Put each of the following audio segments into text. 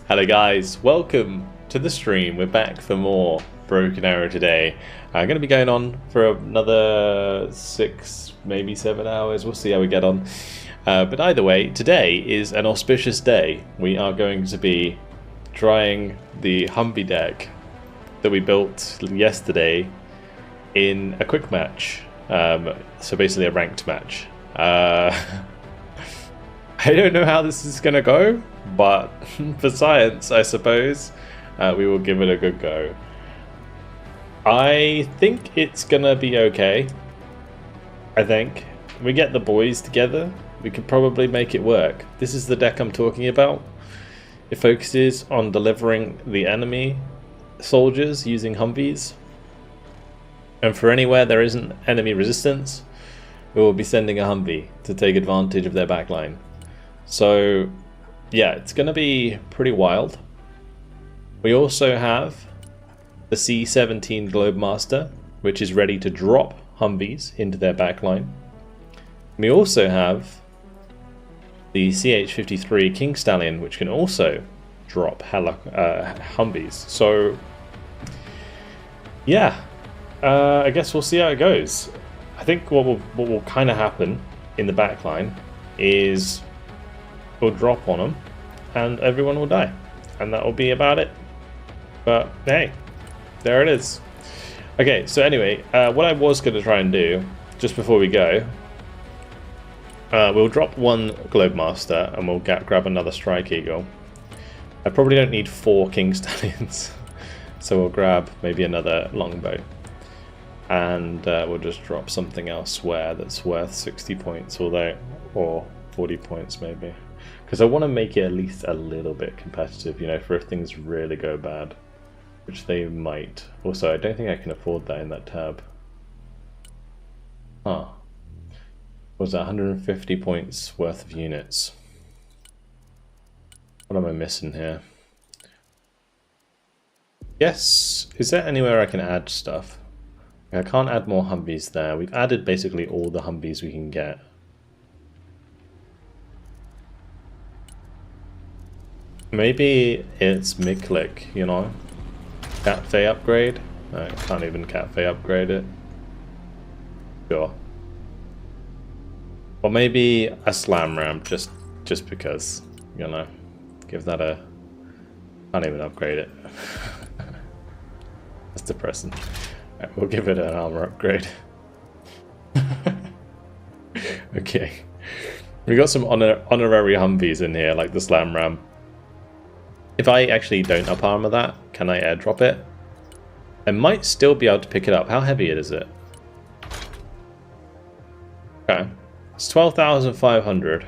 Hello guys, welcome to the stream. We're back for more Broken Arrow today. I'm going to be going on for another 6, maybe 7 hours. We'll see how we get on. But either way, today is an auspicious day. We are going to be trying the HUMVEE deck that we built yesterday in a quick match. So basically a ranked match. I don't know how this is going to go, but for science, I suppose, we will give it a good go. I think it's going to be okay. I think. We get the boys together, we could probably make it work. This is the deck I'm talking about. It focuses on delivering the enemy soldiers using HUMVEEs. And for anywhere there isn't enemy resistance, we will be sending a HUMVEE to take advantage of their backline. So, yeah, it's going to be pretty wild. We also have the C-17 Globemaster, which is ready to drop HUMVEEs into their backline. We also have the CH-53 King Stallion, which can also drop HUMVEEs. So, yeah, I guess we'll see how it goes. I think what will kind of happen in the backline is we'll drop on them and everyone will die, and that will be about it. But hey, there it is. Okay, so anyway, what I was going to try and do just before we go, we'll drop one Globemaster and we'll grab another Strike Eagle. I probably don't need 4 King Stallions, so we'll grab maybe another Longbow, and we'll just drop something elsewhere that's worth 60 points, or 40 points maybe. Because I want to make it at least a little bit competitive, you know, for if things really go bad, which they might. Also, I don't think I can afford that in that tab. Huh. Was that 150 points worth of units? What am I missing here? Yes, is there anywhere I can add stuff? I can't add more HUMVEEs there. We've added basically all the HUMVEEs we can get. Maybe it's mid-click, you know? Catfay upgrade? No, I can't even Catfay upgrade it. Sure. Or maybe a slam ramp, just because, you know. Give that a... Can't even upgrade it. That's depressing. Right, we'll give it an armor upgrade. Okay. We got some honorary HUMVEEs in here, like the slam ramp. If I actually don't up armor that, can I airdrop it? I might still be able to pick it up. How heavy is it? Okay. It's 12,500.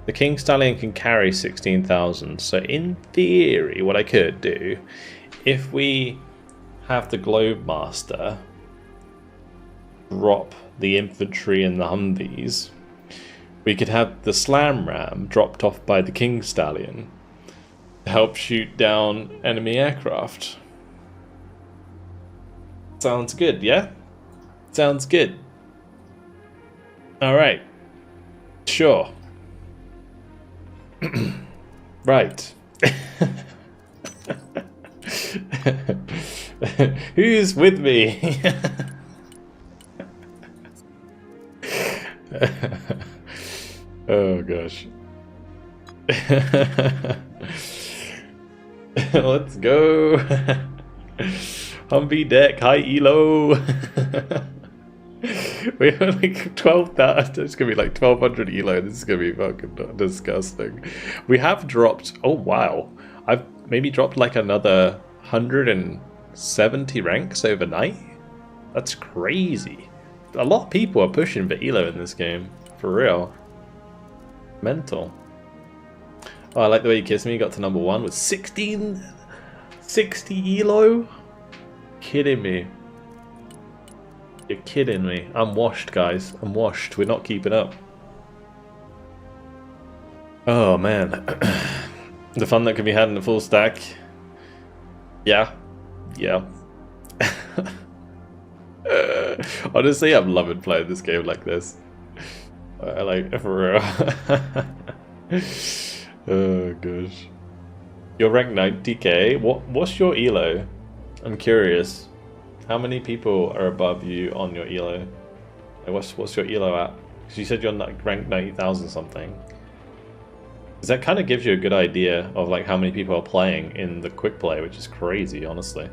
The King Stallion can carry 16,000. So in theory, what I could do, if we have the Globemaster drop the infantry and the HUMVEEs, we could have the Slam Ram dropped off by the King Stallion to help shoot down enemy aircraft. Sounds good, yeah? Sounds good. Alright. Sure. Right. Who's with me? Oh gosh. Let's go. HUMVEE deck, high elo. We have like 12,000. It's gonna be like 1,200 elo. This is gonna be fucking disgusting. We have dropped. Oh wow, I've maybe dropped like another 170 ranks overnight. That's crazy. A lot of people are pushing for elo in this game, for real. Mental. Oh, I like the way you kissed me. You got to number 1 with 60 elo. Kidding me. You're kidding me. I'm washed, guys. I'm washed. We're not keeping up. Oh, man. The fun that can be had in a full stack. Yeah. Yeah. Honestly, I'm loving playing this game like this. I like, for real. Oh, gosh. You're ranked 90k. What's your elo? I'm curious. How many people are above you on your elo? Like what's your elo at? Because you said you're ranked 90,000 something. Because that kind of gives you a good idea of like how many people are playing in the quick play, which is crazy, honestly.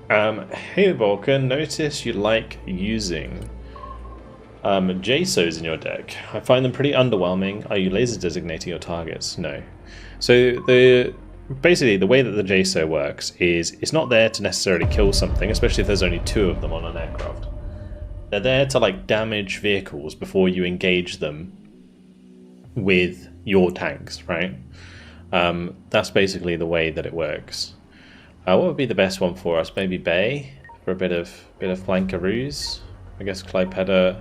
Hey Vulcan, notice you like using JSOs in your deck. I find them pretty underwhelming. Are you laser designating your targets? No. So basically the way that the JSO works is it's not there to necessarily kill something, especially if there's only 2 of them on an aircraft. They're there to like damage vehicles before you engage them with your tanks, right? That's basically the way that it works. What would be the best one for us? Maybe Bay for a bit of flankaroos. I guess Clypeda.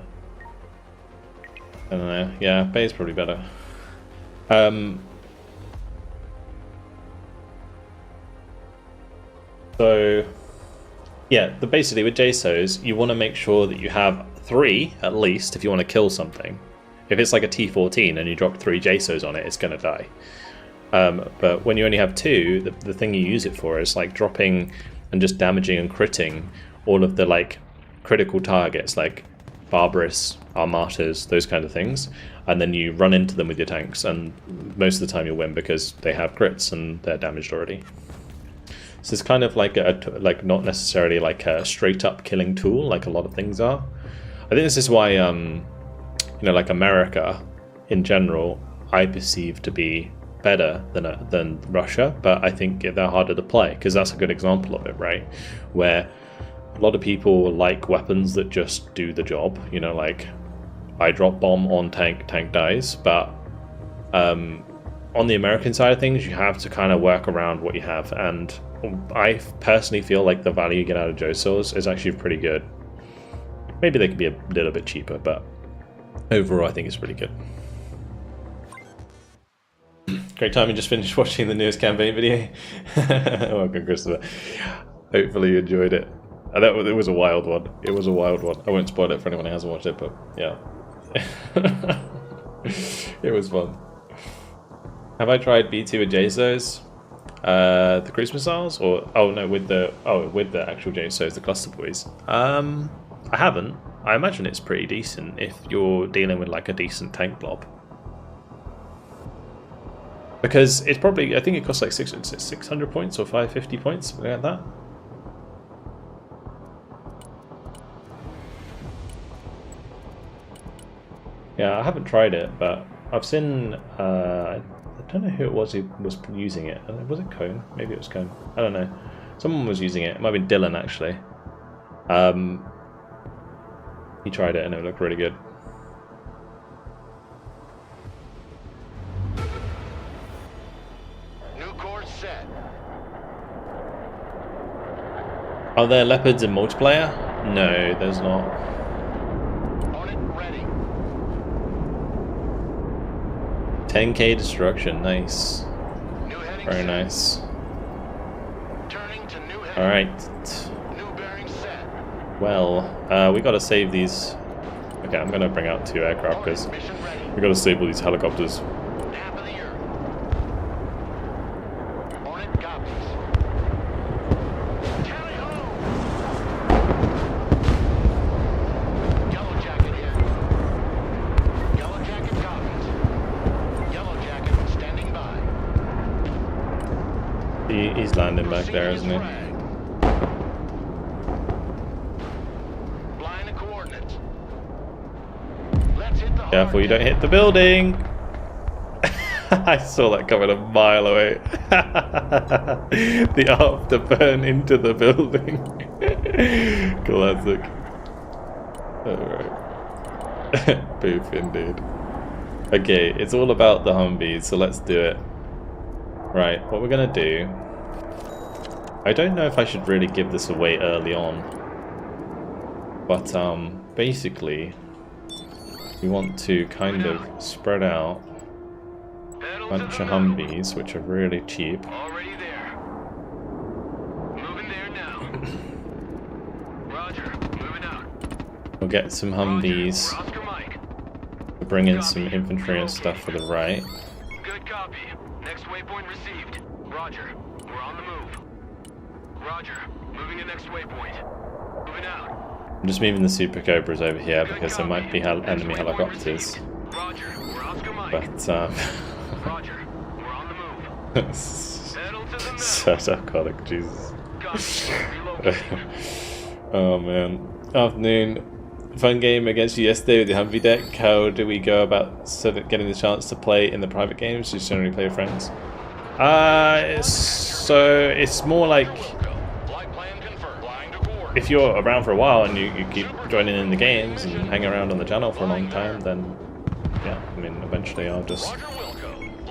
I don't know. Yeah, Bay is probably better. So yeah, basically with JSOs, you want to make sure that you have 3 at least if you want to kill something. If it's like a T-14 and you drop 3 JSOs on it, it's going to die. But when you only have 2, the thing you use it for is like dropping and just damaging and critting all of the like critical targets like Barbarous, Armatas, those kind of things, and then you run into them with your tanks, and most of the time you'll win because they have crits and they're damaged already. So it's kind of like not necessarily like a straight up killing tool like a lot of things are. I think this is why you know, like America in general I perceive to be better than Russia, but I think they're harder to play because that's a good example of it, right? Where a lot of people like weapons that just do the job, you know, like I drop bomb on tank dies, but on the American side of things you have to kind of work around what you have, and I personally feel like the value you get out of JSOs is actually pretty good. Maybe they could be a little bit cheaper, but overall I think it's pretty good. Great time, you just finished watching the newest campaign video. Welcome, Christopher. Hopefully you enjoyed it. It was a wild one. It was a wild one. I won't spoil it for anyone who hasn't watched it, but yeah. It was fun. Have I tried B2 with JSOs? The cruise missiles? Or with the actual JSOs, the cluster boys. I haven't. I imagine it's pretty decent if you're dealing with like a decent tank blob. Because it's probably, I think it costs like 600 points or 550 points, something like that. Yeah, I haven't tried it, but I've seen, I don't know who it was who was using it. Was it Cone? Maybe it was Cone. I don't know. Someone was using it. It might have been Dylan, actually. He tried it and it looked really good. Are there leopards in multiplayer? No, there's not. On it, ready. 10k destruction, nice. Very nice. Alright. Well, we gotta save these. Okay, I'm gonna bring out 2 aircraft because we gotta save all these helicopters. He's landing back there, isn't he? Careful you don't hit the building! I saw that coming a mile away. The afterburn into the building. Classic. Alright. Boof indeed. Okay, it's all about the Humvees, so let's do it. Right, what we're gonna do... I don't know if I should really give this away early on. But, basically... we want to kind of spread out a bunch of Humvees, which are really cheap. Already there. Moving there now. Roger, moving out. We'll get some Humvees to bring in some infantry and stuff for the right. Good copy. Next waypoint received. Roger. We're on the move. Roger. Moving to next waypoint. Moving out. I'm just moving the Super Cobras over here because there might be enemy helicopters. Roger. We're Oscar Mike. But Roger. We're on the move. Pedal to the metal. so psychotic, Jesus. Copy. Relocating. Oh man. Afternoon. Fun game against you yesterday with the HUMVEE deck. How do we go about getting the chance to play in the private games? Just generally play with friends. So it's more like if you're around for a while and you keep joining in the games and hang around on the channel for a long time, then yeah, I mean eventually I'll just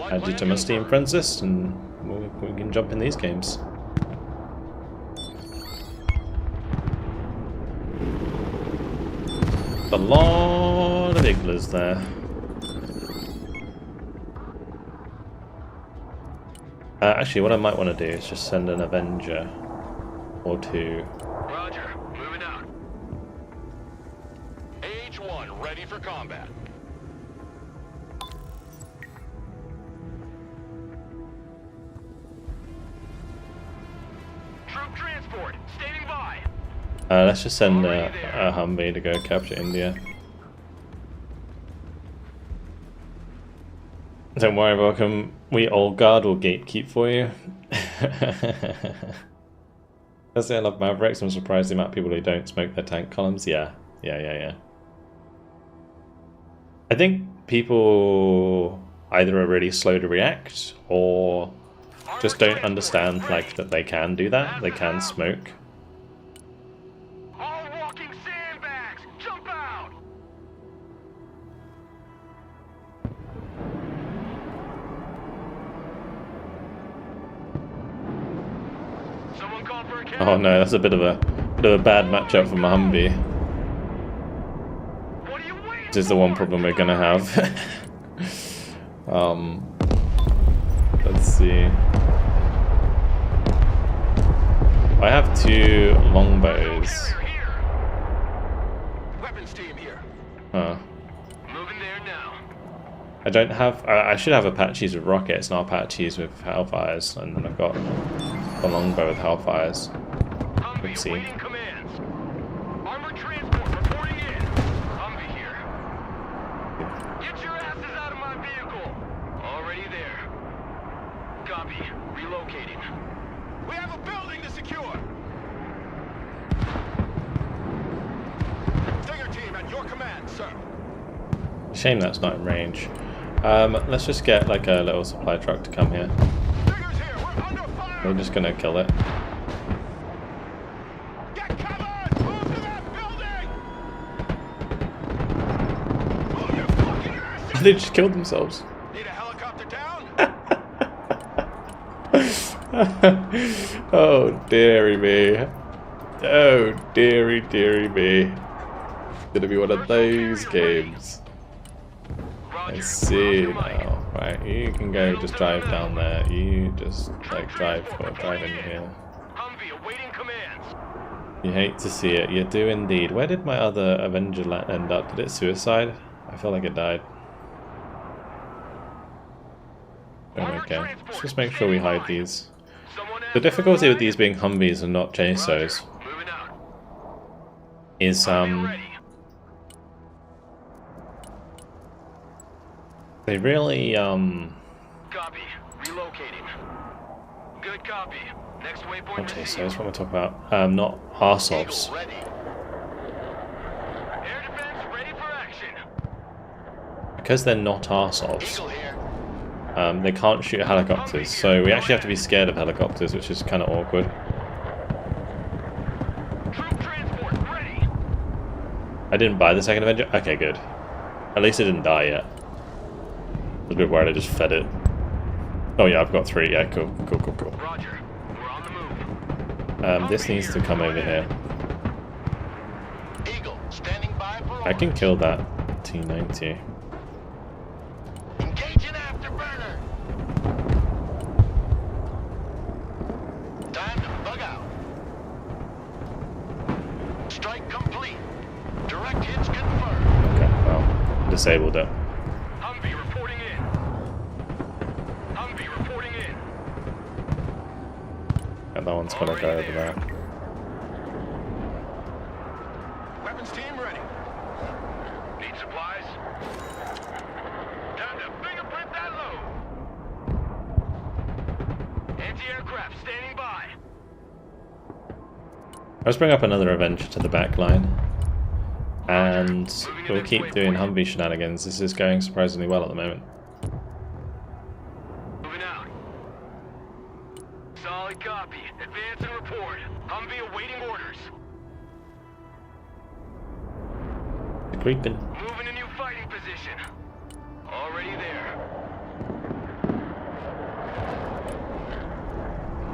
add you to my Steam friends list and we can jump in these games. A lot of igloos there. Actually, what I might want to do is just send an Avenger or two. Roger, moving out. AH-1 ready for combat. Troop transport, standing by. Let's just send a HUMVEE to go capture India. Don't worry, welcome. We old guard will gatekeep for you. That's it, I love Mavericks. I'm surprised the amount of people who don't smoke their tank columns. Yeah. I think people either are really slow to react or just don't understand like that they can do that. They can smoke. All walking sandbags, jump out. Someone call for a cab. Oh no, that's a bit of a bad matchup for my HUMVEE. What are you waiting This is the one problem we're gonna have. Let's see. I have two longbows. Weapons team here. Huh. Moving there now. I don't have. I should have Apaches with rockets, not Apaches with Hellfires, and then I've got the longbow with Hellfires. HUMVEE Let's see. awaiting commands. Armored transport reporting in. HUMVEE here. Get your asses out of my vehicle. Already there. Copy. Relocating. We have a building to secure. Stinger team at your command, sir. Shame that's not in range. Let's just get like a little supply truck to come here. Stingers here. We're under fire. We're just gonna kill it. Get covered. Move to that building. Move your fucking asses. They just killed themselves. Need a helicopter down? Oh dearie me. Oh dearie me. It's gonna be one of those games. I see now. Right, you can go just drive down there. You just like drive in here. HUMVEE awaiting commands. You hate to see it. You do indeed. Where did my other Avenger end up? Did it suicide? I feel like it died. Oh, okay. Let's just make sure we hide these. The difficulty with these being HUMVEEs and not JSOs Moving out. is Ready. they really Copy. Relocating. Good copy. Next waypoint not JSOs, received. what am I talking about? Not arseholes. Eagle ready. Air defense ready for action. Because they're not arseholes, Eagle here. they can't shoot helicopters, so we actually have to be scared of helicopters, which is kind of awkward. Troop transport ready. I didn't buy the second Avenger? Okay, good. At least it didn't die yet. I was a bit worried I just fed it. Oh yeah, I've got 3. Yeah, cool. Roger. We're on the move. This needs to come over here. Eagle standing by for I can kill that T-90. Engage an afterburner. Time to bug out. Strike complete. Direct hits confirmed. Okay, well, disabled it. that one's gotta go over there. Weapons team ready. Need supplies? Time to fingerprint that load. Anti-aircraft standing by. Let's bring up another Avenger to the back line. And we'll keep doing Humvee shenanigans. This is going surprisingly well at the moment. Moving out. Solid copy. Advance and report. Humvee awaiting orders. The creeping. Moving a new fighting position. Already there.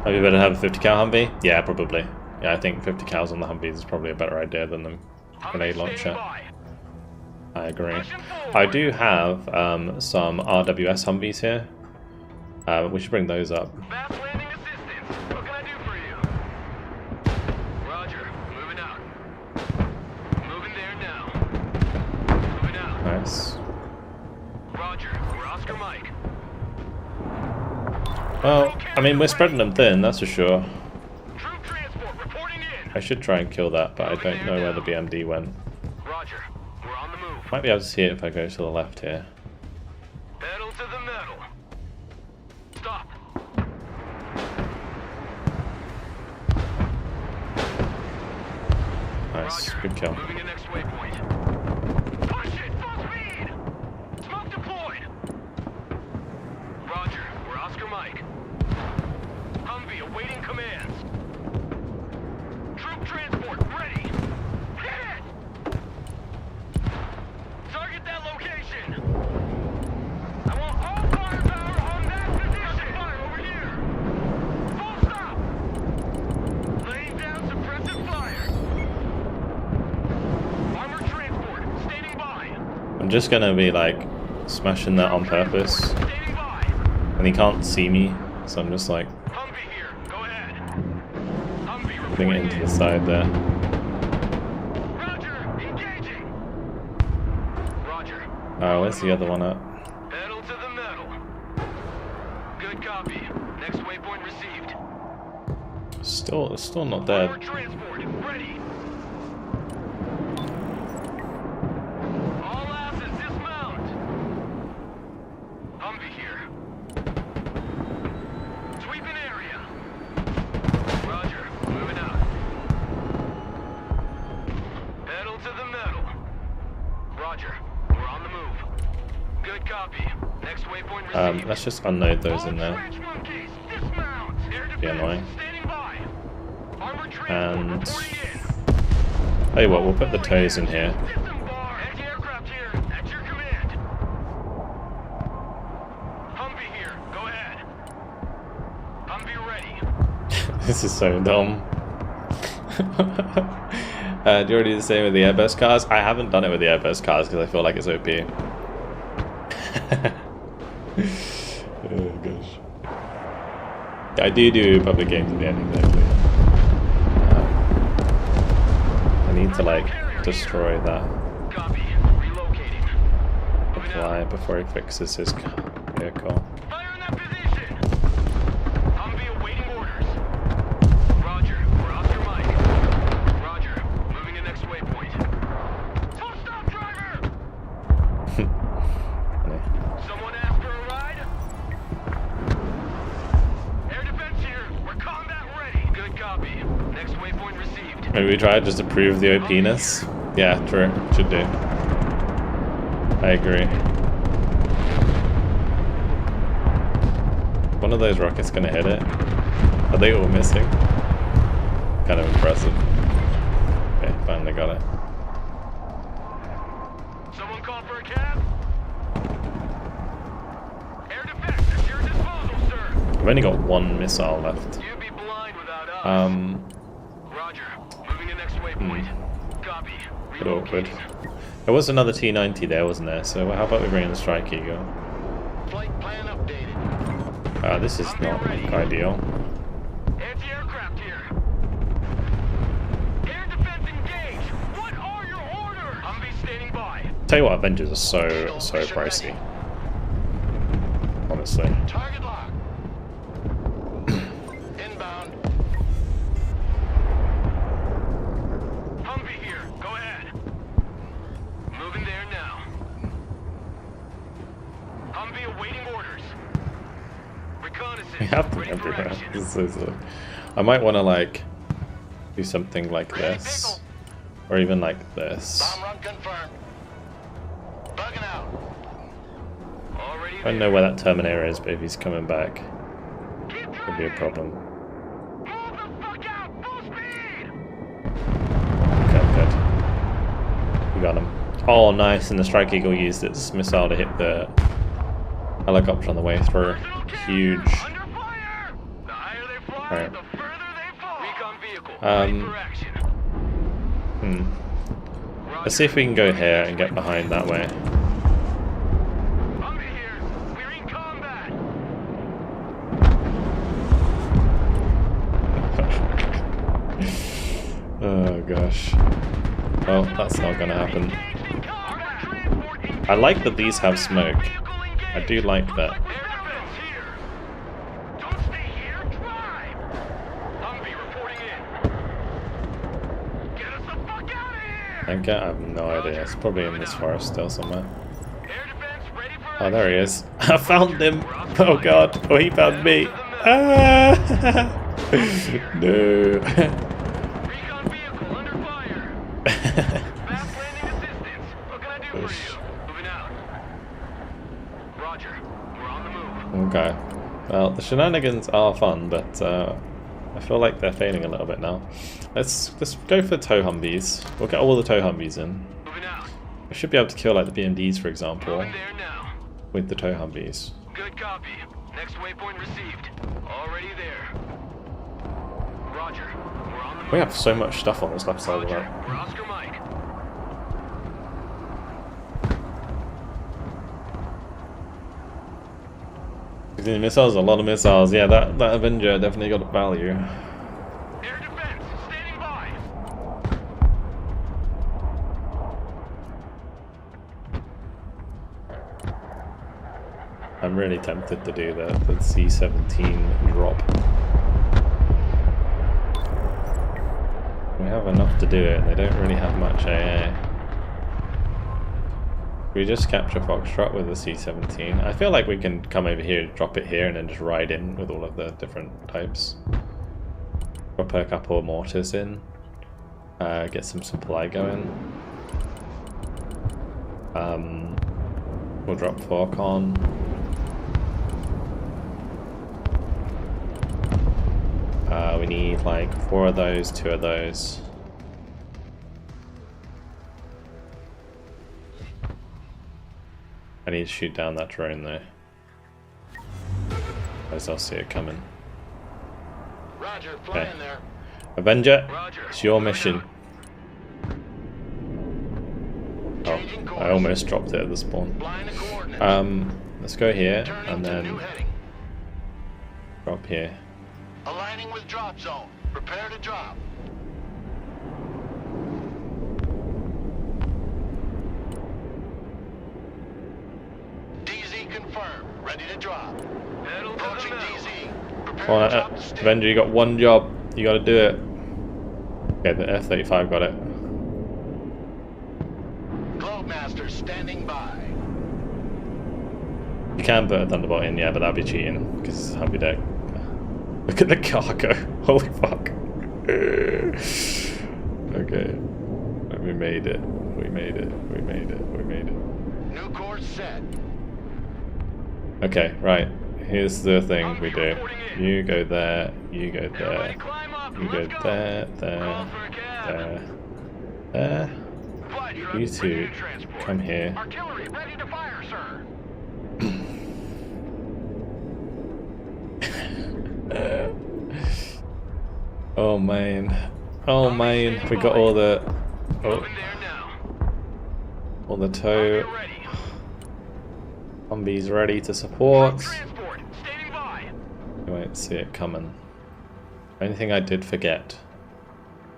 Oh, you better have a 50 cal Humvee? Yeah, probably. Yeah, I think 50 cals on the Humvees is probably a better idea than the grenade launcher. I agree. I do have some RWS Humvees here. We should bring those up. Fast landing assistance. What can I do for you? Roger. Moving out. Moving there now. Moving out. Nice. Roger. We're Oscar Mike. Well, I mean, we're spreading them thin, that's for sure. Troop transport reporting in. I should try and kill that, but I don't know where the BMD went. Roger. We're on the move. Might be able to see it if I go to the left here. Pedal to the metal. Stop. Nice, Roger. good kill. Moving to next waypoint. Push it, full speed. Smoke deployed. Roger. We're Oscar Mike. Humvee awaiting commands. Troop transport ready. Hit it. Target that location. I want all firepower on that position. Fire over here. Full stop. Laying down suppressive fire. Armored transport standing by. I'm just gonna be like smashing that on purpose, Standing by. and he can't see me, so I'm just like Humvee here. Go ahead. Humvee putting it reporting into in. the side there. Roger. Engaging. Roger. Where's the other one at? Pedal to the metal. Good copy. Next waypoint received. Still not dead. Armored transport ready. All asses dismount. Humvee here. Sweeping area. Roger. Moving out. Pedal to the metal. Roger. We're on the move. Good copy. Next waypoint received. Let's just unload those in All there. trench monkeys, dismount. Air Be defense annoying. standing by. Armored transport And reporting in. tell you what, we'll put the toes in here. Disembark. Anti-aircraft here. At your command. Humvee here. Go ahead. Humvee ready. This is so dumb. Do you already do the same with the airbus cars? I haven't done it with the airbus cars because I feel like it's OP. Oh gosh. I do public games at the end, exactly. I need to like destroy that Copy. Relocating. Moving out. fly before he fixes his vehicle. Fire in that position. Humvee awaiting orders. Roger. We're Oscar Mike. Roger. Moving to next waypoint. Full stop, driver. Someone asked for a ride? Air defense here. We're combat ready. Good copy. Next waypoint received. Maybe we try just to prove the OP-ness. Yeah, true. Should do. I agree. One of those rockets gonna hit it. Are they all missing? Kind of impressive. Okay, finally got it. Someone call for a cab? Air defense at your disposal, sir. I've only got one missile left. You'd be blind without us. Roger. Moving to next waypoint. Copy. Bit awkward. Relocating. There was another T-90 there, wasn't there? So how about we bring in the Strike Eagle? Flight plan updated. This is not ideal. Anti-aircraft here. Air defense engaged. What are your orders? Humvee standing by. Tell you what, Avengers are so pricey. Honestly. Target lock. Inbound. Humvee awaiting orders. Reconnaissance. We have them ready for everywhere. action. This is so silly. I might want to like do something like this, or even like this. Bomb run confirmed. Bugging out. Already I don't know where that Terminator is, but if he's coming back, Keep could be a problem. Move the fuck out! Full speed! Okay, good. We got him. Oh, nice! And the Strike Eagle used its missile to hit the helicopter on the way through. Personal care. Huge. Under fire! The higher they fly, Right. the further they fall. Recon vehicle. Um, ready for action. Let's see if we can go here and get behind that way. Humvee here. We're in combat. Oh gosh. Well, that's not gonna happen. Engaged in combat. Transport engaged. I like that these have smoke. Vehicle engaged. I do like that. Air defense here. Don't stay here. Drive. Humvee reporting in. Get us the fuck out of here. I have no idea. It's probably in this forest still somewhere. Air defense ready for Oh, action. there he is. I found him. Oh god. Oh, he found me. Ah! No. Recon vehicle under fire. Fast landing assistance. What can I do for you? Moving out. Roger. We're on the move. Okay. Well, the shenanigans are fun, but I feel like they're fading a little bit now. Let's go for tow Humvees. We'll get all the tow Humvees in. Moving out. We should be able to kill like the BMDs, for example, Moving there now. with the tow Humvees. Good copy. Next waypoint received. Already there. Roger. We're on the move. We have so much stuff on this left side of the Roger. map. We're Oscar Mike. The missiles, a lot of missiles. Yeah, that Avenger definitely got value. Air defense. Standing by. I'm really tempted to do the C-17 drop. We have enough to do it, they don't really have much AA. We just capture Foxtrot with the C-17. I feel like we can come over here, drop it here, and then just ride in with all of the different types. Drop a couple of mortars in. Get some supply going. We'll drop Falcon. We need like 4 of those, 2 of those. I need to shoot down that drone though. Otherwise I'll see it coming. Roger. Okay. Flying there. Avenger, Roger. it's your mission. Oh, Changing course. I almost dropped it at the spawn. Flying the coordinates. Let's go here Turning and to new then heading. drop here. Aligning with drop zone. Prepare to drop. DZ confirmed. Ready to drop. Approaching DZ. Prepare Come on, to drop the stick. Avenger, you got one job. You gotta do it. Okay, the F-35 got it. Globemaster standing by. You can put a Thunderbolt in, yeah, but that'd be cheating because it's a heavy deck. Look at the cargo. Holy fuck. Okay. We made it. We made it. We made it. We made it. New course set. Okay, right. Here's the thing we do. You go there. You go there. Everybody climb up. You go Let's go. there, there, Call for a cab. there. Flight truck You ready two to transport. come here. Artillery ready to fire, sir. Oh man. Oh man. We got all the Moving there now. all the tow Get ready. Humvees ready to support. Transport. Standing by. You won't see it coming. Only thing I did forget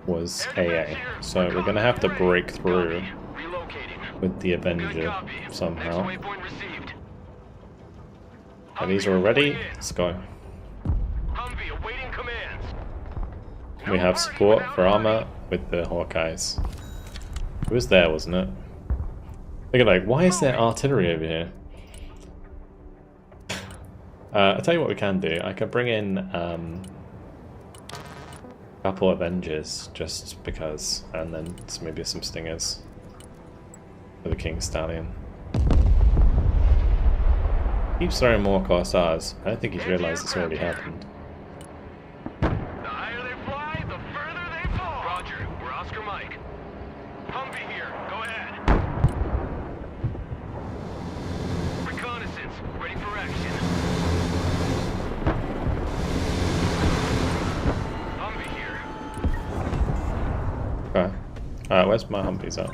was AA. So we're gonna have to break through Relocating. with the Good Avenger copy. somehow. Next waypoint received. Are these all ready? Let's go. Humvee awaiting commands. We have support for armor with the Hawkeyes. It was there, wasn't it? Look at like, why is there artillery over here? I'll tell you what we can do. I can bring in a couple Avengers just because, and then maybe some Stingers for the King Stallion. Keeps throwing more Corsairs. I don't think he's realised it's already happened. The higher they fly, the further they fall. Roger, we're Oscar Mike. Humvee here, go ahead. Reconnaissance, ready for action. Humvee here. Okay. Alright, where's my Humvees at?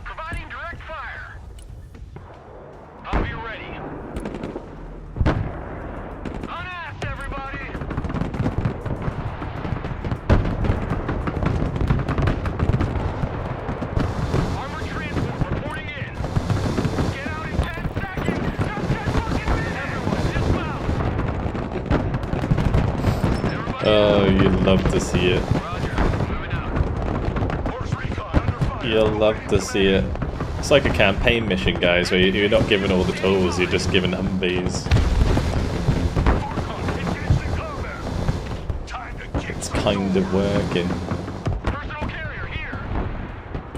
Providing direct fire. Humvee ready. Unass, everybody. Armored transport reporting in. Get out in 10 seconds. Just 10 fucking minutes. Everyone, dismount. Oh, you'd love to see it. Roger, moving out. Force recon under fire. You'll love to see it. It's like a campaign mission, guys, where you're not given all the tools, you're just given Humvees. It's kind of working. Personal carrier here.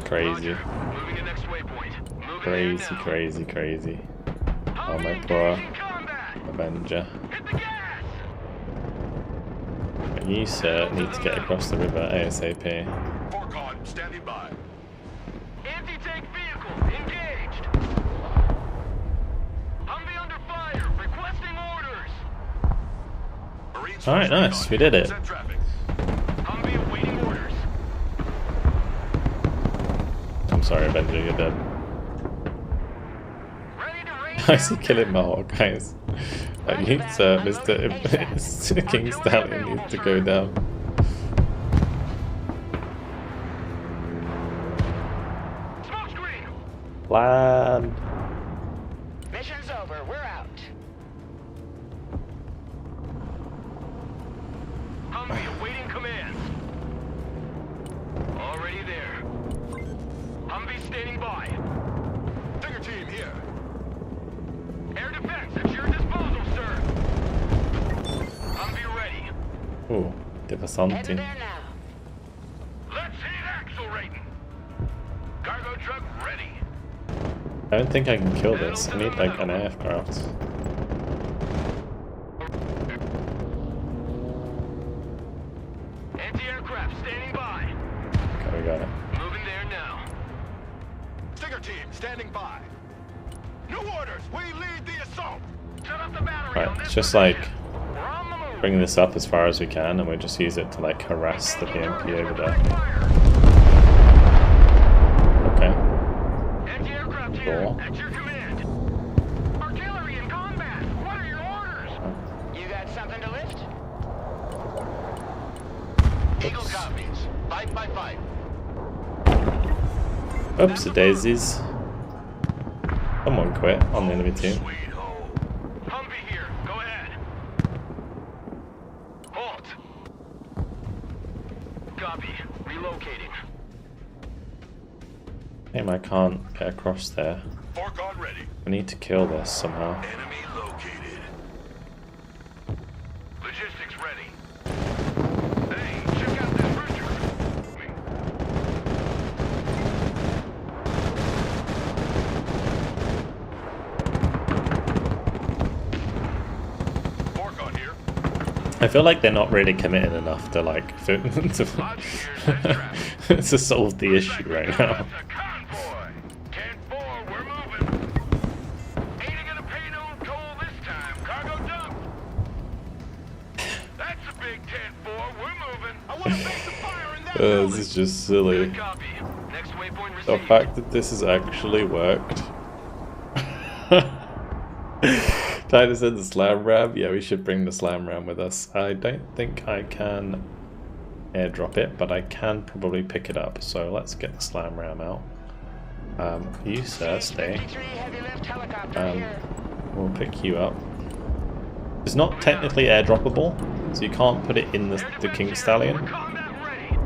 Crazy. Roger, moving to next waypoint. Moving Crazy, in now. crazy, crazy. Oh, my Humvee poor engaged in combat. Avenger. Hit the gas. You, sir, need to get across the river ASAP. Forcon standing by. Anti-tank vehicle engaged. Humvee under fire. Requesting orders. Alright, nice. We did it. Set traffic. Humvee awaiting orders. I'm sorry, Avenger, you're dead. Ready to raise. I see killing Mahawk, guys. Mr. King Stallion needs to go down. Smoke screen. Land. Mission's over. We're out. Humvee awaiting commands. Already there. Humvee standing by. Stinger team here. Air defense at your disposal, sir. Humvee ready. Ooh, Headed Devasanti. there now. Let's hit axle rating. Cargo truck ready. I don't think I can kill this. I need like an aircraft. Anti-aircraft standing by. Okay, we got it. Moving there now. Stinger team standing by. New orders. We lead the assault. Set up the battery on Right, this it's just like position. We're on the move. bring this up as far as we can, and we just use it to like harass the PMP over there. Okay. Anti-aircraft here. Cool. At your command. Artillery in combat. What are your orders? You got something to lift? Eagle copies. 5x5. Oops, daisies. Someone quit on the enemy team. Sweet home. Humvee here. Go ahead. Halt. Copy. Relocating. Damn, I can't get across there. Forcon ready. We need to kill this somehow. Enemy located. Logistics ready. Hey, check out this bridge. Forcon here. I feel like they're not really committed enough to like to solve the issue right now. That's a convoy. 10-4, we're moving. Ain't gonna pay no toll this time. Cargo dump. That's a big 10-4. We're moving. I want to face the fire in that This is just silly. Good copy. Next waypoint The received. fact that this has actually worked. Time to send the slam ram. Yeah, we should bring the slam ram with us. I don't think I can airdrop it, but I can probably pick it up. So let's get the slam ram out. You sir, stay. 53 heavy lift helicopter here. We'll pick you up. It's not technically airdroppable, so you can't put it in the King Stallion We're combat ready.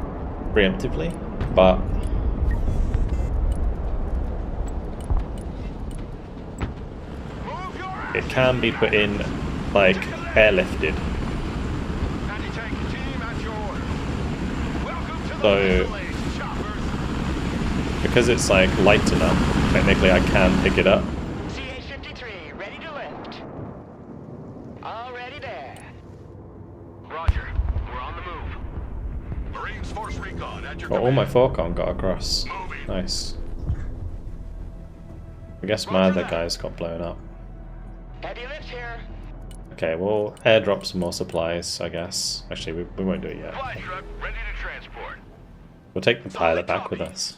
preemptively, but Move your ass. it can be put in like airlifted. Anti-tank team at your order. Welcome to the So village, choppers. because it's like light enough, technically I can pick it up. CH-53, ready to lift. Already there. Roger. We're on the move. Marines Force Recon at your Oh, all my command. Vulcan got across. Moving. Nice. I guess my other guys got blown up. Heavy lift here. Okay, we'll airdrop some more supplies, I guess. Actually, we won't do it yet. Flight truck ready to transport. We'll take the pilot back with us.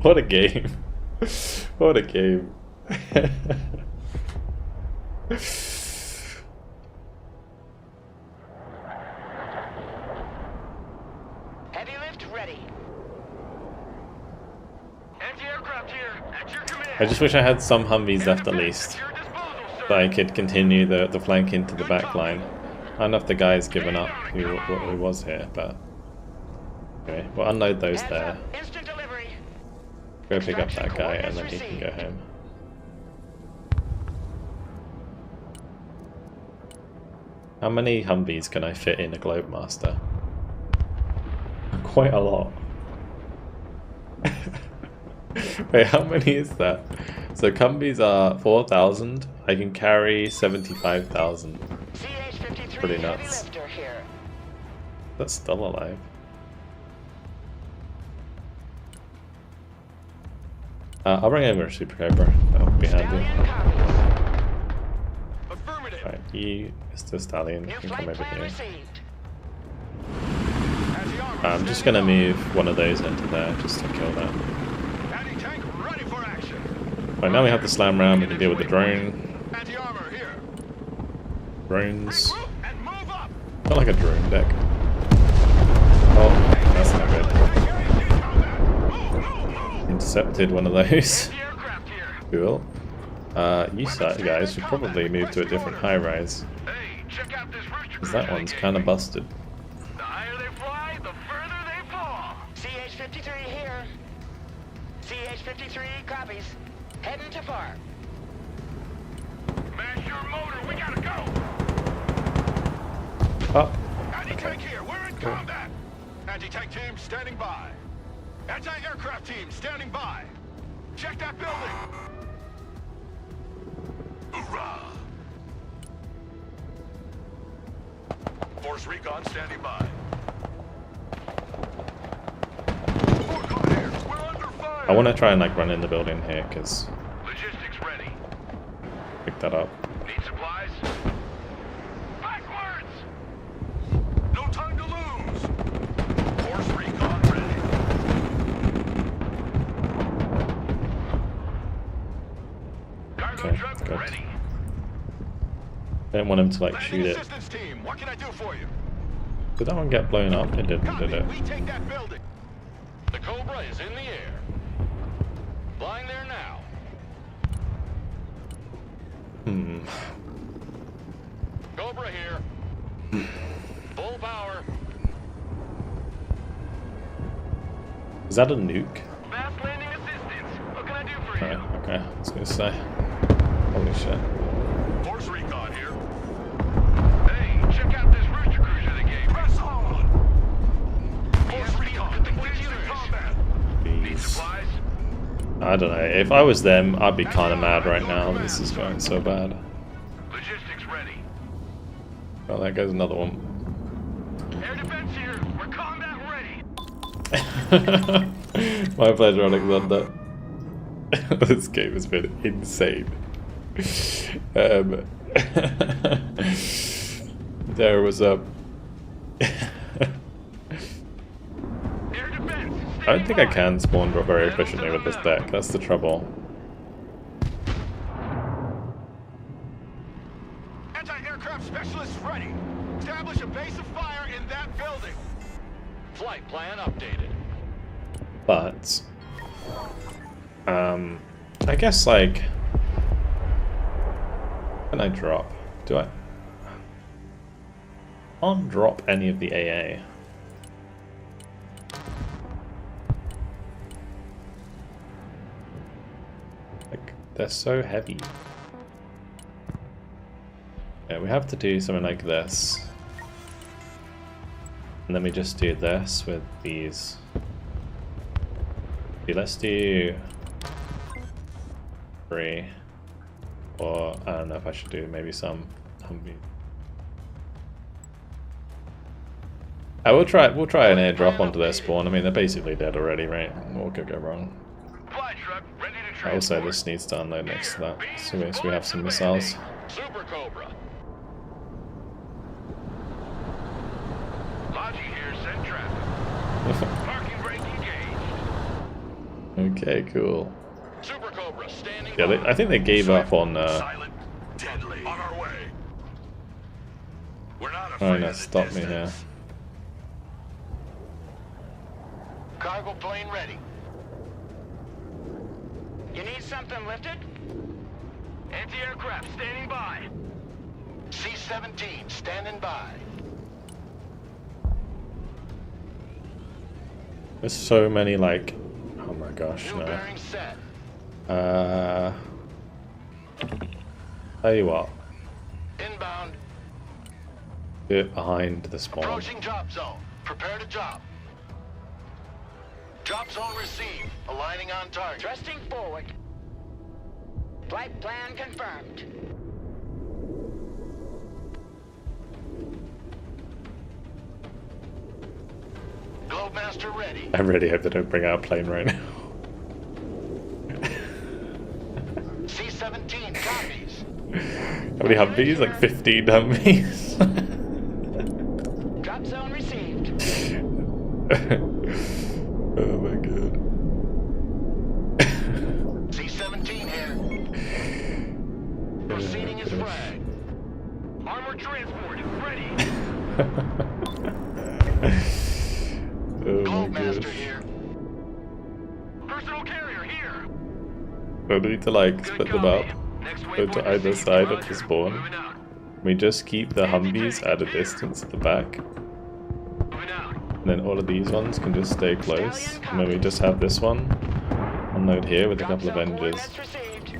What a game. What a game. Heavy lift ready. Anti-aircraft here at your command. I just wish I had some Humvees left at least, Your disposal, sir. so I could continue the flank into the back line. I don't know if the guy's given up who was here, but anyway, we'll unload those Hands there. up. Instant delivery. Go pick up that guy and then he can go home. How many Humvees can I fit in a Globemaster? Quite a lot. Wait, how many is that? So Humvees are 4,000. I can carry 75,000. CH-53 Pretty heavy nuts. lifter here. That's still alive. I'll bring over a Super Cobra. That'll be handy. Stallion copies. Affirmative. Right, you, Mr. Stallion, New can come flight over plan here. received. Anti-armor I'm just standing gonna by. move one of those into there just to kill that. Anti-tank ready for action. Right, now we have the slam round, we can deal with the drone. Anti-armor here. Drones. Regroup and move up. Not like a drone deck. Oh, that's not good. Engage in combat. Move. Intercepted one of those. Anti-aircraft here. Cool. You guys should probably move to a different high rise, Hey, check out this rooster because cruiser that one's they kind of gave me. busted. The higher they fly, the further they fall. CH-53 here. CH-53 copies. Heading to farm. Mash your motor, we gotta go. Oh, Anti-tank here, we're in combat. Anti-tank team standing by. Anti-aircraft team standing by. Check that building. Hoorah! Force Recon standing by. Vulcan here, we're under fire. I want to try and like run in the building here, because Logistics ready. pick that up. Need supplies? Backwards! No time to lose! Force Recon ready. Cargo Okay, truck good. ready. Don't want him to like Landing shoot it. assistance team, what can I do for you? Did that one get blown up? It didn't, Copy, did it? we take that building. The Cobra is in the air. Flying there now. Hmm. Cobra here. Full power. Is that a nuke? Fast landing assistance. What can I do for Oh, you? okay, I was gonna say. Holy shit. Force Recon here. Hey, check out this rooster cruiser they gave me. Press on! Force Recon, engaged in combat. Need Jeez. supplies? I don't know. If I was them, I'd be kind of mad right now. This is going so bad. Logistics ready. Oh, there goes another one. Air defense here. We're combat ready. My pleasure, Alexander. This game has been insane. There was a. Air defense. I don't think I can spawn very efficiently with this deck. That's the trouble. Anti-aircraft specialists ready. Establish a base of fire in that building. Flight plan updated. But I guess like, can I drop? Do I? Can't drop any of the AA. They're so heavy. Yeah, we have to do something like this. And then we just do this with these. Okay, let's do 3. Or I don't know if I should do maybe some HUMVEE. We'll try an airdrop onto their spawn. I mean, they're basically dead already, right? What could go wrong? Also, this needs to unload next to that, so we have some missiles. Super Cobra. Logi here, send traffic. Parking brake engaged. Okay, cool. Super Cobra standing Yeah, by. I think they gave up on. Silent, deadly. On our way. We're not afraid Oh no, of the stop me distance. here. Cargo plane ready. You need something lifted? Anti-aircraft standing by. C-17 standing by. There's so many like. Oh my gosh, New no. bearing set. Tell you what, Inbound. do it behind the spawn. Approaching drop zone. Prepare to drop. Drop zone received. Aligning on target. Thrusting forward. Flight plan confirmed. Globemaster ready. I really hope they don't bring out a plane right now. C-17 copies. How many HUMVEEs? Like 15 HUMVEEs? Drop zone received. Oh my god. C-17 here. Proceeding as flag. Armored transport ready. Oh my Globemaster gosh. here. Personal carrier here. We need to like Good split them copy. up. Next Go waypoint to either received. side of Roger. the spawn. Moving out. We just keep the HUMVEEs at a distance at the back. Moving out. And then all of these ones can just stay close. And then we just have this one unload here with a couple of engines. Coordinates received.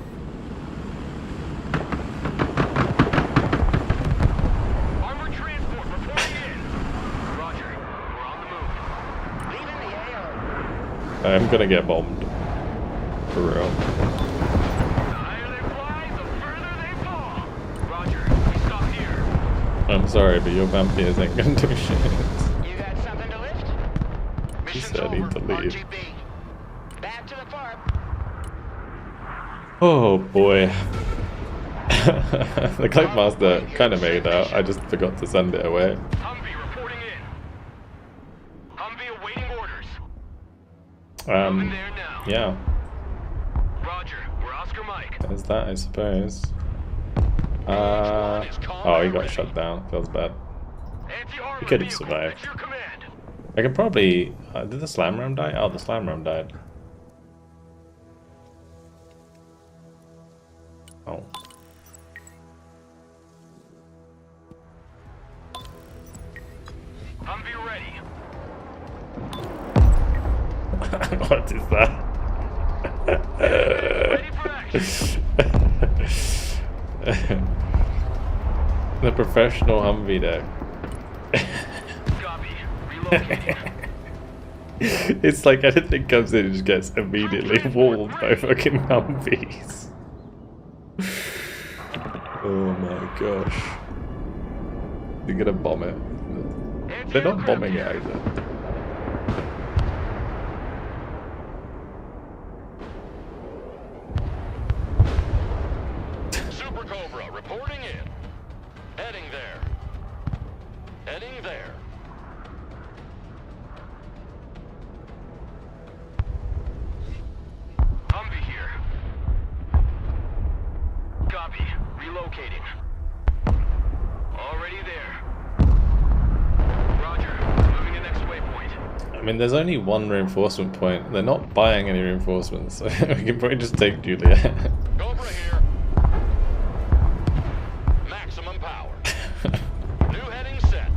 Armored transport reporting in. Roger. We're on the move. Leaving the AO. I'm gonna get bombed. For real. The higher they fly, the further they fall. Roger. We stop here. I'm sorry, but your vampires ain't gonna do shit. You got something to lift? Mission's said I need to over. leave. RGB. Back to the farm. Oh boy. The Cloakmaster kind of made it out. I just forgot to send it away. HUMVEE reporting in. HUMVEE awaiting orders. Moving there now. Yeah, Roger. We're Oscar Mike. there's that, I suppose. Oh, he got shut down. Feels bad. Anti-armor He could have vehicle survived. at your command. I can probably. Did the slam ram die? Oh, the slam ram died. Oh. HUMVEE ready. What is that? Ready for action. The professional HUMVEE deck. Copy. Relocating. It's like anything comes in and just gets immediately walled by fucking HUMVEEs. Oh my gosh. They're gonna bomb it. They're not bombing it either. Super Cobra reporting in. Heading there. Heading there. HUMVEE here. Copy. Relocating. Already there. Roger. Moving to next waypoint. I mean, there's only one reinforcement point. They're not buying any reinforcements, so we can probably just take Juliet. Cobra here. Maximum power. New heading set.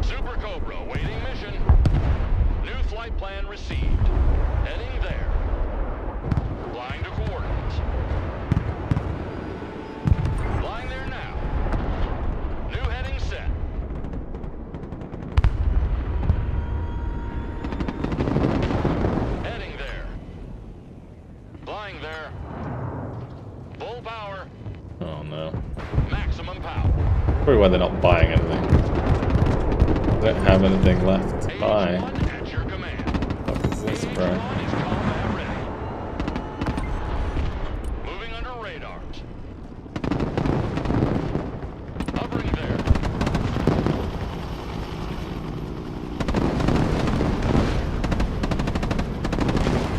Super Cobra waiting mission. New flight Flight plan received. Heading there. Flying to coordinates. Flying there now. New heading set. Heading there. Flying there. Full power. Oh no. Maximum power. Probably why they're not buying anything. They don't have anything left to buy. At your command. What is this, bro? Is combat ready. Moving under radars. Hovering there.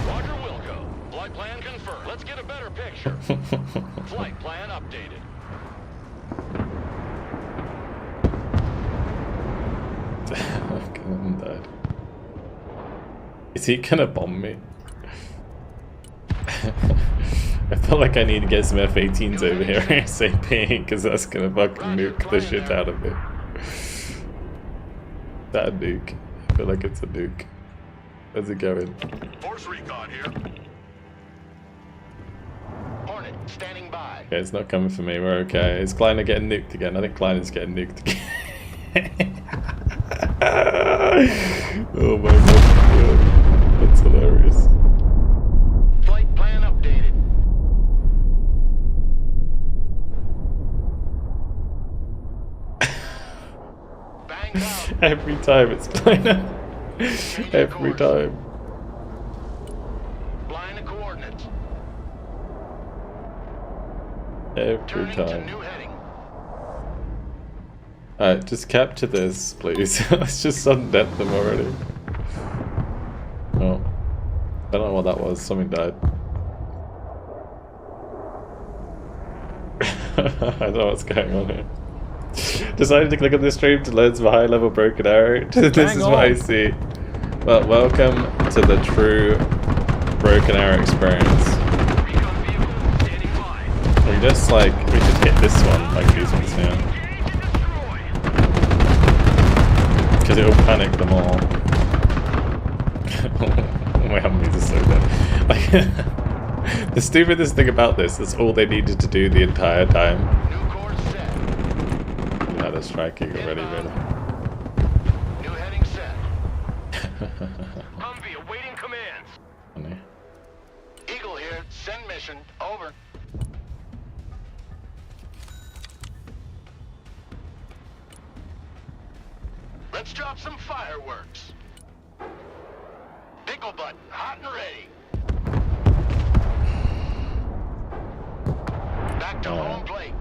Roger Wilco. Flight plan confirmed. Let's get a better picture. Flight plan updated. I'm dead. Is he gonna bomb me? I feel like I need to get some F-18s over here ASAP, because that's gonna fucking nuke the shit out of me. That a nuke? I feel like it's a nuke. Where's it going? Force recon here. Hornet, standing by. Okay, it's not coming for me, we're okay. Is Kleiner getting nuked again? I think Kleiner's getting nuked again. Oh my god, that's hilarious. Flight plan updated. Bang out. Every time it's Kleiner. Every time. Flying to coordinates. Every Turning to time. new heading. Alright, just capture this, please. Let's just sudden death them already. Oh. I don't know what that was. Something died. I don't know what's going on here. Decided to click on this stream to learn some high-level broken arrow. This is what I see. Well, welcome to the true broken arrow experience. Recon vehicle standing by. We just like, we should hit this one, like these ones here. Because it will panic them all. My Humvees are so dead. Like, the stupidest thing about this is all they needed to do the entire time. New course set. Now they're striking already, really. New heading set. Humvee awaiting commands. Funny. Eagle here. Send mission. Over. Let's drop some fireworks. Pickle button, hot and ready. Back to home plate.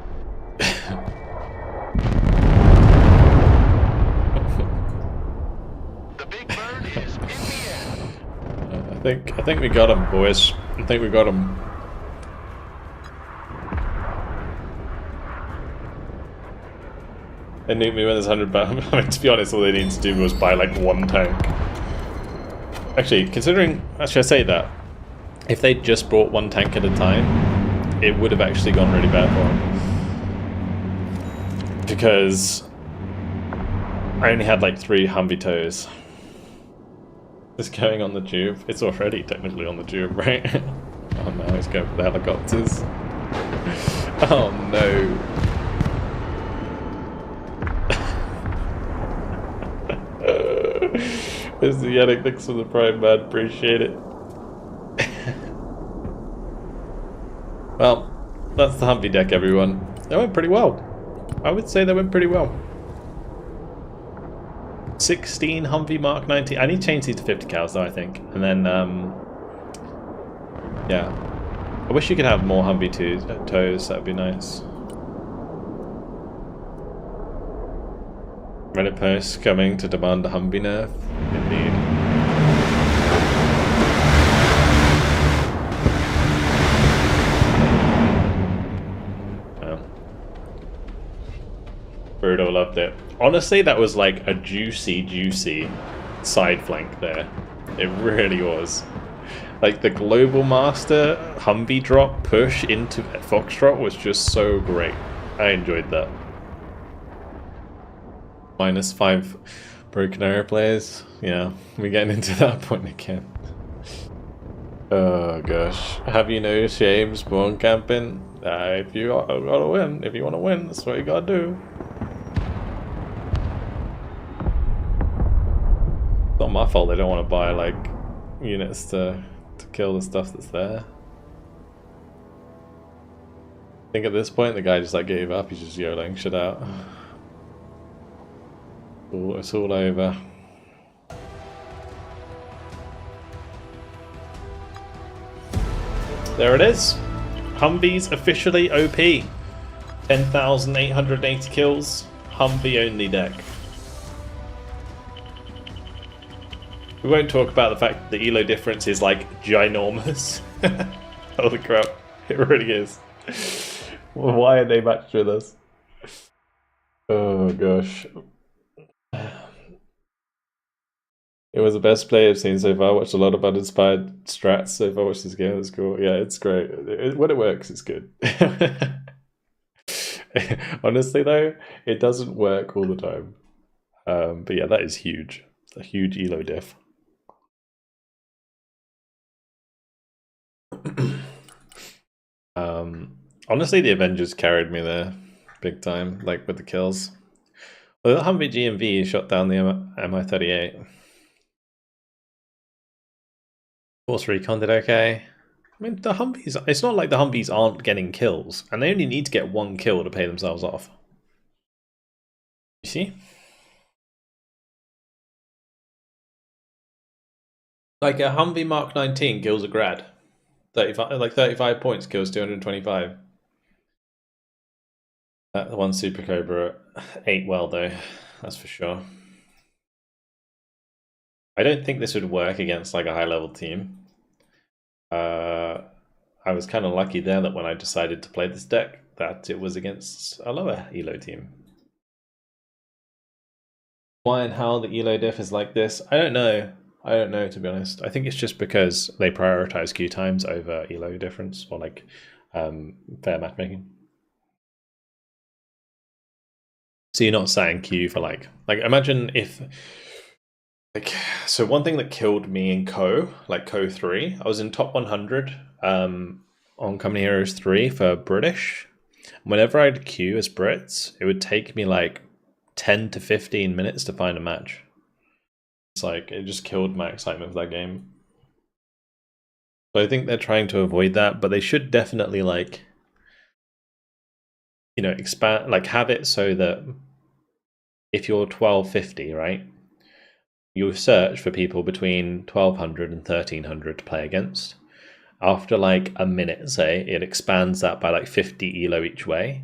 The big bird is in the air. I think we got him, boys. I think we got him. They nuked me when there's 100 pounds. I mean, to be honest, all they needed to do was buy like one tank. Actually, I say that. If they just brought one tank at a time, it would have actually gone really bad for them. Because I only had like 3 Humvee tows. It's going on the tube. It's already technically on the tube, right? Oh no, it's going for the helicopters. Oh no. There's the Yannick, thanks for the prime, man. Appreciate it. Well, that's the Humvee deck, everyone. That went pretty well. I would say that went pretty well. 16 Humvee Mark 90. I need to change these to 50 cals though, I think. And then, yeah. I wish you could have more Humvee tows. That would be nice. Reddit post coming to demand a Humvee nerf. Indeed. Well. Bruto loved it. Honestly, that was like a juicy side flank there. It really was. Like the Global Master Humvee drop push into Foxtrot was just so great. I enjoyed that. Broken Arrow players. Yeah, we're getting into that point again. Oh gosh. Have you no shame spawn camping? If you gotta win, if you wanna win, that's what you gotta do. It's not my fault they don't want to buy like units to kill the stuff that's there. I think at this point the guy just like gave up, he's just YOLOing shit out. Oh, it's all over. There it is. HUMVEE's officially OP. 10,880 kills. HUMVEE only deck. We won't talk about the fact that the elo difference is like ginormous. Holy crap, it really is. Well, why are they matched with us? Oh gosh. It was the best play I've seen so far. I watched a lot of uninspired strats so far. I watched this game, it's cool. Yeah, it's great. When it works, it's good. Honestly though, it doesn't work all the time. But yeah, that is huge. A huge elo diff. Honestly, the Avengers carried me there big time, like with the kills. Well, the HUMVEE GMV shot down the MI38. Force Recon did okay. I mean, the HUMVEEs, it's not like the HUMVEEs aren't getting kills, and they only need to get one kill to pay themselves off. You see? Like a HUMVEE Mark 19 kills a grad. 35 points kills 225. That one Super Cobra ate well though, that's for sure. I don't think this would work against like a high level team. I was kind of lucky there that when I decided to play this deck that it was against a lower elo team. Why and how the elo diff is like this, I don't know. I don't know, to be honest. I think it's just because they prioritize queue times over elo difference, or like fair matchmaking. So you're not sat in queue for like imagine if so one thing that killed me in Co 3, I was in top 100 on Company Heroes 3 for British. Whenever I'd queue as Brits, it would take me like 10 to 15 minutes to find a match. It's like, it just killed my excitement for that game. So I think they're trying to avoid that, but they should definitely like, you know, expand, like have it so that if you're 1250, right, you search for people between 1200 and 1300 to play against. After like a minute, say, it expands that by like 50 elo each way,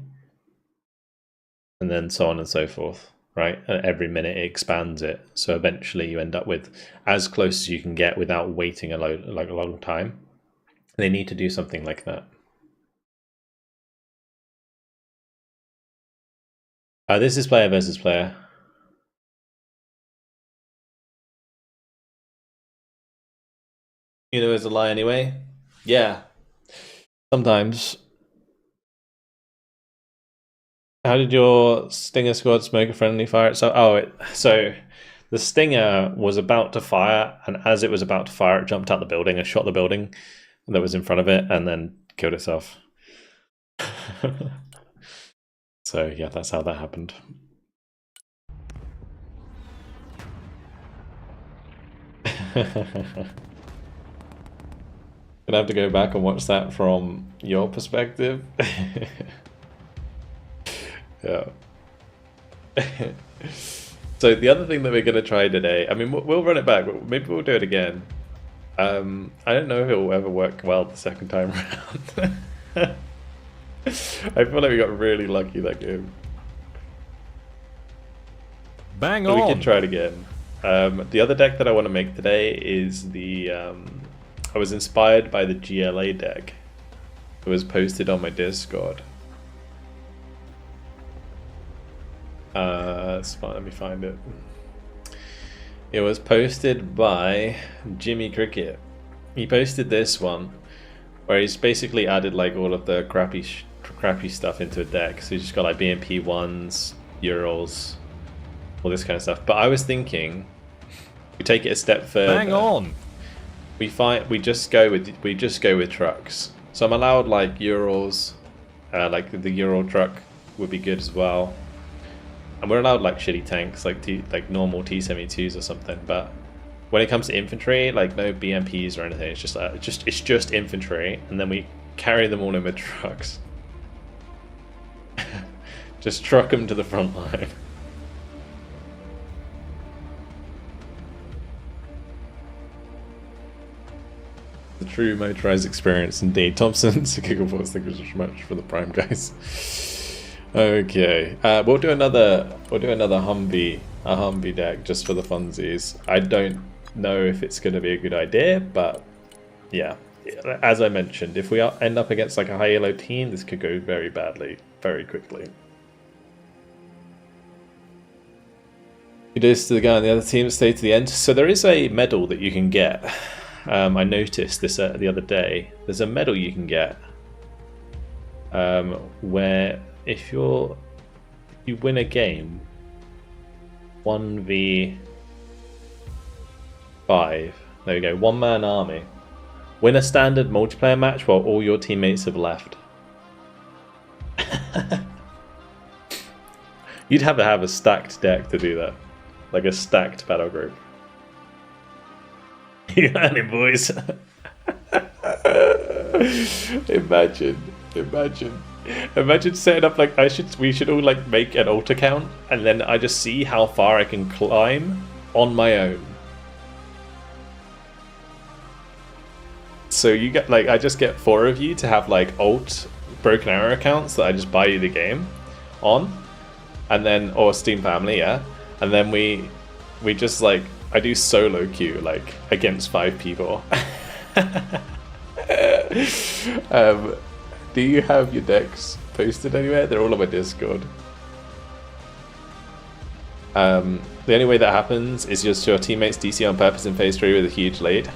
and then so on and so forth. Right, and every minute it expands it, so eventually you end up with as close as you can get without waiting a long time. They need to do something like that. This is player versus player. You know, it's a lie anyway. Yeah, sometimes. How did your Stinger squad smoke a friendly fire? So the Stinger was about to fire, and as it was about to fire, it jumped out the building and shot the building that was in front of it, and then killed itself. So yeah, that's how that happened. Gonna have to go back and watch that from your perspective. Yeah. So the other thing that we're going to try today, I mean, we'll run it back, but maybe we'll do it again. I don't know if it will ever work well the second time around. I feel like we got really lucky that game. Bang so on! We can try it again. The other deck that I want to make today is the... I was inspired by the GLA deck. It was posted on my Discord. It's fine, let me find it. It was posted by Jimmy Cricket. He posted this one where he's basically added like all of the crappy stuff into a deck. So he's just got like BMP1s, Urals, all this kind of stuff. But I was thinking, we take it a step further. Hang on. We just go with trucks. So I'm allowed like Urals, like the Ural truck would be good as well. And we're allowed like shitty tanks, like normal T-72s or something. But when it comes to infantry, like no BMPs or anything, it's just infantry, and then we carry them all in with trucks. Just truck them to the front line. The true motorized experience indeed. Thompson, Gigaforce, thank you so much for the Prime, guys. Okay, we'll do another Humvee, a Humvee deck just for the funsies. I don't know if it's going to be a good idea, but yeah, as I mentioned, if we end up against like a high elo team, this could go very badly, very quickly. Kudos to the guy on the other team that stayed to the end. So there is a medal that you can get. I noticed this the other day. There's a medal you can get where if you win a game 1v5, there we go, one-man army, win a standard multiplayer match while all your teammates have left. You'd have to have a stacked deck to do that, like a stacked battle group. You had it, boys. Imagine setting up like we should all like make an alt account, and then I just see how far I can climb on my own. So you get like, I just get 4 of you to have like alt Broken Arrow accounts that I just buy you the game on, and then, or Steam Family, yeah, and then we just like, I do solo queue like against 5 people. Do you have your decks posted anywhere? They're all on my Discord. The only way that happens is just your teammates DC on purpose in phase 3 with a huge lead.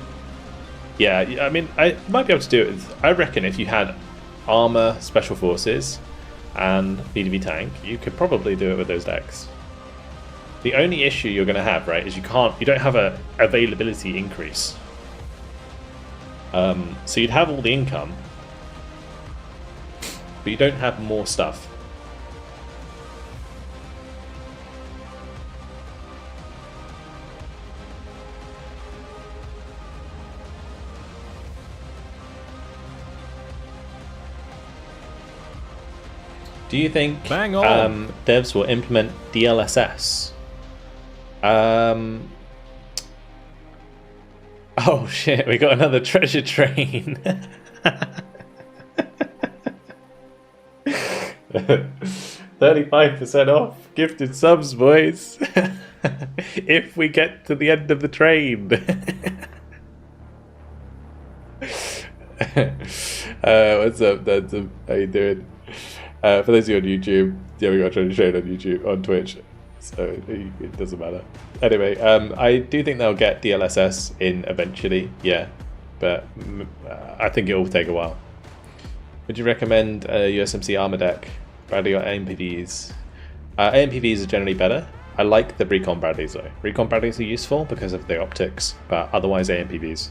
Yeah, I mean, I might be able to do it. I reckon if you had armor, special forces, and BDV tank, you could probably do it with those decks. The only issue you're going to have, right, is you don't have a availability increase. So you'd have all the income, but you don't have more stuff. Do you think devs will implement DLSS? Oh shit, we got another treasure train. 35% off gifted subs, boys. If we get to the end of the train. What's up, Dansum? How you doing? For those of you on YouTube, yeah, we got a treasure train on YouTube, on Twitch. So it doesn't matter. Anyway, I do think they'll get DLSS in eventually, yeah, but I think it will take a while. Would you recommend a USMC armor deck, Bradley or AMPVs? AMPVs are generally better. I like the Recon Bradleys though. Recon Bradleys are useful because of the optics, but otherwise AMPVs.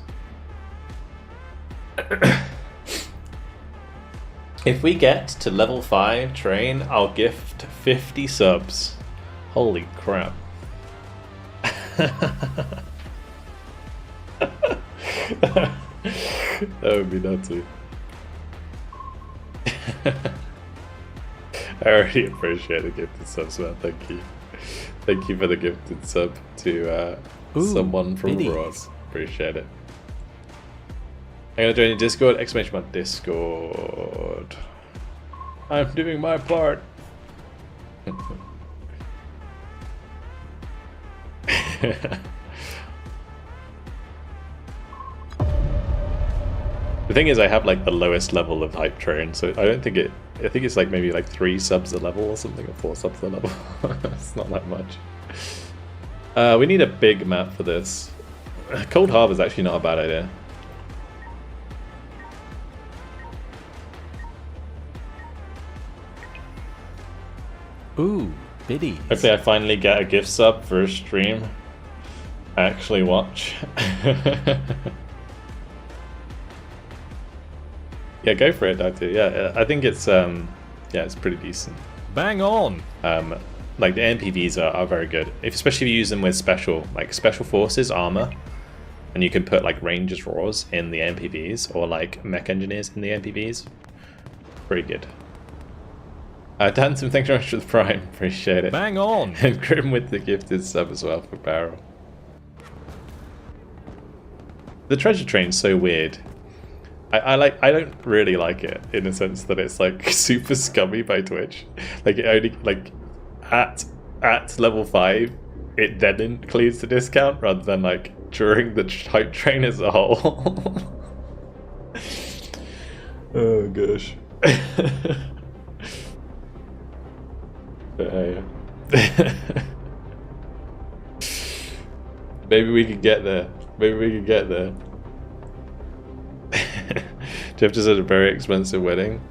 If we get to level 5 train, I'll gift 50 subs. Holy crap. That would be nutty. I already appreciate the gifted subs, man. Thank you. Thank you for the gifted sub to someone from abroad. Appreciate it. I'm gonna join your Discord! Exclamation mark Discord. I'm doing my part. The thing is, I have like the lowest level of hype train, so I don't think it. I think it's like maybe like 3 subs a level or something, or 4 subs a level. It's not that much. We need a big map for this. Cold Harbor is actually not a bad idea. Ooh, biddies. Hopefully I finally get a gift sub for a stream I actually watch. Yeah, go for it, Doctor. Yeah, I think it's yeah, it's pretty decent. Bang on. Like the NPVs are very good, especially if you use them with special forces armor, and you can put like Rangers Roars in the NPVs or like mech engineers in the NPVs. Pretty good. Danson, thanks very much for the Prime. Appreciate it. Bang on. And Grim with the gifted sub as well for Barrel. The treasure train's so weird. I don't really like it in the sense that it's like super scummy by Twitch. Like it only like at level 5 it then includes the discount rather than like during the hype train as a whole. Oh gosh. Maybe we could get there. Maybe we could get there. Jeff just had a very expensive wedding.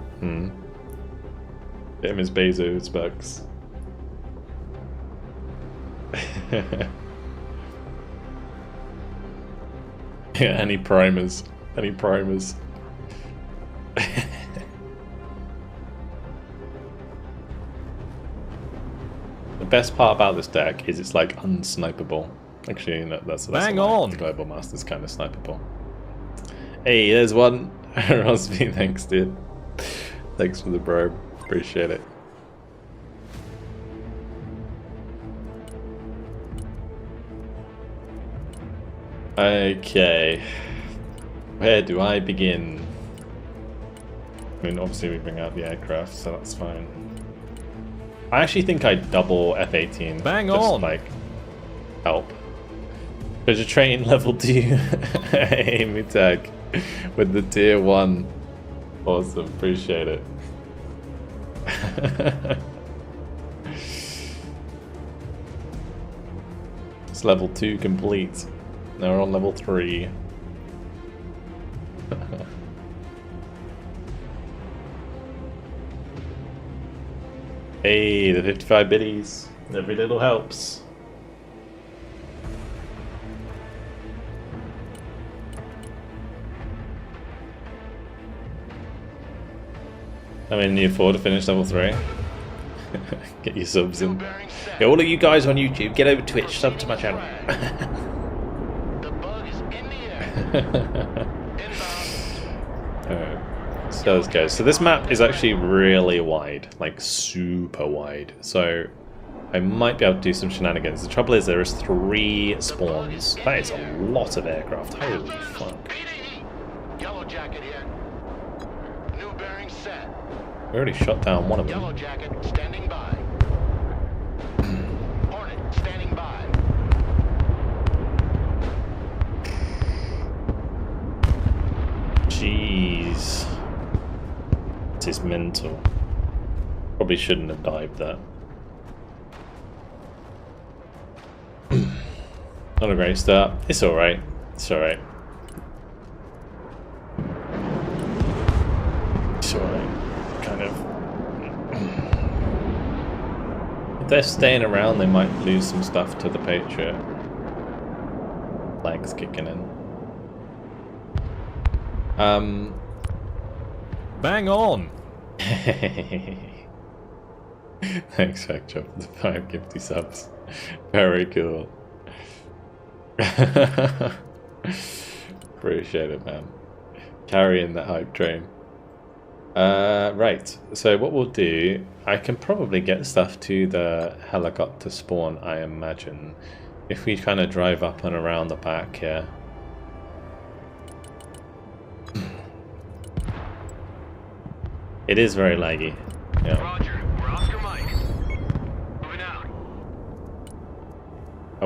Get him his Bezos bucks. Yeah, any primers. Any primers. The best part about this deck is it's like unsnipeable. Actually, no, that's Bang a lie. on. The Global Master's kind of snipeable. Hey, there's one. Rosby, thanks, dude. Thanks for the probe. Appreciate it. Okay. Where do I begin? I mean, obviously we bring out the aircraft, so that's fine. I actually think I'd double F-18. Bang just on. like help. Treasure train level 2 aim tag with the tier 1. Awesome, appreciate it. It's level 2 complete. Now we're on level 3. Hey, the 55 biddies. Every little helps. I mean, you afford to finish level 3. Get your subs in. Yeah, all of you guys on YouTube, get over Twitch, sub to my channel. The bug is in the air. Alright, so let's go. So this map is actually really wide, like super wide. So I might be able to do some shenanigans. The trouble is there is 3 spawns. That is a lot of aircraft. Holy fuck. Yellow jacket here. New bearing set. We already shot down one of them. Yellow jacket standing by. Hornet standing by. Jeez. This is mental. Probably shouldn't have dived that. Not a great start. It's alright. It's alright. It's alright. Kind of. If they're staying around, they might lose some stuff to the Patriot. Legs kicking in. Bang on. Thanks, Factor, for the 5 gifty subs. Very cool. Appreciate it, man. Carrying the hype train. Right, so what we'll do, I can probably get stuff to the helicopter spawn, I imagine, if we kind of drive up and around the back here. It is very laggy. Yeah. Roger, we're Oscar Mike. Moving out.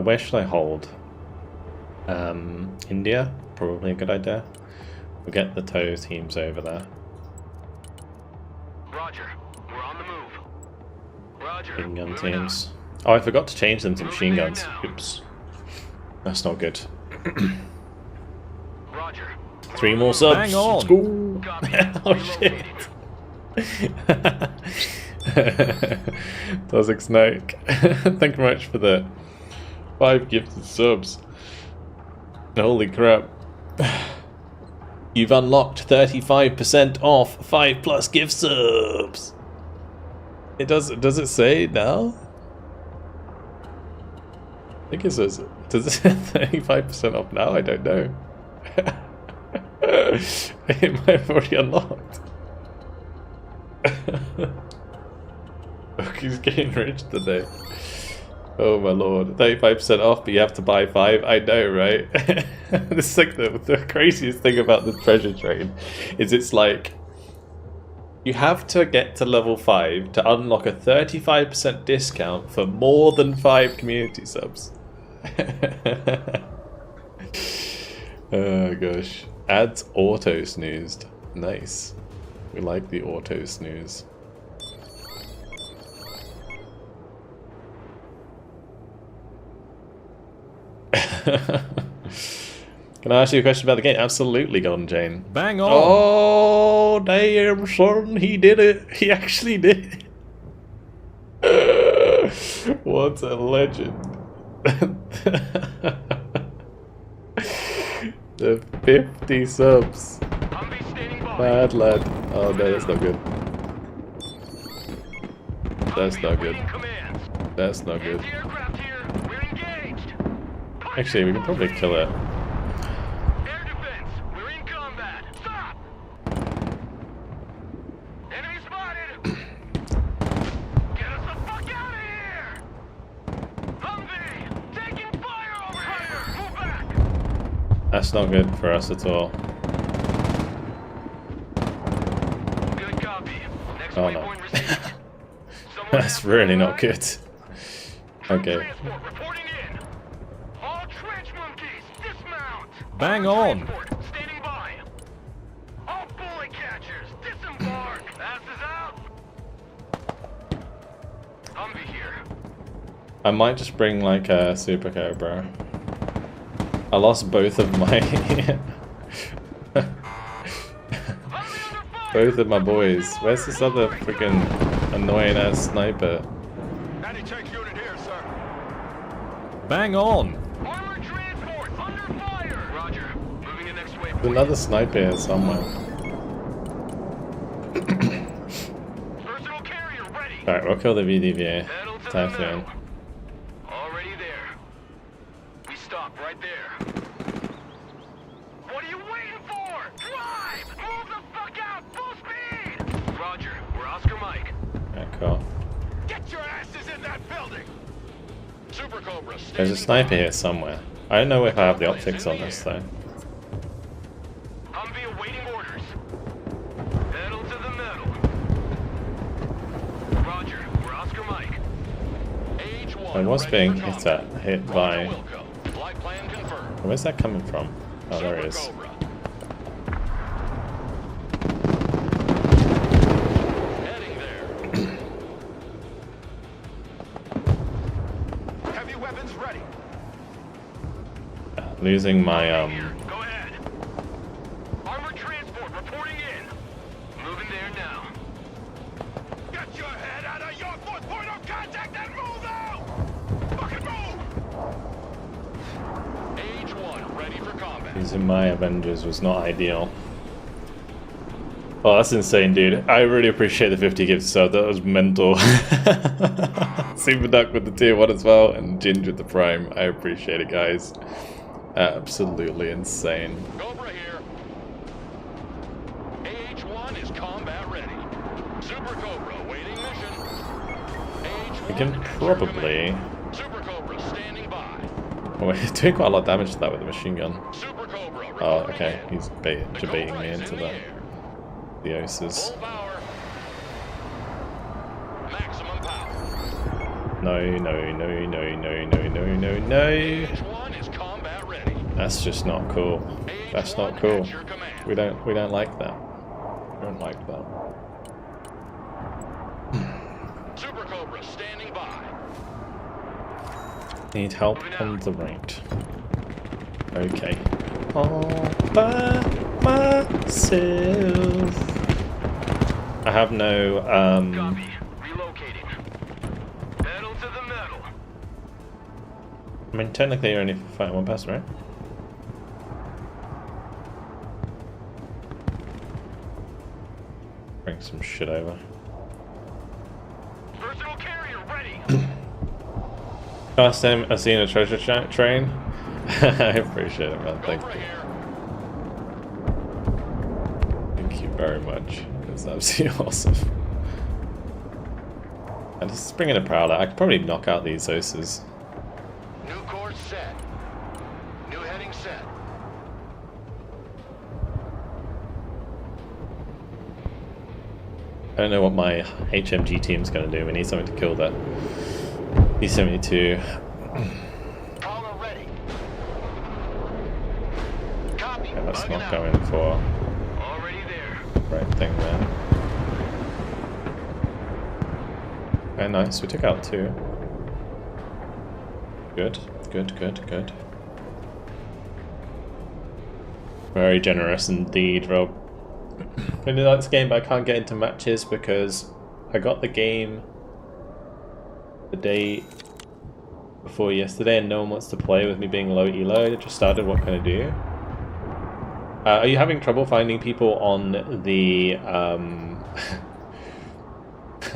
Where should I hold? India? Probably a good idea. We'll get the tow teams over there. Roger, we're on the move. Roger. Machine gun moving teams. Oh, I forgot to change them to machine guns. Oops. That's not good. out. Roger. 3 more subs. Hang on. Let's go. Copy. Oh shit. Toxic Snake. Thank you very much for the 5 gifted subs. Holy crap. You've unlocked 35% off 5+ gift subs. It does it say now? I think it says, does it say 35% off now? I don't know. It might have already unlocked. He's getting rich today. Oh my lord. 35% off, but you have to buy 5. I know, right? This is like the craziest thing about the treasure train is it's like you have to get to level 5 to unlock a 35% discount for more than 5 community subs. Oh gosh. Ads auto snoozed. Nice. We like the auto snooze. Can I ask you a question about the game? Absolutely, Golden Jane. Bang on! Oh, damn, son, he did it. He actually did it. What a legend. The 50 subs. Bad lad. Oh no, that's not good. That's not good. That's not good. Actually, we can probably kill it. Air defense, we're in combat. Stop! Enemy spotted! Get us the fuck out of here! HUMVEE, taking fire over here! Move back! That's not good for us at all. Good copy. Next Oh no. waypoint received. That's really not good. Okay. Transport reporting in. All trench monkeys, dismount. Bang All on. transport, standing by. All bullet catchers, disembark. Asses out. HUMVEE here. I might just bring like a Super Cobra. I lost both of my both of my boys. Where's this other freaking annoying ass sniper? Anti-tank unit here, sir. Bang on! Armored transport under fire. Roger. Moving in next waypoint. There's another sniper here somewhere. Personal carrier ready. Alright, we'll kill the VDVA. Pedal to the Typhoon. metal. Already there. We stop right there. What are you waiting for? Drive! Move the fuck out! Full speed! Roger. We're Oscar Mike. Alright, cool. Get your asses in that building! Super Cobra, There's a sniper here somewhere. I don't know if I have the optics on this though. HUMVEE awaiting orders. Pedal to the metal. Roger. We're Oscar Mike. I was being hit by... Flight plan confirmed. Where's that coming from? Oh, there it is. Heading there. Heavy weapons ready. Losing my Go ahead. Armored transport reporting in. Moving there now. Get your head out of your fourth point of contact and move out! Fucking move! Age 1 ready for combat. Using my Avengers was not ideal. Oh, that's insane, dude. I really appreciate the 50 gifts, so that was mental. Super Duck with the tier 1 as well, and Ginge with the Prime. I appreciate it, guys. Absolutely insane. Cobra here. AH-1 is combat ready. Super Cobra waiting mission. AH-1 We can probably... Super Cobra standing by. Oh, we're doing quite a lot of damage to that with the machine gun. Super Cobra Oh, reporting okay. in. He's The debating Cobra me is into in the the air. Oasis. Full power. Maximum power. No, no, no, no, no, no, no, no, no. AH-1 is combat ready. That's just not cool. That's not AH-1 cool. at your command. We don't like that. We don't like that. Super Cobra standing by. Need help on the right. Okay. All by myself. I have no Copy. Reloading. I mean, technically you're only fighting one person, right? Bring some shit over. Versatile carrier ready. Last time I've seen a treasure train. I appreciate it, man. Thank you. Thank you very much. It's absolutely awesome. And just bringing a Prowler, I could probably knock out these Osas. New course set. New heading set. I don't know what my HMG team's going to do. We need something to kill that B-72. Prowler ready. Copy. Okay, let's Bugging not out. go in for Already there. the right thing there. Okay, nice. We took out 2. Good, good, good, good. Very generous indeed, Rob. I really like this game, but I can't get into matches because I got the game the day before yesterday and no one wants to play with me being low elo. It just started, what can I do? Are you having trouble finding people on the... Are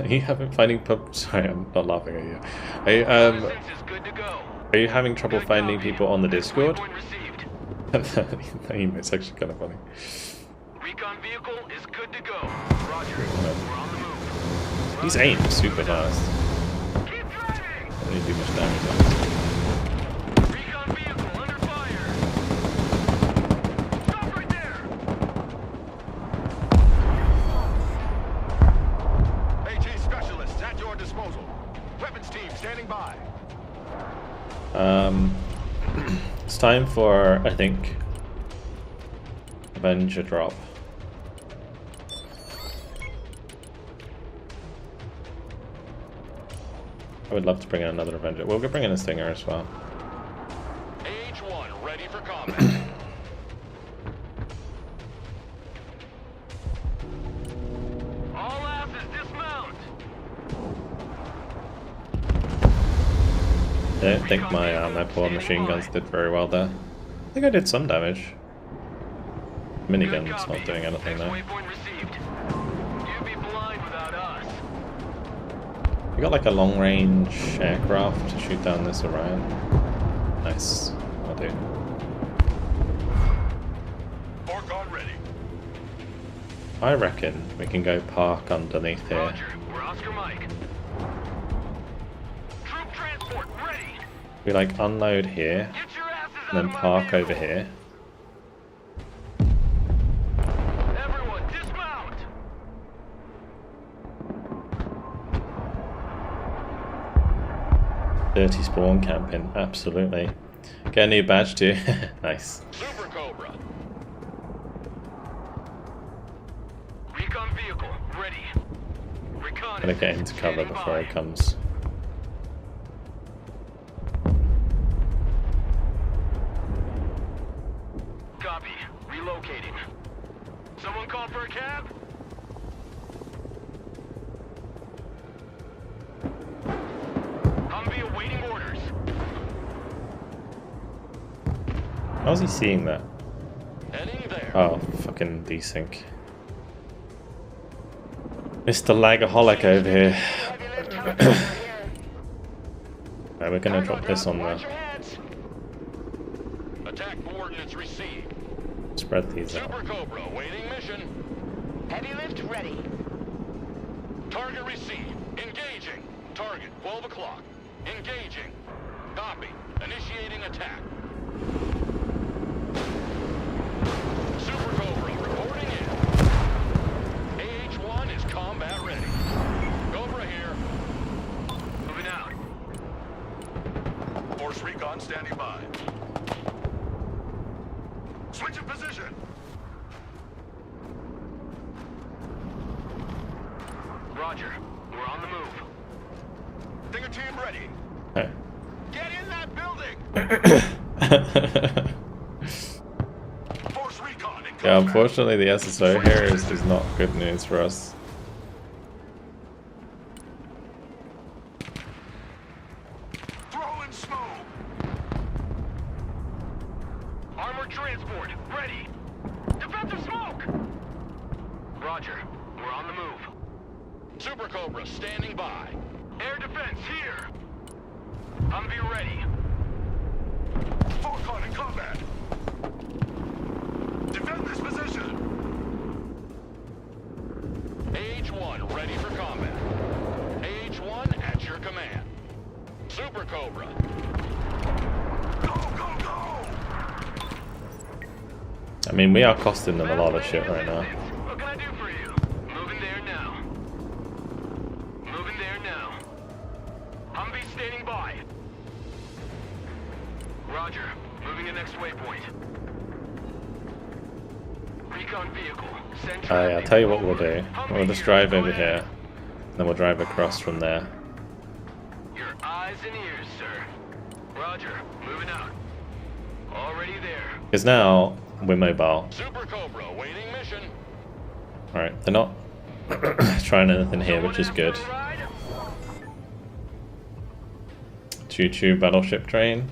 you finding... Sorry, I'm not laughing at you. Reconnaissance is good to go. Are you having trouble Good finding copy. people on the Discord? Waypoint received. It's actually kind of funny. Recon vehicle is good to go. Roger. We're on the move. He's aimed super fast. Keep driving. Don't really do much damage. Recon vehicle under fire. Stop right there. AT specialists at your disposal. Weapons team standing by. It's time for, I think, Avenger drop. I would love to bring in another Avenger. We'll bring in a Stinger as well. AH-1 ready for combat. All asses dismount. I don't think my poor machine guns did very well there. I think I did some damage. Minigun's not doing anything Next though. waypoint received. You'd be blind without us. We got like a long range aircraft to shoot down this Orion. Nice. I'll do. Orcon ready. I reckon we can go park underneath here. Roger. We're Oscar Mike. Troop transport ready. We like unload here, Get your asses out and then of my park vehicle. over here. Everyone, dismount. 30 spawn camping, absolutely. Get a new badge too. Nice. Super Cobra. Recon vehicle ready. Gotta get into cover before it comes. Copy. Relocating. Someone call for a cab? HUMVEE awaiting orders. How's he seeing that? Heading there. Oh, fucking desync. Mr. Lagaholic over here. Heavy lift helicopter here. Right, we're gonna drop this on Watch the... your heads. Attack coordinates received. Spread these out. Super Cobra awaiting mission. Heavy lift ready. Target received. Engaging. Target 12 o'clock. Engaging. Copy. Initiating attack. Super Cobra reporting in. AH-1 is combat ready. Cobra here. Moving out. Force recon standing by. Switch of position. Roger. We're on the move. Stinger team ready. Hey. Get in that building. Force recon in Yeah, combat. unfortunately the SSO here is not good news for us. Throwing smoke. Roger. We're on the move. Super Cobra standing by. Air defense here. HUMVEE ready. Vulcan in combat. Defend this position. AH-1 ready for combat. AH-1 at your command. Super Cobra. Go, go, go! I mean, we are costing them a lot of shit right now. What can I do for you? Moving there now. Moving there now. HUMVEE standing by. Roger. Moving the next waypoint. Recon vehicle. Send traffic. I'll tell you what we'll do. HUMVEE We'll just here. drive Go over ahead. here, then we'll drive across from there. Your eyes and ears, sir. Roger. Moving out. Already there. Because now we're mobile. Super Cobra waiting mission. Alright, they're not trying anything here, which is good. Someone after a ride? Choo-choo battleship train.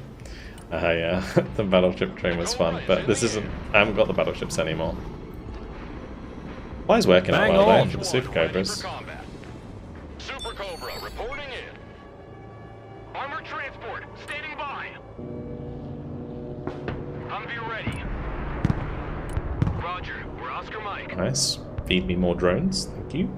Yeah, the battleship train was fun, but this isn't... I haven't got the battleships anymore. Fly's working out Bang well on. though for the Super Cobras. Super Cobra reporting in. Armored transport, standing by. HUMVEE ready. Roger, we're Oscar Mike. Nice. Feed me more drones, thank you.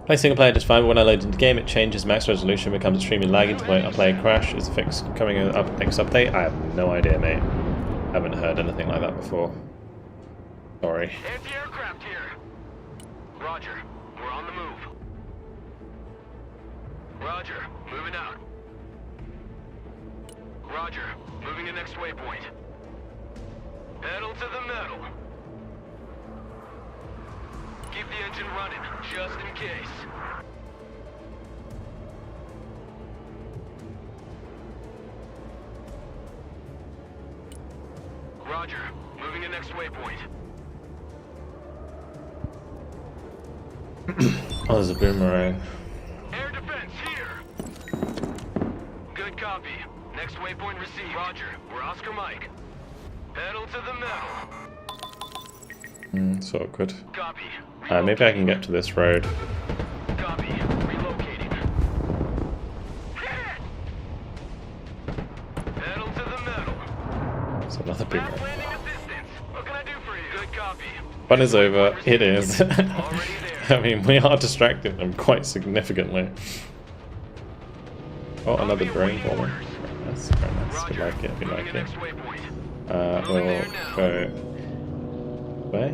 Play single player just fine, but when I load into the game it changes max resolution, becomes extremely laggy to the point I play crash. Is the fix coming up next update? I have no idea, mate. Haven't heard anything like that before. Sorry. Anti-aircraft here. Roger, we're on the move. Roger, moving out. Roger, moving to next waypoint. Pedal to the metal. Keep the engine running, just in case. Roger, moving to next waypoint. Oh, there's a boomerang. Air defense here. Good copy. Next waypoint received. Roger, we're Oscar Mike. Pedal to the metal. So awkward. Copy. Maybe I can get to this road. Copy. Relocating. Hit! Pedal to the metal. It's another Fast boomerang. landing assistance. What can I do for you? Good copy. Fun is over. It is. Already there. I mean, we are distracting them quite significantly. Oh, another drone for me. That's very nice. We Roger. like it. We Moving like to it. next waypoint. We'll go. Where?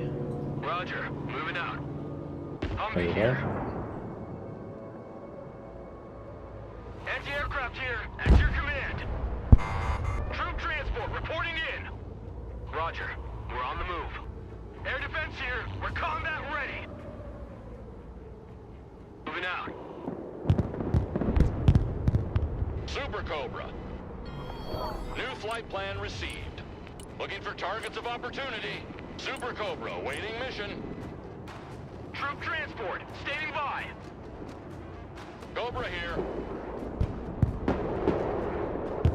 Roger. Moving out. There HUMVEE you here. go. Anti-aircraft here. At your command. Troop transport reporting in. Roger. We're on the move. Air defense here. We're combat ready. Moving out. Super Cobra. New flight plan received. Looking for targets of opportunity. Super Cobra waiting mission. Troop transport. Standing by. Cobra here.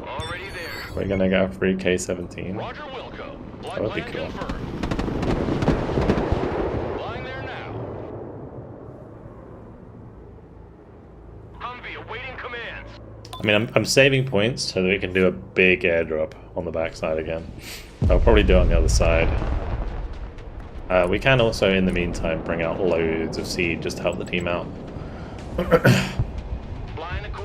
Already there. We're gonna get a free K-17. Roger Wilco. Flight That would be plan cool. confirmed. Flying there now. HUMVEE awaiting commands. I mean, I'm saving points so that we can do a big airdrop on the backside again. I'll probably do it on the other side. We can also, in the meantime, bring out loads of seed just to help the team out.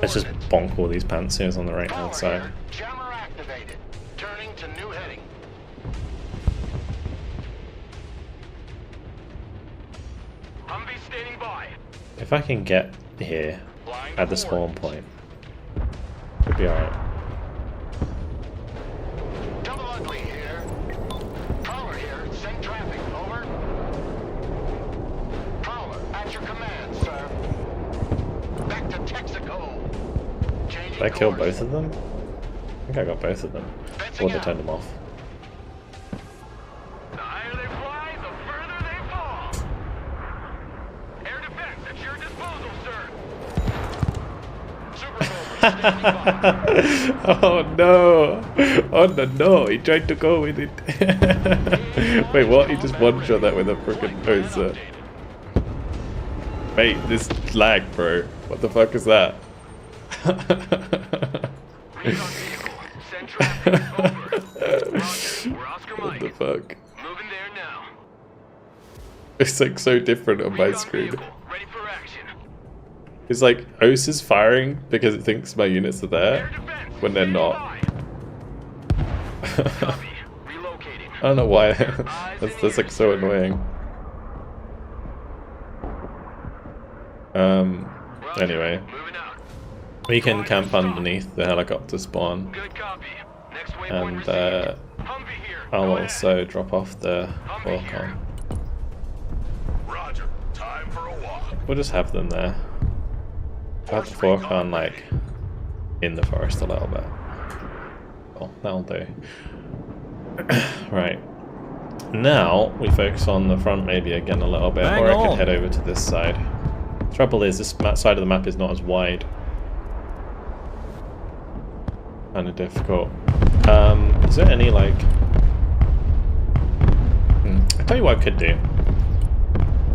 Let's just bonk all these pantsers on the right hand side. Jammer activated. Turning to new heading. HUMVEE standing by. If I can get here at the spawn point, it'll be alright. Double ugly here. Prowler here. Send traffic. Over. Prowler, at your command, sir. Back to Texaco. Changing Did I kill course. both of them? I think I got both of them. Or they turned them off. The higher they fly, the further they fall. Air defense at your disposal, sir. Super Cobra Oh no! Oh no! He tried to go with it. Wait, what? He just one-shot that with a freaking poser. Wait, this lag, bro. What the fuck is that? What the fuck? Moving there now. It's like so different on my Recon screen. vehicle, ready for action. It's like OS is firing because it thinks my units are there Air defense, when they're standing not. by. Copy. Relocating. I don't know why. That's like so annoying. Roger. Anyway, Moving out. we can camp underneath the helicopter spawn, Good copy. Next waypoint and received. HUMVEE here. I'll Go ahead. also drop off the HUMVEE here. Vulcan. Roger. Time for a walk. We'll just have them there. Have the Vulcan like in the forest a little bit. Well, that'll do. Right. Now we focus on the front maybe again a little bit, Bang or I on. could head over to this side. Trouble is, this side of the map is not as wide. Kind of difficult. Is there any like? I'll tell you what I could do.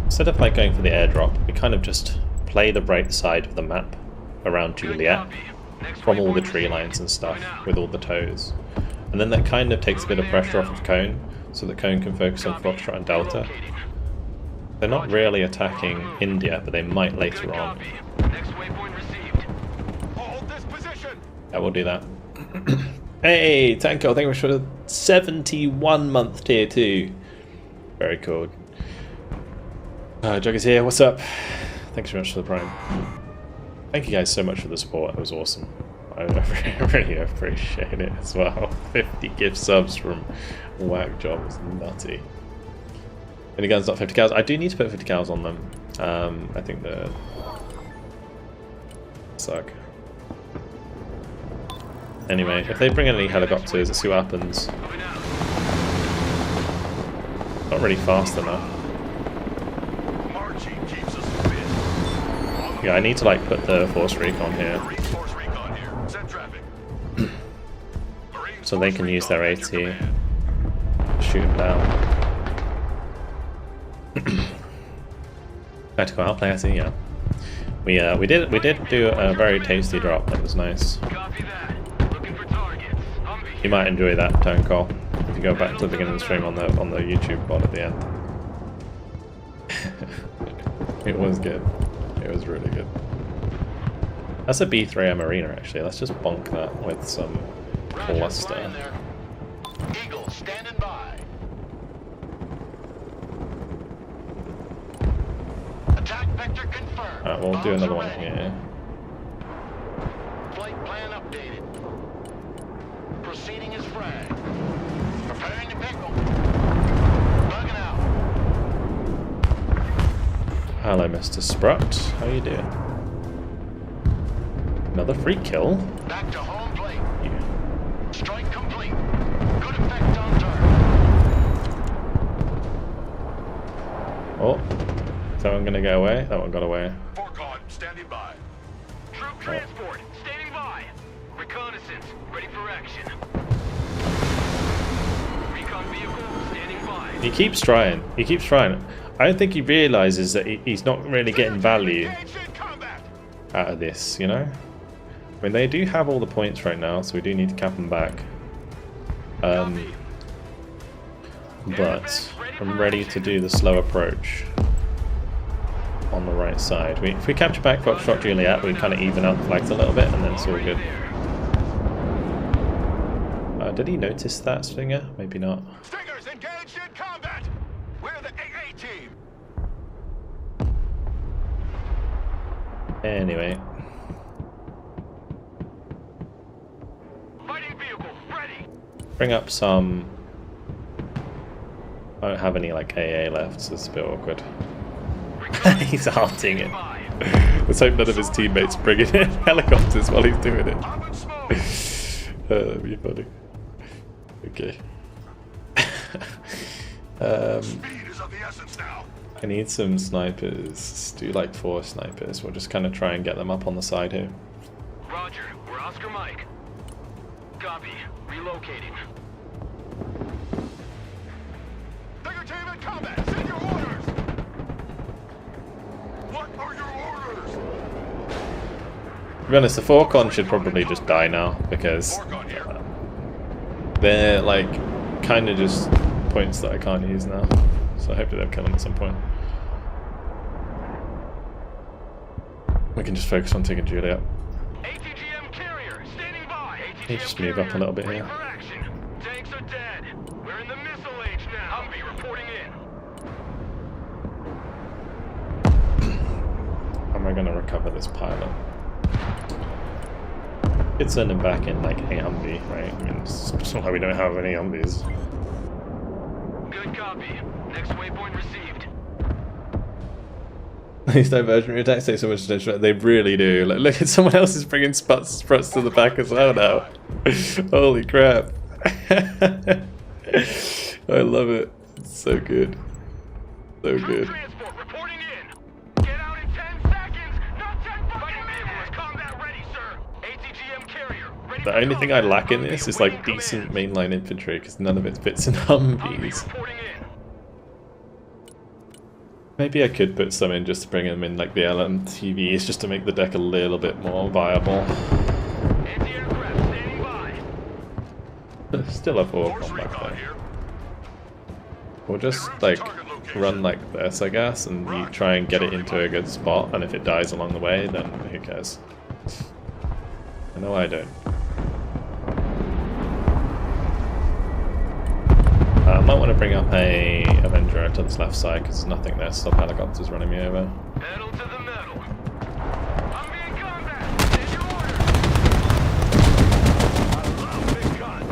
Instead of like going for the airdrop, we kind of just play the right side of the map around Good Juliet copy. Next from all the waypoint tree received. lines and stuff Going out. with all the toes. And then that kind of takes a bit of pressure off of Cone, so that Cone can focus on Copy. Foxtrot and Delta. Relocating. They're not really attacking India, but they might Good later on. copy. Next waypoint received. Hold this position. Yeah, we'll do that. Hey, Tanko, thank you for the 71-month tier 2. Very cool. Jug is here, what's up? Thanks very much for the prime. Thank you guys so much for the support, it was awesome. I really appreciate it as well. 50 gift subs from Whack Job is nutty. Any guns not 50 cals? I do need to put 50 cals on them. I think they're suck. Anyway, if they bring in any helicopters, let's see what happens. Moving out. Not really fast enough. Marching keeps us fit. Yeah, I need to like put the force recon here Marine Force recon here. Send traffic. Marine so they Force can use recon their at AT, your command. shoot them down. Tactical outplay, I see. Yeah, we did do a very tasty drop. That was nice. Copy that. Looking for targets. HUMVEE You might enjoy that turn call if you go back to the beginning of the stream on the YouTube bot at the end. It was good. It was really good. That's a B3M arena actually. Let's just bonk that with some Roger, cluster. flying there. Eagle, standing by. Attack vector confirmed. Alright, we'll do Bombs another are one ready. here. Flight plan updated. Proceeding as frag. Preparing to pickle. Bugging out. Hello, Mr. Sprut. How you doing? Another free kill? Back to home plate. Yeah. Strike complete. Good effect on target. Oh, is that one gonna go away? That one got away. Forcon standing by. Troop transport, standing by. Reconnaissance, ready for action. Recon vehicle, standing by. He keeps trying. He keeps trying. I don't think he realizes that he's not really getting value Engaged in combat. out of this, you know? I mean, they do have all the points right now, so we do need to cap them back. But I'm ready to do the slow approach on the right side. If we capture back Foxtrot Juliet, we kind of even out the flags a little bit, and then it's all good. Did he notice that, Stinger? Maybe not. Stingers engaged in combat. We're the AA team. Anyway, Fighting vehicle, ready. bring up some... I don't have any like AA left, so it's a bit awkward. He's halting it. Let's hope none of his teammates bring in helicopters while he's doing it. Up and smoke. That'd be funny. Okay. Speed is of the essence now. I need some snipers. Let's do like 4 snipers. We'll just kind of try and get them up on the side here. Roger, we're Oscar Mike. Copy. Relocating. Tiger team in combat! Send your orders! What are your orders? To be honest, the Falcon should probably just die now, because they're like kind of just points that I can't use now. So hopefully they'll kill them at some point. We can just focus on taking Julie up. HDGM carrier standing by. He just move up a little bit ready here. for action. Tanks are dead. We're in the missile age now. Humvee reporting in. How am I going to recover this pilot? It's send him back in like a Humvee, right? I mean, it's not like we don't have any Humvees. Good copy. Next waypoint received. These diversionary attacks take so much attention. They really do. Like, look at someone else is bringing struts to the back as well now. Holy crap. I love it. It's so good. So good. Transport reporting in. Get out in 10 seconds. Not 10 fucking minutes. Combat ready, sir. ATGM carrier ready. The only thing I lack in this is like decent mainline infantry, because none of it fits in Humvees. Reporting in. Maybe I could put some in just to bring them in like the LMTVs, just to make the deck a little bit more viable. Anti-aircraft standing by. Still have Falcon back there. We'll just like run like this, I guess, and you try and get it into a good spot, and if it dies along the way, then who cares? I know I don't. I might want to bring up a Avenger to this left side because there's nothing there. Still helicopters running me over. Pedal to the metal. I'm being combat. Send your orders. I love big guns.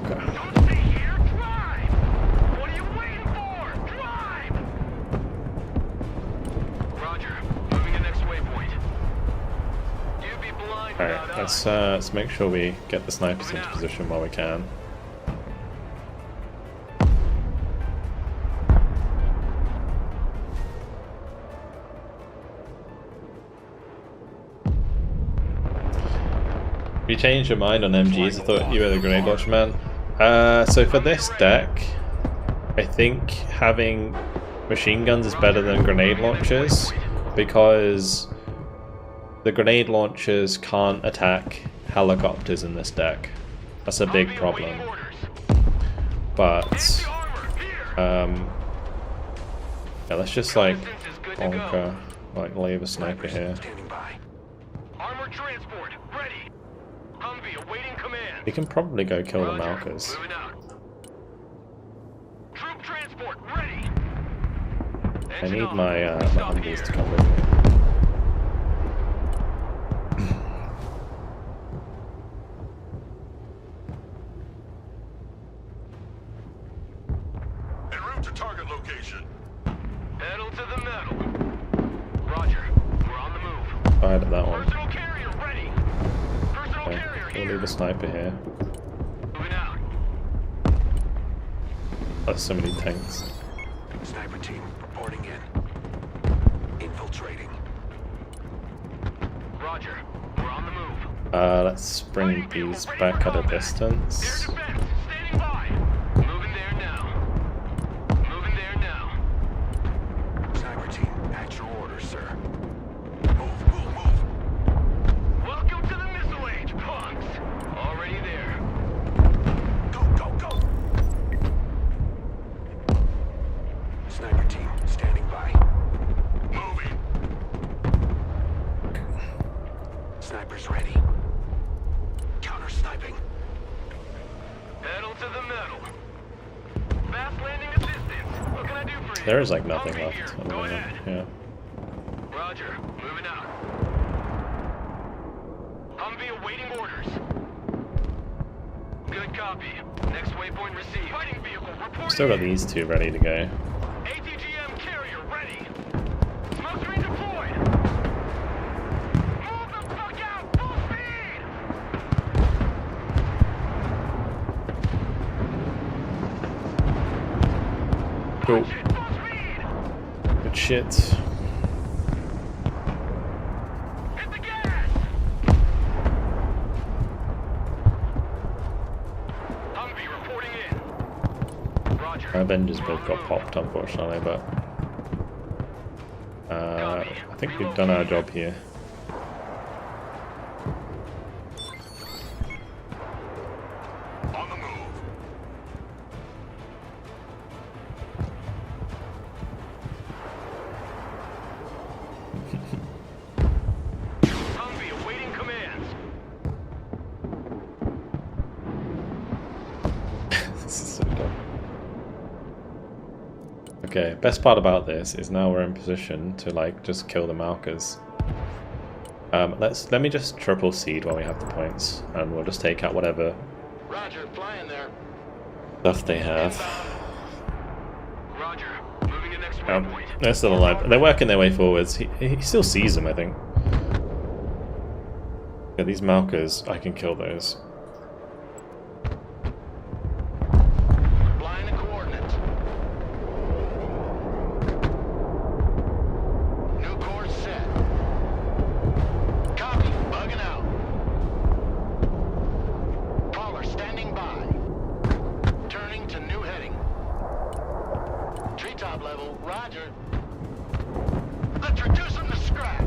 Okay. Don't stay here. Drive. What are you waiting for? Drive. Roger. Moving to next waypoint. You'd be blind Alright, without eyes. let's make sure we get the snipers into position while we can. You changed your mind on MGs? I thought you were the grenade launcher man. So for this deck, I think having machine guns is better than grenade launchers, because the grenade launchers can't attack helicopters in this deck. That's a big problem. But yeah, let's just like bonker, like leave a sniper here. Armored transport ready. Humvee awaiting command. We can probably go kill the Roger. Malkers. Moving out. Troop transport ready. I need Engine my on. my Stop Humvees here. to come with me. En route to target location. Pedal to the metal. Roger. We're on the move. Fired at that one. Personal carrier ready. Personal Okay, carrier we'll here. leave a sniper here. Moving out. There's so many tanks. Sniper team reporting in. Infiltrating. Roger. We're on the move. Let's bring these back at a distance. Air defense. Standing by. Moving there now. Moving there now. Sniper team, at your orders, sir. Move, move, move. Welcome to the missile age, punks. Already there. Go, go, go. Sniper team, standing by. Moving. Snipers ready. Counter sniping. Pedal to the metal. Fast landing assistance. What can I do for you? There is like nothing Humvee left. here. at the Go moment. ahead. Yeah. Roger. Moving out. Humvee awaiting orders. Good copy. Next waypoint received. Fighting vehicle reporting. Still got these two ready to go. ATGM carrier ready. Smoke screen deployed. Move the fuck out. Full speed. Cool. Shit, full speed. Good shit. Hit the gas. Our Avengers both got popped, unfortunately, but I think we've done our job here. On the move. HUMVEE awaiting commands. This is so dumb. Okay, best part about this is now we're in position to like just kill the Malkas. Let me just triple seed while we have the points, and we'll just take out whatever Roger, flying there. stuff they have. Roger. Moving to next waypoint. They're still alive. They're working their way forwards. He still sees them, I think. Yeah, these Malkas, I can kill those. Flying the coordinates. New course set. Copy. Bugging out. Caller standing by. Turning to new heading. Treetop level. Roger. Let's reduce them to scrap.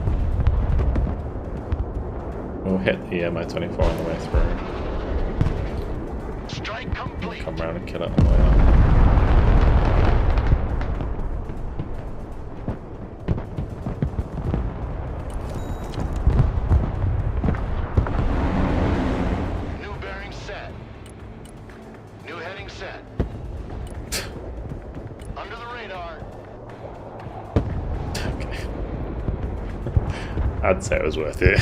We'll hit the Mi-24 on the way through. Strike complete. Come around and kill it on the way up. New bearing set. New heading set. Under the radar. Okay. I'd say it was worth it.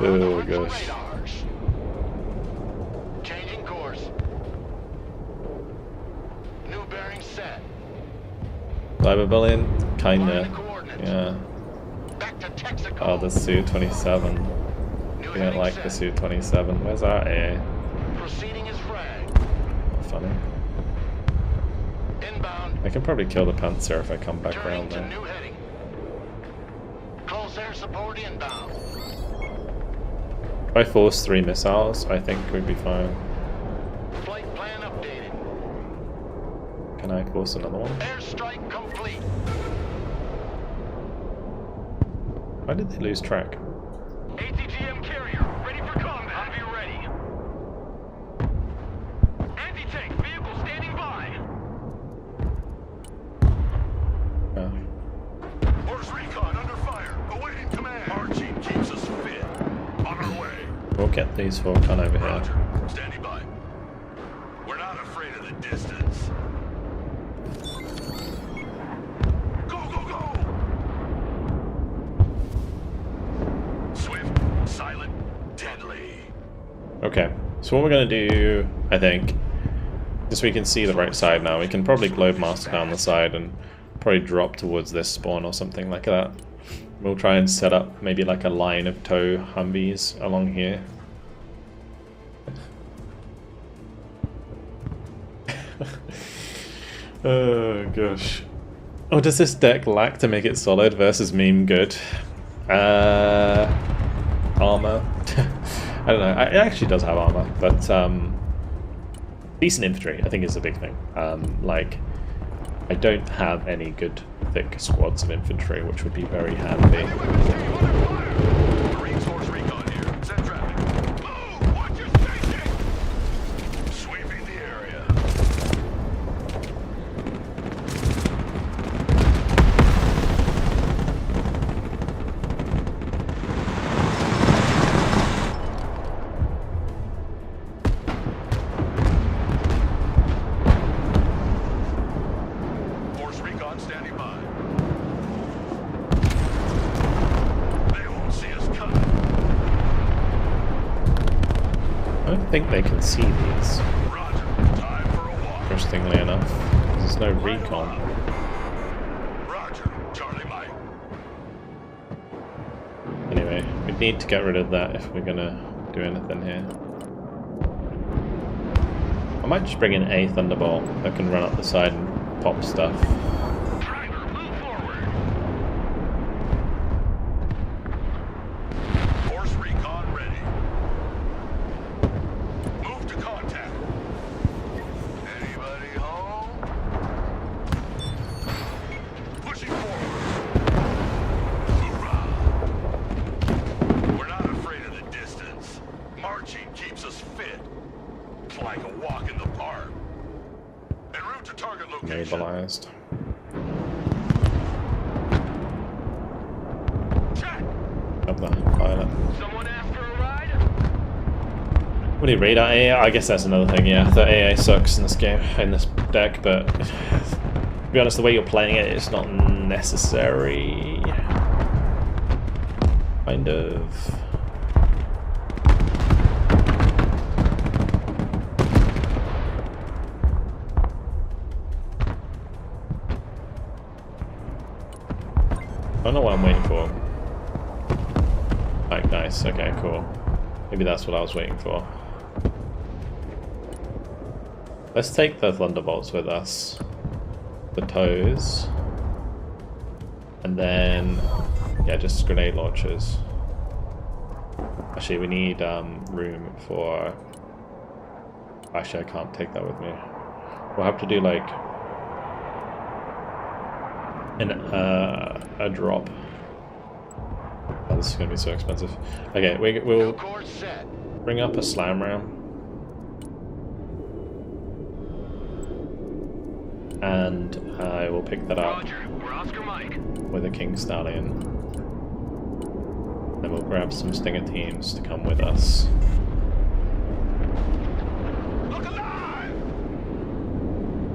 Oh gosh. Radars. Changing course. New bearing set. Cyberbullying? Line the Kinda. coordinates. Yeah. Back to Texaco. Oh, the Su-27. New We don't heading like set. the Su-27. Where's our AA? Proceeding as frag. Funny. Inbound. I can probably kill the Panzer if I come back Turning around to there. new heading. Close air support inbound. If I force 3 missiles, I think we'd be fine. Flight plan updated. Can I force another one? Airstrike complete. Why did they lose track? ATGM carrier, ready for combat. HUMVEE ready. Anti-tank vehicle standing by. Oh. Orders recon under fire. Awaiting command. Our team keeps us fit. On our way. We'll get these Vulcan over here. Roger. Standing by. We're not afraid of the distance. Go, go, go! Swift, silent, deadly. Okay, so what we're going to do, I think, just so we can see the right side now, we can probably globe master down the side and probably drop towards this spawn or something like that. We'll try and set up maybe like a line of tow Humvees along here. Oh gosh. Oh, does this deck lack to make it solid versus meme good? Armor. I don't know. It actually does have armor, but decent infantry I think is a big thing. Like, I don't have any good thick squads of infantry, which would be very handy. Marine source recon here. Send traffic. Move! Watch your station! Sweeping the area. Force recon standing by. They won't see us coming. I don't think they can see these, Roger. Time for a walk. interestingly enough. There's no recon. Roger. Charlie Mike. Anyway, we need to get rid of that if we're gonna do anything here. I might just bring in a Thunderbolt that can run up the side and pop stuff. Driver, move forward. Force recon ready. Move to contact. Looks like a walk in the park. En route to target location. Mobilized. Check. Up the pilot. Someone asked for a ride? What do you read? I guess that's another thing, yeah. The AA sucks in this game, in this deck, but to be honest, the way you're playing it, it's not necessary. Kind of. I don't know what I'm waiting for. Like, nice, okay, cool. Maybe that's what I was waiting for. Let's take the Thunderbolts with us. The toes. And then, yeah, just grenade launchers. Actually, we need room for... Actually, I can't take that with me. We'll have to do like a drop. Oh, this is going to be so expensive. Okay, we'll bring up a slam ram. And I will pick that up with a King Stallion. Then we'll grab some Stinger teams to come with us. Look alive!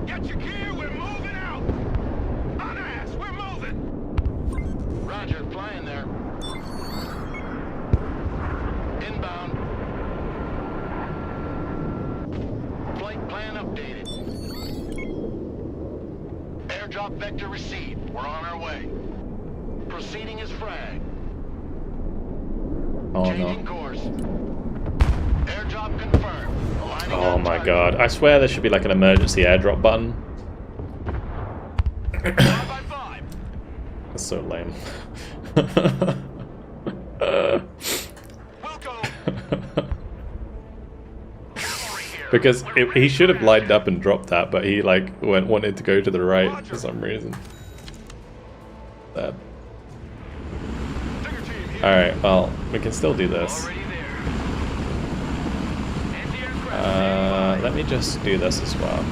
Get your gear, we're moving out! On ass, we're moving! Roger, flying there. Inbound. Flight plan updated. Airdrop vector received. We're on our way. Proceeding as frag. Oh Changing no. course. Airdrop confirmed. Aligning Oh on my target. god. I swear there should be like an emergency airdrop button. 5 by 5. That's so lame. We'll go. Cavalry here. Because he should have lined up and dropped that, but he like wanted to go to the right for some reason. Stinger team here. Alright, well, we can still do this. Already there. Anti-aircraft. Let me just do this as well.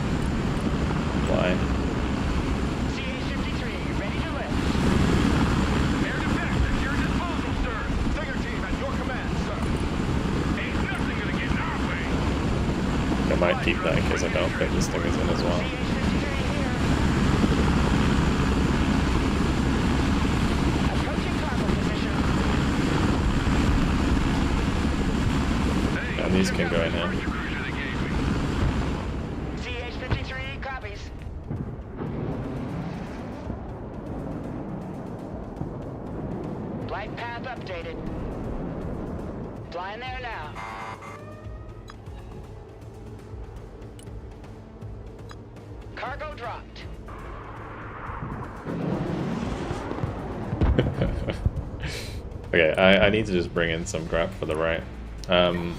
Fly. CH-53, ready to lift. Air defense at your disposal, sir. Stinger team at your command, sir. Ain't nothing gonna get in our way. I might keep that in case I don't fit these things in as well. CH-53 here. Approaching cargo position. And these can go in here. Cruiser they gave me. CH-53 copies. Flight path updated. Flying there now. Cargo dropped. Okay, I need to just bring in some crap for the right. Do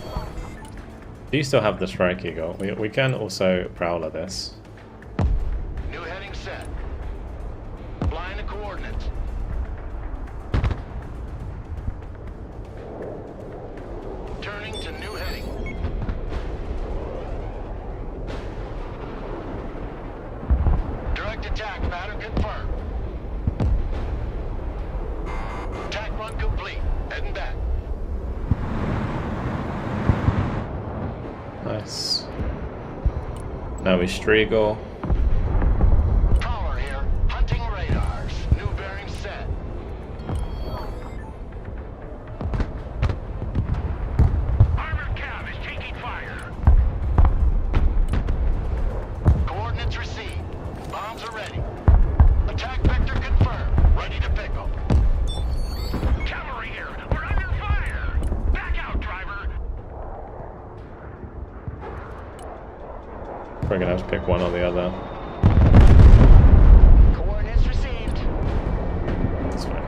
you still have the Strike Eagle? We can also Prowler this. New heading set. Flying the coordinates. Turning to new heading. Direct attack pattern confirmed. Attack run complete. Heading back. Nice. Now we Striggle. Prowler here. Hunting radars. New bearing set. Armored cab is taking fire. Coordinates received. Bombs are ready. Attack vector confirmed. Ready to pick up. Cavalry here. We're under fire. Back out, driver. We're gonna have to pick one or the other. Coordinates received. That's fine.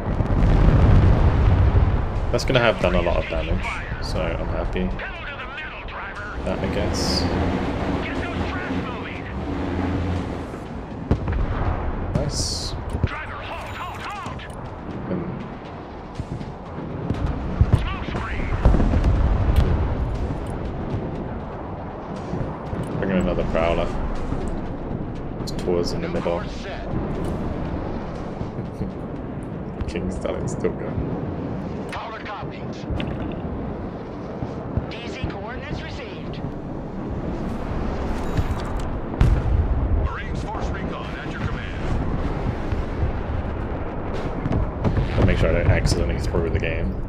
That's gonna have done a lot of damage, so I'm happy. Pedal to the metal, driver. That, I guess. Get those tracks moving. Nice. Driver, halt. And Smoke screen. another prowler. Just tours in the New middle. course set. King's Stallion still going. Power copies. DZ coordinates received. Marines Force Recon at your command. I'll make sure I don't accidentally throw the game.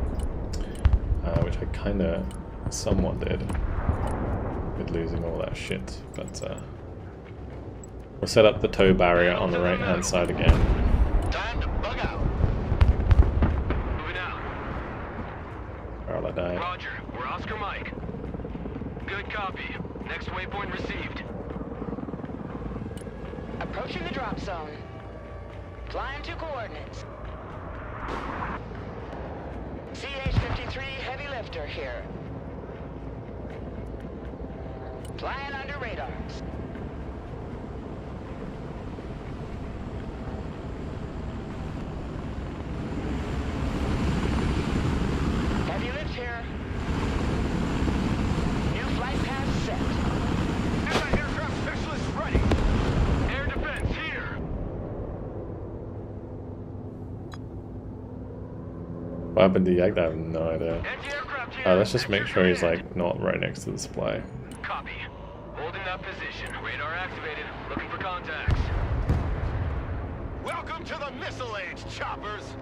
Which I kinda somewhat did. With losing all that shit. But we'll set up the tow barrier on the right hand side again. Time to bug out. Moving out. Prowler died. Roger. We're Oscar Mike. Good copy. Next waypoint received. Approaching the drop zone. Flying to coordinates. CH-53 heavy lifter here. Flying under radars. Heavy lift here. New flight path set. Anti-aircraft specialist ready. Air defense here. What happened to Yagda? I have no idea. Anti-aircraft here. Let's just make sure he's like not right next to the supply. Copy. Holding that position. Radar activated. Looking for contacts. Welcome to the missile age, choppers.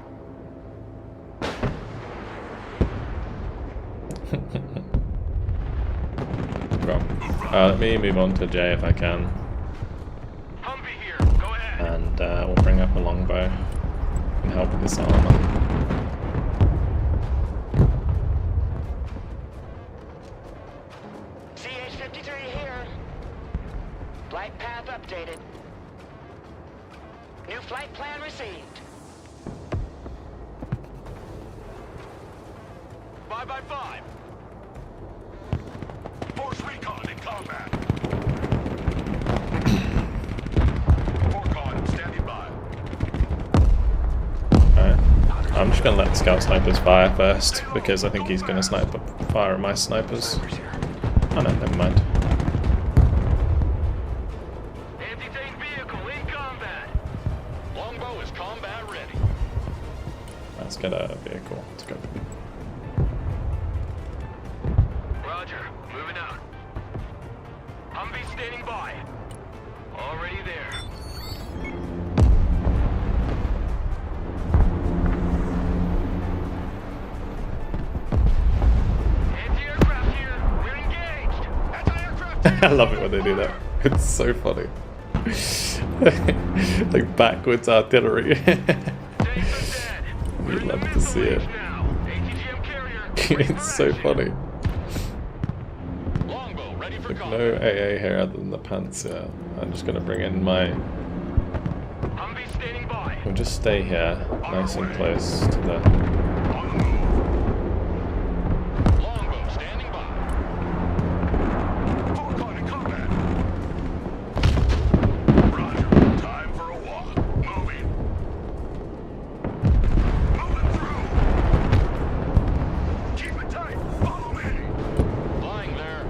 Well, let me move on to J if I can, HUMVEE here. Go ahead. and we'll bring up a longbow and help with this armor. CH-53 here. Flight path updated. New flight plan received. 5x5. Force Recon in combat. Forcon standing by. Alright. I'm just gonna let the scout snipers fire first, because I think he's gonna fire at my snipers. Oh no, never mind. Anti-tank vehicle in combat. Longbow is combat ready. Let's get a vehicle. Let's go. Roger. Moving out. HUMVEE standing by. Already there. Anti-aircraft here. We're engaged. Anti-aircraft. I love it when they do that. It's so funny. Like backwards artillery. Tanks are dead. We're We'd in the love to missile see it. age now. ATGM carrier. It's so funny. Longbow ready for No combat. AA here other than the pants, yeah. I'm just gonna bring in my... HUMVEE standing by. We'll just stay here, nice and close to the... On the move. Longbow standing by. Forcon in combat. Roger. Time for a walk. Moving. Moving through. Keep it tight. Follow me. Flying there.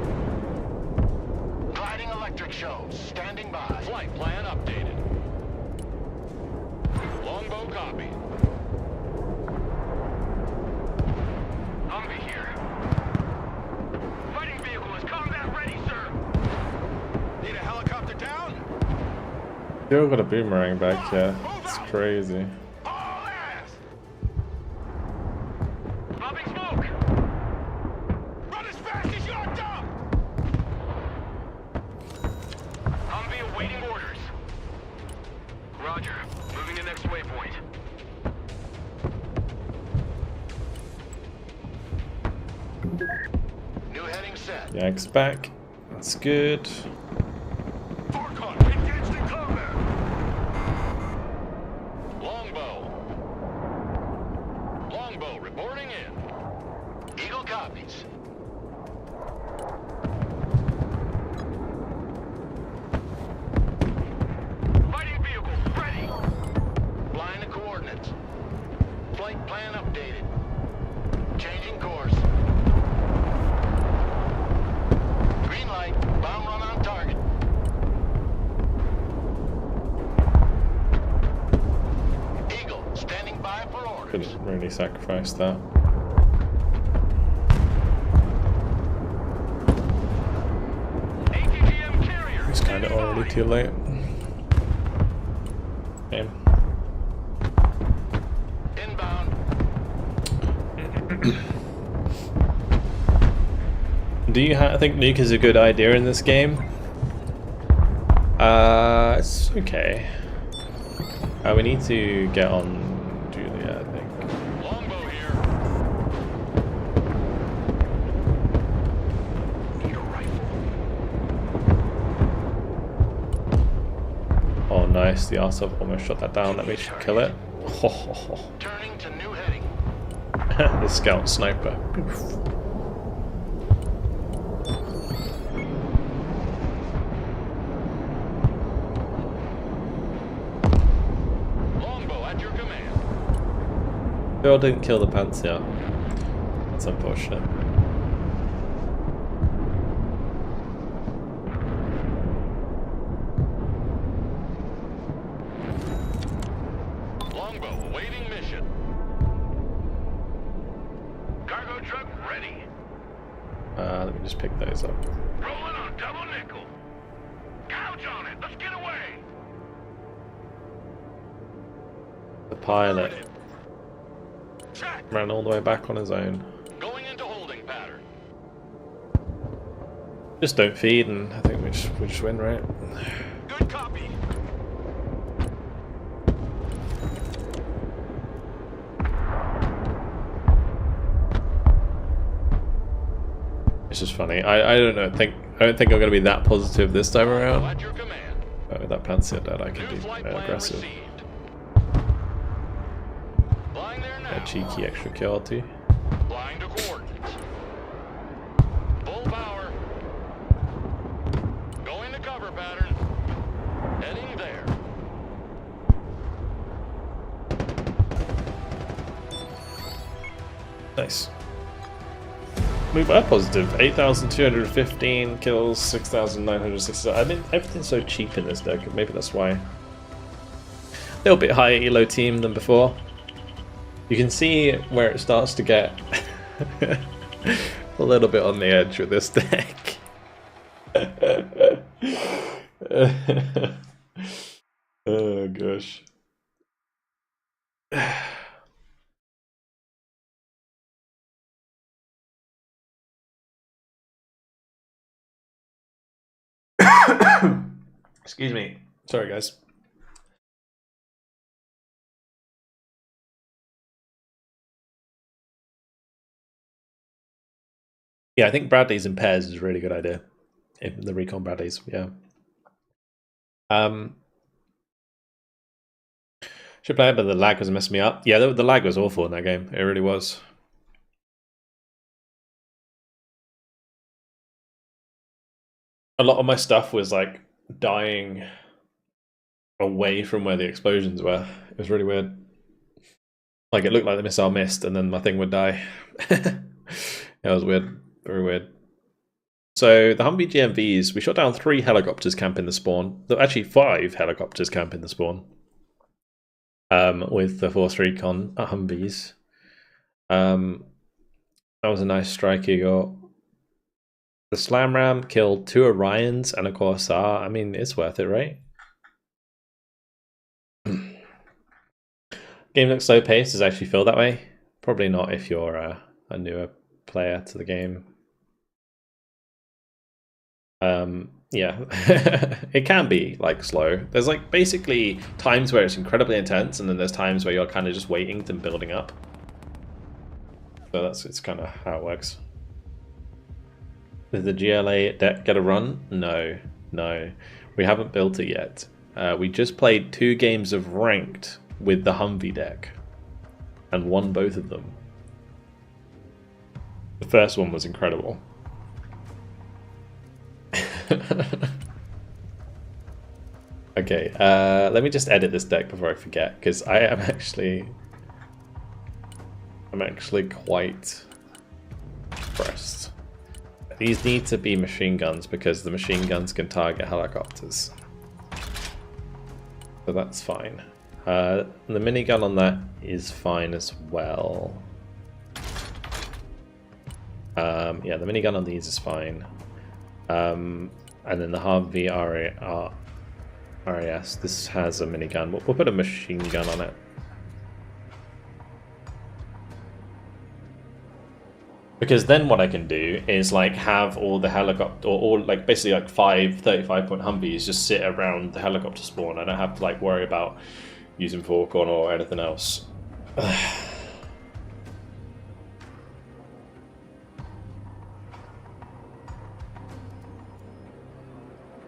Gliding electric shows. Standing by. Flight plan updated. Longbow copy. HUMVEE here. Fighting vehicle is combat ready, sir. Need a helicopter down? Still got a boomerang back here. It's crazy. All ass. Popping smoke. Run as fast as you're dumb. HUMVEE awaiting orders. Roger. Moving to next waypoint. New heading set. Yag's back. That's good. Forcon engaged in combat. Longbow. Longbow reporting in. Eagle copies. Fighting vehicle ready. Flying the coordinates. Flight plan updated. Changing course. Green light. Bomb run on target. really sacrifice that. ATGM carrier. It's kind of already too late. Okay. Inbound. Do you think nuke is a good idea in this game? It's okay. We need to get on Julia, I think. Longbow here. Need a rifle. Oh, nice. The arsehole almost shot that down. Let me kill it. Turning to new heading. The scout sniper. Longbow at your command. Still didn't kill the Panzer. That's unfortunate. Longbow awaiting mission. Cargo truck ready. Let me just pick those up. Rolling on double nickel. Gouge on it. Let's get away. The pilot Check. ran all the way back on his own. Going into holding pattern. Just don't feed, and I think we just win, right? Good copy. It's just funny. I don't know. I don't think I'm gonna be that positive this time Longbow around. at your command. But with that Panzer dead, I can New be flight plan aggressive. received. Flying there A now. cheeky extra kill or two. Flying to coordinates. Full power. Going to cover pattern. Heading there. Nice. We were positive. 8,215 kills, 6,960. I mean, everything's so cheap in this deck. Maybe that's why. A little bit higher elo team than before. You can see where it starts to get a little bit on the edge with this deck. Oh gosh. Excuse me. Sorry, guys. Yeah, I think Bradley's in pairs is a really good idea. In the recon Bradleys, yeah. Should play it, but the lag was messing me up. Yeah, the lag was awful in that game. It really was. A lot of my stuff was like dying away from where the explosions were. It was really weird. Like it looked like the missile missed and then my thing would die. It was weird. Very weird. So the HUMVEE GMVs, we shot down 3 helicopters camping the spawn. Actually 5 helicopters camping the spawn. With the Force Recon HUMVEes. That was a nice strike you got. The Slam Ram killed 2 Orions and a Corsair. I mean, it's worth it, right? Game looks slow paced. Does it actually feel that way? Probably not if you're a newer player to the game. Yeah, it can be like slow. There's like basically times where it's incredibly intense, and then there's times where you're kind of just waiting and building up. So it's kind of how it works. Did the GLA deck get a run? No, we haven't built it yet. We just played 2 games of ranked with the HUMVEE deck, and won both of them. The first one was incredible. Okay, let me just edit this deck before I forget, because I'm actually quite impressed. These need to be machine guns because the machine guns can target helicopters. So that's fine. The minigun on that is fine as well. Yeah, the minigun on these is fine. And then the HUMVEE RAS, this has a minigun. We'll put a machine gun on it. Because then what I can do is like have all the helicopter, or like basically like 5 35-point Humvees just sit around the helicopter spawn. I don't have to like worry about using Vulcan or anything else.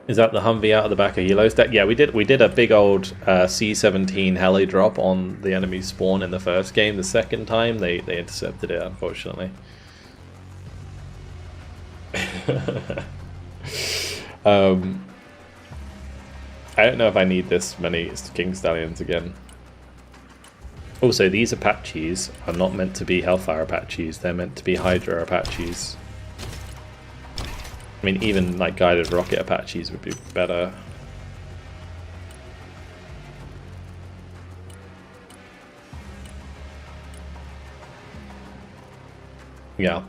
Is that the Humvee out of the back of Helo's deck? Yeah, we did a big old C-17 heli drop on the enemy spawn in the first game. The second time they intercepted it, unfortunately. I don't know if I need this many King Stallions again. Also, these Apaches are not meant to be Hellfire Apaches, they're meant to be Hydra Apaches. I mean, even like guided rocket Apaches would be better. Yeah.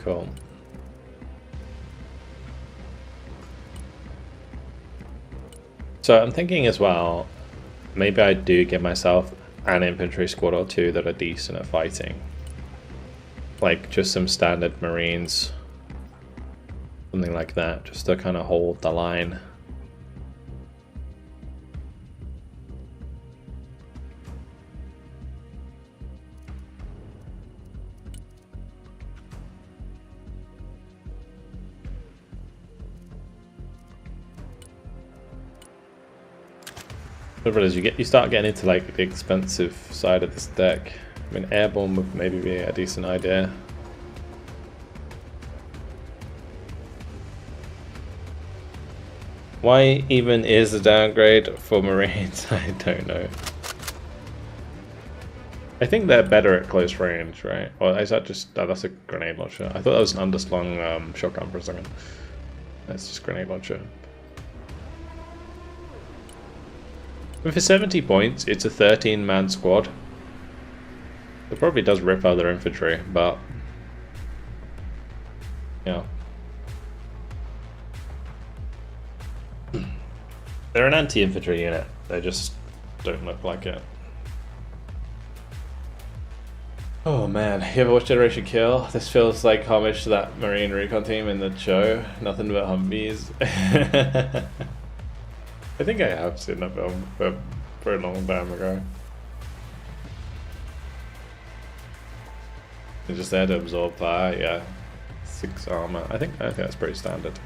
Cool. So I'm thinking as well, maybe I do give myself an infantry squad or two that are decent at fighting. Like just some standard Marines, something like that, just to kind of hold the line. The trouble is you start getting into like the expensive side of this deck. I mean, airborne would maybe be a decent idea. Why even is a downgrade for Marines? I don't know. I think they're better at close range, right? Or is that just... Oh, that's a grenade launcher. I thought that was an underslung shotgun for a second. That's just grenade launcher. But for 70 points, it's a 13-man squad. It probably does rip other infantry, but... yeah. They're an anti-infantry unit. They just don't look like it. Oh man, you ever watch Generation Kill? This feels like homage to that Marine recon team in the show. Nothing but Humvees. I think I have seen that film for a long time ago. They're just there to absorb fire, yeah. 6 armor. I think that's pretty standard.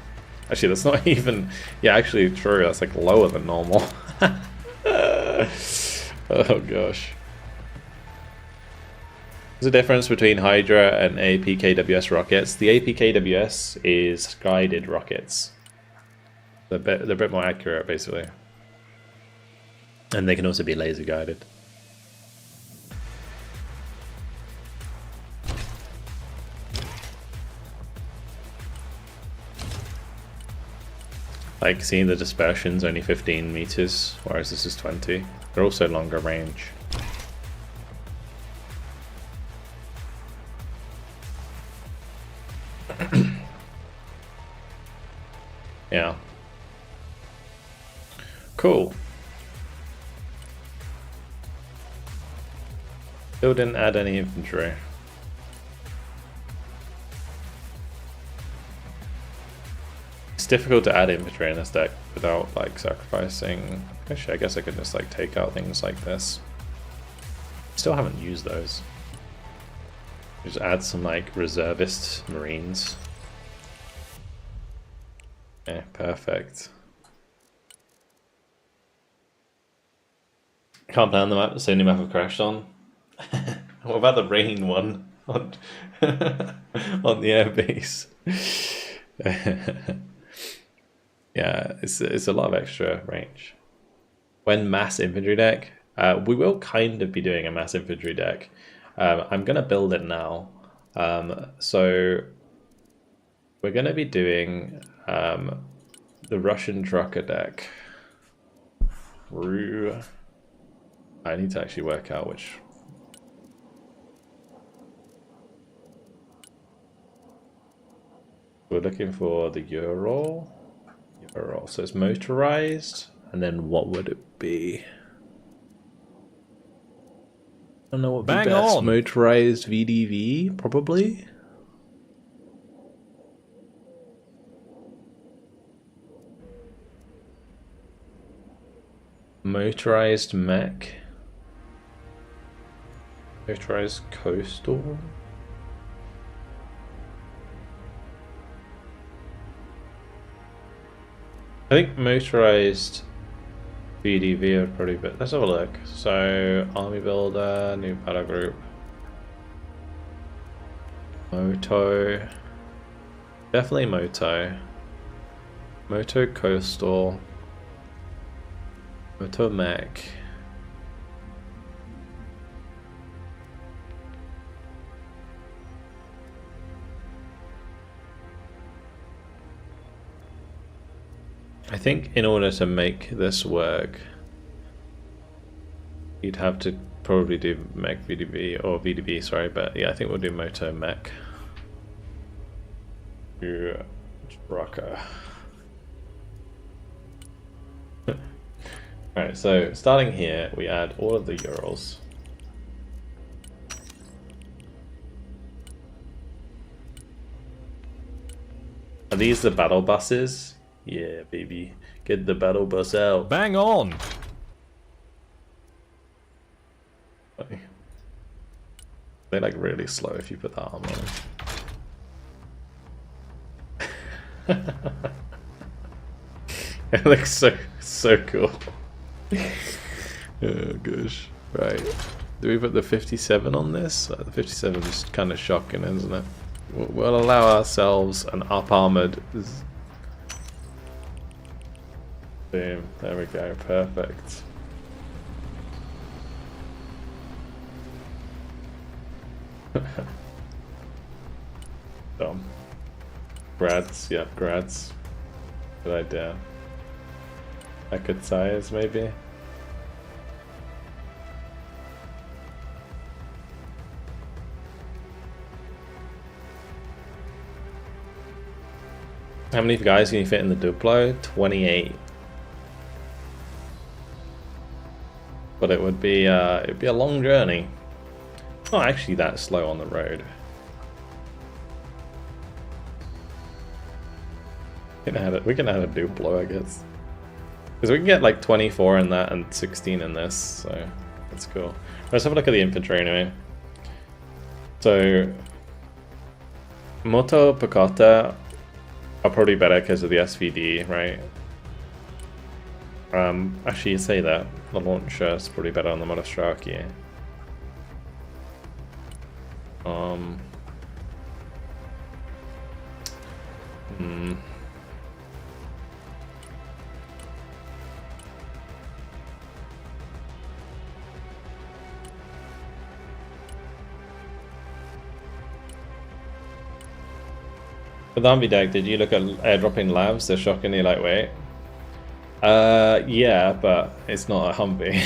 Actually, that's not even... yeah, actually, true. That's like lower than normal. Oh gosh. There's a difference between Hydra and APKWS rockets. The APKWS is guided rockets. They're a bit more accurate, basically. And they can also be laser guided. Like, seeing the dispersion's only 15 meters, whereas this is 20. They're also longer range. Yeah. Cool. Still didn't add any infantry. It's difficult to add infantry in this deck without like sacrificing. Actually, I guess I could just like take out things like this. Still haven't used those. Just add some like reservist Marines. Okay, perfect. Can't play on the map, it's the only map I've crashed on. What about the rain one on, on the airbase? Yeah, it's a lot of extra range. When mass infantry deck, we will kind of be doing a mass infantry deck. I'm gonna build it now. So we're gonna be doing the Russian trucker deck. Through. I need to actually work out which. We're looking for the Ural. Ural. So it's motorized, and then what would it be? I don't know what would be best. On. Motorized VDV, probably. Motorized mech. Motorized coastal. I think motorized VDV would probably be. Let's have a look. So army builder, new battle group. Moto. Definitely Moto. Moto coastal. Moto mech. I think in order to make this work, you'd have to probably do mech VDV or VDV, sorry, but yeah, I think we'll do Moto mech. Trucker. Alright, so starting here, we add all of the Urals. Are these the battle buses? Yeah, baby. Get the battle bus out. Bang on! They're like really slow if you put that armor on. It looks so cool. Oh gosh. Right. Do we put the 57 on this? The 57 is kind of shocking, isn't it? We'll allow ourselves an up-armored. Boom. There we go. Perfect. Dumb. Grads. Yeah, grads. Good idea. I could size maybe. How many guys can you fit in the Duplo? 28. But it would be it'd be a long journey. Not actually that slow on the road. We can add a Duplo, I guess. Because we can get like 24 in that and 16 in this, so that's cool. Let's have a look at the infantry anyway. So, Moto Picotta are probably better because of the SVD, right? Actually, you say that. The launcher is probably better on the Monostraki. For the HUMVEE deck, did you look at airdropping labs? They're shockingly lightweight. Yeah, but it's not a HUMVEE.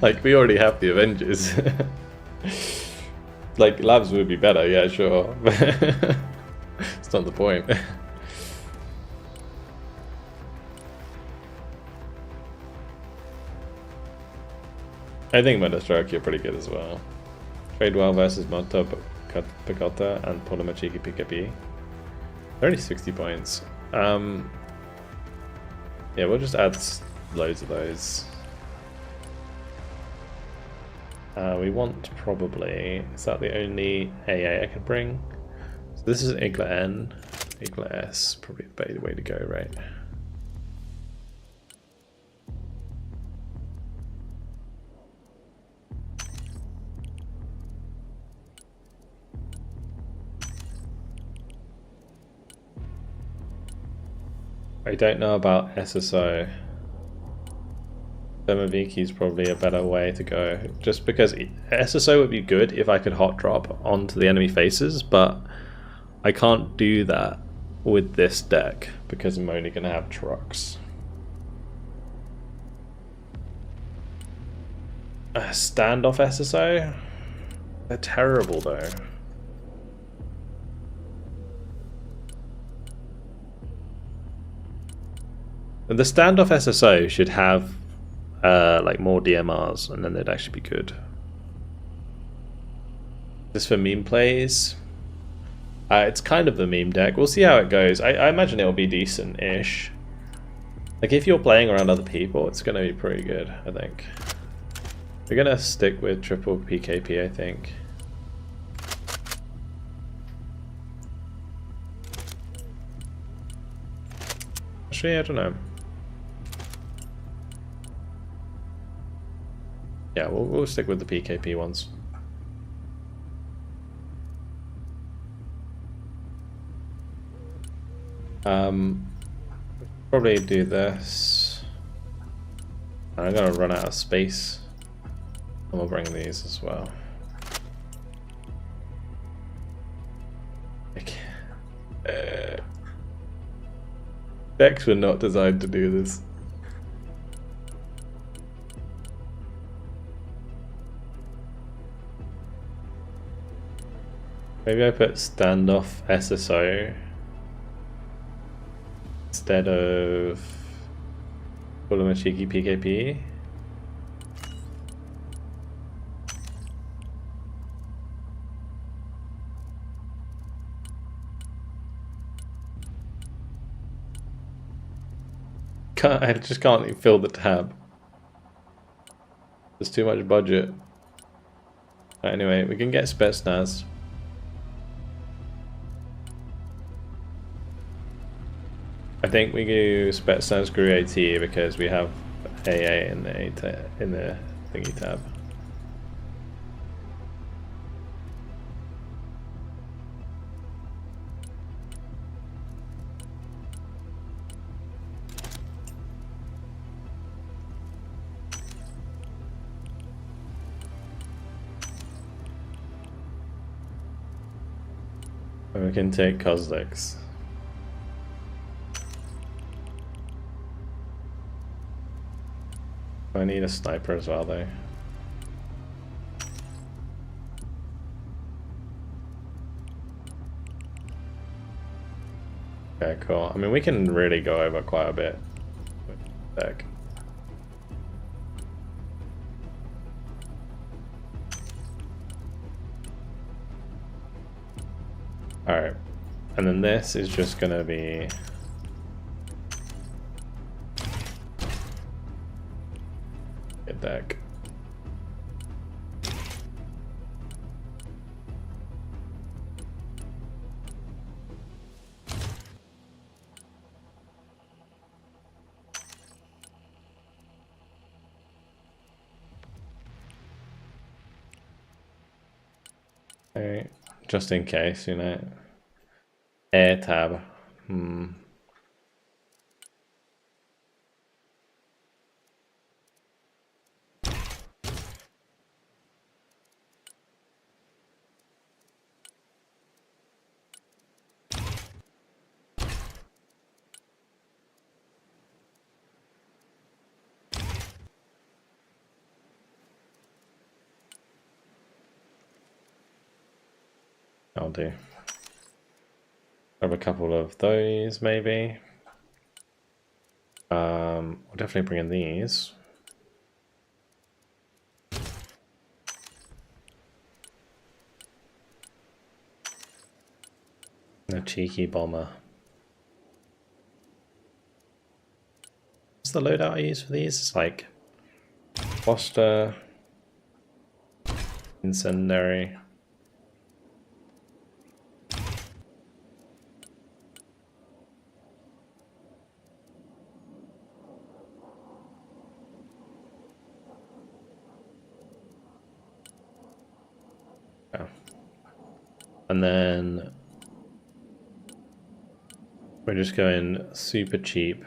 Like, we already have the Avengers. Like, labs would be better, yeah, sure. It's not the point. I think Monostraki are pretty good as well. Trade well versus Moto Picotta and Polymachiki PKP. They're only 60 points. Yeah, we'll just add loads of those. We want probably... Is that the only AA I can bring? So this is Igla N. Igla S. Probably the better way to go, right? I don't know about SSO. Thermoviki is probably a better way to go. Just because SSO would be good if I could hot drop onto the enemy faces, but I can't do that with this deck because I'm only going to have trucks. Standoff SSO? They're terrible though. The standoff SSO should have like more DMRs, and then they'd actually be good. This for meme plays. It's kind of the meme deck. We'll see how it goes. I imagine it'll be decent-ish. Like if you're playing around other people, it's going to be pretty good, I think. We're going to stick with triple PKP, I think. Actually, I don't know. Yeah, we'll stick with the PKP ones. Probably do this. I'm gonna run out of space, and we'll bring these as well. Decks were not designed to do this. Maybe I put standoff SSO instead of call him a cheeky PKP. I just can't even fill the tab. There's too much budget. Anyway, we can get Spetsnaz. I think we do Spetsnaz Gru AT because we have AA in the thingy tab. And we can take Kozliks. I need a sniper as well though. Okay, cool. I mean, we can really go over quite a bit with the deck. Alright. And then this is just gonna be deck. Alright, just in case, you know. Air tab. I'll do. Grab a couple of those, maybe. We'll definitely bring in these. A cheeky bomber. What's the loadout I use for these? It's like Foster, Incendiary. And then we're just going super cheap.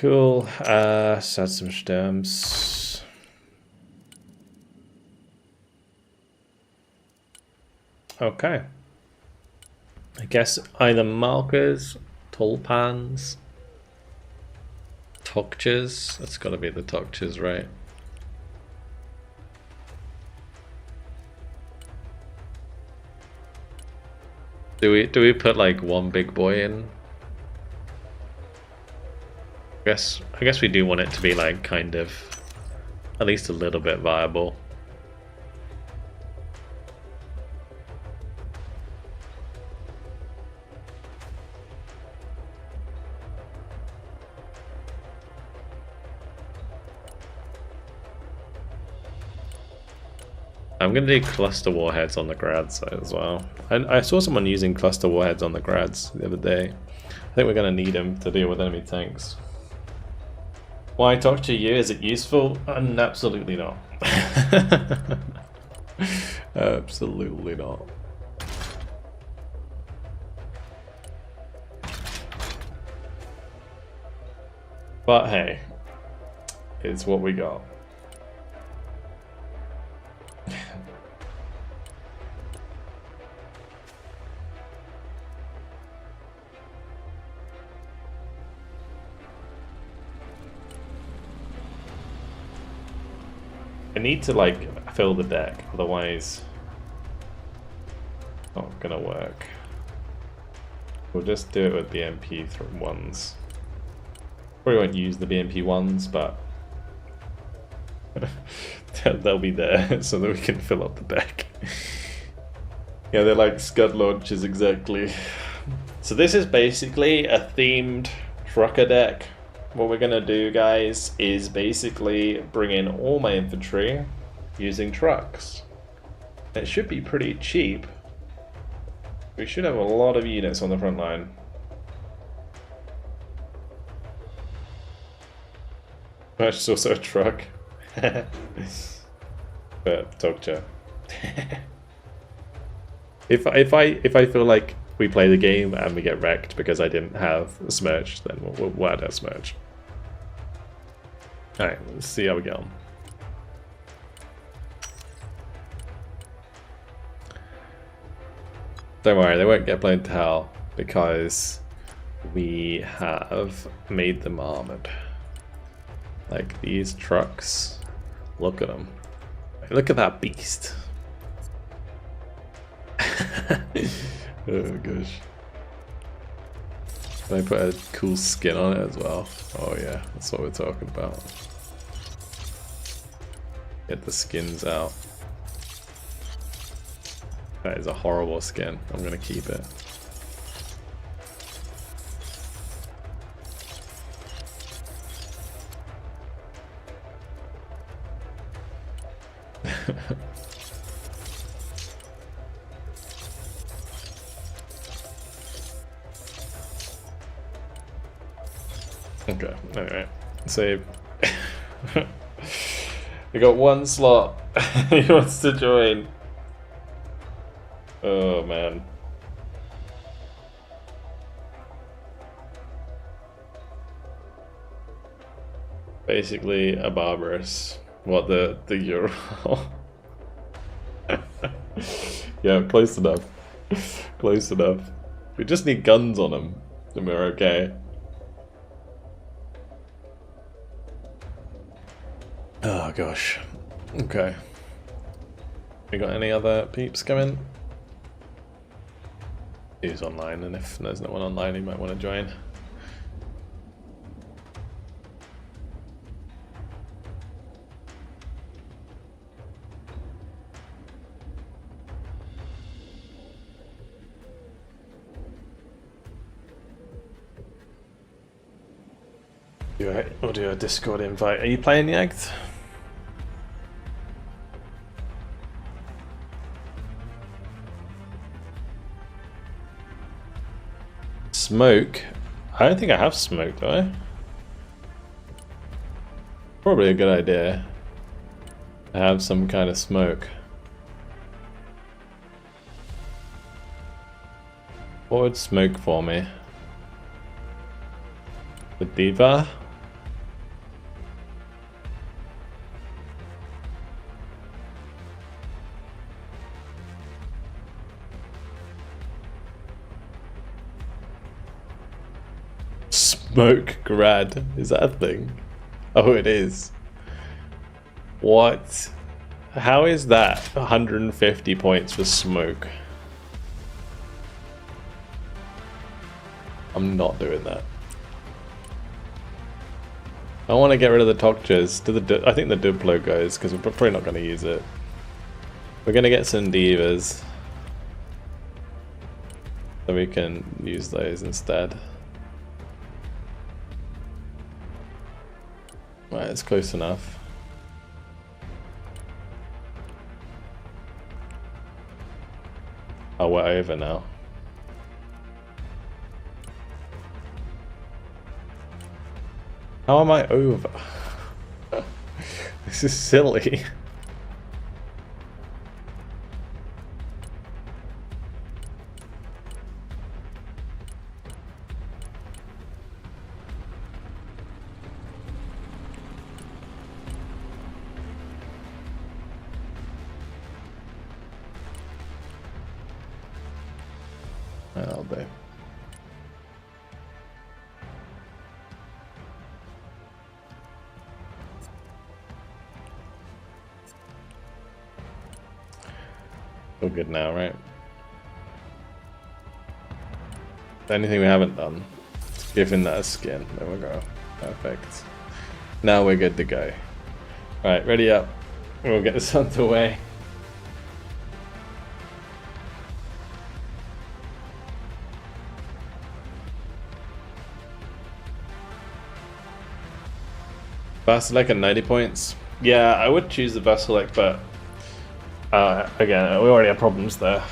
Cool. Set some stems. Okay. I guess either markers, tulpans, tokchas. That's got to be the tokchas, right? Do we put like one big boy in? I guess we do want it to be like kind of at least a little bit viable. I'm gonna do cluster warheads on the grad side as well. I saw someone using cluster warheads on the grads the other day. I think we're gonna need them to deal with enemy tanks. Why talk to you? Is it useful? Absolutely not. Absolutely not. But hey, it's what we got. I need to like fill the deck, otherwise it's not gonna work. We'll just do it with the MP1s. Probably won't use the BMP1s, but they'll be there so that we can fill up the deck. Yeah, they're like scud launchers exactly. So this is basically a themed trucker deck. What we're gonna do, guys, is basically bring in all my infantry using trucks. It should be pretty cheap. We should have a lot of units on the front line. That's also a truck. But Tokcha. If I feel like we play the game and we get wrecked because I didn't have a Smirch, then we'll add a Smirch. Alright, let's see how we get on. Don't worry, they won't get blown to hell because we have made them armored. Like these trucks, look at them. Look at that beast. Oh gosh. Can I put a cool skin on it as well? Oh yeah, that's what we're talking about. Get the skins out. That is a horrible skin. I'm gonna keep it. Okay, alright. Save. We got one slot. He wants to join. Oh man. Basically a barbarous. What the Euro? Yeah, close enough. Close enough. We just need guns on them, and we're okay. Oh gosh. Okay. We got any other peeps coming? Who's online, and if there's no one online, you might want to join. We'll do a Discord invite. Are you playing Yagged? Smoke? I don't think I have smoke, do I? Probably a good idea to have some kind of smoke. What would smoke for me? The Diva? Smoke grad. Is that a thing? Oh, it is. What? How is that 150 points for smoke? I'm not doing that. I want to get rid of the Tokchas. I think the Duplo goes because we're probably not going to use it. We're going to get some Divas. So we can use those instead. Right, it's close enough. Oh, we're over now. How am I over? This is silly. That'll do. We're good now, right? Anything we haven't done, giving that a skin. There we go. Perfect. Now we're good to go. Right, ready up. We'll get this underway. Vasilek at 90 points. Yeah, I would choose the Vasilek, but again, we already have problems there.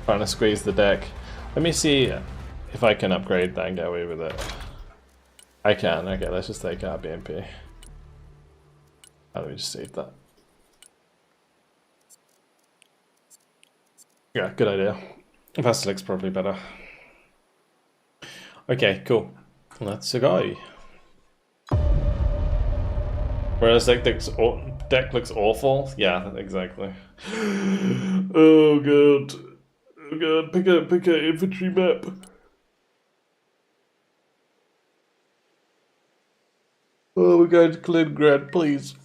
Trying to squeeze the deck. Let me see if I can upgrade that and get away with it. I can. Okay, let's just take out BMP. Let me just save that. Yeah, good idea. Vasilek's probably better. Okay, cool. Let's go. Whereas deck looks awful. Yeah, exactly. Oh god. Oh god, pick a infantry map. Oh, we're going to Kaliningrad, please.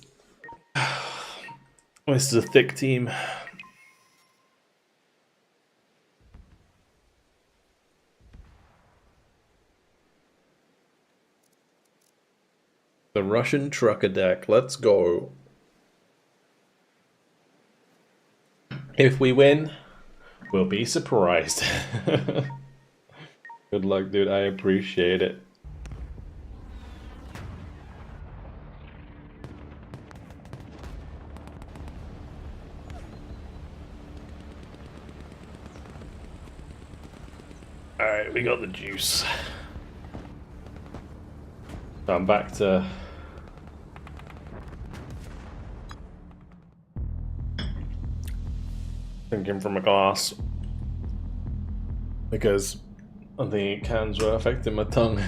This is a thick team. The Russian trucker deck, let's go. If we win, we'll be surprised. Good luck, dude, I appreciate it. Alright, we got the juice. So I'm back to drinking from a glass because the cans were affecting my tongue.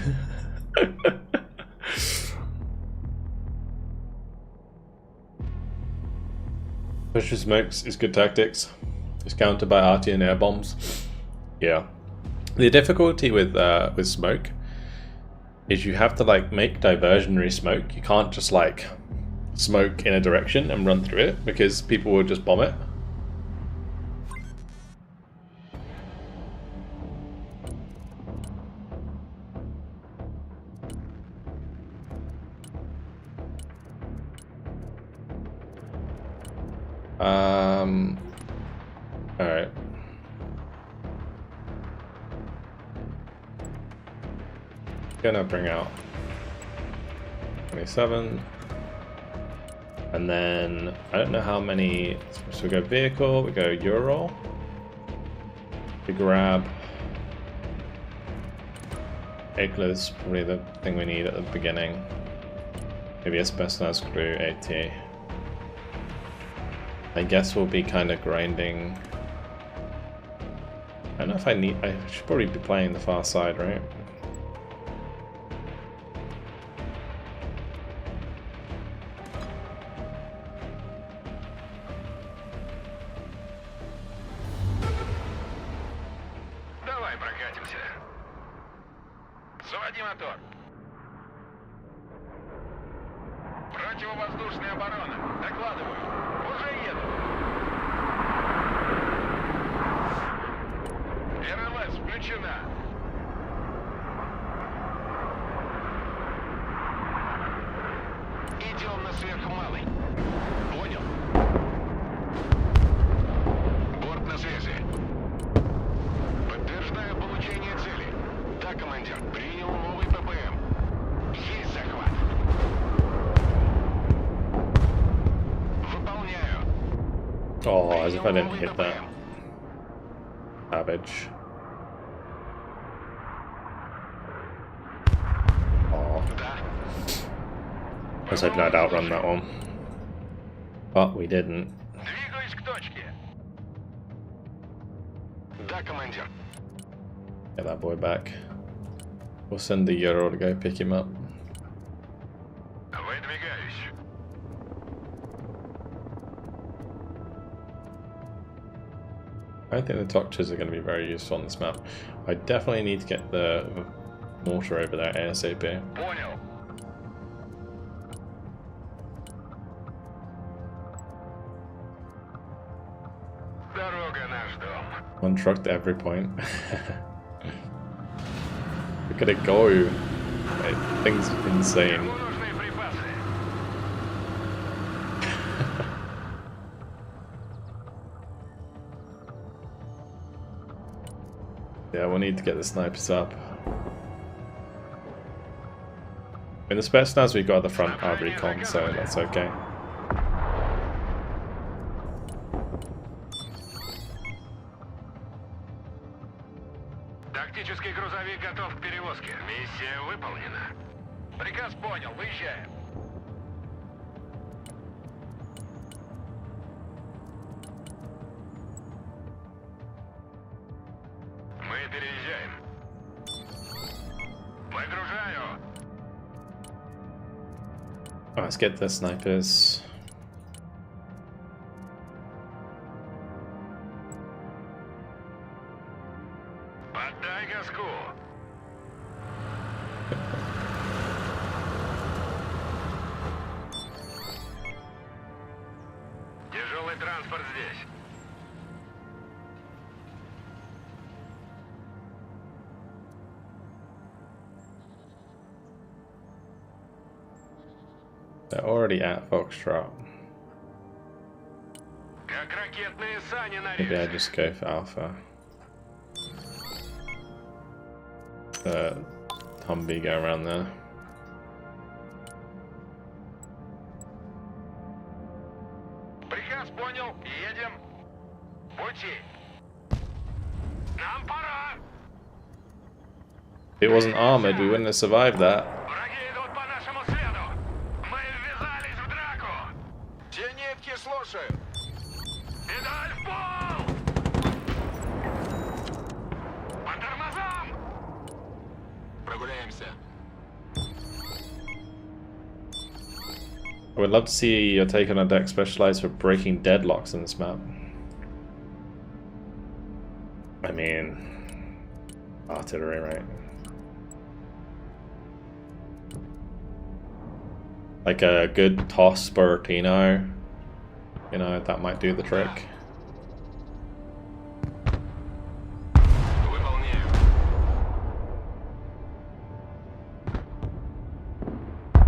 Push with smokes is good tactics. It's countered by RT and air bombs. Yeah. The difficulty with smoke is you have to like make diversionary smoke. You can't just like smoke in a direction and run through it because people will just bomb it. Alright. Gonna bring out 27. And then I don't know how many, so we go vehicle, we go Ural. We grab Igla's probably the thing we need at the beginning. Maybe a specialized crew, AT. I guess we'll be kind of grinding. I don't know if I should probably be playing the far side, right? Давай прокатимся. Заводи мотор. Противовоздушная оборона. Докладываю. Уже еду. РЛС включена. Идем на сверхмалый. Понял. Борт на связи. Подтверждаю получение цели. Да, командир. Принял новый ППМ. Есть захват. Выполняю. Oh, as if I didn't hit that. Savage. Oh. Да. I was hoping I'd outrun that one. But we didn't. Двигаюсь к точке. Да, командир. Get that boy back. We'll send the Euro to go pick him up. Выдвигаюсь. I don't think the doctors are going to be very useful on this map. I definitely need to get the mortar over there ASAP. Понял. Дорога наш дом. One truck to every point. Look at it go. Like, thing's insane. Ему нужны припасы. Yeah, we'll need to get the snipers up. In the Spetsnaz we've got at the front our recon, so that's okay. Тактический грузовик готов к перевозке. Миссия выполнена. Приказ понял. Выезжаем. Мы переезжаем. Выгружаю. Alright, let's get the snipers. Поддай газку. Тяжелый транспорт здесь. They're already at Foxtrot. Как ракетные сани на Maybe I рельсах. just go for Alpha. The Humvee go around there. Приказ понял. Едем. Пути. Нам пора. If it wasn't armored, we wouldn't have survived that. Враги идут по нашему следу. Мы ввязались в драку. Зенитки слушаю. Педаль в пол. По тормозам. Прогуляемся. I would love to see your take on a deck specialized for breaking deadlocks in this map. I mean, artillery, right? Like a good toss Buratino, you know, that might do the trick. Выполняю.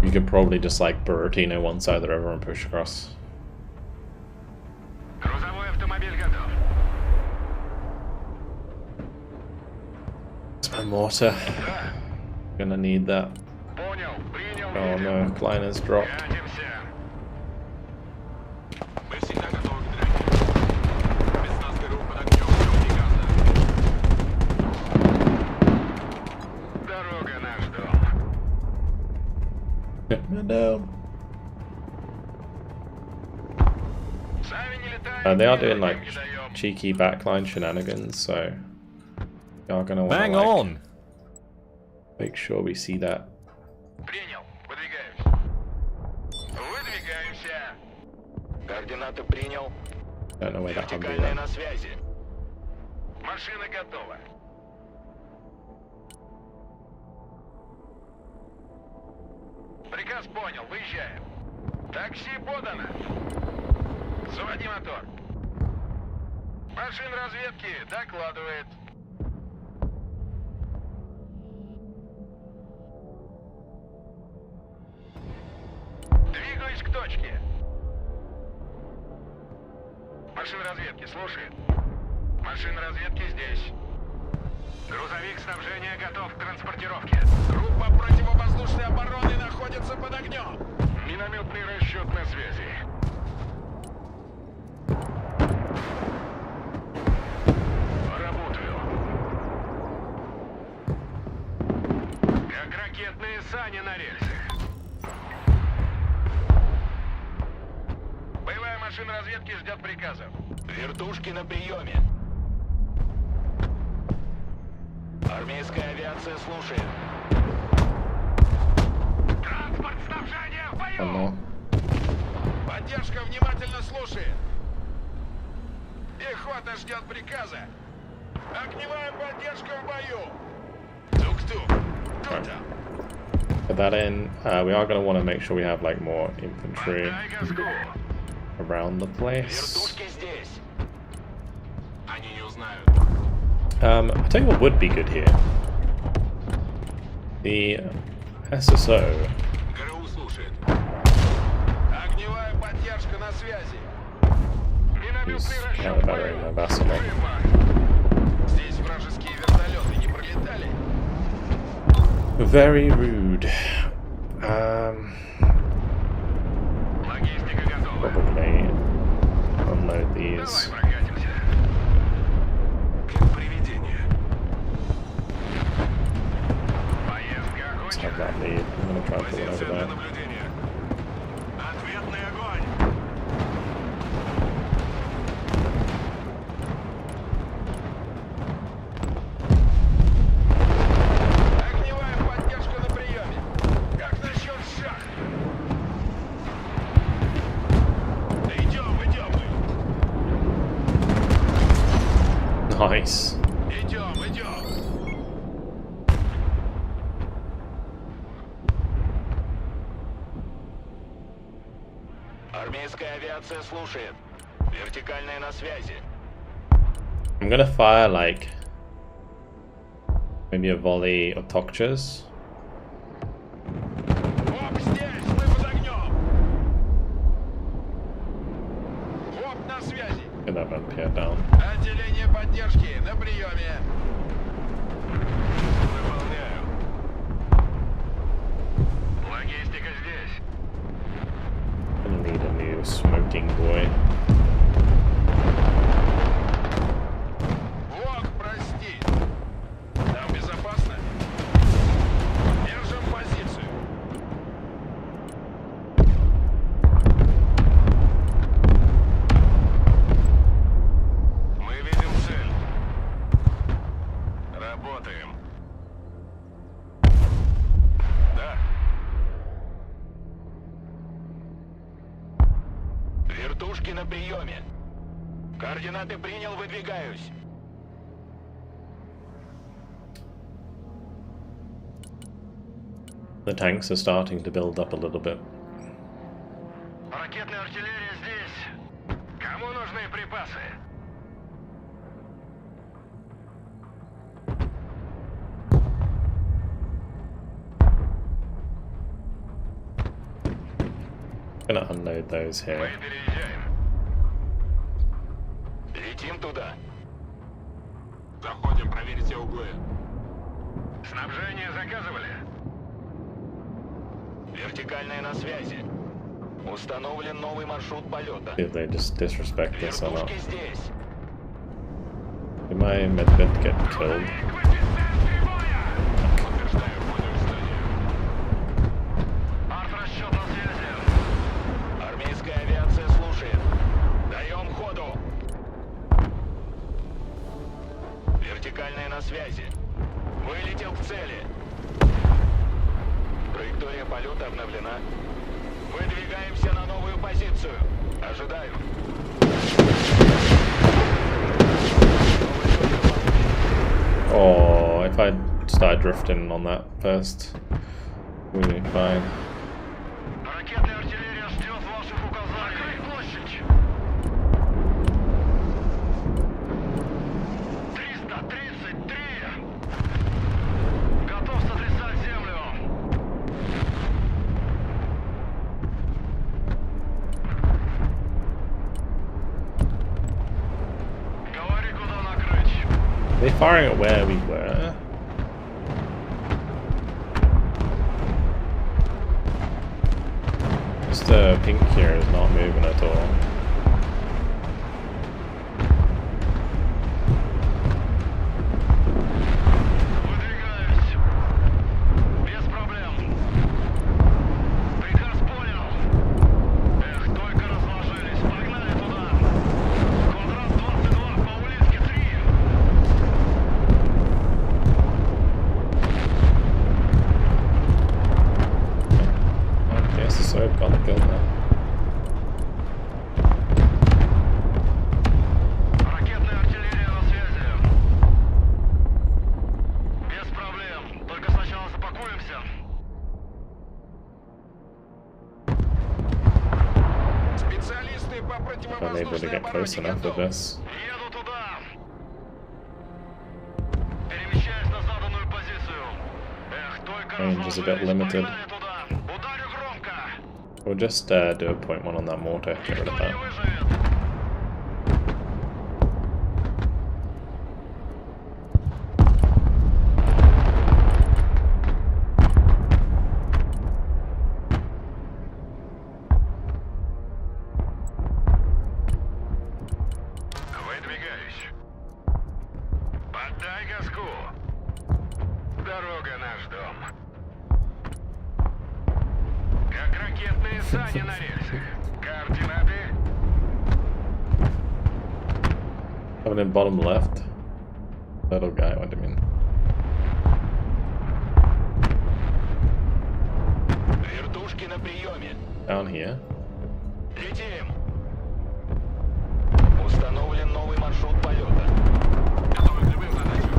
You could probably just like Buratino one side of the river and push across. Грузовой автомобиль готов. It's my mortar. Gonna need that. Понял. Принял. Oh no, Kleiner's dropped. Пятимся. Мы всегда готовы к драке. Спецназ ГРУ под огнем. Ждем приказа. Дорога наш дом. No. Сами не летаем. They are doing like деньги даем. cheeky backline shenanigans, so we are gonna want Bang to like, on! make sure we see that. Принял. Выдвигаемся. Выдвигаемся. Координаты принял. Don't know where that Humvee Вертикальная went. на связи. Машина готова. Приказ понял. Выезжаем. Такси подано. Заводи мотор. Машина разведки докладывает. Двигаюсь к точке. Машина разведки слушает. Машина разведки здесь. Грузовик снабжения готов к транспортировке. Группа противовоздушной обороны находится под огнем. Минометный расчет на связи. Работаю. Как ракетные сани на рельсах. Боевая машина разведки ждет приказов. Вертушки на приеме. Армейская авиация слушает. Транспорт снабжения в бою! Оно. Поддержка внимательно слушает. Пехота ждет приказа. Огневая поддержка в бою. Тук-тук. Кто там? Put that in. We are going to want to make sure we have like more infantry Дай газку. around the place. Вертушки здесь. Они не узнают. I'll tell you what would be good here. The SSO. ГРУ слушает. Огневая поддержка на связи. Минометный Is расчет kind в of бою. bettering the vessel. Живо. Здесь вражеские вертолеты не пролетали. Very rude. Логистика готова. Probably unload Давай these. прокатимся. Как привидение. Поездка Let's have окончена. that lead. I'm going to try and pull it Позиция over для there. наблюдения. Ответный огонь. Огневая поддержка на приеме. Как насчет шаг? Идем. Nice. Идем. Армейская авиация слушает. Вертикальная на связи. I'm going to fire like maybe a volley of Tokchas. Оп, здесь, мы под огнем. Оп, на связи. Get that one pier down. Отделение поддержки на приеме. Выполняю. Логистика здесь. Gonna need a new smoking boy. Вок, прости. Там безопасно? Держим позицию. Мы видим цель. Работаем. Да. Вертушки на приеме. Координаты принял, выдвигаюсь. The tanks are starting to build up a little bit. Ракетная артиллерия здесь. Кому нужны припасы? Gonna unload those Мы here. переезжаем. Летим туда. Заходим, проверить все углы. Снабжение заказывали? Вертикальная на связи. Установлен новый маршрут полета. See if they just disrespect this or not. Вертушки здесь. Did my medbit get killed? Утверждаю входную стадию. Арт-расчет на связи. Армейская авиация слушает. Даем ходу. Вертикальная на связи. Вылетел к цели. Траектория полета обновлена. Выдвигаемся на новую позицию. Ожидаю. Oh, if I start drifting on that first, we'll be fine. Ракетная артиллерия ждет firing at where we were. Just pink here is not moving at all. I'm able to get close enough with this. Range is a bit limited. We'll just do a 0.1 on that mortar, get rid of that. Coming in bottom left. Little guy, what do you mean? Down here. Установлен новый маршрут полета. Готовы к любым задачам.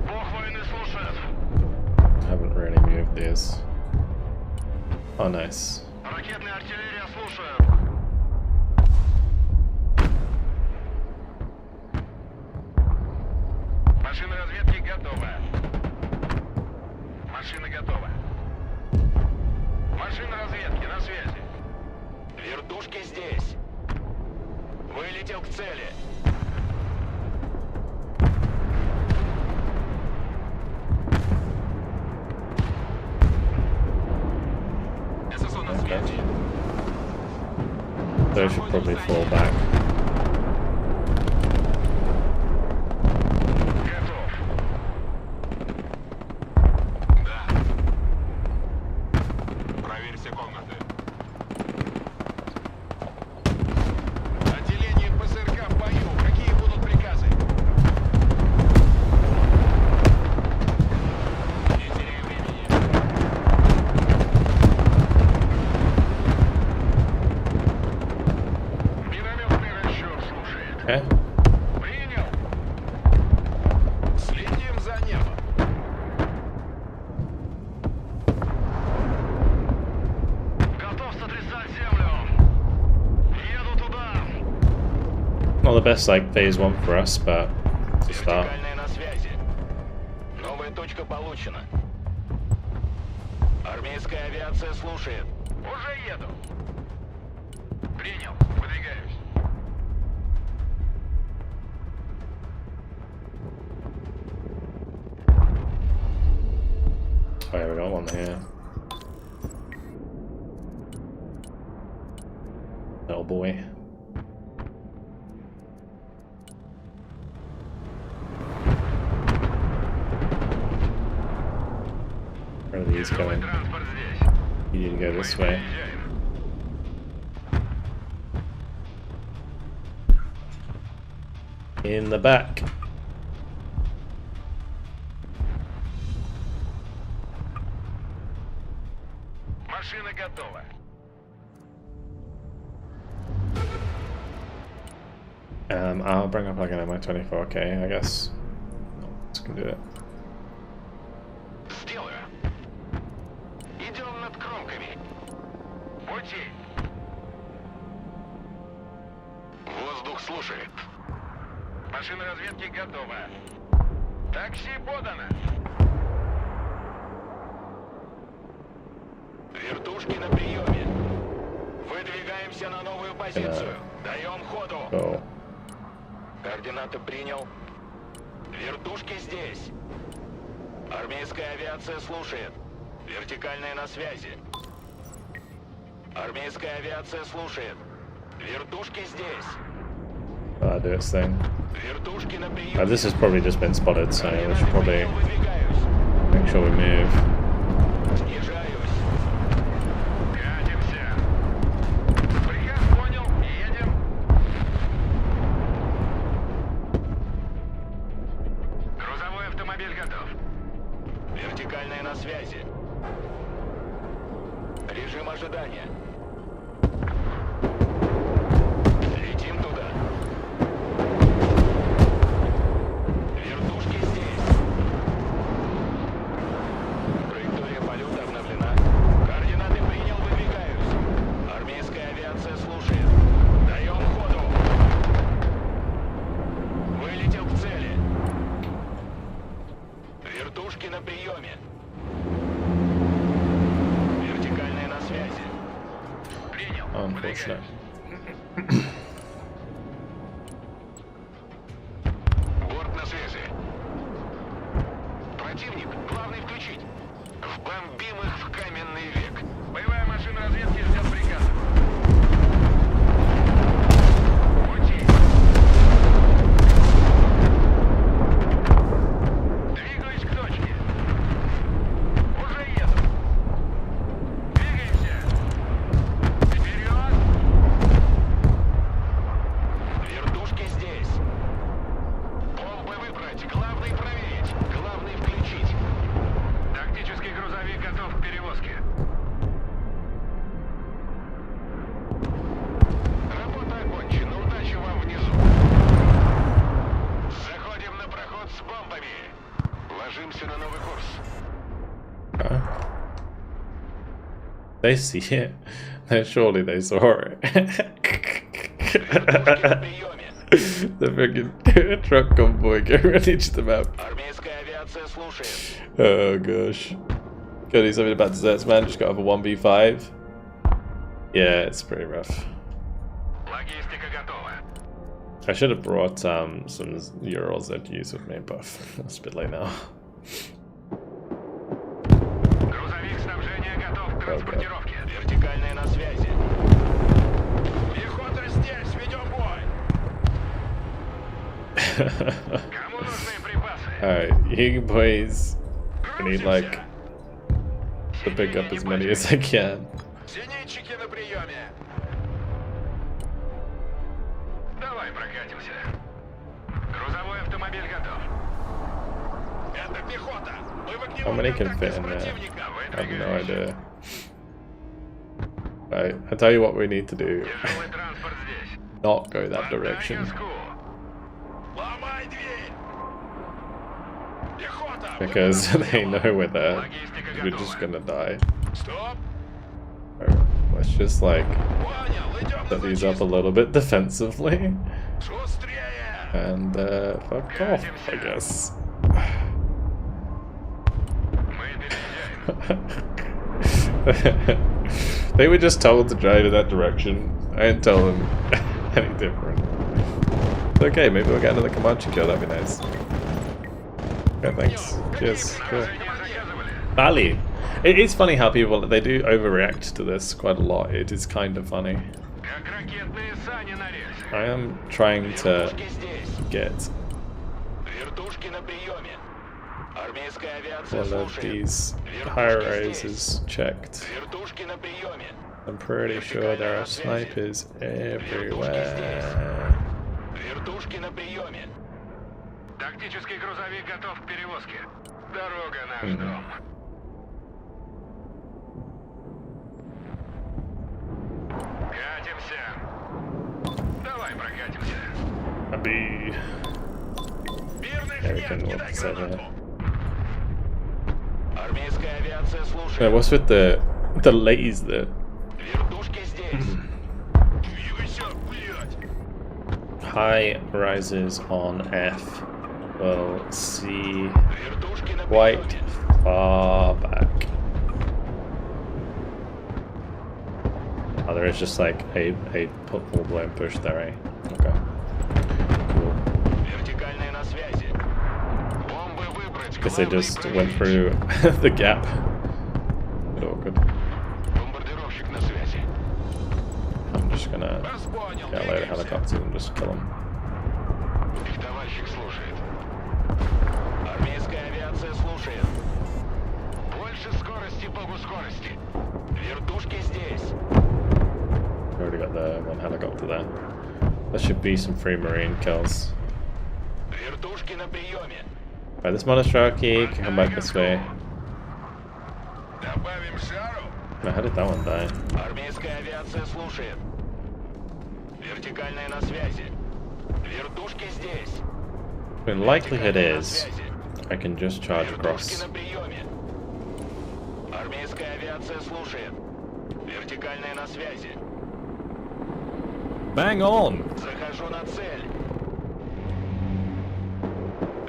Бог войны слушает. Haven't really moved this. Oh, nice. Ракетная артиллерия слушает. Машина разведки готова. Машина готова. Машина разведки на связи. Вертушки здесь. Вылетел к цели. ССО на связи. Those should probably fall back. Готов. Да. Проверь все комнаты. Отделение ПСРК в бою. Какие будут приказы? Не теряй времени. Минометный расчет слушает. Okay. Принял. Следим за небом. Готов сотрясать землю. Еду туда. Not the best like phase 1 for us, but it's a start. Вертикальная на связи. Новая точка получена. Армейская авиация слушает. Уже еду. Принял. Выдвигаюсь. Oh yeah, we got one here. Little boy. Where are these Тяжелый going? транспорт здесь. You need to go this way. Выезжаем. In the back. Машина готова. I'll bring up like an MI-24K, I guess. This can do it. Сделаю. Идем над кромками. Пути. Воздух слушает. Машина разведки готова. Такси подано. Вертушки на приеме. Выдвигаемся на новую позицию. Даем ходу. Oh. Координаты принял. Вертушки здесь. Армейская авиация слушает. Вертикальная на связи. Армейская авиация слушает. Вертушки здесь. I'll do its thing. Вертушки на прием. This has probably just been spotted, so we should probably Выдвигаюсь. make sure we move. Снижаюсь. Катимся. Приказ понял. Едем. Грузовой автомобиль готов. Вертикальная на связи. Режим ожидания. Летим туда. Вертушки здесь. Траектория полета обновлена. Координаты принял, выдвигаюсь. Армейская авиация слушает. Даем ходу. Вылетел к цели. Вертушки на приеме. Вертикальная на связи. Принял. Unfortunate. Борт на связи. Противник, главный включить. Вбомбим их в каменный век. Боевая машина разведки ждет приказа. Пути. Двигаюсь к точке. Уже еду. Двигаемся. Вперед. Вертушки здесь. Бомбы выбрать. Главный проверить. Главный включить. Тактический грузовик готов к перевозке. Работа окончена. Удачи вам внизу. Заходим на проход с бомбами. Ложимся на новый курс. They see it. Then surely they saw it. The freaking truck convoy go ready to the map. Армейская авиация слушает. Oh gosh. Gotta do something about desserts, man. Just got over 1v5. Yeah, it's pretty rough. Логистика готова. I should have brought some Urals I'd use with me, but it's a bit late now. Грузовик снабжения готов к транспортировке. Вертикальная на связи. Пехота здесь. Ведем бой. Кому нужны припасы? Alright, you boys, I need like to pick up as many as I can. Зенитчики на приеме. Давай прокатимся. Грузовой автомобиль готов. Это пехота. Мы в How many огневом can контакте fit с in there? противником. I have no idea. Right, I tell you what we need to do. Тяжелый транспорт здесь. Not go that Поддай direction. газку. Ломай дверь. Пехота. Because they know we're there. Логистика We're just готова. gonna die. Стоп. Alright, let's just like Понял. Идем на set these up a зачистку. little bit defensively Шустрее. and fuck off, I guess. Мы переезжаем. They were just told to drive in that direction. I didn't tell them any different. Okay, maybe we'll get another Comanche kill, that'd be nice. Yeah, thanks. Cheers. Cool. Заказывали. Value. It is funny how people, they do overreact to this quite a lot. It is kind of funny. Как ракетные сани на рельсах. I am trying to Вертушки здесь. get Вертушки на приеме. Армейская авиация one of слушает. these high rises checked. Вертушки на приеме. I'm pretty sure there are snipers everywhere. Вертушки на приеме. Тактический грузовик готов к перевозке. Дорога наш дом. Катимся. Давай прокатимся. Abi. Мирный American снег, what кидай to say гранату. there. Армейская авиация Yeah, слушает. what's with the lays there? Вертушки здесь. Двигайся, блядь. High rises on F will see Вертушки на quite приеме. far back. Oh, there is just like a full-blown push there, eh? Okay. Cool. Вертикальные на связи. Бомбы выбрать. Guess they just went through the gap. A bit awkward. Бомбардировщик на связи. I'm just gonna Вас понял. get a load of helicopters and just kill them. Их товарищик слушает. Армейская авиация слушает. Больше скорости, богу скорости. Вертушки здесь. We already got the one helicopter there. There should be some free marine kills. Вертушки на приеме. Right, this monostroke can come back this way. Добавим шару. No, how did that one die? Армейская авиация слушает. Вертикальная на связи. Вертушки здесь. I mean, likelihood is I can just charge Вертушки across. на приеме. Армейская авиация слушает. Вертикальная на связи. Bang on! Захожу на цель.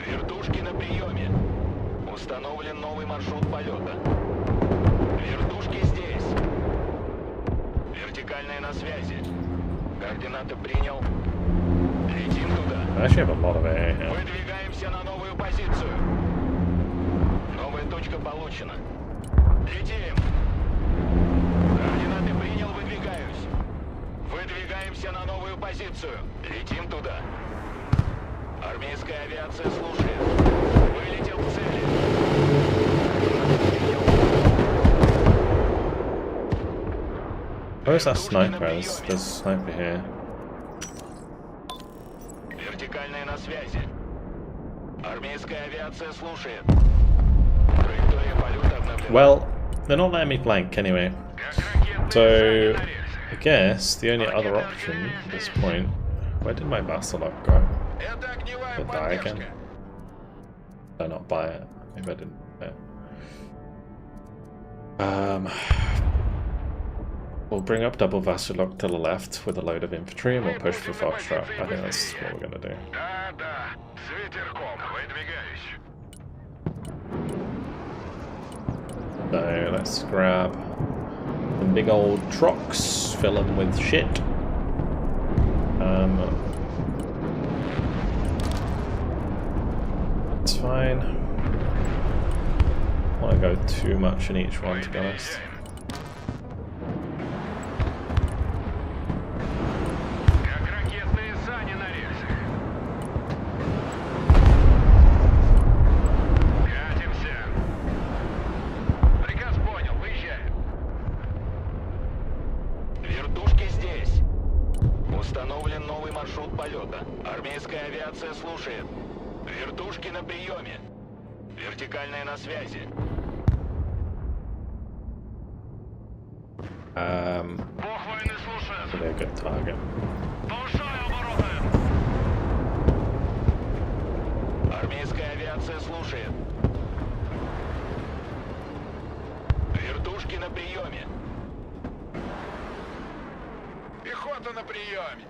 Вертушки на приеме. Установлен новый маршрут полета. Вертушки здесь. Вертикальная на связи. Координаты принял. Летим туда. I actually have a lot of AA here. Выдвигаемся на новую позицию. Новая точка получена. Летим. Координаты принял, выдвигаюсь. Выдвигаемся на новую позицию. Летим туда. Армейская авиация слушает. Вылетел к цели. Where's that sniper? There's a sniper here. Вертикальная на связи. Армейская авиация слушает. Траектория полета обновлена. Well, they're not letting me flank anyway. So, I guess the only other option at this point... Where did my Vassalok go? Это огневая Did I die поддержка. again? Did I not buy it? Maybe I didn't buy it. We'll bring up double Vassalok to the left with a load of infantry and we'll push for Foxtrot. I think that's what we're gonna do. Да. С ветерком. Выдвигаюсь. So let's grab the big old trucks, fill them with shit. It's fine. I don't want to go too much in each one, to be honest. Как ракетные сани на рельсах. Катимся. Приказ понял, выезжаем. Вертушки здесь. Установлен новый маршрут полета. Армейская авиация слушает. Вертушки на приеме. Вертикальная на связи. Бог войны слушает. Probably a good target. Повышаю обороты. Армейская авиация слушает. Вертушки на приеме. Пехота на приеме.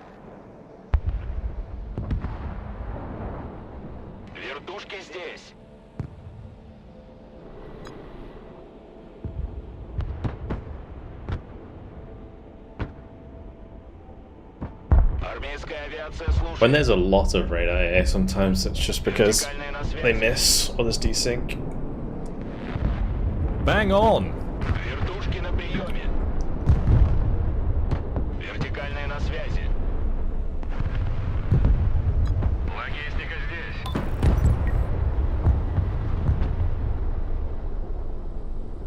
Вертушки здесь. Армейская авиация слушает. When there's a lot of radar AA, sometimes it's just because they miss or there's desync. Bang on! Вертушки на приеме. Вертикальная на связи. Логистика здесь.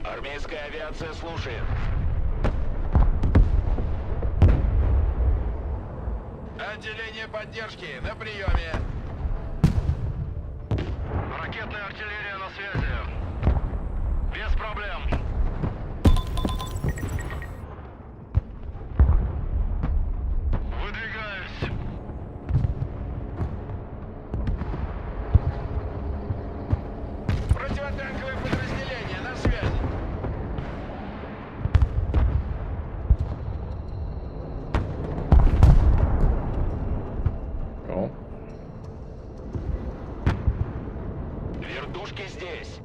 Армейская авиация слушает. Отделение поддержки на приеме. Ракетная артиллерия на связи. Без проблем. Выдвигаюсь. Противотанковое подразделение на связи. Cool. Вертушки здесь.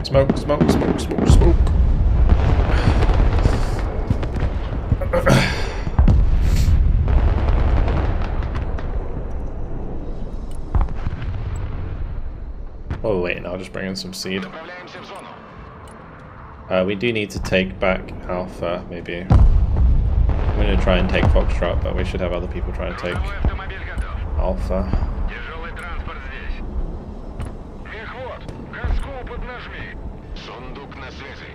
Smoke, smoke, smoke, smoke, smoke. Oh wait, no, I'll just bring in some seed. Направляемся в зону. We do need to take back Alpha, maybe. I'm going to try and take Foxtrot, but we should have other people try and take Грузовой автомобиль готов. Alpha. Тяжелый транспорт здесь. Мехвод, газку поднажми. Сундук на связи.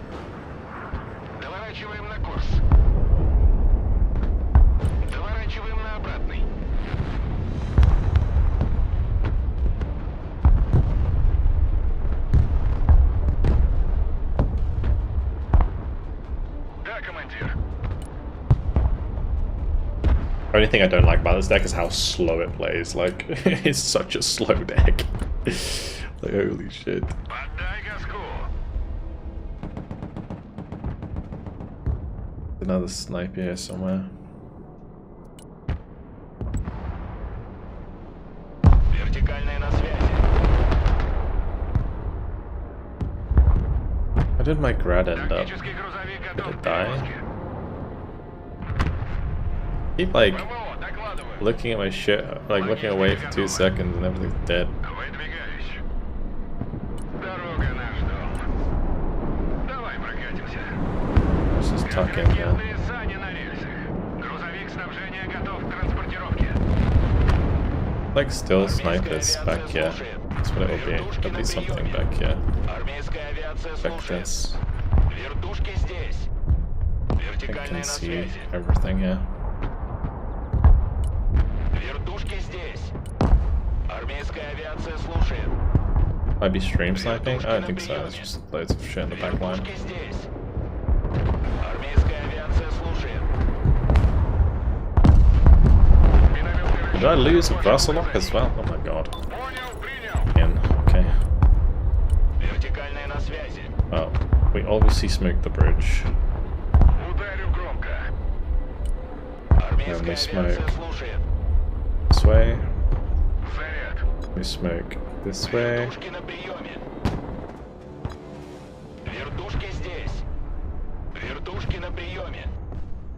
Доворачиваем на курс. Доворачиваем на обратный. Да, командир. The only thing I don't like about this deck is how slow it plays. Like, it's such a slow deck. Like, holy shit. Подай газку. Another sniper here somewhere. Вертикальная на связи. How did my grad end up? Тактический грузовик Did готов it к die? перевозке. Keep like ПВО, докладываю. looking at my shit, like looking away for 2 seconds and everything's dead. Выдвигаюсь. Дорога наш дом. Давай прокатимся. Let's just tuck in there. Ракетные сани на рельсах. Грузовик снабжения готов к транспортировке. Like still snipers back here. That's what it will be. There'll be something back here. Армейская авиация Back слушает. this. Вертушки здесь. I Вертикальная can на see связи. everything here. Вертушки здесь. Армейская авиация слушает. Might be stream sniping? I don't think so. It's just loads of shit in the back line. Вертушки здесь. Армейская авиация слушает. Did I lose Vasilok as well? Oh my god. Понял, принял. Again. Okay. Вертикальная на связи. Oh, we obviously smoked the bridge. Ударю громко. And Армейская we авиация smoke слушает. this way. Заряд. We smoke this way. Вертушки на приеме. Вертушки здесь. Вертушки на приеме.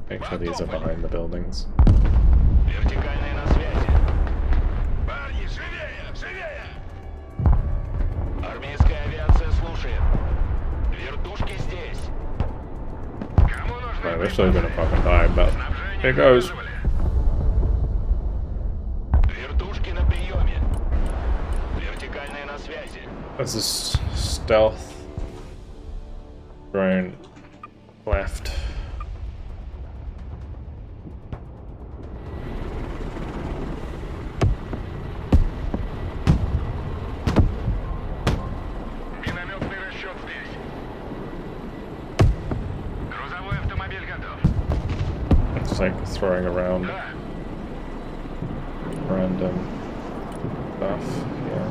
Make sure these are behind the buildings. Вертикальная на связи. Парни, живее, живее! Армейская авиация слушает. Вертушки здесь. Кому нужны Right, we're still gonna fucking die, but here goes. Вертушки на приеме. Вертикальная на связи. There's this stealth drone left. Минометный расчет здесь. Грузовой автомобиль готов. It's like throwing around Да. random stuff. Yeah.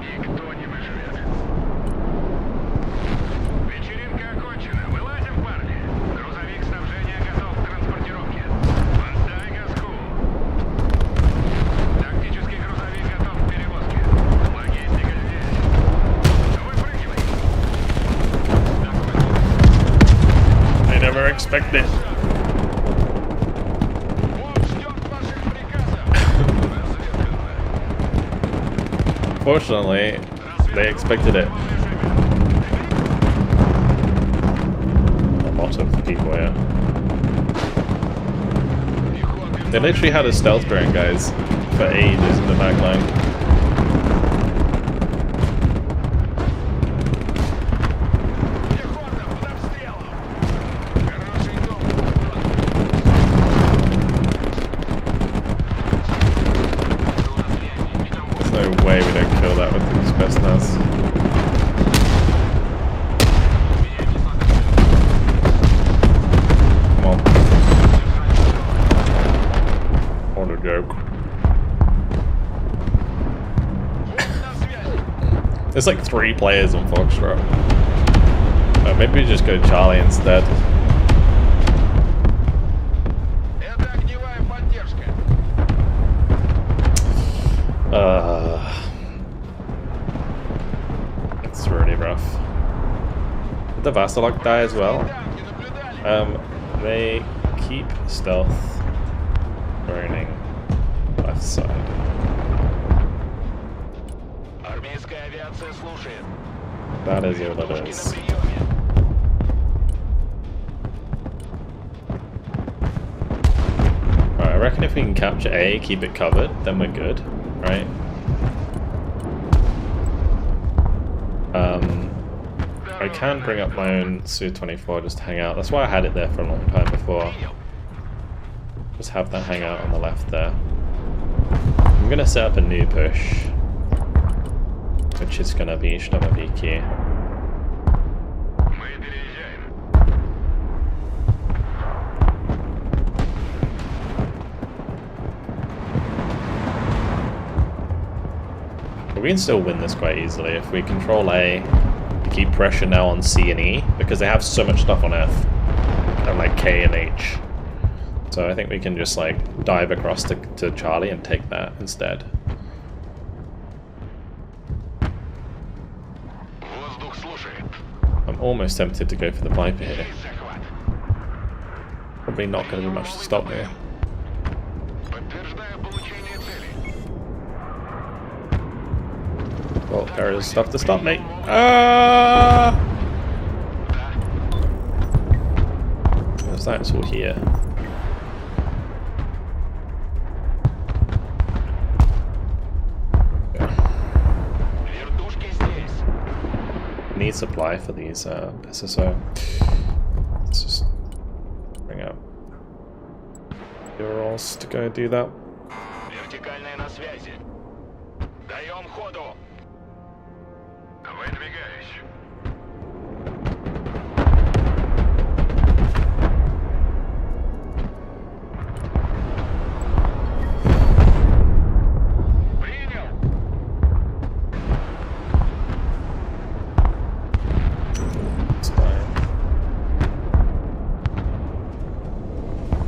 Никто не выживет. Вечеринка окончена. Вылазим, парни. Грузовик снабжения готов к транспортировке. Отдай газку. Тактический грузовик готов к перевозке. Логистика здесь. Выпрыгивай. I never expected. Он ждет ваших приказов. Fortunately, they expected it. A lot of people here. They literally had a stealth drone, guys, for ages in the back line. Пехота под обстрелом. Хороший дом. There's no way we don't kill that with these Vestas. Come on. What a joke. There's like 3 players on Foxtrot. Maybe we just go Charlie instead. Это огневая поддержка. It's really rough. Did the Vasilok die as well? Танки наблюдали. They keep stealth burning left side. Армейская авиация слушает. That is all it is. Alright, I reckon if we can capture A, keep it covered, then we're good, right? I can bring up my own Su-24 just to hang out. That's why I had it there for a long time before. Just have that hang out on the left there. I'm gonna set up a new push, which is gonna be HUMVEE. Мы переезжаем. We can still win this quite easily if we control A, keep pressure now on C and E, because they have so much stuff on F, and like K and H. So I think we can just like dive across to Charlie and take that instead. Воздух слушает. I'm almost tempted to go for the Viper here. Захват. Probably not going to be much to stop me. Подтверждаю получение цели. Well, there is stuff to stop me. Ah! There's that, it's all here. Вертушки здесь. Need supply for these SSO. Let's just bring up Urals to go do that. Вертикальная на связи. Даем ходу. Выдвигаюсь. Принял. It's fine.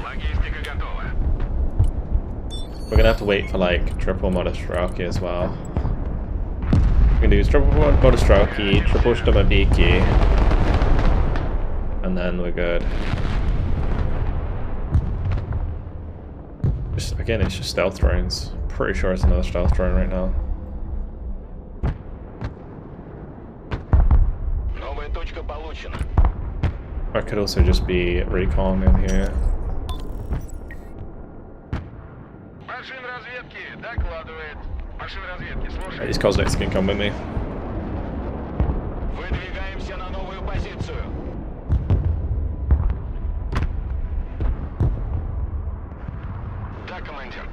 Логистика готова. We're gonna have to wait for like triple Modestroki as well. We're gonna use triple Modestroki, triple HUMVEE, and then we're good. Just, again, it's just stealth drones. Pretty sure it's another stealth drone right now. Новая точка получена. Or it could also just be recon in here. Машин разведки докладывает. Машин разведки слушает. These cosmetics can come with me. Выдвигаемся на новую позицию. Да, командир.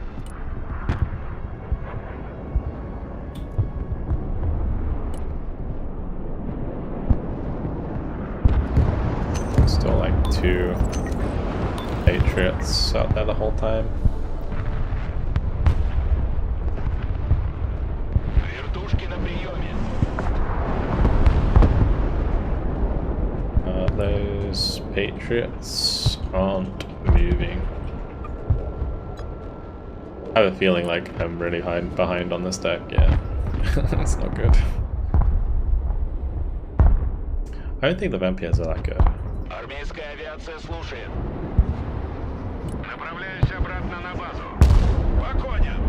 Still like 2 Patriots out there the whole time. Вертушки на приеме. Those Patriots aren't moving. I have a feeling like I'm really behind on this deck, yeah. That's not good. I don't think the vampires are that good. Армейская авиация слушает. Направляюсь обратно на базу. По коням.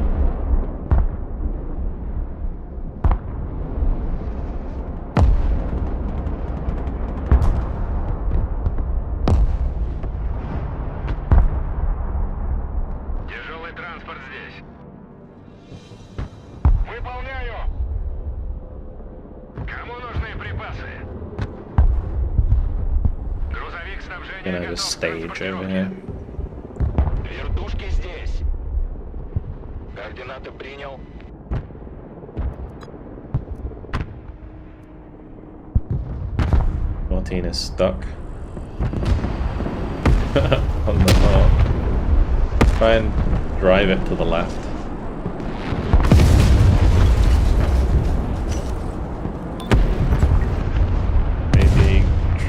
Тяжелый транспорт здесь. Выполняю. Кому нужны припасы? Грузовик снабжения Gonna готов just к stage over транспортировке. here. Вертушки здесь. Координаты принял. 14 is stuck on the mark. Try and drive it to the left. Maybe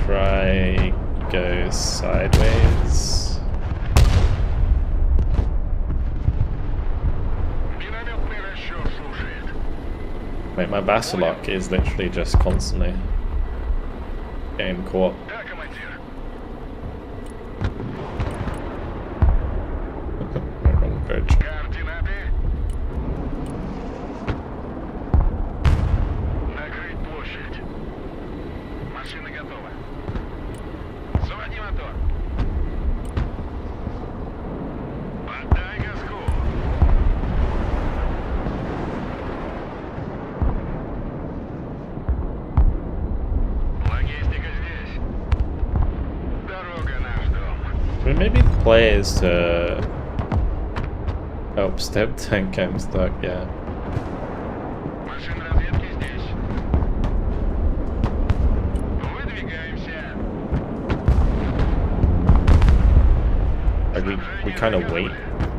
try go sideways. Минометный расчет слушает. Wait, my Basilok is literally just constantly getting caught. Да, командир. players to help step tank getting stuck, yeah. Машина разведки здесь. Выдвигаемся. Like we kind of wait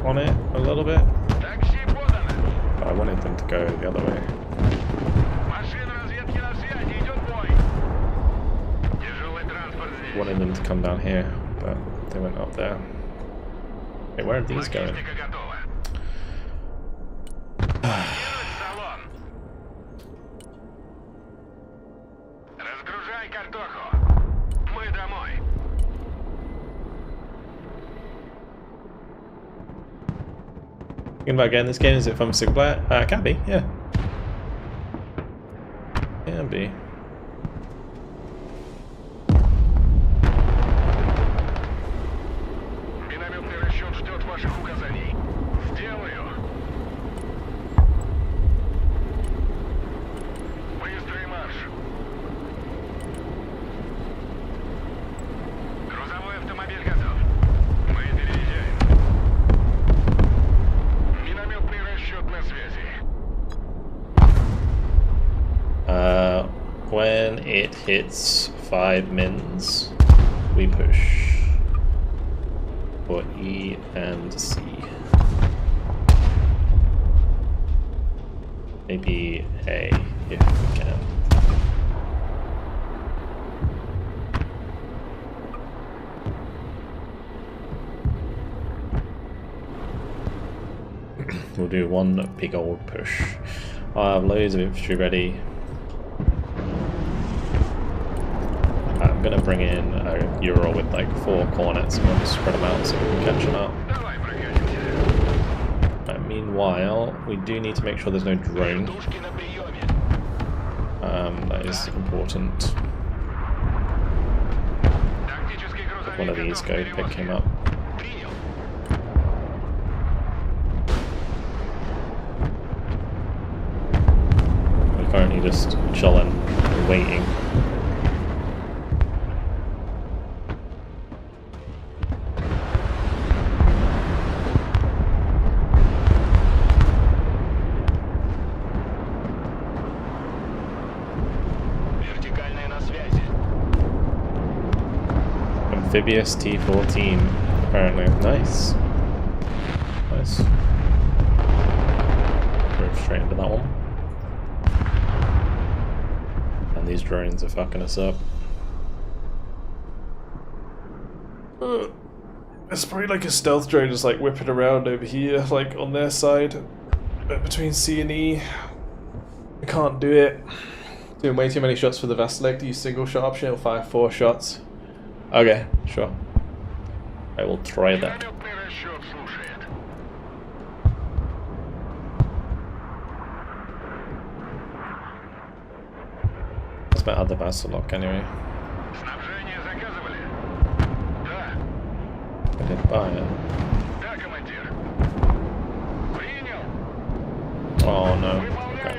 on it a little bit. Такси подано. But I wanted them to go the other way. Машина разведки на связи. Идет бой. Тяжелый транспорт здесь. Wanted them to come down here, but they went up there. Hey, where are these going? Логистика готова. Делать салон. Разгружай картоху. Мы домой. Thinking about getting this game, is it fun for single player? It can be, yeah. Can be. Минометный расчет ждет ваших указаний. Сделаю. Быстрый марш. Грузовой автомобиль готов. Мы переезжаем. Минометный расчет на связи. When it hits 5 mins, we push for E and C. Maybe A if we can. We'll do one big old push. I have loads of infantry ready. I'm gonna bring in a Ural with like 4 cornets and we'll just spread them out so we can catch them up. Давай прокатимся. Meanwhile, we do need to make sure there's no drone. Тушки на приеме. That is important. Тактический грузовик One of these готов go к pick перевозке. him up. Принял. We're currently just chilling, waiting. Вертикальная на связи. Amphibious T-14, apparently. Nice. Nice. Move straight into that one. And these drones are fucking us up. It's probably like a stealth drone just like whipping around over here, like on their side. But between C and E, I can't do it. Doing way too many shots for the Vasilek. Use single shot option, it'll fire 4 shots. Okay, sure. I will try that. Минометный расчет слушает. That's my other Vasilok anyway. Снабжение заказывали? Да. I did buy it. Да, командир. Принял. Oh no. Okay.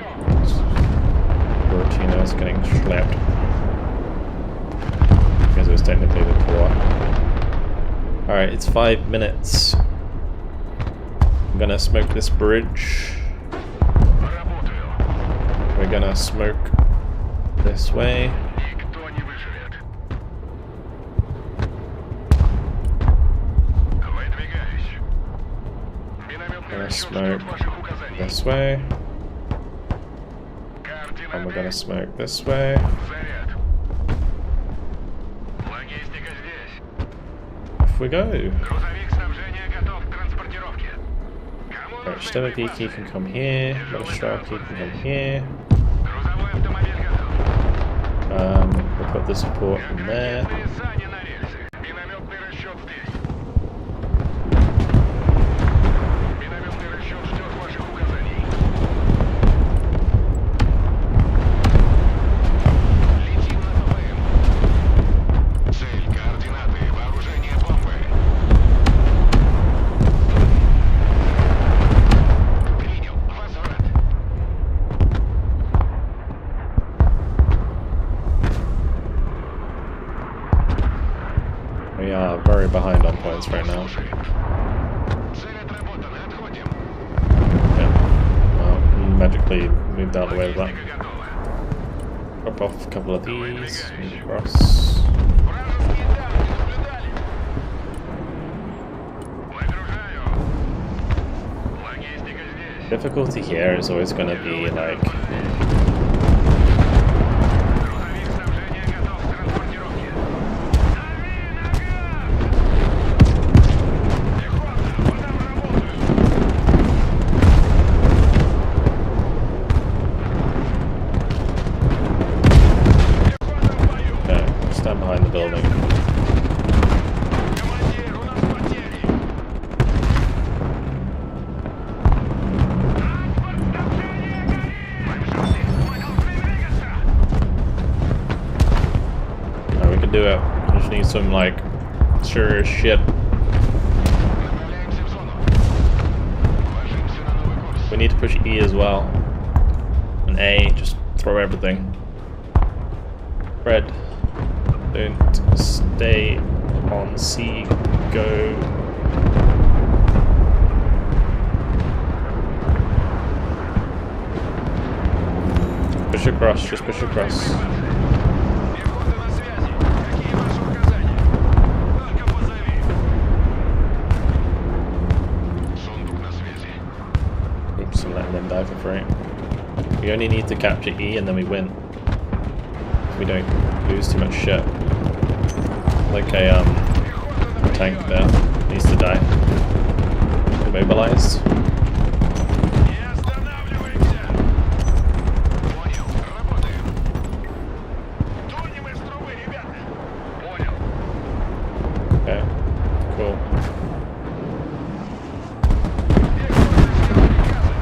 Rotino's getting slapped. Because it was technically the core. Alright, it's 5 minutes. I'm gonna smoke this bridge. Работаю. We're gonna smoke this way. Никто не выживет. Выдвигаюсь. Минометный Gonna расчет smoke ждет ваших указаний. this way. And we're Координаты. gonna smoke this way. Заряд. Логистика здесь. Off we go. Грузовик снабжения готов к транспортировке. Кому Right, нужны Stomachy припасы? can come here. Strelky can come here. Грузовой автомобиль готов. We'll put the support in there. Ракетные сани на рельсы. Минометный расчет здесь. Минометный расчет ждет ваших указаний. Летим на ПВМ. Цель, координаты, вооружение бомбы. Принял. Возврат. magically moved out of the way of that. Логистика готова. Drop off a couple of these, move across. Вражеские танки наблюдали. Выгружаю. Логистика здесь. Difficulty here is always going to be like Грузовик снабжения готов к транспортировке. Дави на газ! Пехота, по нам работают. Пехота в бою. okay, stand behind the building. Командир, у нас потери. Транспорт снабжения горит. Побежали. Должны двигаться. We can do it. We just need some like sure shit. Направляемся в зону. Ложимся на новый курс. We need to push E as well. And A, just throw everything. Fred, don't stay on C, go. Push across, just push across. Пехота на связи. Какие ваши указания? Только позови. Сундук на связи. Oops, I'm letting them die for free. We only need to capture E and then we win. We don't lose too much shit. Like a tank there needs to die. Immobilized. Не останавливаемся. Понял. Работаем. Тонем из трубы, ребята. Понял. Okay, cool. Пехота ждет приказа.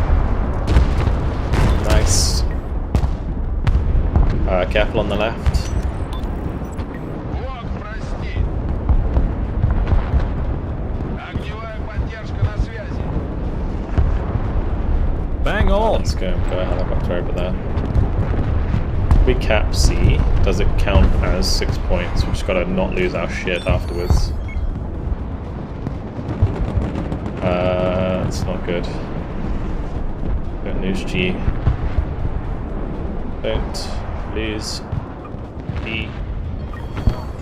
Nice. Careful on the left. Блок, прости. Огневая поддержка на связи. Bang on! Let's go a helicopter over there. We cap C. Does it count as 6 points? We just gotta not lose our shit afterwards. That's not good. Don't lose G. Don't lose E.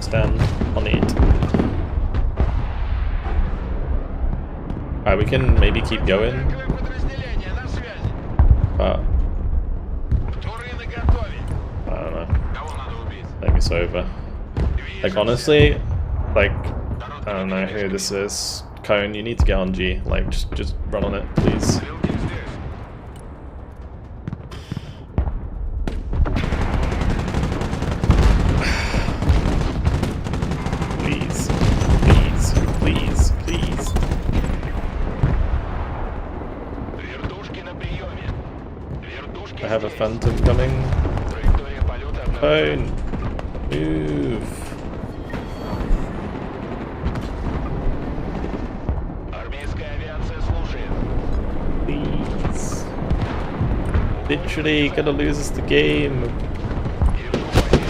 Stand on it. Alright, we can maybe keep going, Танковое подразделение на связи. but Турины готовы. I don't know. Кого надо убить? I think it's over. Like honestly, like I don't know who this is. Cone, you need to get on G. Like just run on it, please. Стрелки здесь. Please, please, please, please. Вертушки на приеме. Вертушки I have a здесь. phantom coming. Траектория полета обнаружена. Cone, move. Армейская авиация слушает. Please. Literally gonna lose us the game. Вижу позицию.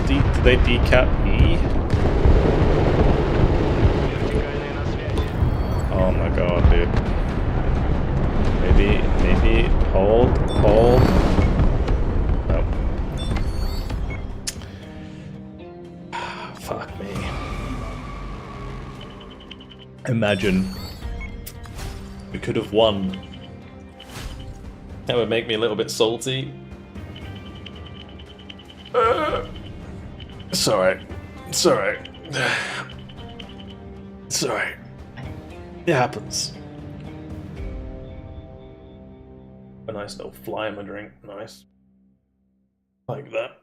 Did they decap E? Вертикальная на связи. Oh my god, dude. Maybe, hold. No. Fuck me. Imagine. We could have won. That would make me a little bit salty. It's alright. It's alright. It's alright. It happens. A nice little fly in my drink. Nice. Like that.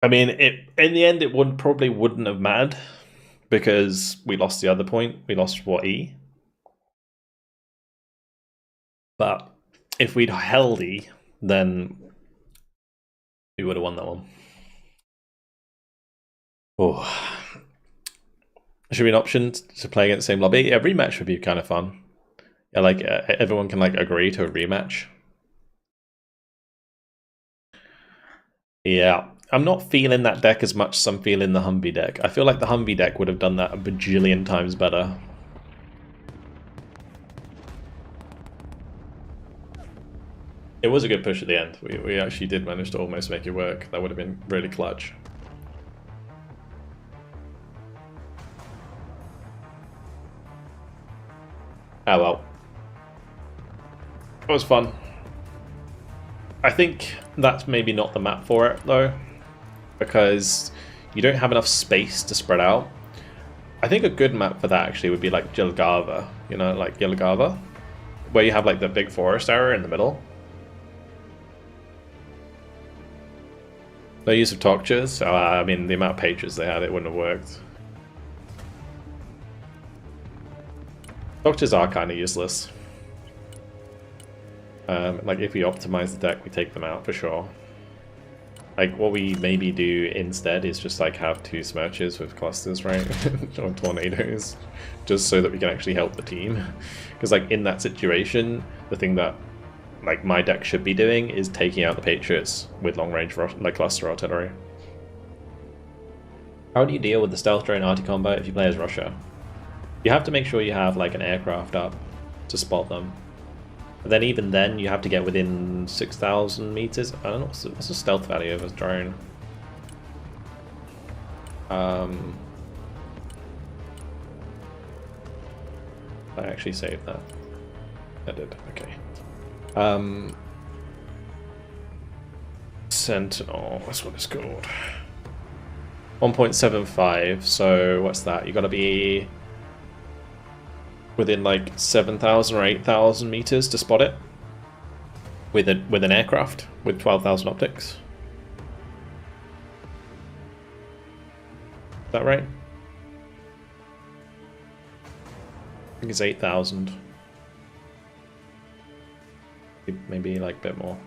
I mean, in the end, it probably wouldn't have mattered because we lost the other point. We lost what, E? But if we'd held E, then we would have won that one. Oh, should be an option to play against the same lobby. A rematch would be kind of fun. Yeah, like everyone can like agree to a rematch. Yeah, I'm not feeling that deck as much as I'm feeling the HUMVEE deck. I feel like the HUMVEE deck would have done that a bajillion times better. It was a good push at the end. We actually did manage to almost make it work. That would have been really clutch. Oh well. It was fun. I think that's maybe not the map for it though, because you don't have enough space to spread out. I think a good map for that actually would be like Jelgava, you know, like Jelgava, where you have like the big forest area in the middle. No use of torches. I mean, the amount of pages they had, it wouldn't have worked. Torches are kind of useless. Like if we optimize the deck, we take them out for sure. Like what we maybe do instead is just like have 2 smirches with clusters, right? Or tornadoes, just so that we can actually help the team. Because like in that situation, the thing that like my deck should be doing is taking out the Patriots with long range like cluster artillery. How do you deal with the stealth drone arty combo if you play as Russia? You have to make sure you have like an aircraft up to spot them. But then even then, you have to get within 6,000 meters. I don't know, what's the stealth value of a drone? I actually saved that. I did, okay. Sentinel, that's what it's called. 1.75, so what's that? You gotta be within like 7,000 or 8,000 meters to spot it with an aircraft with 12,000 optics. Is that right? I think it's 8,000. Maybe like a bit more.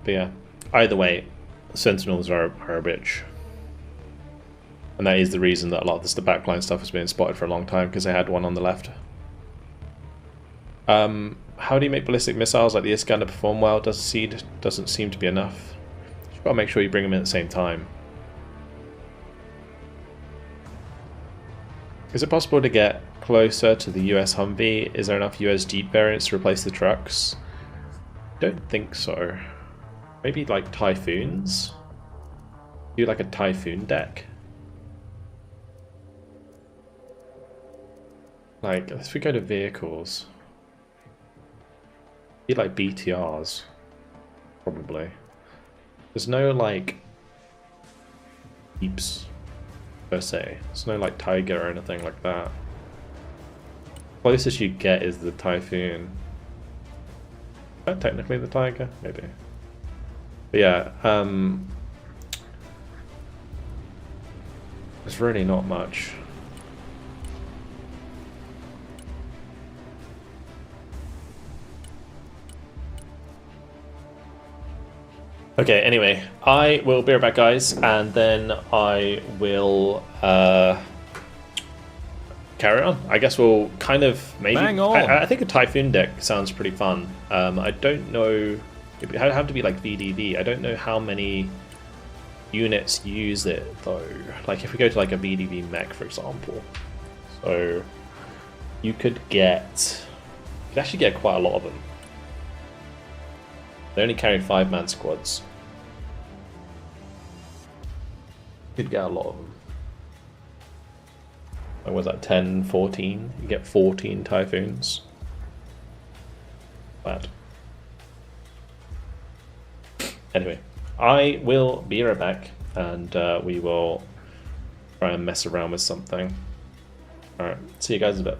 But yeah, either way, Sentinels are a bitch. And that is the reason that a lot of the backline stuff has been spotted for a long time, because they had one on the left. How do you make ballistic missiles like the Iskander perform well? Doesn't seem to be enough. You've got to make sure you bring them in at the same time. Is it possible to get closer to the US HUMVEE? Is there enough US Jeep variants to replace the trucks? Don't think so. Maybe like Typhoons? Do like a Typhoon deck? Like, if we go to vehicles, be like BTRs, probably. There's no like Jeeps per se. There's no like Tiger or anything like that. Closest you get is the Typhoon. Is that technically the Tiger? Maybe. But yeah, there's really not much. Okay, anyway, I will be right back, guys, and then I will carry on. I guess we'll kind of maybe... Bang on. I think a Typhoon deck sounds pretty fun. I don't know... It would have to be like VDV. I don't know how many units use it, though. Like, if we go to like a VDV mech, for example. So, you could actually get quite a lot of them. They only carry 5-man squads. You could get a lot of them. Like, was that 10, 14? You get 14 Typhoons. Bad. Anyway, I will be right back, and we will try and mess around with something. Alright, see you guys in a bit.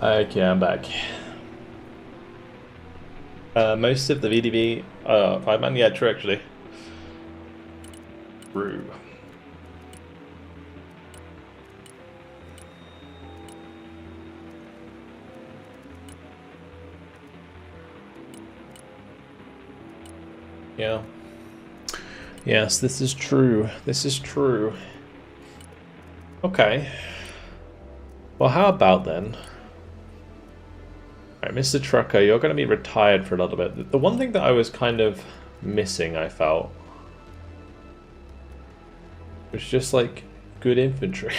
Okay, I'm back. Most of the VDV, Fireman, yeah, true actually. True. Yeah. Yes, this is true. This is true. Okay. Well, how about then? Alright, Mr. Trucker, you're going to be retired for a little bit. The one thing that I was kind of missing, I felt, was just like good infantry.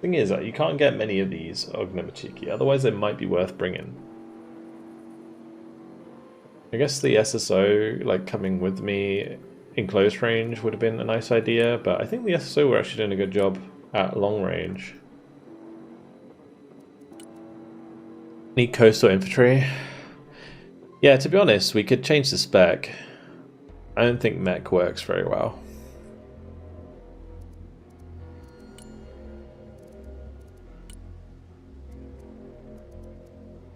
Thing is, you can't get many of these Ognamachiki, otherwise they might be worth bringing. I guess the SSO, like, coming with me in close range would have been a nice idea, but I think the SSO were actually doing a good job at long range. Need coastal infantry. Yeah, to be honest, we could change the spec. I don't think mech works very well.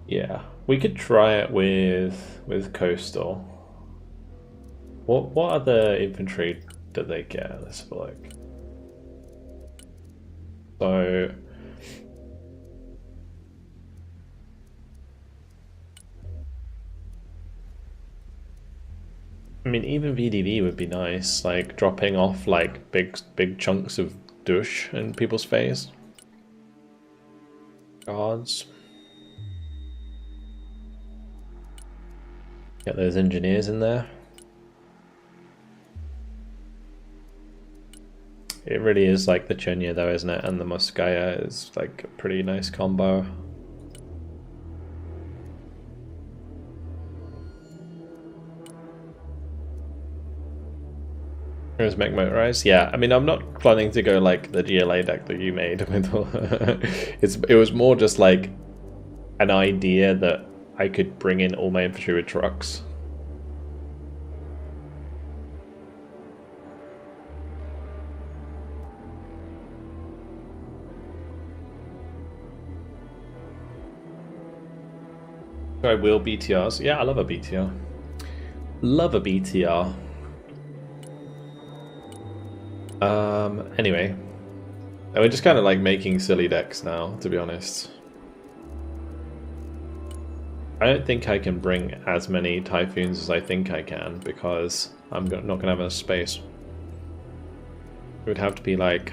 Yeah, we could try it with coastal. What other infantry do they get? Let's have a look. So I mean, even VDV would be nice, like dropping off like big chunks of douche in people's face. Guards. Get those engineers in there. It really is like the Chenya though, isn't it? And the Moskaya is like a pretty nice combo. Here's mech motorized. Yeah, I mean, I'm not planning to go like the GLA deck that you made with all it was more just like an idea that I could bring in all my infantry with trucks. So I will BTRs. Yeah, I love a BTR. Love a BTR. Anyway. And we're just kind of like making silly decks now, to be honest. I don't think I can bring as many Typhoons as I think I can because I'm not going to have enough space. It would have to be like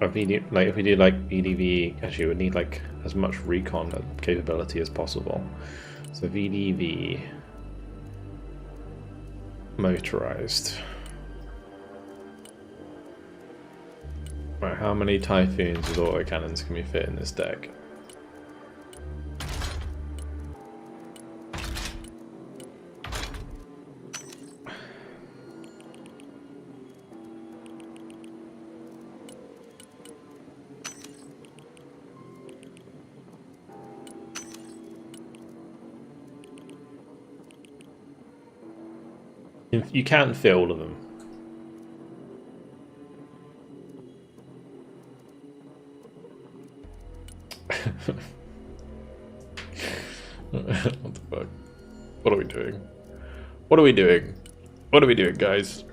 a VD, like if we did like VDV, actually it would need like as much recon capability as possible. So VDV motorized. Right, how many Typhoons with autocannons can we fit in this deck? You can't fit all of them. What the fuck? What are we doing? What are we doing? What are we doing, guys?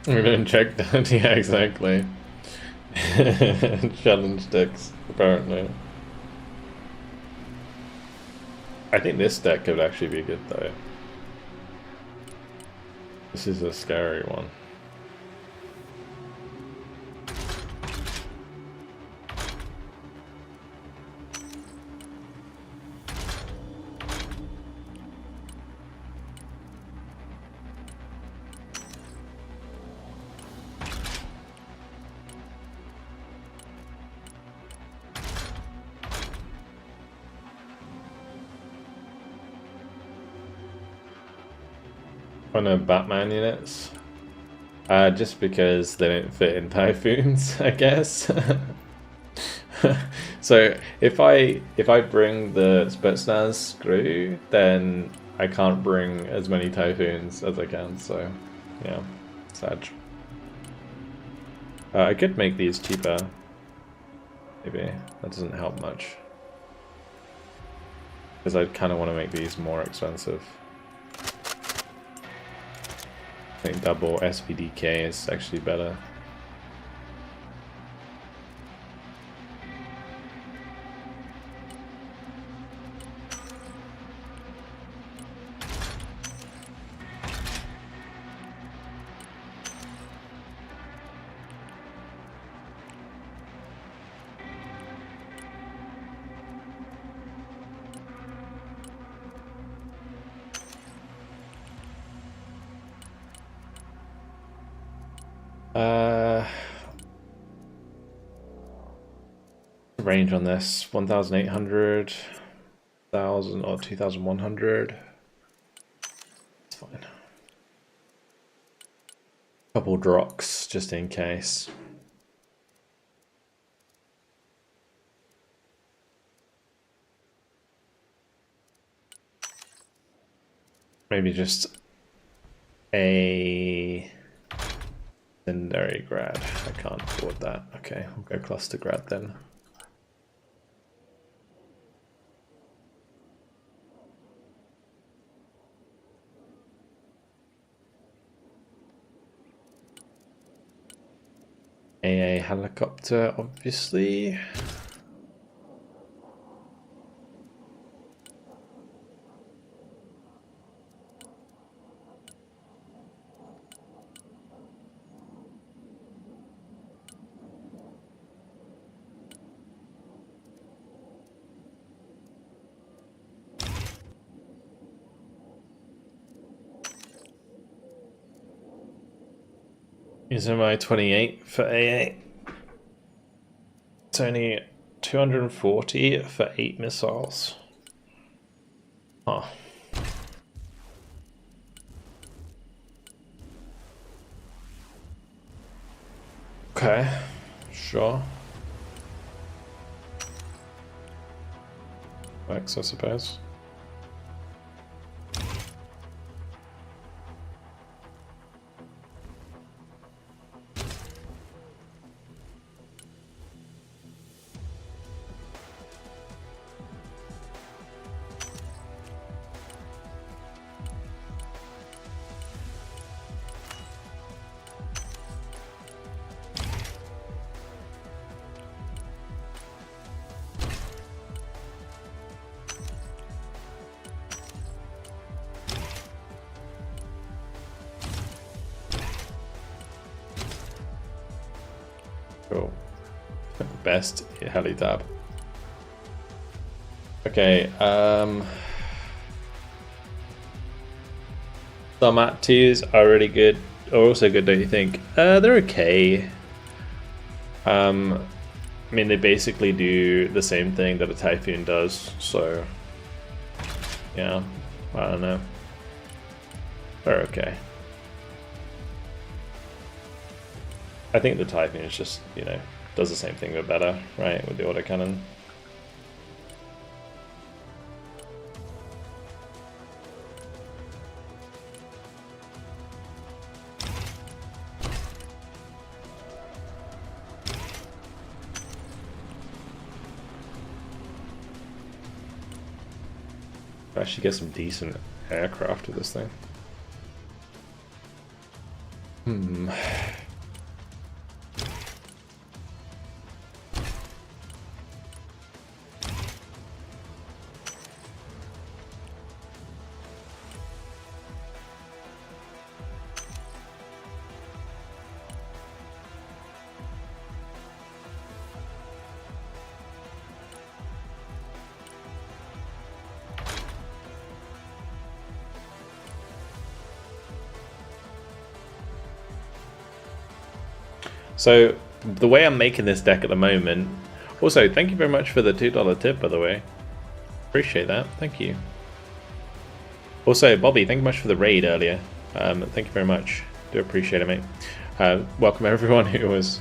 We're gonna check that. Yeah, exactly. Challenge decks, apparently. I think this deck could actually be good though. This is a scary one. Oh no, Batman units. Just because they don't fit in Typhoons, I guess. So if I bring the Spetsnaz crew, then I can't bring as many Typhoons as I can. So yeah, sad. I could make these cheaper. Maybe that doesn't help much because I kind of want to make these more expensive. I think double SPDK is actually better. Range on this 1,800, 1,000 or 2,100. It's fine. Couple drops just in case. Maybe just a secondary grad. I can't afford that. Okay, we'll go cluster grad then. A helicopter, obviously. Using my 28 for AA. It's only 240 for 8 missiles. Huh. Okay, sure. Works, I suppose. Cool. Best heli tab. Okay, some at 2s are really good, or also good, don't you think? They're okay. I mean, they basically do the same thing that a Typhoon does, so yeah, I don't know. They're okay. I think the Typhoon is just, you know, does the same thing but better, right, with the autocannon. Actually get some decent aircraft with this thing. So the way I'm making this deck at the moment, also thank you very much for the $2 tip, by the way. Appreciate that, thank you. Also, Bobby, thank you much for the raid earlier. Thank you very much. Do appreciate it, mate. Welcome everyone who was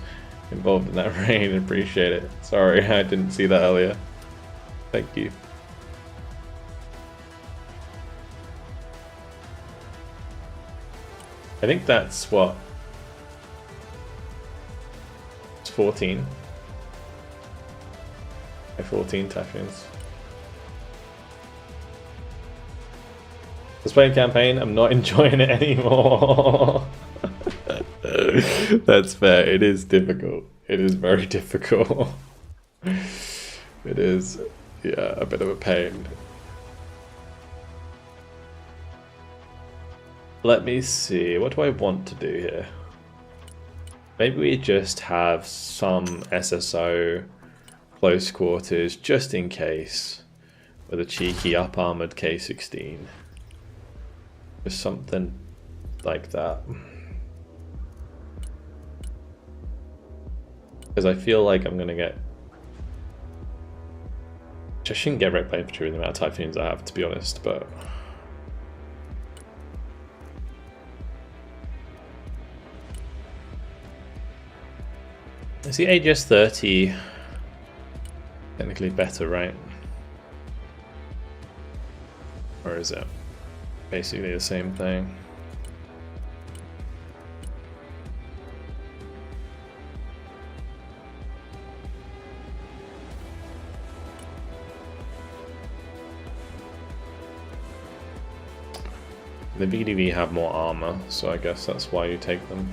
involved in that raid. Appreciate it. Sorry, I didn't see that earlier. Thank you. I think that's what? It's 14. 14 typhoons. Let's play a campaign. I'm not enjoying it anymore. That's fair. It is difficult. It is very difficult. It is, yeah, a bit of a pain. Let me see. What do I want to do here? Maybe we just have some SSO close quarters just in case with a cheeky up armored K16. Just something like that. Because I feel like I'm gonna get. I shouldn't get wrecked by infantry with the amount of typhoons I have, to be honest, but. Is the AGS 30 technically better, right? Or is it basically the same thing? The VDV have more armor, so I guess that's why you take them.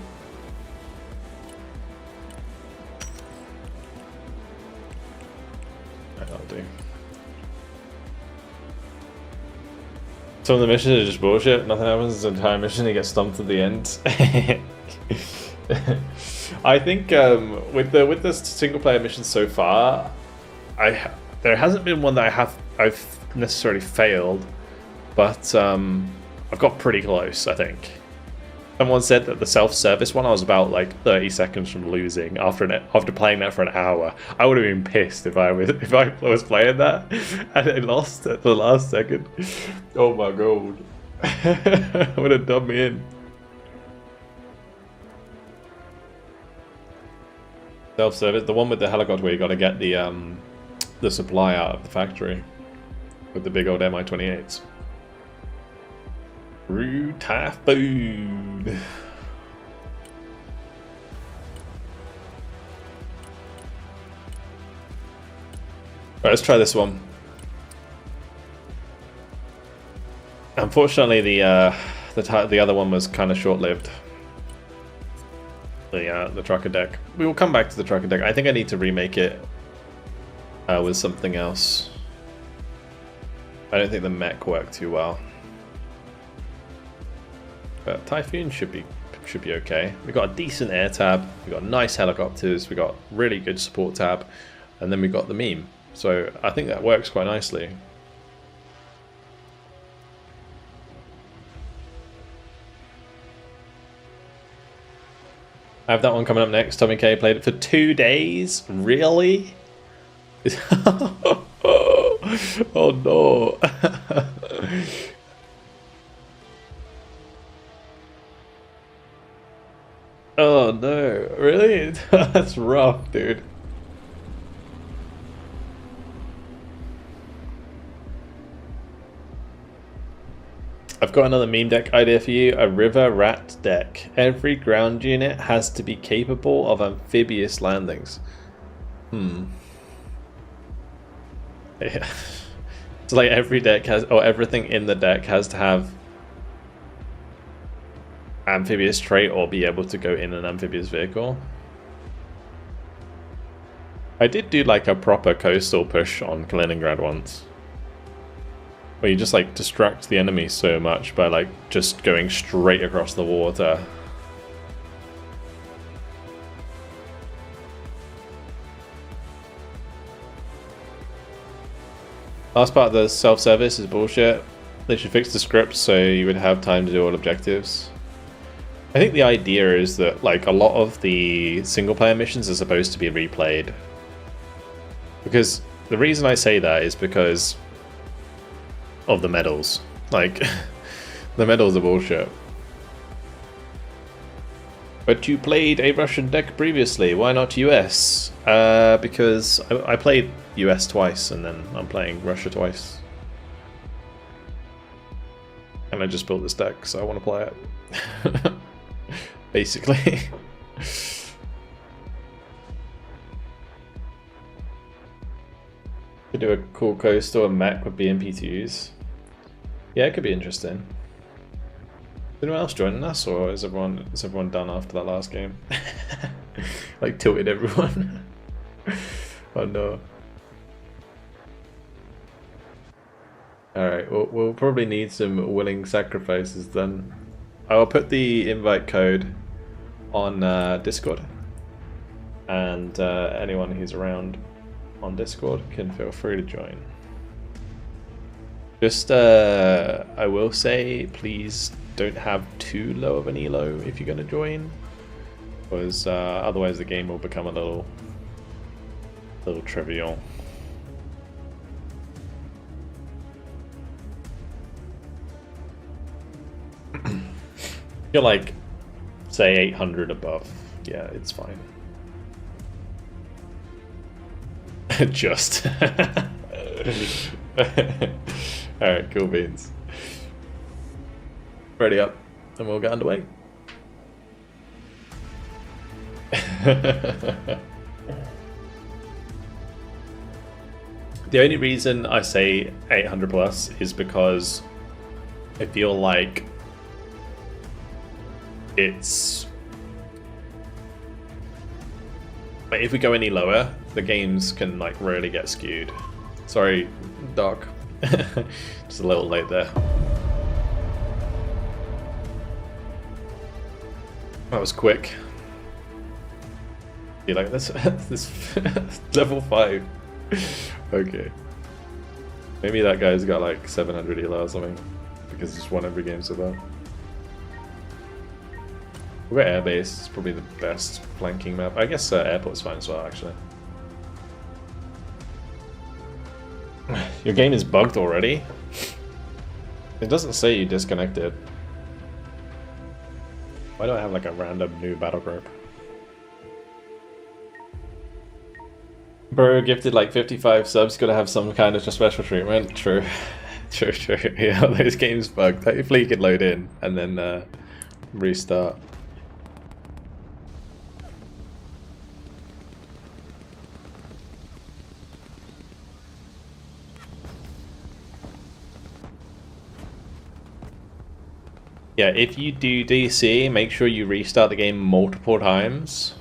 That'll do. Some of the missions are just bullshit. Nothing happens the entire mission. You get stumped at the end. I think with the single player missions so far, there hasn't been one that I've necessarily failed, but I've got pretty close, I think. Someone said that the self-service one, I was about like 30 seconds from losing after playing that for an hour. I would have been pissed if I was playing that and I lost at the last second. Oh my god. Would have done me in. Self-service, the one with the helicopter where you got to get the supply out of the factory with the big old Mi-28s. Rude typhoon. Right, let's try this one. Unfortunately, the other one was kind of short-lived. The trucker deck. We will come back to the trucker deck. I think I need to remake it with something else. I don't think the mech worked too well. But Typhoon should be okay. We got a decent air tab, we got nice helicopters, we got really good support tab, and then we got the meme. So I think that works quite nicely. I have that one coming up next. Tommy K played it for 2 days. Really? Oh no. Oh no, really? That's rough, dude. I've got another meme deck idea for you, a river rat deck. Every ground unit has to be capable of amphibious landings. Yeah. It's like every deck has, or everything in the deck has to have amphibious trait or be able to go in an amphibious vehicle. I did do like a proper coastal push on Kaliningrad once, where you just like distract the enemy so much by like just going straight across the water. Last part of the self-service is bullshit. They should fix the script so you would have time to do all objectives. I think the idea is that like a lot of the single player missions are supposed to be replayed. Because the reason I say that is because of the medals. Like, the medals are bullshit. But you played a Russian deck previously, why not US? Because I played US twice and then I'm playing Russia twice. And I just built this deck, so I want to play it. Basically. Could do a cool coastal and mech with BMP2s. Yeah, it could be interesting. Anyone else joining us, or is everyone done after that last game? Like tilted everyone. Oh no. Alright, we'll probably need some willing sacrifices then. I'll put the invite code on Discord. And anyone who's around on Discord can feel free to join. Just, I will say, please don't have too low of an elo if you're going to join, because otherwise the game will become a little trivial. You're like, say 800 above, yeah, it's fine. Just. Alright, cool beans. Ready up, and we'll get underway. The only reason I say 800 plus is because I feel like it's... Like if we go any lower, the games can like really get skewed. Sorry, Doc. Just a little late there. That was quick. You like this? This level 5. Okay. Maybe that guy's got like 700 elo or something, because he's won every game so far. We've got airbase. It's probably the best flanking map. I guess airport's fine as well, actually. Your game is bugged already? It doesn't say you disconnected. Why do I have like a random new battle group? Bro gifted like 55 subs, gotta have some kind of special treatment. True. True. Yeah, those games bugged. Hopefully you can load in and then restart. Yeah, if you do DC, make sure you restart the game multiple times.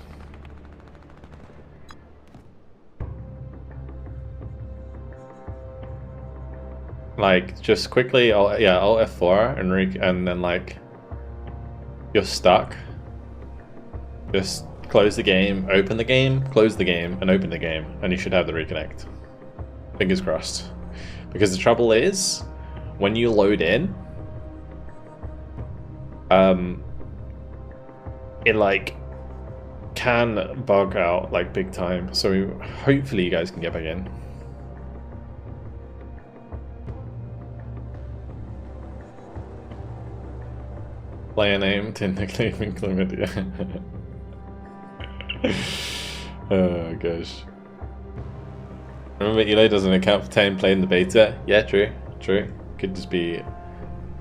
Like, just quickly, Alt F4 and then like, you're stuck. Just close the game, open the game, close the game, and open the game, and you should have the reconnect. Fingers crossed. Because the trouble is, when you load in, it like can bug out like big time, so hopefully you guys can get back in. Player name, technically included. Oh gosh. Remember, Elo doesn't account for time playing the beta. Yeah, true. Could just be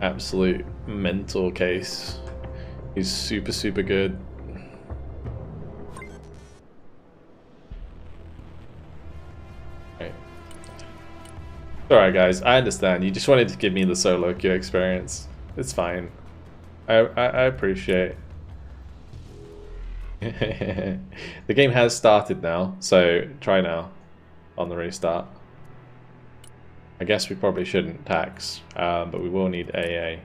absolute mental case. He's super good. Right. Alright guys, I understand. You just wanted to give me the solo queue experience. It's fine. I appreciate. The game has started now, so try now on the restart. I guess we probably shouldn't tax, but we will need AA.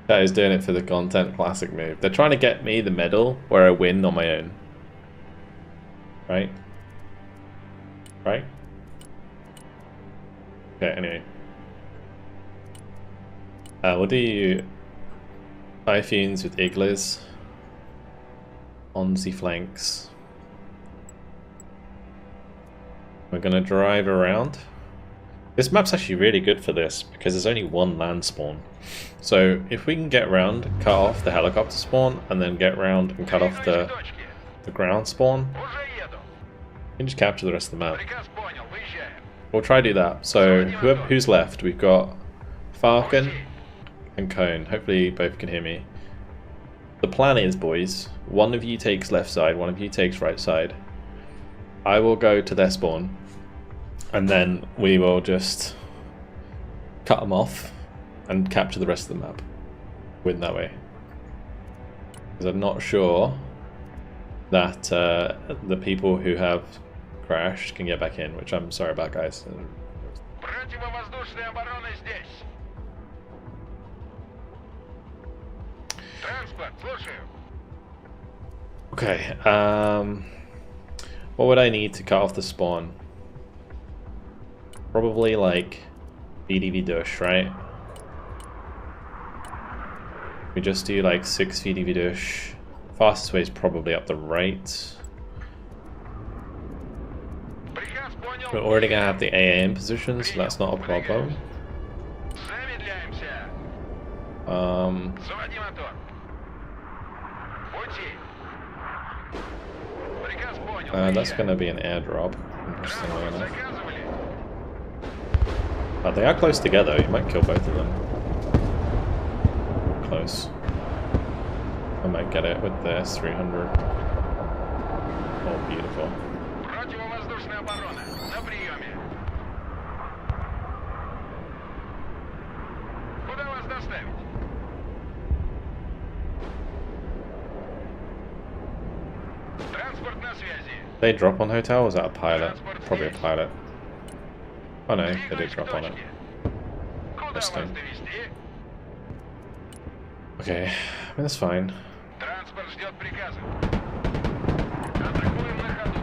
That is doing it for the content, classic move. They're trying to get me the medal where I win on my own. Right? Right? Okay, anyway. We'll do Typhoons with Iglas on the flanks. We're gonna drive around This map's actually really good for this because there's only one land spawn. So if we can get around, cut off the helicopter spawn, and then get around and cut off the ground spawn, we can just capture the rest of the map. Приказ понял, выезжаем. We'll try to do that. So who's left? We've got Falcon and Cone. Hopefully both can hear me. The plan is, boys, one of you takes left side, one of you takes right side. I will go to their spawn, and then we will just cut them off and capture the rest of the map. Win that way. Because I'm not sure that the people who have crashed can get back in, which I'm sorry about, guys. Противовоздушная оборона здесь. Транспорт, слушаю. Okay, what would I need to cut off the spawn? Probably like VDV Dush, right? We just do like 6 VDV Dush. Fastest way is probably up the right. Приказ понял. We're already gonna have the AA in position, so that's not a problem. Замедляемся. Заводи мотор. Пути. Приказ понял. That's gonna be an airdrop, interestingly enough. Заказывали. But they are close together, you might kill both of them. Close. I might get it with this 300. Oh, beautiful. Противовоздушная оборона. На приеме. Куда вас доставить? Транспорт на связи. They drop on hotel? Or was that a pilot? Probably a pilot. Oh no, they did drop on it. Куда вас довести? Okay, I mean, that's fine. Транспорт ждет приказа. Атакуем на ходу.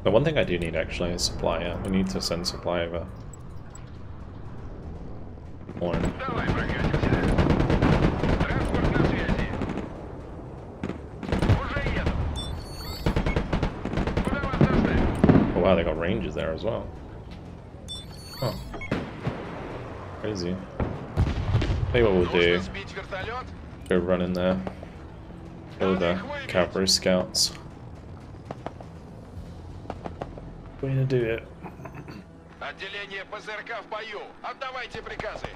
The one thing I do need actually is supply. Yeah, we need to send supply over. One. Давай прокатимся. Транспорт на связи. Уже еду. Куда вас доставить? Oh wow, they got rangers there as well. Oh. Crazy. Tell you what we'll do. Нужно сбить вертолет? Go run in there. Kill the cavalry scouts. Way to do it. Отделение ПЗРК в бою. Отдавайте приказы.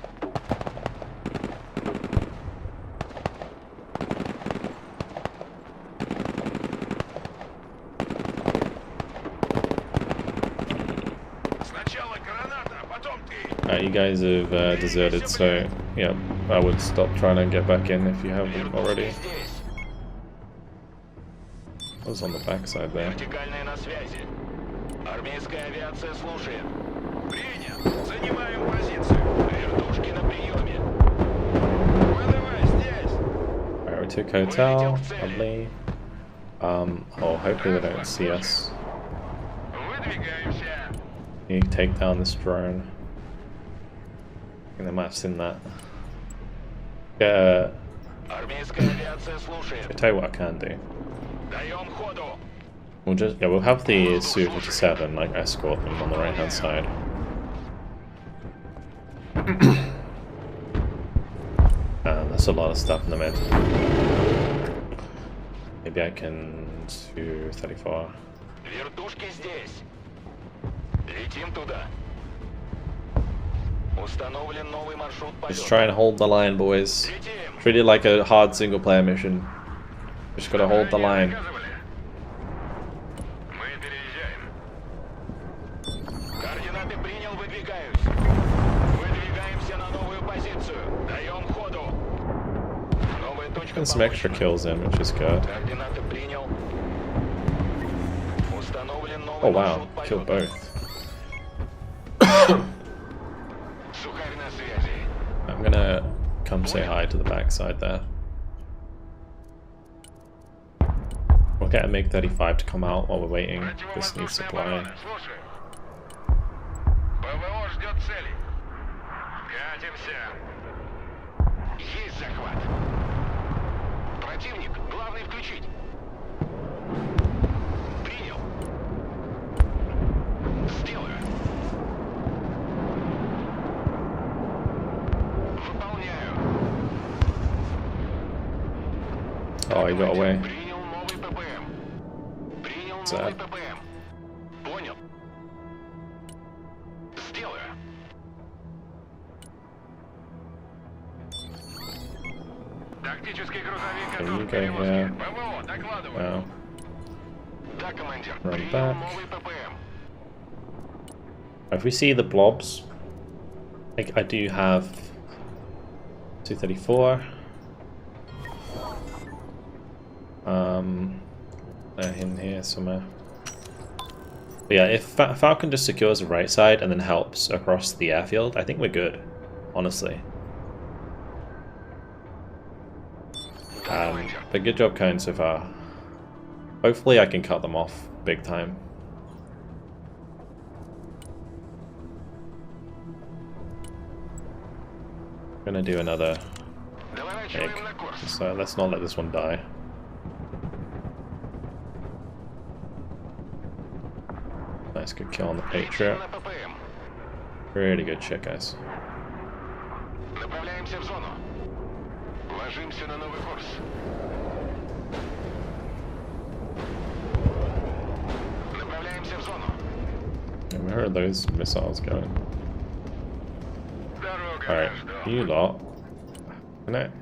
Сначала граната, а потом ты. You guys have deserted, so yeah, I would stop trying to get back in if you haven't already. Здесь. I was on the backside there. Вертикальная на связи. Армейская авиация слушает. Принял. Занимаем позицию. Вертушки на приеме. Подавай здесь. Alright, we took hotel, lovely. Oh, hopefully they don't see us. Выдвигаемся. You take down this drone. I think they might have seen that. Армейская авиация слушает. I'll tell you what I can do. Даем ходу. We'll have the Su-57 like escort them on the right hand side. That's a lot of stuff in the mid. Maybe I can do 34. Вертушки здесь. Летим туда. Установлен новый маршрут полета. Just try and hold the line, boys. Летим. Treat it like a hard single player mission. Just gotta hold the line. Мы переезжаем. Координаты принял, выдвигаюсь. Выдвигаемся на новую позицию. Даем ходу. Новая точка. Getting some extra kills in, which is good. Координаты принял. Установлен новый Oh wow, маршрут killed полета. both. Сухарь на связи. I'm gonna come say hi to the backside there. We'll get a MiG-35 to come out while we're waiting. This needs supply. Слушай. ПВО ждет цели. Катимся. Есть захват. Противник, главное включить. Oh, he got away. Принял новый ППМ. Принял новый Sad. ППМ. Понял. Сделаю. Тактический грузовик There you готов к go here. перевозке. ПВО, докладываю. Wow. Да, командир. Run Принял back. новый ППМ. If we see the blobs, I do have 234. They're in here somewhere. But yeah, if Falcon just secures the right side and then helps across the airfield, I think we're good, honestly. But good job, Cone, so far. Hopefully I can cut them off big time. Gonna do another egg, so let's not let this one die. Nice, good kill on the Patriot. На ППМ. Really good shit, guys. Направляемся в зону. Ложимся на новый курс. Направляемся в зону. And where are those missiles going? Дорога Alright, нас ждет. you lot.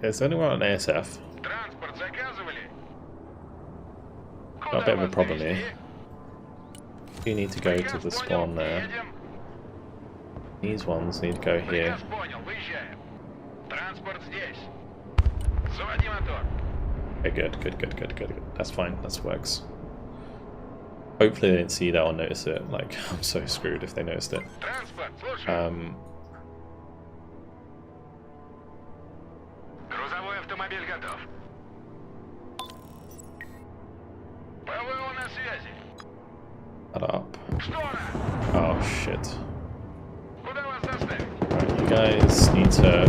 Is anyone on ASF? Транспорт заказывали? Got a bit of a problem here. You need to go to the spawn there. These ones need to go here. Приказ понял, выезжаем. Транспорт здесь. Заводи мотор. Okay, good. That's fine, that works. Hopefully they didn't see that or notice it. Like, I'm so screwed if they noticed it. Транспорт, слушай. Грузовой автомобиль готов. ПВО на связи. Shut up. Штора! Oh shit. Куда вас доставить? Right, you guys need to...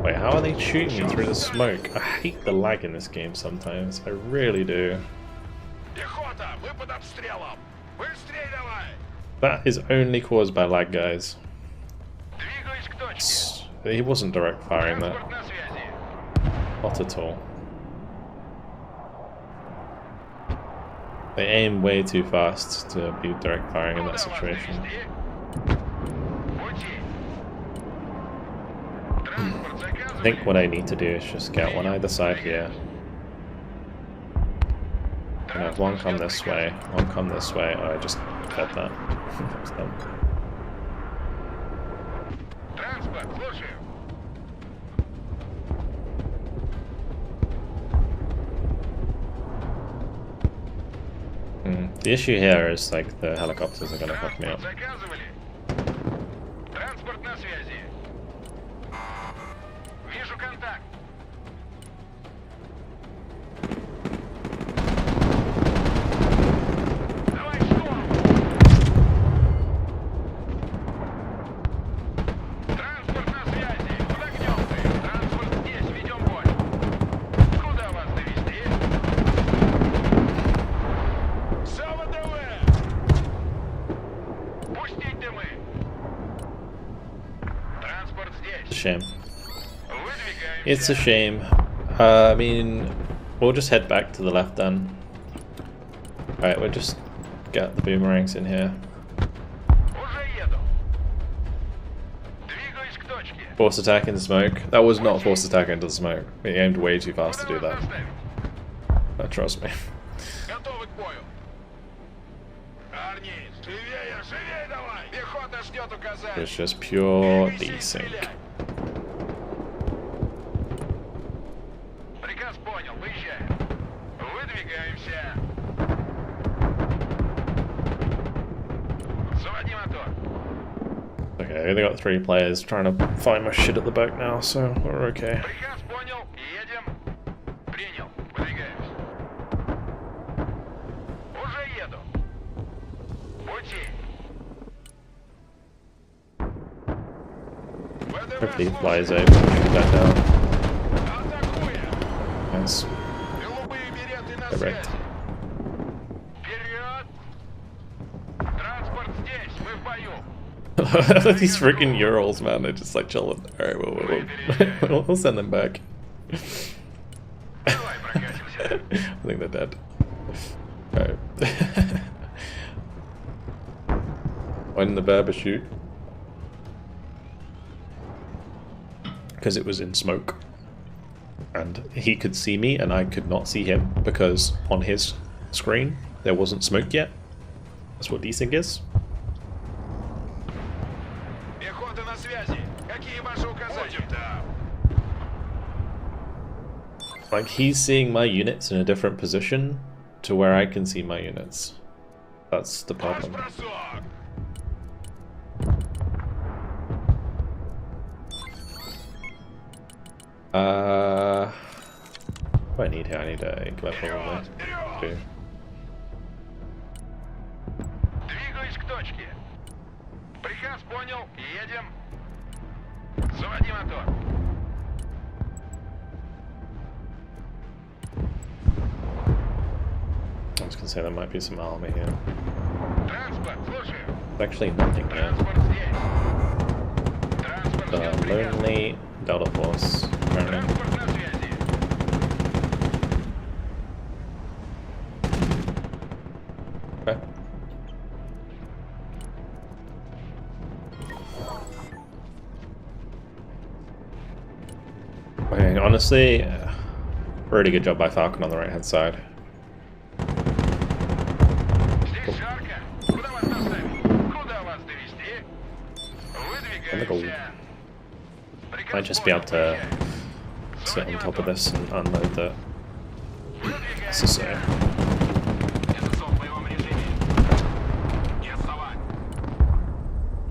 Wait, how are they shooting me through the smoke? I hate the lag in this game sometimes. I really do. Пехота, вы под обстрелом. Быстрей давай. That is only caused by lag, guys. Двигаюсь к точке. He wasn't direct firing that. Транспорт на связи. Not at all. They aim way too fast to be direct firing in that Куда вас situation. довести? Пути. Транспорт I think заказывали? what I need to do is just get one either side here. And have one come this way, one come this way. Oh, I just fed that. That was dumb. Транспорт, слушаю. The issue here is like the helicopters are gonna fuck me up. Заказывали? Транспорт на связи. Вижу контакт. Давай штурм. Транспорт на связи. Куда гнем ты? Транспорт здесь, ведем бой. Куда вас довести? СВДВ! Пустить дымы! Транспорт It's a здесь. shame. Выдвигаемся. It's a shame. I mean, we'll just head back to the left then. Alright, we'll just get the boomerangs in here. Уже еду. Двигаюсь к точке. Force attack into smoke. That was not force attack into the smoke. He aimed way too fast to do Куда вас that. доставить? Trust me. Готовы к бою. Парни, живее, живее давай! Пехота ждет указаний. It's just pure Двигайся и desync. стреляй. Приказ понял, выезжаем. Выдвигаемся. Заводи мотор. Okay, they got 3 players trying to find my shit at the back now, so we're okay. Приказ понял, едем. Принял, выдвигаемся. Уже еду. Пути. Hopefully he flies over and shoot that down. Атакуем. Nice. Голубые береты на Correct. связи. Вперед! Транспорт здесь, мы в бою. These freaking Urals, man, they're just like chilling. Alright, we'll send them back. Давай прокатимся. I think they're dead. Alright. Why didn't the barber shoot? Because it was in smoke. And he could see me and I could not see him because on his screen there wasn't smoke yet. That's what desync is. Пехота на связи. Какие ваши указания? Like, he's seeing my units in a different position to where I can see my units. That's the problem. Бросок. What do I need here? I need a increment probably. Two. Двигаюсь к точке. Приказ понял. Едем. Заводи мотор. I was gonna say there might be some army here. Транспорт, слушаю. There's actually nothing here. Транспорт здесь. Транспорт ждет приказа. Lonely Delta Force, apparently. Транспорт на связи. Okay. Okay, honestly, really good job by Falcon on the right hand side. Здесь жарко. Куда вас доставить? Куда вас довезти? Выдвигаемся. Might just be able to sit on top of this and unload the necessary. Это сон в боевом режиме. Не отставать.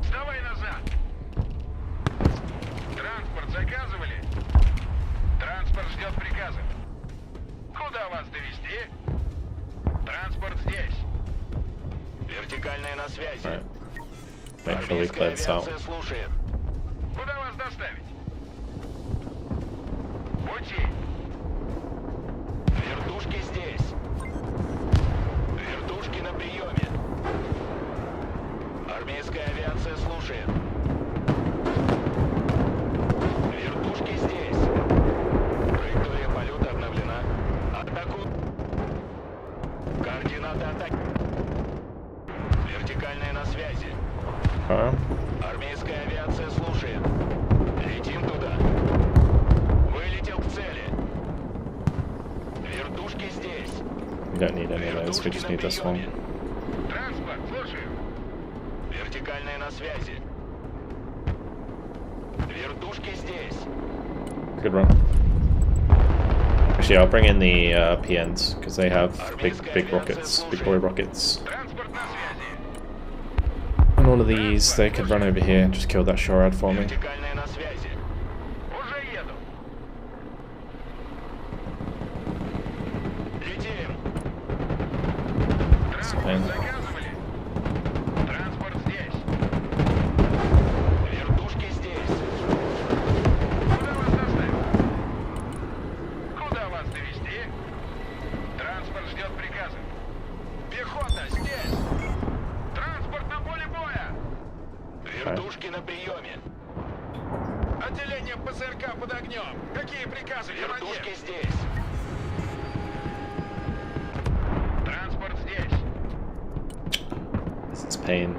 Вставай назад. Транспорт заказывали? Транспорт ждет приказа. Куда вас довезти? Транспорт здесь. Вертикальная на связи. Alright. Make sure we clear this out. Слушает. Куда вас доставить? Пути. Вертушки здесь. Вертушки на приеме. Армейская авиация слушает. Вертушки здесь. Траектория полета обновлена. Атаку. Координаты атаки. Вертикальная на связи. Huh? Армейская авиация слушает. Летим туда. Вылетел к цели. Вертушки здесь. We don't need any of those, we just need this one. Транспорт, слушаю. Вертикальная на связи. Вертушки здесь. Good run. Actually, I'll bring in the PNs because they have big rockets, big boy rockets. Транспорт на связи. And all of these, they could run over here and just kill that SHORAD for me. Вертикальная на связи. Уже еду. Летим. Fine. Транспорт заказывали? Транспорт здесь. Вертушки здесь. Куда вас доставить? Куда вас довезти? Транспорт ждет приказа. Пехота здесь. Транспорт на поле боя. Вертушки на приеме. Отделение ПСРК под огнем. Какие приказы, командир? Вертушки здесь. Транспорт здесь. This is pain.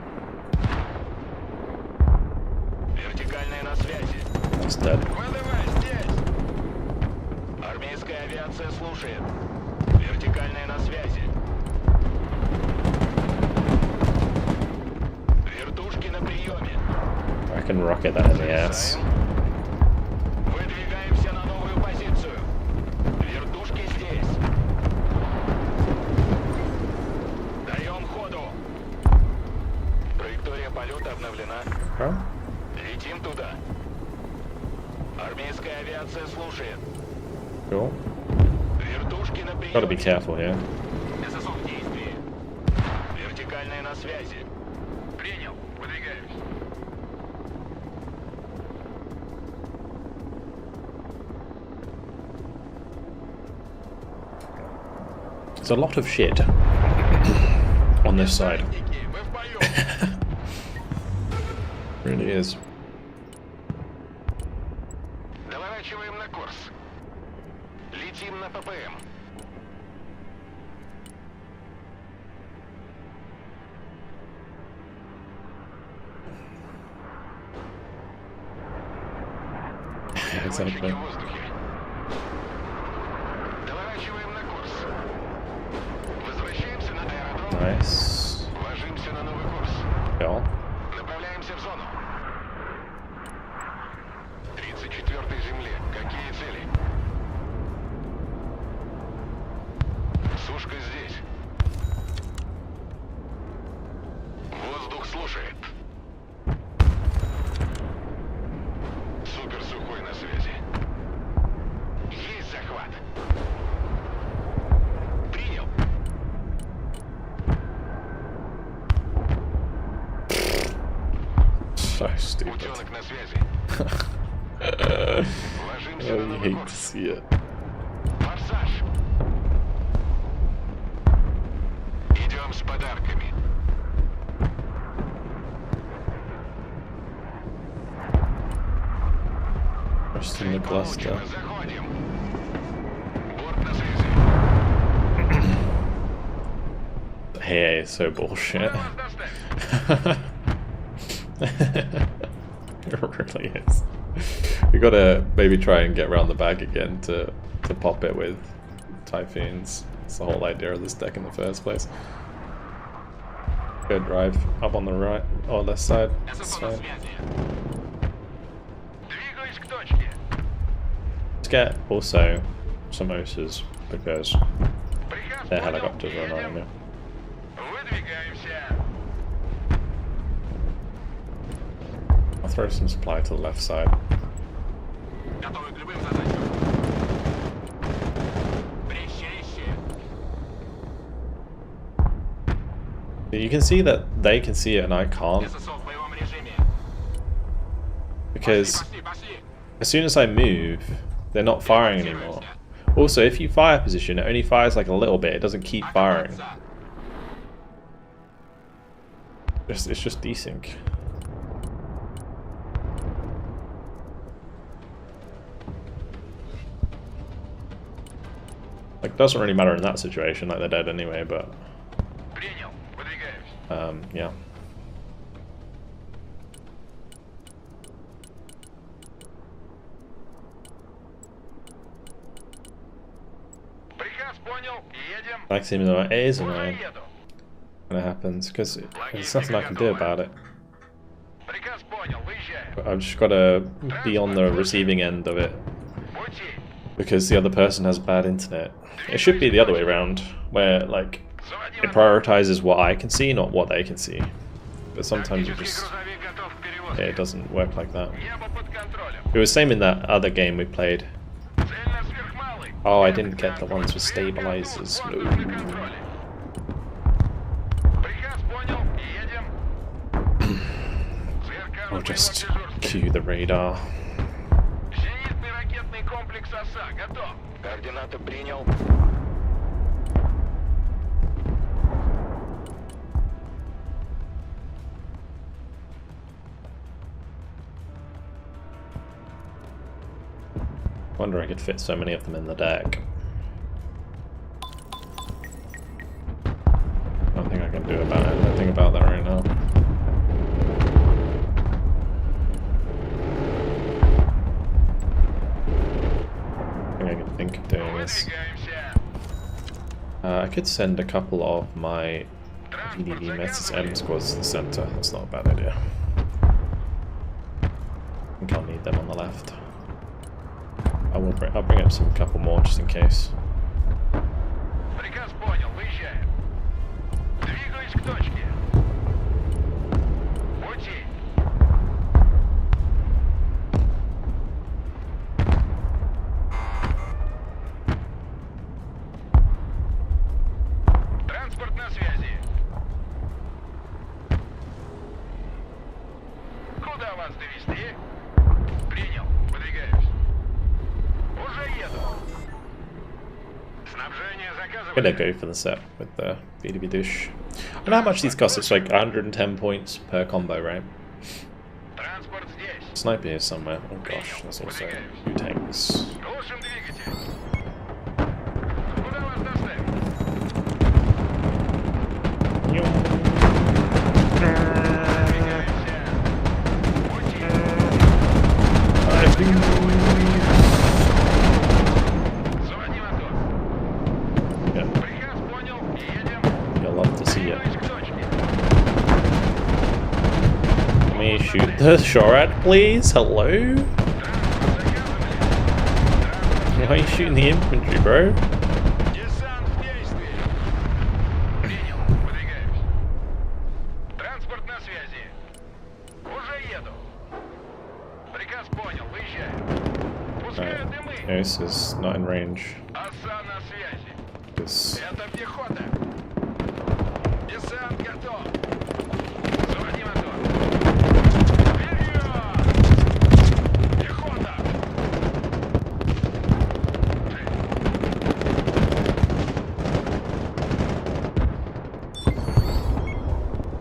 Вертикальная на связи. That's dead. ВДВ здесь. Армейская авиация слушает. Вертикальная на связи. Вертушки на приеме. I can rocket that in the ass. Выдвигаемся на новую позицию. Вертушки здесь. Даем ходу. Траектория полета обновлена. Huh? Летим туда. Армейская авиация слушает. Cool. Вертушки на приеме. Gotta be careful here. ССО в действии. Вертикальная на связи. Принял. Выдвигаемся. There's a lot of shit on this side. Вы в бою. Really is. Доворачиваем на курс. Летим на ППМ. exactly. Доворачиваем на курс. Возвращаемся на аэродром. Nice. Ложимся на новый курс. Cool. Направляемся в зону. 34-й земле. Какие цели? Сушка здесь. Воздух слушает. Супер сухой на связи. Есть захват. Принял. So stupid. Утенок на связи. Ложимся Oh, на you новый hate to курс. see it. Форсаж. Идем с подарками. Just in the cluster. Получено. Заходим. Борт на связи. Hey, it's so bullshit. Куда вас доставить? It really is. We gotta maybe try and get around the back again to pop it with Typhoons. That's the whole idea of this deck in the first place. Go drive up on the right or left side. That's fine. Двигаюсь к точке. Let's get also some OSAs because Приказ their понял. helicopters are annoying Едем. me. Выдвигаемся. I'll throw some supply to the left side. Готовы к любым задачам. You can see that they can see it and I can't ССО в боевом режиме. because Пошли. as soon as I move, they're not firing anymore. Also, if you fire position, it only fires like a little bit. It doesn't keep firing. It's just desync. Like, doesn't really matter in that situation. Like, they're dead anyway. But Принял. Выдвигаемся. yeah. Приказ понял. Едем. Like, seeming like it is Уже annoying еду. when it happens because there's nothing I can do about it. Приказ понял. Выезжаем. But I've just got to be on the receiving end of it Пути. because the other person has bad internet. It should be the other way around, where like Заводим. it prioritizes what I can see, not what they can see. But sometimes it Тактический just грузовик готов к перевозке. it doesn't work like that. Небо под контролем. It was same in that other game we played. Цель на сверхмалый. Oh, I didn't get the ones with stabilizers. Воздух No. на контроле. Приказ понял. Едем. Сверхкам I'll just боевое дежурство. cue the radar. Зенитный ракетный комплекс ОСА готов. Координаты принял. Wonder I could fit so many of them in the deck. Nothing I can do about it. Nothing about that right now. I can think of doing this. Выдвигаемся. I could send a couple of my VDV Metis M squads to the center. That's not a bad idea. I think I'll need them on the left. I'll bring up some couple more just in case. Приказ понял. Выезжаем. Двигаюсь к точке. Пути. Транспорт на связи. Куда вас довезти? Принял. Выдвигаюсь. Уже еду. Снабжение I'm gonna go for the set with the VDV dish. I don't know how much these cost. It's like 110 points per combo, right? Транспорт здесь. Sniper here somewhere. Oh gosh, that's also 2 tanks. Глушим двигатель. Куда вас доставить? Двигаемся. Пути. shoot the SHORAD, please? Hello? Why are you shooting the infantry, bro? Десант в действии. Принял. Выдвигаемся. Транспорт на связи. Уже еду. Приказ понял. Выезжаем. Пускают и мы. This is not in range. Оса на связи. This. Это пехота. Десант готов. Заводи мотор. Вперед! Пехота!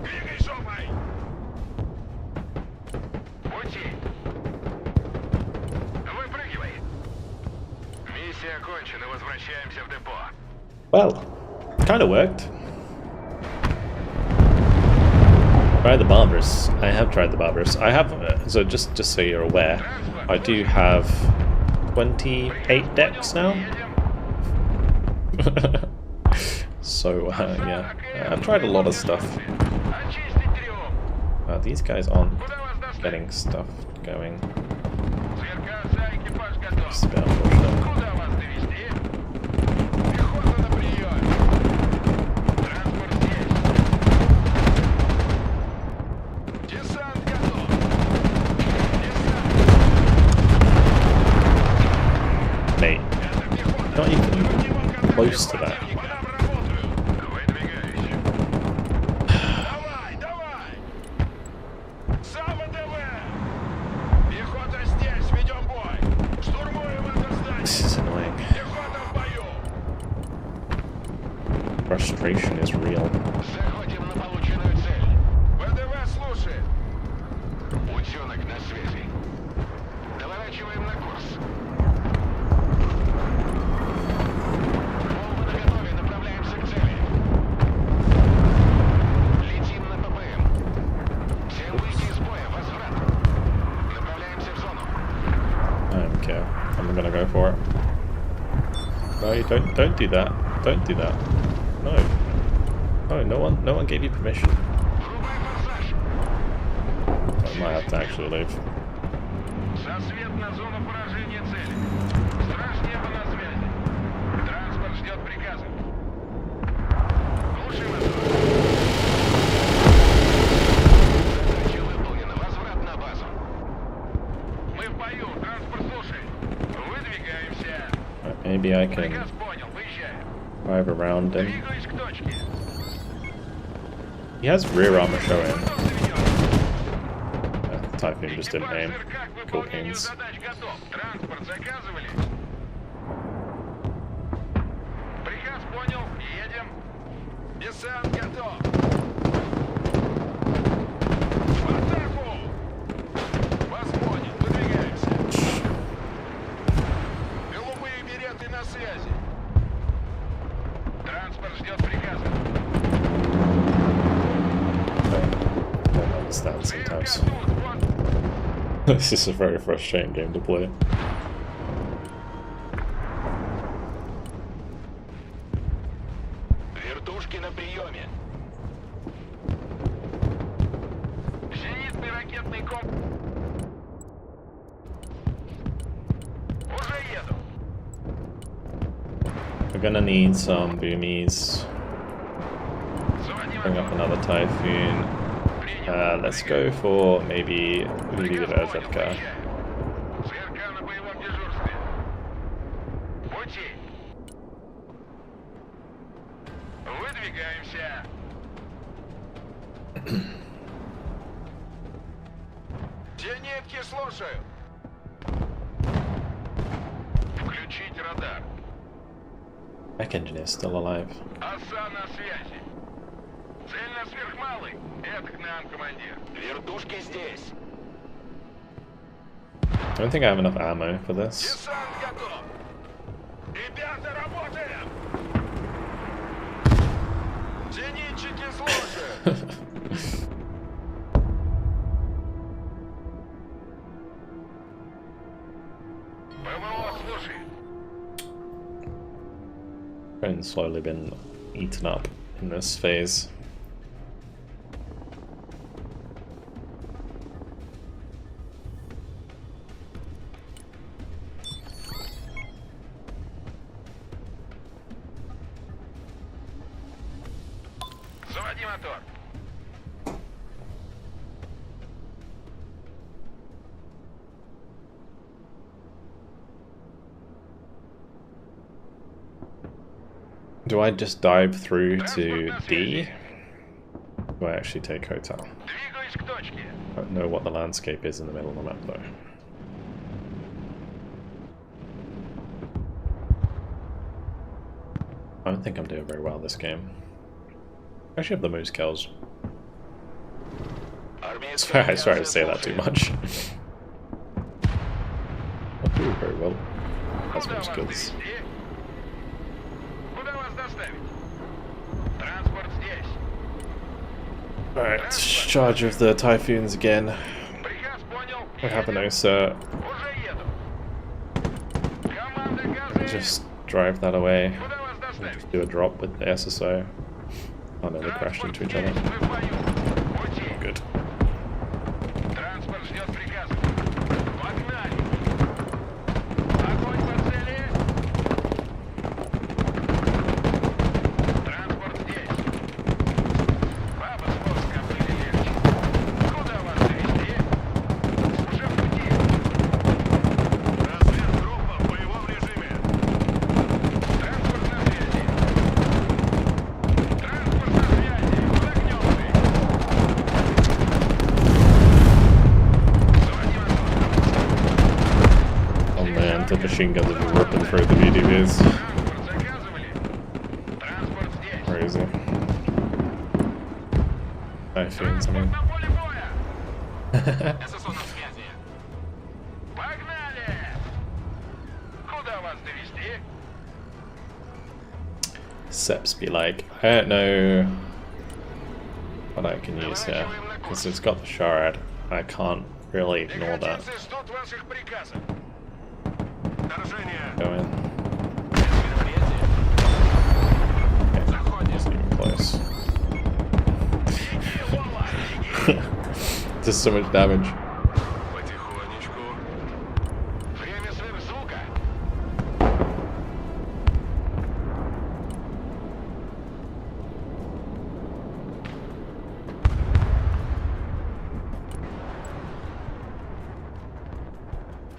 Двигай, жопой! Пути! Выпрыгивай! Миссия окончена. Возвращаемся в депо. Well, kind of worked. Try the barbers. I have tried the barbers. I have, so just so you're aware, I do have 28 decks now. So yeah, I've tried a lot of stuff. Очистить трюм. These guys aren't Куда вас доставить? getting stuff going. Зверка, экипаж готов. It's a bit unfortunate. Куда вас довезти? Пехота на приеме. Транспорт здесь. Десант готов. Десант. Mate, Это пехота. not even Его контроль close to that. противника. По нам работают. Выдвигаюсь. Давай, давай. Сава ТВ. Пехота здесь. Ведем бой. Штурмуем это здание. This is annoying. Пехота в бою. Frustration is real. Заходим на полученную цель. ВДВ слушает. Утенок на связи. Доворачиваем на курс. Бомба наготове, направляемся к цели. Летим на ППМ. Всем выйти из боя, возврат. Направляемся в зону. I don't care. I'm gonna go for it. No, you don't do that. Don't do that. No. No one gave you permission. Врубай форсаж. I might have to actually leave. Засвет на зону поражения цели. Страж неба на связи. Транспорт ждет приказа. Глуши мотор. Задача выполнена. Возврат на базу. Мы в бою. Транспорт слушает. Выдвигаемся. Maybe I can Приказ понял. Выезжаем. drive around him. Двигаюсь к точке. He has rear armor showing. Мотор заведен. Typhoon just didn't Экипаж aim. РК к Cool выполнению beans. задач готов. Транспорт заказывали. Приказ понял. Едем. Десант готов. В атаку! Вас понял. Выдвигаемся. Голубые береты на связи. Транспорт ждет приказа. I don't understand sometimes. Сверка тут. Вот. This is a very frustrating game to play. Вертушки на приеме. Зенитный ракетный комплекс. Уже еду. We're gonna need some boomies. Заводи Bring up мотор. another typhoon. Принял. Let's go for maybe Приказ понял. Vyžadka. Выезжаем. ЦРК на боевом дежурстве. Пути. Выдвигаемся. Зенитки слушаю. Включить радар. Back engineer still alive. Оса на связи. Цель на сверхмалый. Это к нам, командир. Вертушки здесь. I don't think I have enough ammo for this. Десант готов. Ребята, работаем. Зенитчики слушают. ПВО слушает. Been slowly been eaten up in this phase. Заводи мотор. Do I just dive through to D? Do I actually take hotel? Двигаюсь к точке. I don't know what the landscape is in the middle of the map though. I don't think I'm doing very well this game. I actually have the most kills. I swear I say that too much. I do very well. Has most kills. Куда вас доставить? Транспорт здесь. Alright, charge of the Typhoons again. Приказ понял. We have a no cert. Уже еду. Команда газы. Just drive that away. Куда вас доставить? Just do a drop with the SSO. Oh no, we crashed into each other. Мы в бою. Пути. Good. Транспорт ждет приказа. Погнали. Огонь по цели. Транспорт здесь. Баба спуск копыли легче. Куда вас довезти? Уже в пути. Разведгруппа в боевом режиме. Транспорт на связи. Транспорт на связи. Под огнем ты. Заводи мотор. Oh man, the machine guns are ripping through the VDVs. Транспорт заказывали. Транспорт здесь. Crazy. Typhoons, I mean. На поле боя. ССО на связи. Погнали! Куда вас довезти? Seps be like, I don't know what I can use here. Because it's got the shard. I can't really ignore that. Пехотинцы ждут ваших приказов. Вторжение. Go in. Заходим. It's not even close. Беги, Лола, беги. Just so much damage. Потихонечку. Время сверхзвука.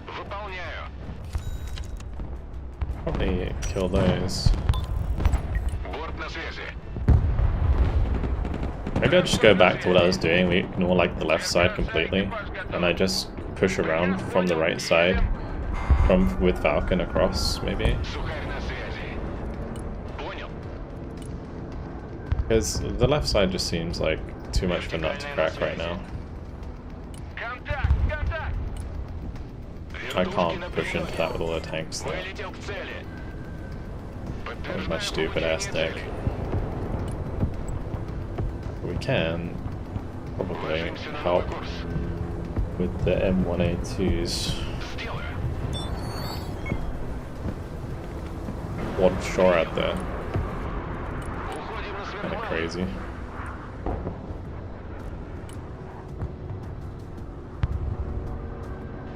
Выполняю. Probably kill those. Борт на связи. Maybe I'll just go back to what I was doing. We ignore like the left side completely, and I just push around from the right side, with Falcon across maybe. Сухарь на связи. Понял. Because the left side just seems like too much of a nut to crack right now. Контакт, контакт. I can't push into that with all the tanks there. Вылетел к цели. With my stupid ass deck. We can probably help with the M1A2s. Сделаю. What shore out there? Уходим на Kinda светло. crazy.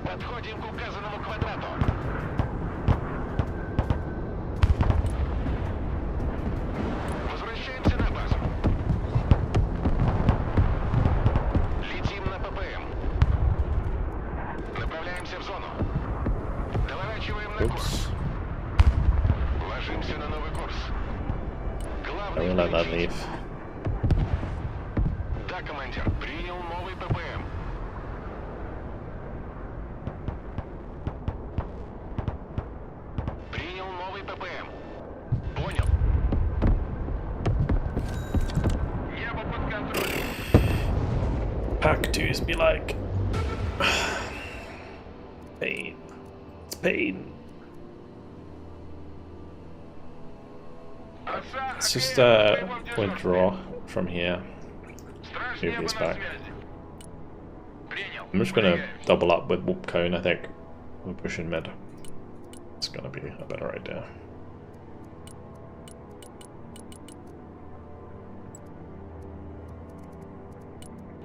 Подходим к указанному квадрату. Возвращаемся на базу. Летим на ППМ. Направляемся в зону. Доворачиваем на курс. Oops. Ложимся на новый курс. I Главный won't let that включить. leave. Да, командир. Принял новый ППМ. Принял новый ППМ. Понял. Небо под контролем. Pack 2s be like. Pain. It's pain. Let's just withdraw from here. Move these back. I'm just gonna double up with Whoop Cone, I think. We're pushing mid. It's gonna be a better idea.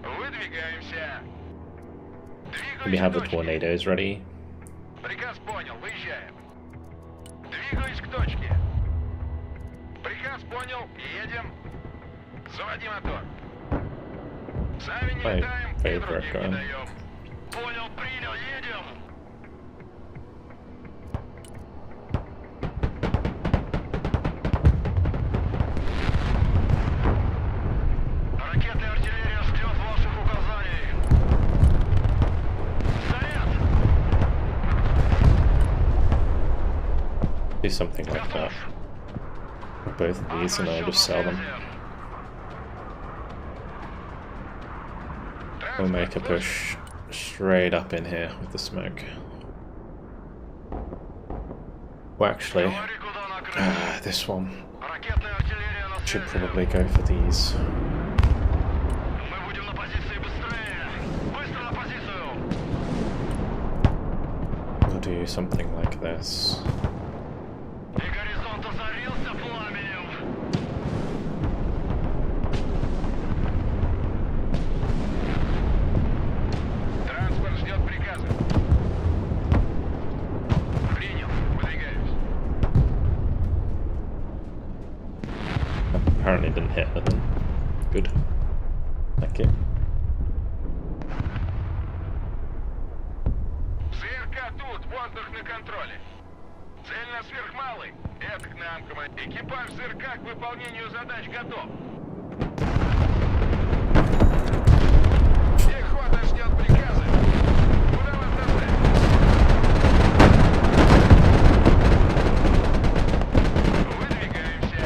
Выдвигаемся. We have the tornadoes ready. Приказ понял, выезжаем. Двигаюсь к точке. Приказ понял, едем. Заводи мотор. Сами не My летаем, и favorite другим не gun. даем. Понял, принял, едем. Ракетная артиллерия ждет ваших указаний. Заряд! Do something like that. Both of these and I'll just sell them. We'll make a push straight up in here with the smoke. Well, actually, this one Ракетная артиллерия на should связи. probably go for these. Мы будем на позиции быстрее. Быстро на позицию. We'll do something like this. И горизонт озарился пламенем. Транспорт ждет приказа. Принял. Выдвигаюсь. Apparently didn't hit anything. Good. Thank you. ЗРК тут, воздух на контроле. Цель на сверхмалый. Это к нам, командир. Экипаж ЗРК к выполнению задач готов. Пехота ждет приказа. Куда вас доставить? Выдвигаемся.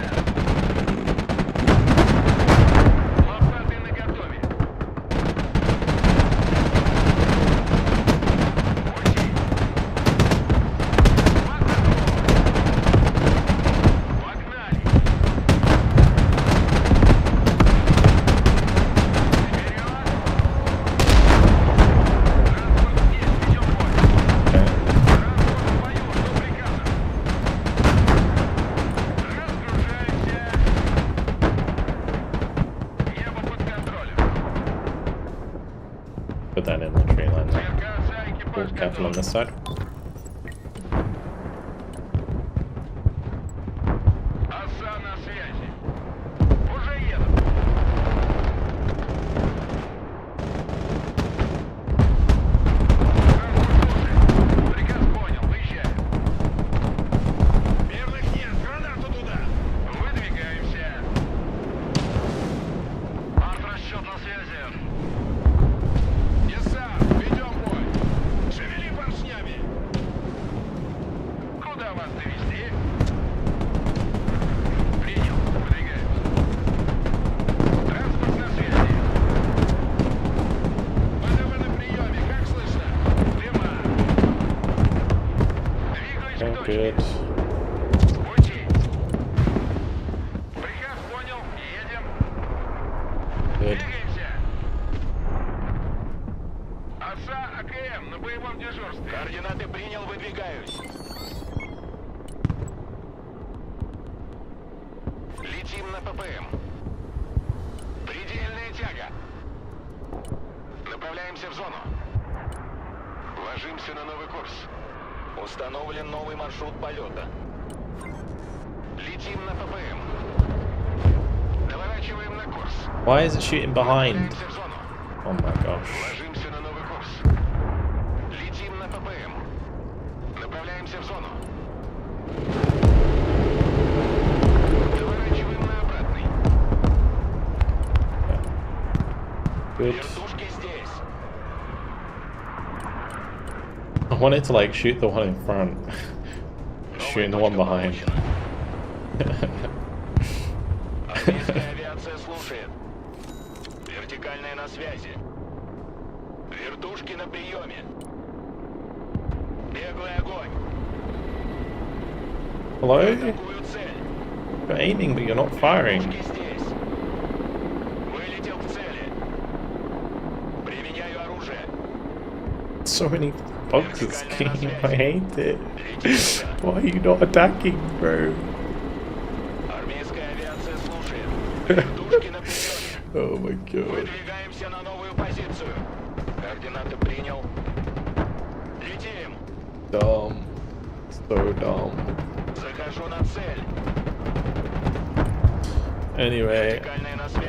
Лопаты наготове. Пути. Погнали. Put that in the tree line there. Oh, careful on this side. Оса на связи. Уже еду. Приказ понял, выезжай. Мирных нет, гранату туда. Выдвигаемся. Арт-расчет на связи. Иса, ведем бой. Шевели поршнями. Куда вас довести? Принял. Выдвигаемся. Транспорт на связи. ВДВ на приеме. Как слышно? Прямо. Двигаюсь к Oh, точке. good. Пути. Приказ понял. Едем. Good. Двигаемся. Оса АКМ на боевом дежурстве. Координаты принял, выдвигаюсь. Летим на ППМ. Предельная тяга. Направляемся в зону. Ложимся на новый курс. Установлен новый маршрут полета. Летим на ППМ. Доворачиваем на курс. Why is it shooting behind? Направляемся в зону. Oh my gosh. Ложимся на новый курс. Летим на ППМ. Направляемся в зону. Доворачиваем на обратный. Good. Вертушки здесь. I wanted to like shoot the one in front. Shooting the one behind. Армейская авиация слушает. Вертикальная на связи. Вертушки на приеме. Беглый огонь. Hello? Атакую цель. You're aiming, but you're not firing. Вертушки здесь. Вылетел к цели. Применяю оружие. So many bugs this game. I hate it. Why are you not attacking, bro? Армейская авиация слушает. Вертушки на приеме. Oh my god. Выдвигаемся на новую позицию. Координаты принял. Летим. Dumb. So dumb. Захожу на цель. Anyway, Вертикальная на связи.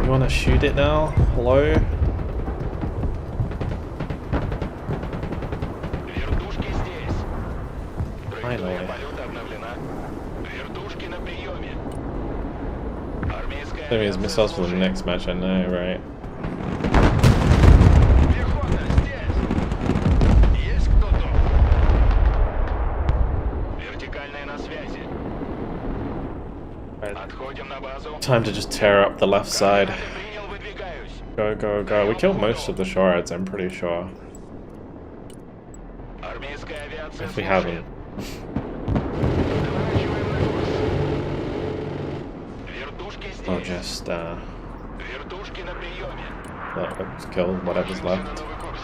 You wanna shoot it now? Hello? Вертушки здесь. Траектория Finally. полета обновлена. Вертушки на приеме. Армейская There is авиация missiles for the слушает. next match, I know, right? Пехота здесь. Есть кто-то? Вертикальная на связи. Right. Отходим на базу. Time to just tear up the left side. Принял, выдвигаюсь. Go, go, go. We killed most of the shards, I'm pretty sure. Армейская авиация If we слушает. haven't. Поворачиваем на курс. Вертушки I'll здесь. just Вертушки на приеме. let's kill whatever's На left. новый курс.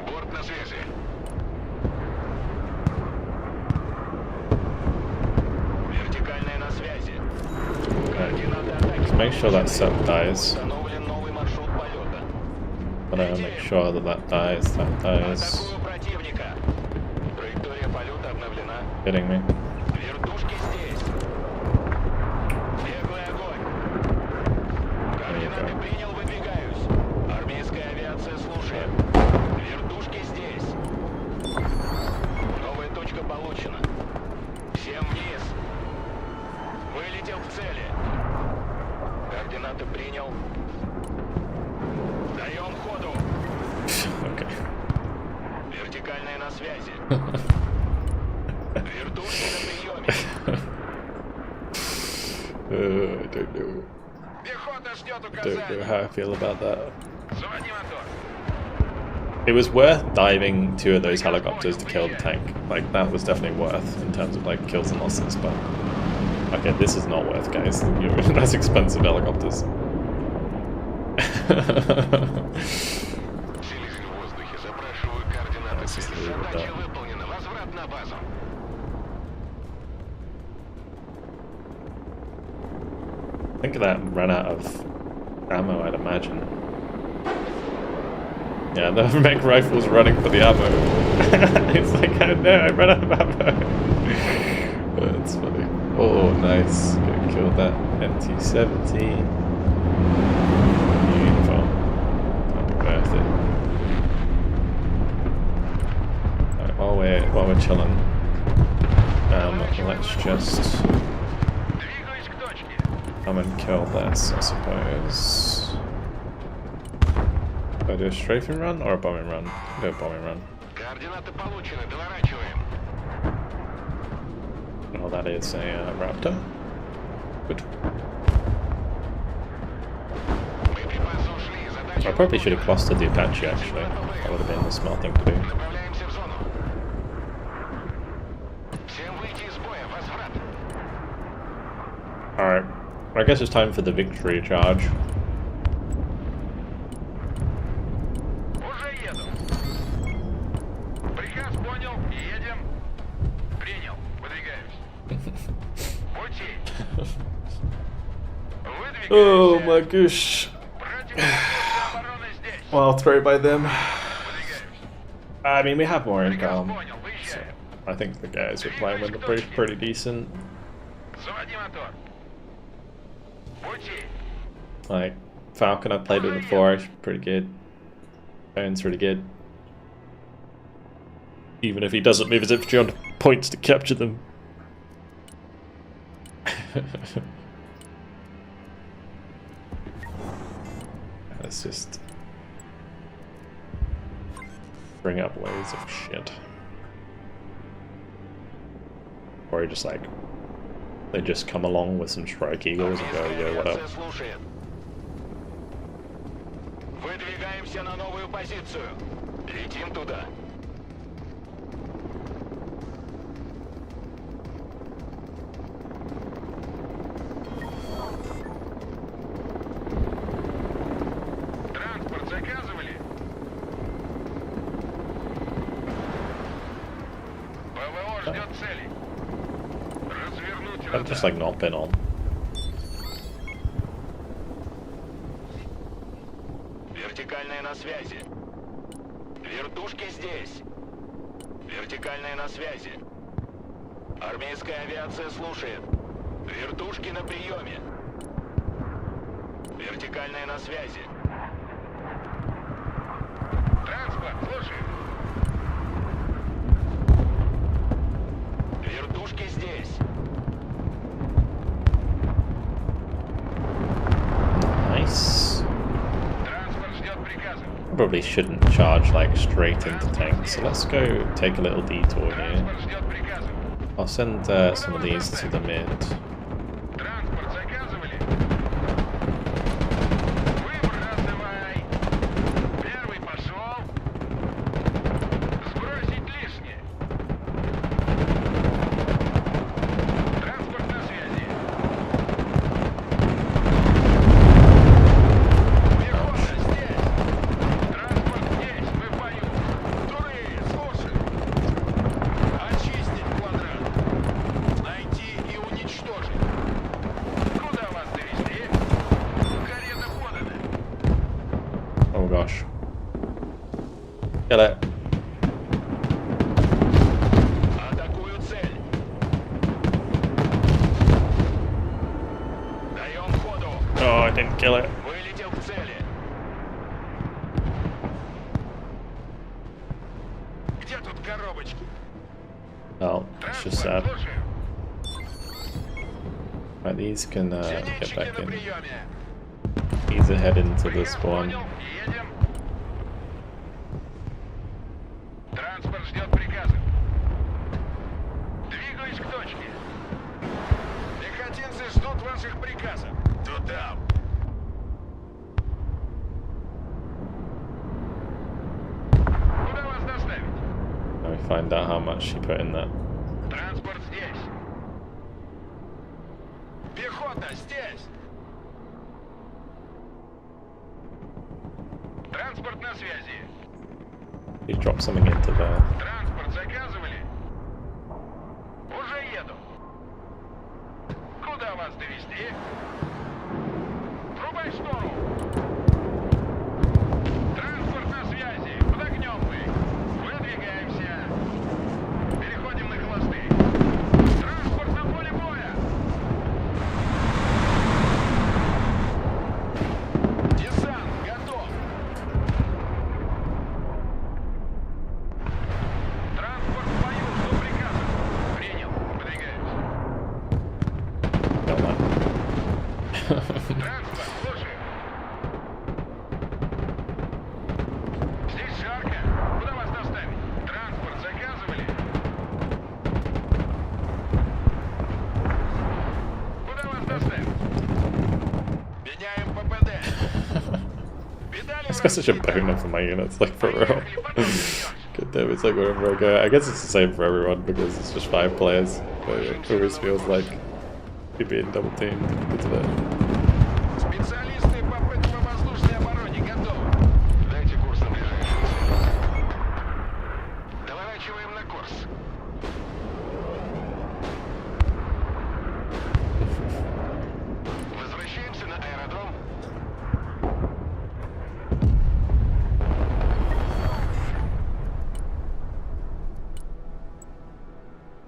Борт на связи. Вертикальная на связи. Координаты атаки. Just make sure that sub dies. Установлен новый маршрут полета. Gotta make sure that that dies, that dies. Атакую противника. Траектория полета обновлена. Kidding me. Вертушки здесь. Беглый огонь. Координаты принял, выдвигаюсь. Армейская авиация слушает. Вертушки здесь. Новая точка получена. Всем вниз. Вылетел к цели. Координаты принял. Даем ходу. Okay. Вертикальная на связи. Вертушки на приеме. I don't know. Пехота ждет Don't know указаний. how I feel about that. Заводи мотор. It was worth diving two of those helicopters to kill the tank. Like, that was definitely worth in terms of, like, kills and losses, but... Okay, this is not worth, guys. That's expensive helicopters. Селезень в воздухе. Запрашиваю координаты This is цели. really good, Задача да. выполнена. Возврат на базу. I think that ran out of ammo, I'd imagine. Yeah, the mech rifle's running for the ammo. It's like, oh no, I ran out of ammo. That's funny. Oh, nice. Gonna kill that MT-70. Beautiful. That'll be worth it. Alright, while we're chilling, let's just Двигаюсь к точке. come and kill this, I suppose. Do I do a strafing run or a bombing run? Do a bombing run. Координаты получены. Доворачиваем. Oh, that is a raptor. Good. Боеприпасы ушли. Задача I probably should have выполнена. clustered the Apache actually. That would have been the smart thing to do. Направляемся в зону. Всем выйти из боя. Возврат. Alright. I guess it's time for the victory charge. Уже еду. Приказ понял. Едем. Принял. Выдвигаюсь. Пути. Выдвигаемся. Oh my gosh. Противовоздушная оборона здесь. Well, throw by them. Выдвигаемся. I mean, we have more Приказ income. понял. Выезжаем. I think the guys we're playing with are pretty decent. Заводи мотор. Пути. Like, Falcon, I played with before, it's pretty good. Owen's really good. Even if he doesn't move his infantry on points to capture them. Let's just bring up waves of shit. Or just like, they just come along with some strike eagles and go, yo, what up? Авиация слушает. Выдвигаемся на новую позицию. Летим туда. Транспорт заказывали? ПВО ждет цели. Развернуть I've just like not been on. Вертикальная на связи. Вертушки здесь. Вертикальная на связи. Армейская авиация слушает. Вертушки на приеме. Вертикальная на связи. Транспорт, слушай. Вертушки здесь. Nice. Транспорт ждет приказа. Probably shouldn't charge like straight into tanks, so let's go take a little detour here. Транспорт ждет приказа. I'll send some of these to the mid. Транспорт заказывали? Выбрасывай. Первый пошел. Сбросить лишнее. Транспорт на связи. Пехота здесь. Транспорт здесь. Мы в бою. Туры, слушай. Очистить квадрат. Найти и уничтожить. Куда вас довезли? Карета подана. Oh gosh. Kill it. Атакую цель. Даем ходу. Oh, I didn't kill it. Вылетел к цели. Где тут коробочки? Oh, it's just sad. Слушаю. Right, these can get Зенитчики back на in. приеме. These are head into the spawn. Понял, едем. Транспорт ждет приказа. Двигаюсь к точке. Пехотинцы ждут ваших приказов. Туда. Куда вас доставить? Let me find out how much she put in that. Транспорт здесь. Пехота здесь. Транспорт на связи. You drop something into there. Транспорт заказывали? Уже еду. Куда вас довезти? Врубай штору. Транспорт на связи. Под огнем мы. Выдвигаемся. Переходим на хвосты. Транспорт на поле боя. Десант готов. Транспорт в бою, жду приказа. Принял. Выдвигаемся. Got that. Транспорт, слушаю. Здесь жарко. Куда вас доставить? Транспорт заказывали? Куда вас доставить? Меняем ППД. Педали It's got such a в расход. boner for my units, like for real. Поехали, потом идешь. God damn, it's like wherever I go. I guess it's the same for everyone because it's just 5 players. But it always feels like you're being double teamed, isn't it? Специалисты по противовоздушной обороне готовы. Дайте курс на ближайшую цель. Доворачиваем на курс. Возвращаемся на аэродром.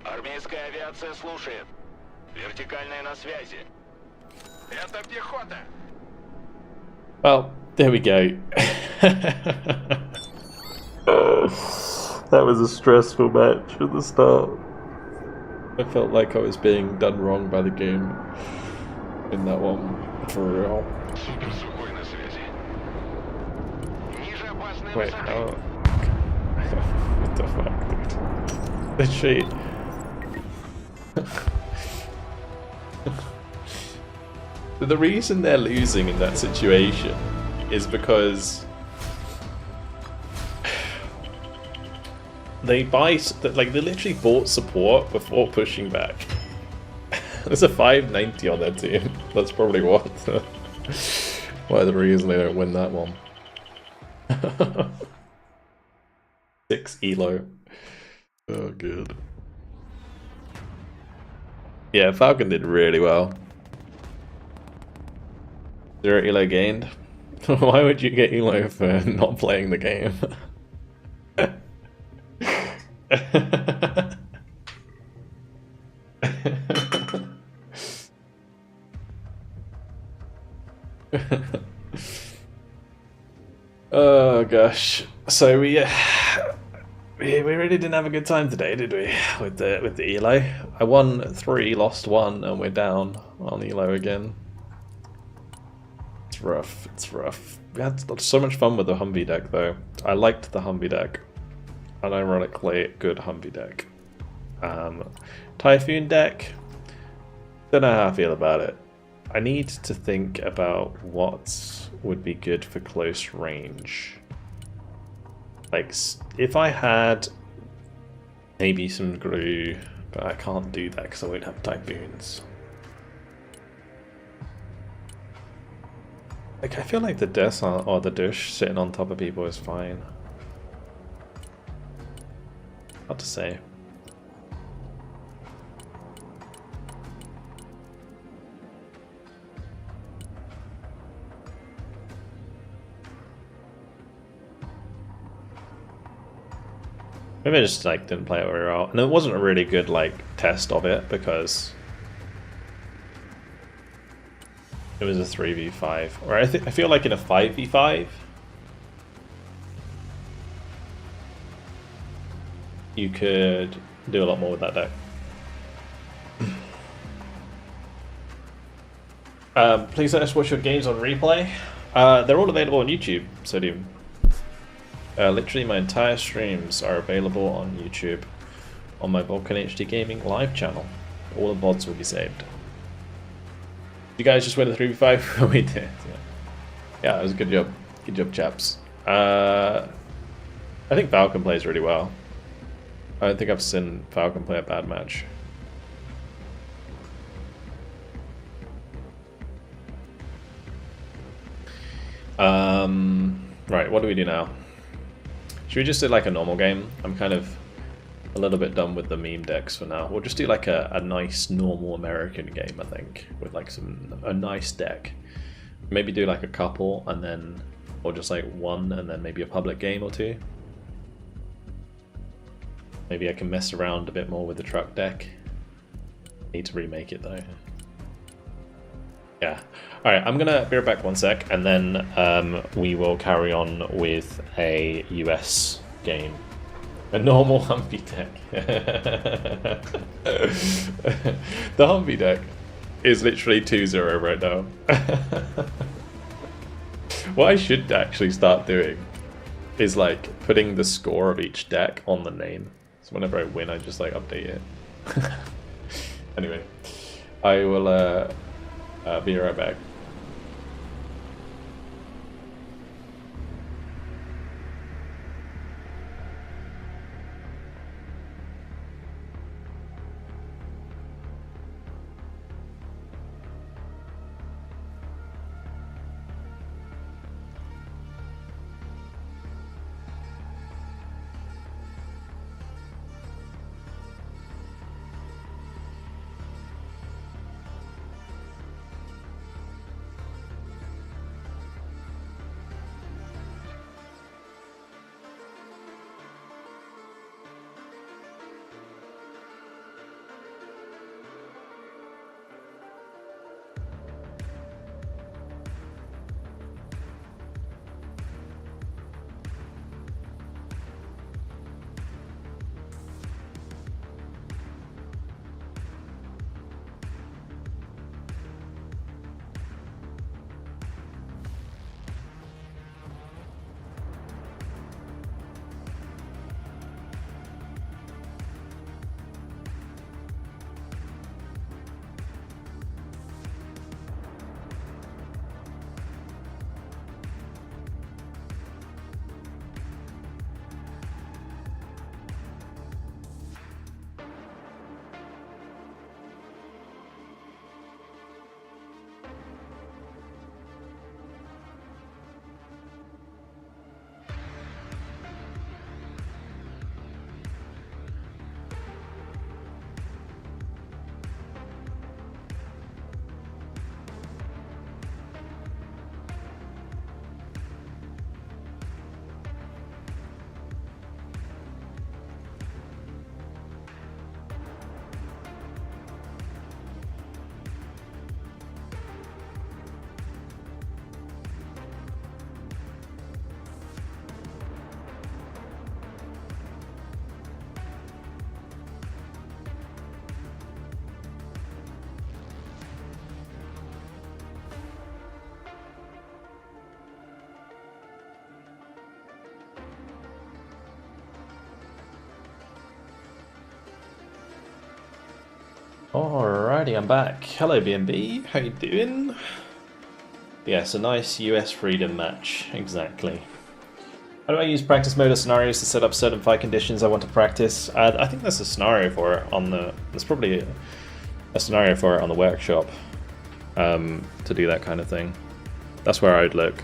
Армейская авиация слушает. Вертикальная на связи. Это пехота. Well, there we go. That was a stressful match at the start. I felt like I was being done wrong by the game in that one, for real. Супер сухой на связи. Ниже опасные Wait, высоты. oh. What the fuck, dude? The cheat. The reason they're losing in that situation is because they they literally bought support before pushing back. There's a 590 on their team. That's probably why the reason they don't win that one. 6 elo. Oh, good. Yeah, Falcon did really well. 0 elo gained. Why would you get elo for not playing the game? Oh gosh. So we really didn't have a good time today, did we? With the elo. I won 3, lost 1, and we're down on elo again. It's rough. It's rough. We had so much fun with the HUMVEE deck though. I liked the HUMVEE deck. An ironically good HUMVEE deck. Typhoon deck. Don't know how I feel about it. I need to think about what would be good for close range. Like, if I had maybe some glue, but I can't do that because I won't have typhoons. Like, I feel like the desk or the dish sitting on top of people is fine. Hard to say. Maybe I just like didn't play it very well, and it wasn't a really good like test of it because it was a 3v5. Or I feel like in a 5v5, you could do a lot more with that deck. Please let us watch your games on replay. They're all available on YouTube, Sodium. Literally my entire streams are available on YouTube on my VulcanHDGaming live channel. All the VODs will be saved. You guys just win a 3v5? We did, yeah, it was a good job. Good job, chaps. I think Falcon plays really well. I don't think I've seen Falcon play a bad match. Right, what do we do now? Should we just do like a normal game? I'm kind of a little bit done with the meme decks for now. We'll just do like a nice normal American game, I think, with like a nice deck. Maybe do like a couple and then, or just like one and then maybe a public game or two. Maybe I can mess around a bit more with the truck deck. Need to remake it though. Yeah. Alright, I'm gonna be right back 1 sec, and then we will carry on with a US game. A normal HUMVEE deck. The HUMVEE deck is literally 2-0 right now. What I should actually start doing is like putting the score of each deck on the name. So whenever I win, I just like update it. Anyway, I will be right back. Alrighty, I'm back. Hello BNB, how you doing? Yes, a nice US Freedom match, exactly. How do I use practice mode or scenarios to set up certain fight conditions I want to practice? I think there's a scenario for it on the... There's probably a scenario for it on the workshop to do that kind of thing. That's where I would look.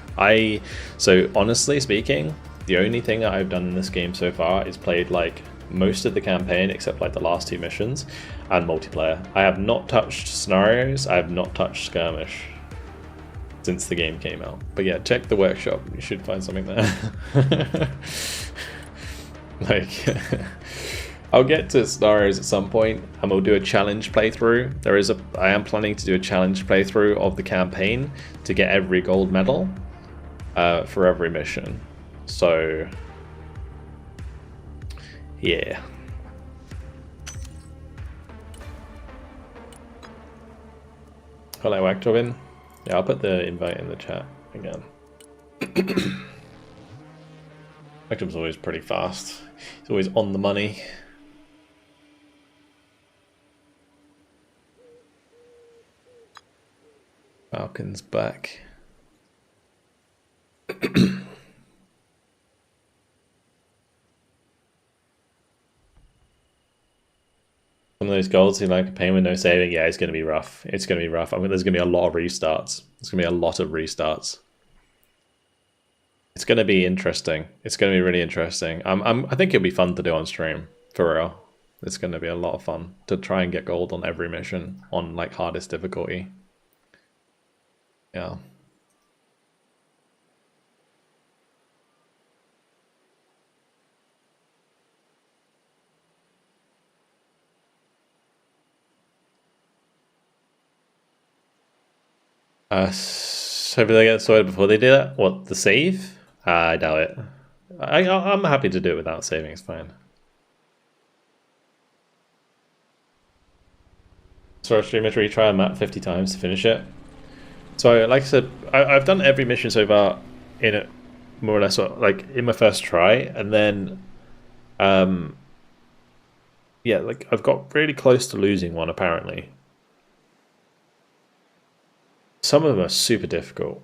So honestly speaking, the only thing that I've done in this game so far is played like most of the campaign except like the last 2 missions and multiplayer. I have not touched scenarios, I have not touched skirmish since the game came out. But yeah, check the workshop, you should find something there. Like, I'll get to scenarios at some point and we'll do a challenge playthrough. I am planning to do a challenge playthrough of the campaign to get every gold medal for every mission. So yeah. Hello, Actovin. Yeah, I'll put the invite in the chat again. Actovin's always pretty fast. He's always on the money. Falcon's back. Some of those golds seem like a pain with no saving. Yeah, it's going to be rough. It's going to be rough. I mean, there's going to be a lot of restarts. There's going to be a lot of restarts. It's going to be interesting. It's going to be really interesting. I think it'll be fun to do on stream, for real. It's going to be a lot of fun to try and get gold on every mission on like hardest difficulty. Yeah. So do they get sorted before they do that? What, the save? I doubt it. I'm happy to do it without saving, it's fine. So I stream it, retry a map 50 times to finish it. So like I said, I've done every mission so far in it, more or less, like in my first try, and then yeah, like I've got really close to losing one apparently. Some of them are super difficult,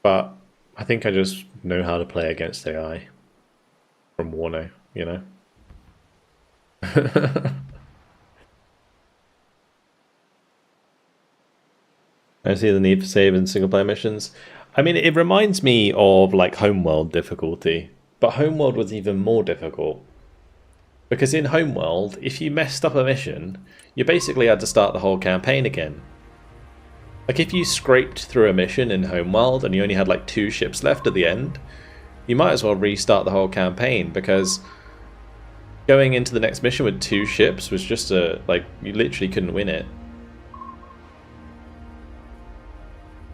but I think I just know how to play against AI from Warno, you know? I see the need for save in single player missions. I mean, it reminds me of like Homeworld difficulty, but Homeworld was even more difficult. Because in Homeworld, if you messed up a mission, you basically had to start the whole campaign again. Like if you scraped through a mission in Homeworld and you only had like 2 ships left at the end, you might as well restart the whole campaign, because going into the next mission with 2 ships was just like, you literally couldn't win it.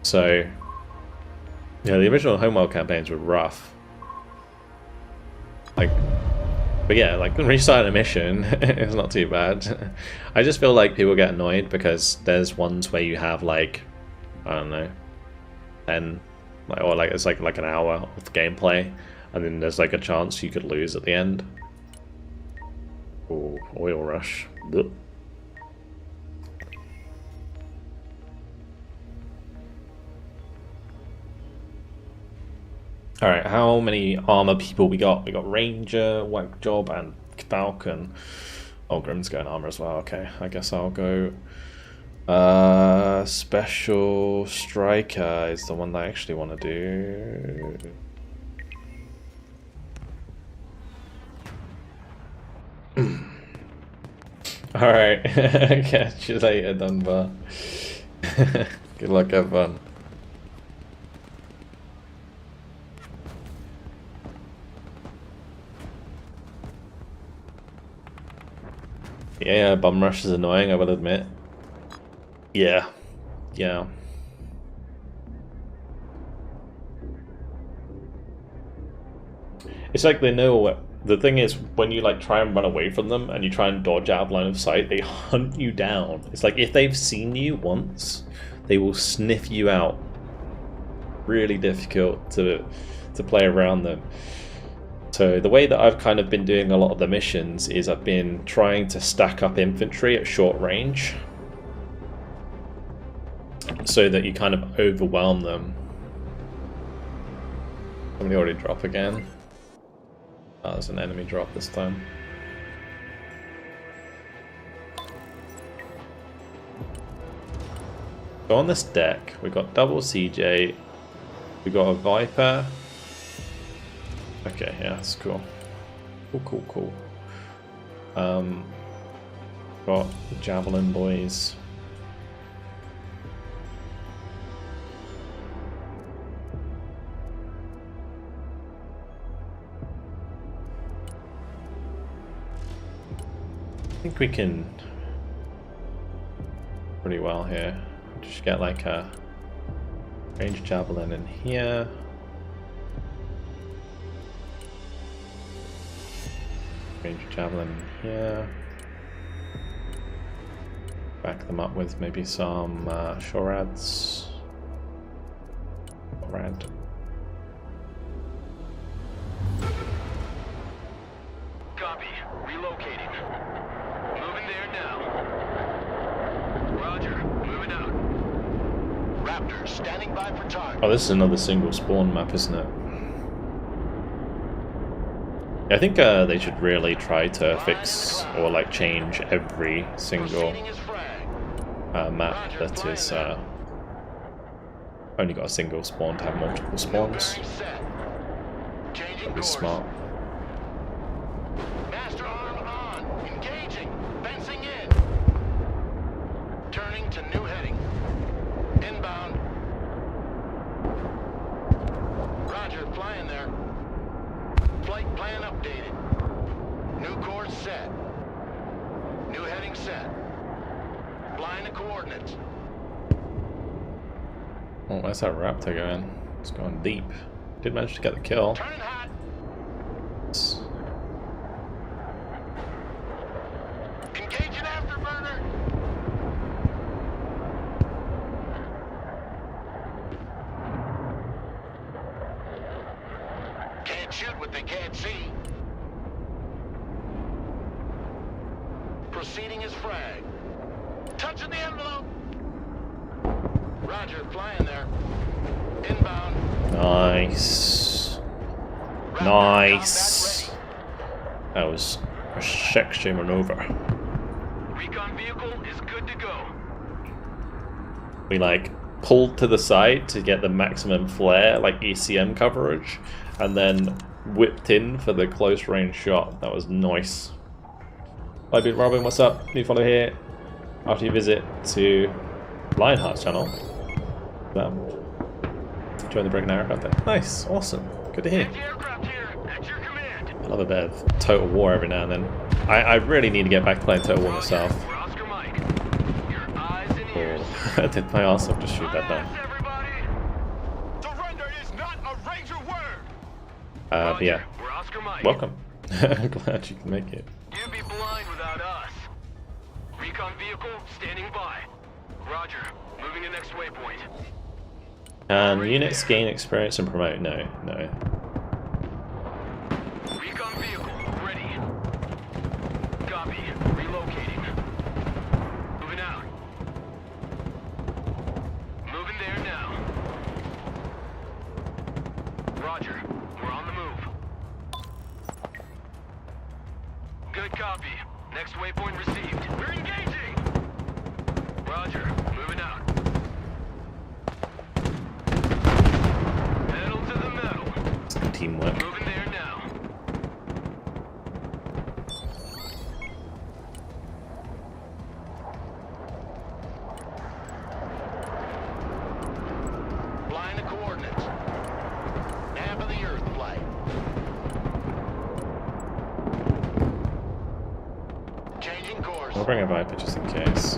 So, yeah, the original Homeworld campaigns were rough. Like, but yeah, like restarting a mission is not too bad. I just feel like people get annoyed because there's ones where you have like, I don't know, 10, or like it's like an hour of gameplay, and then there's like a chance you could lose at the end. Ooh, oil rush. Ugh. Alright, how many armor people we got? We got Ranger, Whack Job, and Falcon. Oh, Grim's going armor as well. Okay, I guess I'll go. Special Striker is the one that I actually want to do. Alright, catch you later, Dunbar. Good luck, have fun. Yeah, bum rush is annoying, I will admit. Yeah. Yeah. It's like they know what... The thing is, when you like try and run away from them and you try and dodge out of line of sight, they hunt you down. It's like if they've seen you once, they will sniff you out. Really difficult to play around them. So the way that I've kind of been doing a lot of the missions is I've been trying to stack up infantry at short range so that you kind of overwhelm them. Somebody already drop again. Oh, there's an enemy drop this time. So on this deck, we've got double CJ, we've got a Viper. Okay, yeah, that's cool. Cool. Got the Javelin boys. I think we can pretty well here. Just get like a ranged Javelin in here. Ranged Javelin in here. Back them up with maybe some Shorads. Rad. Copy. Relocating. Moving there now. Roger. Moving out. Raptor standing by for target. Oh, this is another single spawn map, isn't it? I think they should really try to fix or like change every single map that is only got a single spawn to have multiple spawns. That'd be smart. Master arm on. Engaging. Fencing in. Turning to new heading. Inbound. Roger, flying there. Flight plan updated. New course set. New heading set. Flying the coordinates. Oh, where's that Raptor going? It's going deep. Did manage to get the kill. Turning hot. Engaging afterburner. Can't shoot what they can't see. Proceeding as frag. Touching the envelope. Roger, flying there. Inbound. Nice. Raptor Nice. combat That was a sexy maneuver. Recon vehicle is good to go. We like pulled to the side to get the maximum flare, like ECM coverage, and then whipped in for the close range shot. That was nice. Hi, Big Robin, what's up? New follow here. After you visit to Lionheart's channel. Join the Break and Arrow content. Nice, awesome. Good to hear. Anti-aircraft here. At your command. I love a bit of Total War every now and then. I really need to get back to playing Total War myself. We're Oscar Mike. Your eyes and ears. I did my arse off to shoot that down. Everybody. Surrender is not a Ranger word! But yeah, We're Oscar Mike. welcome. I'm glad you can make it. You'd be blind without us. Recon vehicle standing by. Roger. Moving to next waypoint. Can units gain experience and promote? No. Recon vehicle ready. Copy. Relocating. Moving out. Moving there now. Roger. We're on the move. Good copy. Next waypoint received. We're engaging! Roger. Moving out. Pedal to the metal. It's good teamwork. Moving there now. Flying the coordinates. Half of the Earth flight. Changing course. I'll bring a Viper just in case.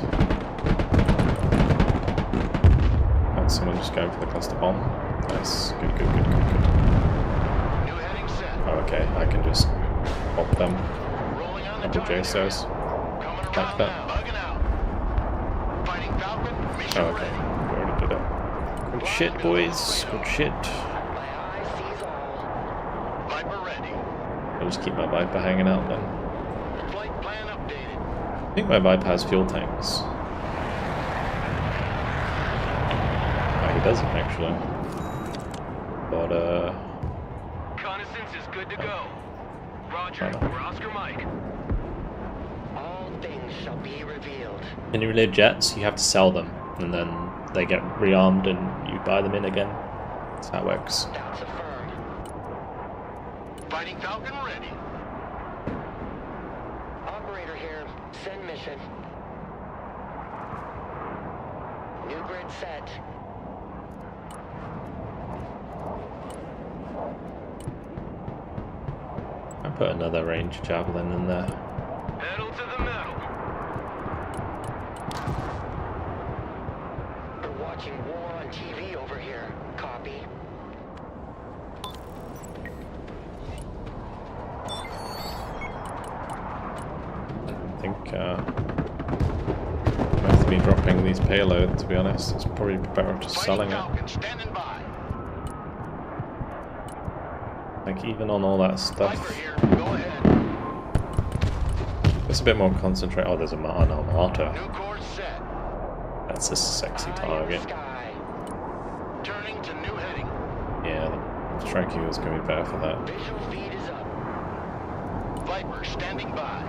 That's someone just going for the cluster bomb. Nice. Good. New heading set. Oh, okay. I can just pop them. Rolling on the Double target. JSOs. Coming Like around that. now. Bugging out. Fighting Falcon. Mission Oh, okay. ready. We already did it. Good shit, boys. Good shit. My eye sees all. Viper ready. just keep my Viper hanging out then. Flight plan updated. I think my Viper has fuel tanks. Oh, he doesn't actually. But Reconnaissance is good to go. Roger, Oh. we're Oscar Mike. All things shall be revealed. when you reload jets, you have to sell them, and then they get rearmed and you buy them in again. That's how it works. That's affirmed. Fighting Falcon ready. Operator here. Send mission. New grid set. I put another range javelin in there. Pedal to the metal. We're watching war on TV over here. Copy. I think I have to be dropping these payloads, to be honest. It's probably better off just selling it. Falcon standing by. Like, even on all that stuff. Viper here. Go ahead. It's a bit more concentrate. Oh, there's a martyr. New course set. That's a sexy Eye in the target. sky. Turning to new heading. Yeah, the striking was going to be better for that. Visual feed is up. Viper standing by.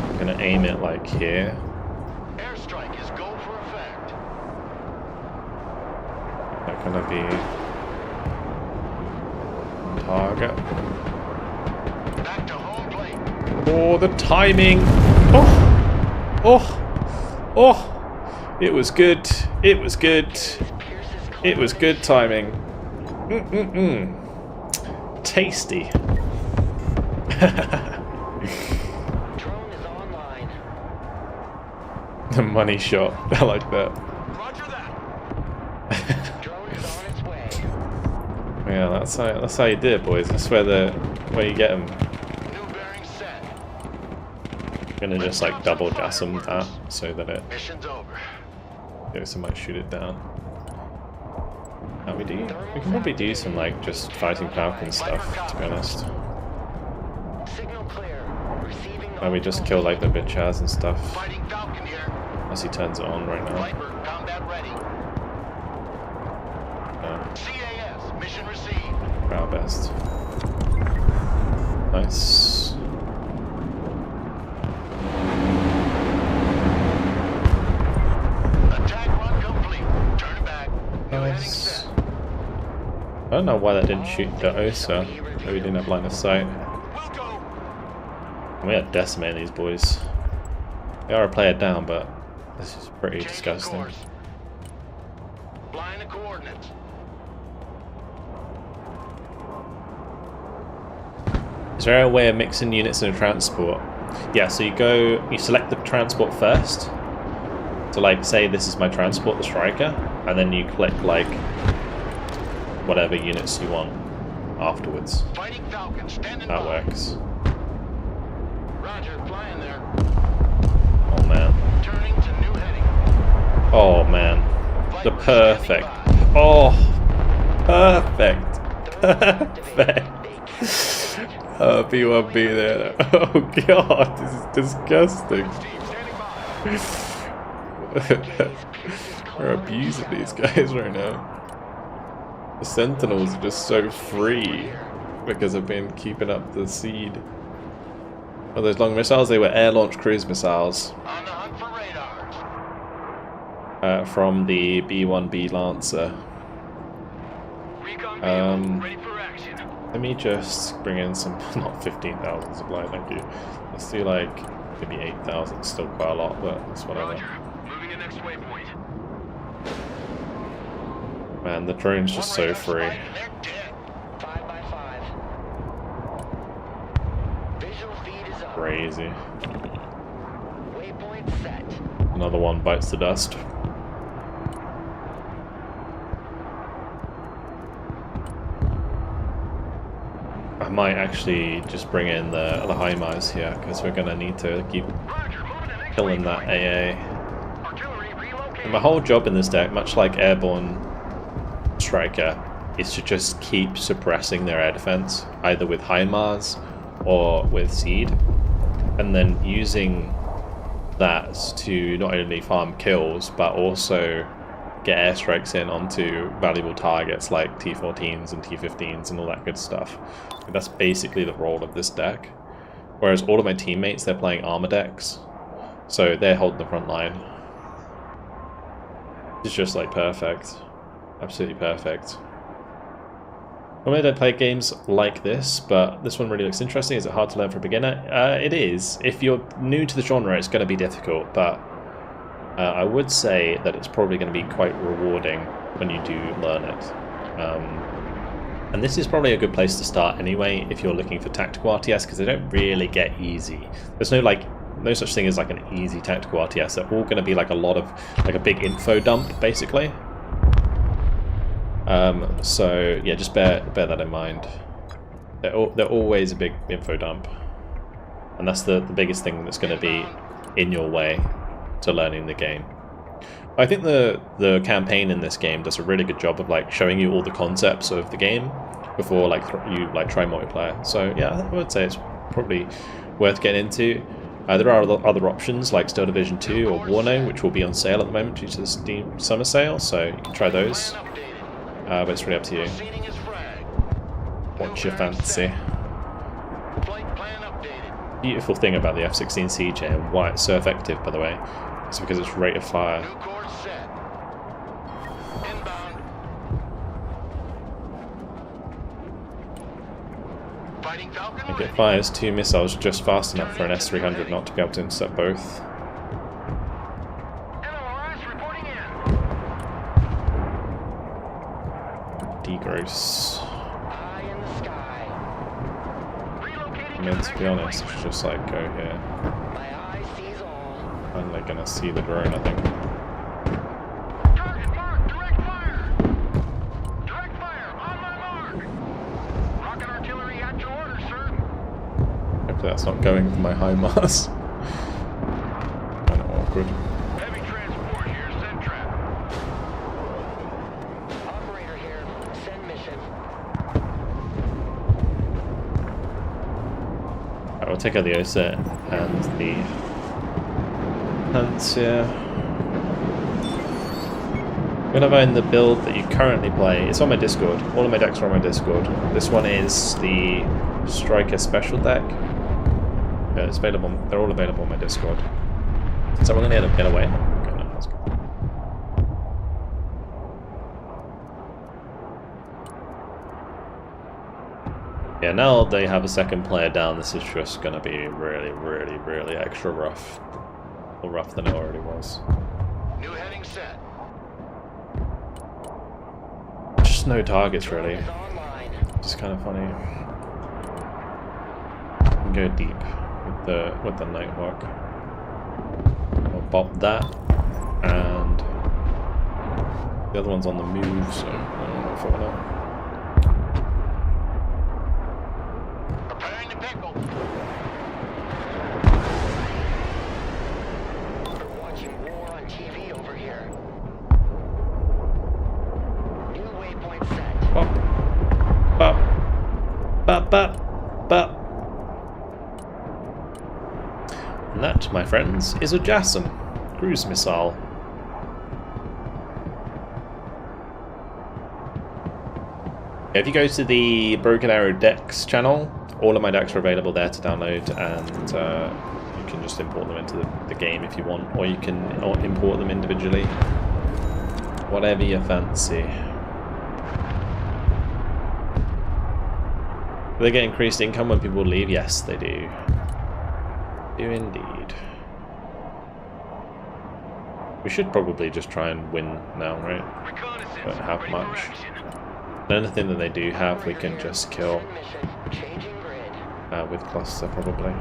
I'm going to aim it like here. Airstrike is go for effect. They're going to be target. Back to home plate. Oh, the timing! Oh! Oh! Oh! It was good. It was good. It was good timing. Mm-mm-mm. Tasty. Drone is online. The money shot. I like that. Roger that. Drone is on its way. Yeah, that's how you do it, boys. That's where you get them. New bearing set. Gonna just like double gas them that so that it Mission's over. goes and might shoot it down. How we can probably do some like just fighting Falcon stuff, to be honest. Signal clear. Receiving. How we just kill like the bitchas and stuff. Fighting Falcon here. Unless he turns it on right now. Viper combat ready. CAS mission received. Our best. Nice. Attack run complete. Turn it back. New heading Nice. set. I don't know why that didn't shoot the OSA. Maybe we didn't have line of sight. We'll go. We had decimated these boys. They are a player down, but this is pretty Changing disgusting. course. Line the coordinates. Is there a way of mixing units in a transport? Yeah, so you select the transport first. So like, say this is my transport, the Striker, and then you click like whatever units you want afterwards. Fighting Falcon standing That by. works. Roger, flying there. Oh man. Turning to new heading. Oh man. The perfect. Oh, perfect. Perfect. Oh, B1B there. Oh god, this is disgusting. Steve standing by. We're abusing these guys right now. The Sentinels are just so free because I've been keeping up the seed. Oh, those long missiles, they were air-launched cruise missiles On the hunt for radars. from the B1B Lancer. Recon vehicle ready for action. Let me just bring in some, not 15,000 supply, thank you. Let's do like maybe 8,000, still quite a lot, but it's whatever. Roger. Moving to next waypoint. Man, the drone's just so free. They're dead. 5 by 5. Visual feed is up. Crazy. Waypoint set. Another one bites the dust. I might actually just bring in the HIMARS here because we're gonna need to keep Roger. Moving to next killing that waypoint. AA. Artillery relocating. And my whole job in this deck, much like Airborne Striker, is to just keep suppressing their air defense, either with HIMARS or with Seed, and then using that to not only farm kills, but also get airstrikes in onto valuable targets like T-14s and T-15s and all that good stuff. That's basically the role of this deck. Whereas all of my teammates, they're playing armor decks, so they're holding the front line. It's just like perfect. Absolutely perfect. Normally I don't play games like this, but this one really looks interesting. Is it hard to learn for a beginner? It is. If you're new to the genre, it's going to be difficult, but I would say that it's probably going to be quite rewarding when you do learn it. And this is probably a good place to start anyway if you're looking for tactical RTS, because they don't really get easy. There's no such thing as like an easy tactical RTS. They're all going to be like a big info dump basically. So yeah, just bear that in mind. They're always a big info dump, and that's the biggest thing that's going to be in your way to learning the game. I think the campaign in this game does a really good job of like showing you all the concepts of the game before like you try multiplayer. So yeah, I would say it's probably worth getting into. There are other options like Steel Division 2 or Warning, which will be on sale at the moment due to the Steam summer sale, so you can try those. But it's really up to you. What's your fancy? Beautiful thing about the F-16 Siege here, and why it's so effective, by the way, is because its rate of fire. And it fires 2 missiles just fast enough for an S-300 not to be able to intercept both. Degross. I mean, to be honest, I should just like go here. And they're gonna see the drone, I think. Target mark, direct fire! Direct fire, on my mark! Rocket artillery at your order, sir. Hopefully that's not going for my HIMARS. Kind of awkward. Heavy transport here, send trap. Operator here. Send mission. Alright, we'll take out the OSET and the hunts here. I'm going to find the build that you currently play. It's on my Discord. All of my decks are on my Discord. This one is the Striker Special deck. Yeah, it's available. They're all available on my Discord. Is that we're going to get away? Okay, no, that's good. Yeah, now they have a second player down, this is just going to be really, really, really extra rough. More rough than it already was. New heading set. Just no targets, really. Just kind of funny. You can go deep with the Nighthawk. I'll pop that, and the other one's on the move, so I don't know if I want Preparing to pickle. We're watching war on TV over here. New waypoint set. Bop. Bop. Bop, bop, bop. And that, my friends, is a Jason cruise missile. If you go to the Broken Arrow decks channel, all of my decks are available there to download, and you can just import them into the game if you want, or you can import them individually. Whatever you fancy. Do they get increased income when people leave? Yes, they do. Do indeed. We should probably just try and win now, right? Don't have much. Anything that they do have, we can just kill with cluster, probably.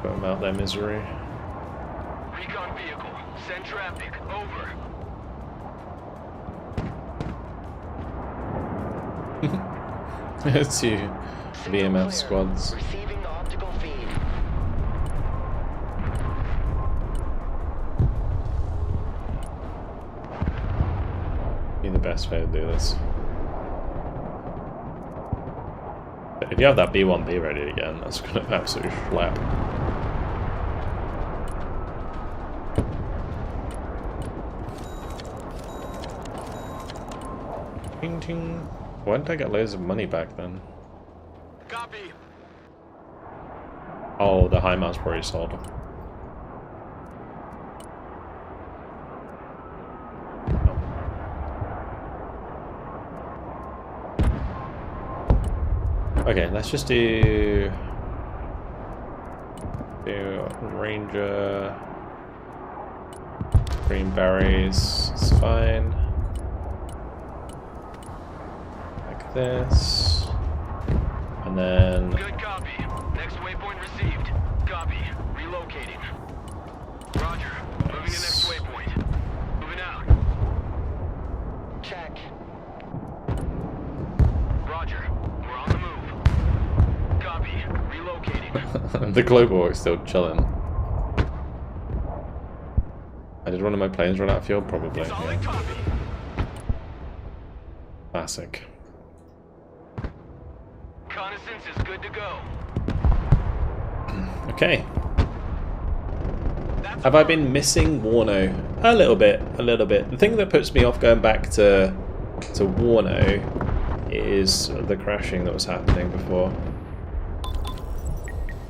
Put them out their misery. Recon vehicle, send traffic, over. To VMF squads. Receiving optical feed. best way to do this. But if you have that B1B ready again, that's going to absolutely slap. Ting ting. Why didn't I get loads of money back then? Copy. Oh, the high mouse probably sold them. Okay, let's just do Ranger, green berries, it's fine. Like this, and then Good copy. Next waypoint received. Copy. Relocating. Roger. Moving to next waypoint. Moving out. Check. Roger. We're on the move. Copy. Relocating. the global war is still chilling. Did one of my planes run out of fuel? Probably. Solid Yeah. copy. Classic. Reconnaissance is good to go. Okay. Have I been missing Warno? A little bit, a little bit. The thing that puts me off going back to Warno is the crashing that was happening before.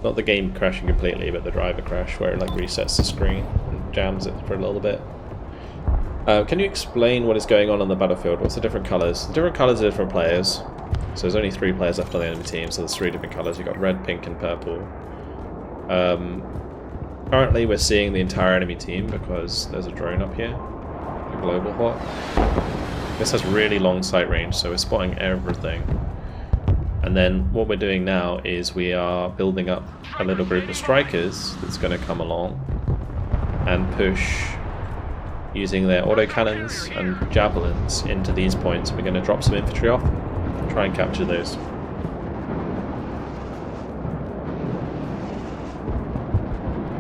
Not the game crashing completely, but the driver crash where it like resets the screen and jams it for a little bit. Can you explain what is going on the battlefield? What's the different colours? The different colours are different players. So there's only 3 players left on the enemy team, so there's 3 different colours. You've got red, pink and purple. Currently we're seeing the entire enemy team because there's a drone up here. A global hawk. This has really long sight range, so we're spotting everything. And then what we're doing now is we are building up a little group of strikers that's going to come along and push using their autocannons and javelins into these points. We're going to drop some infantry off and try and capture those.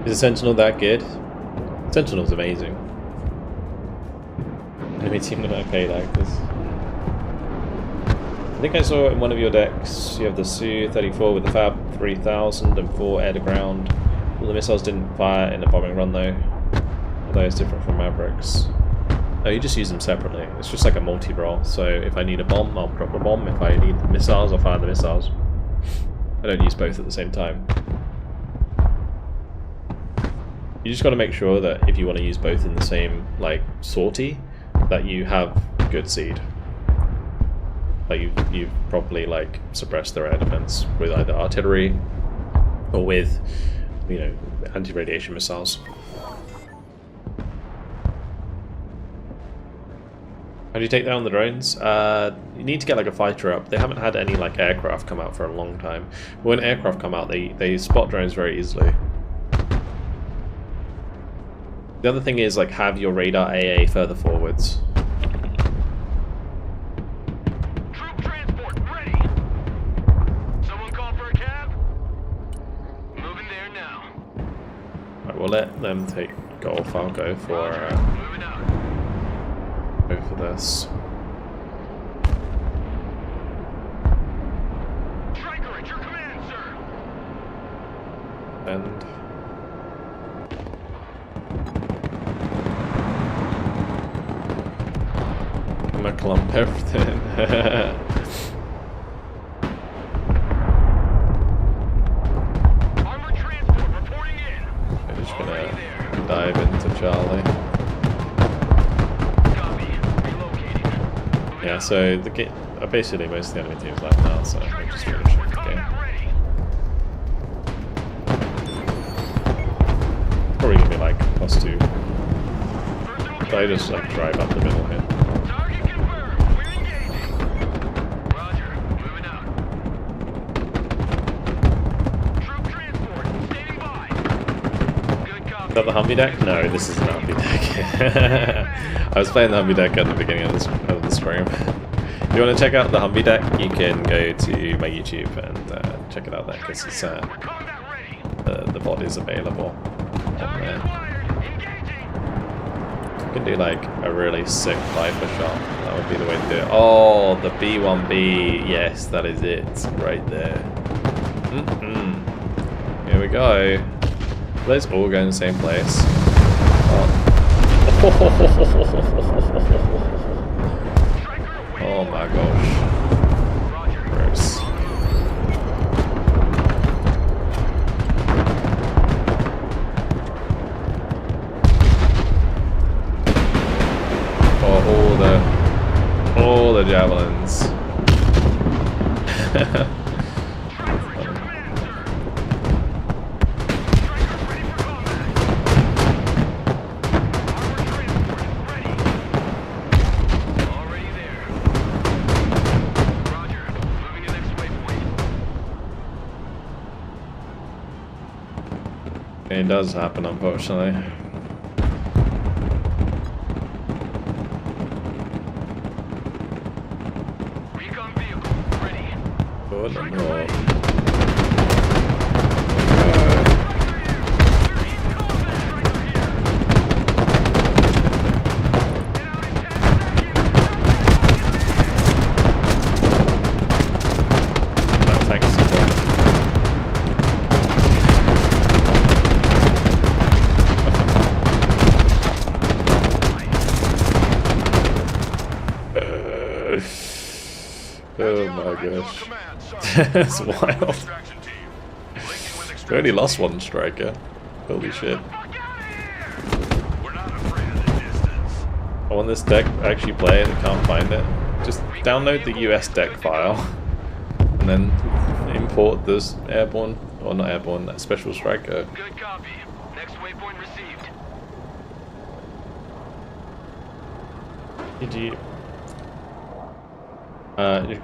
Is the Sentinel that good? Sentinel's amazing. Enemy team not okay like this. I think I saw in one of your decks you have the Su-34 with the Fab 3000 and 4 air-to-ground. All the missiles didn't fire in the bombing run though. Although it's different from Mavericks. No, you just use them separately. It's just like a multi-role. So if I need a bomb, I'll drop a bomb. If I need missiles, I'll fire the missiles. I don't use both at the same time. You just got to make sure that if you want to use both in the same like sortie, that you have good seed. That you've properly like suppressed their air defense with either artillery or with, you know, anti-radiation missiles. How do you take down the drones? You need to get like a fighter up. They haven't had any like aircraft come out for a long time. When aircraft come out, they spot drones very easily. The other thing is like have your radar AA further forwards. Troop transport ready. Someone call for a cab? Moving there now. Right, we'll let them take golf. I'll go for Moving out. this. Striker at your command, sir. And I'm gonna clump everything. Armored transport reporting in. I'm just Already gonna there. dive into Charlie. Copy. Relocating. Moving Yeah, out. so basically most of the enemy team's left now, so we're Striker just here. finishing We're the game. combat ready. Probably gonna be like +2. Personal But I just like drive up the middle here. Target confirmed. We're engaging. Roger. Moving out. Troop transport standing by. Good copy. Is that the Humvee deck? No, this isn't the Humvee deck. I was playing the Humvee deck at the beginning of the stream. If you want to check out the Humvee deck, you can go to my YouTube and check it out there because it's We're combat ready. the VOD is available on Target there. acquired. Engaging. can do like a really sick Viper shot. That would be the way to do it. Oh, the B1B. Yes, that is it. Right there. Here we go. Let's all go in the same place. Oh my gosh. Gross. Oh, all the javelins. It does happen, unfortunately. Recon vehicle ready. Oh, no. Oh my gosh. That's wild. We only lost one striker. Holy shit. I want this deck to actually play it, I can't find it. Just download the US deck file and then import this airborne, or not airborne, that special striker. Good copy. Next waypoint received. Did you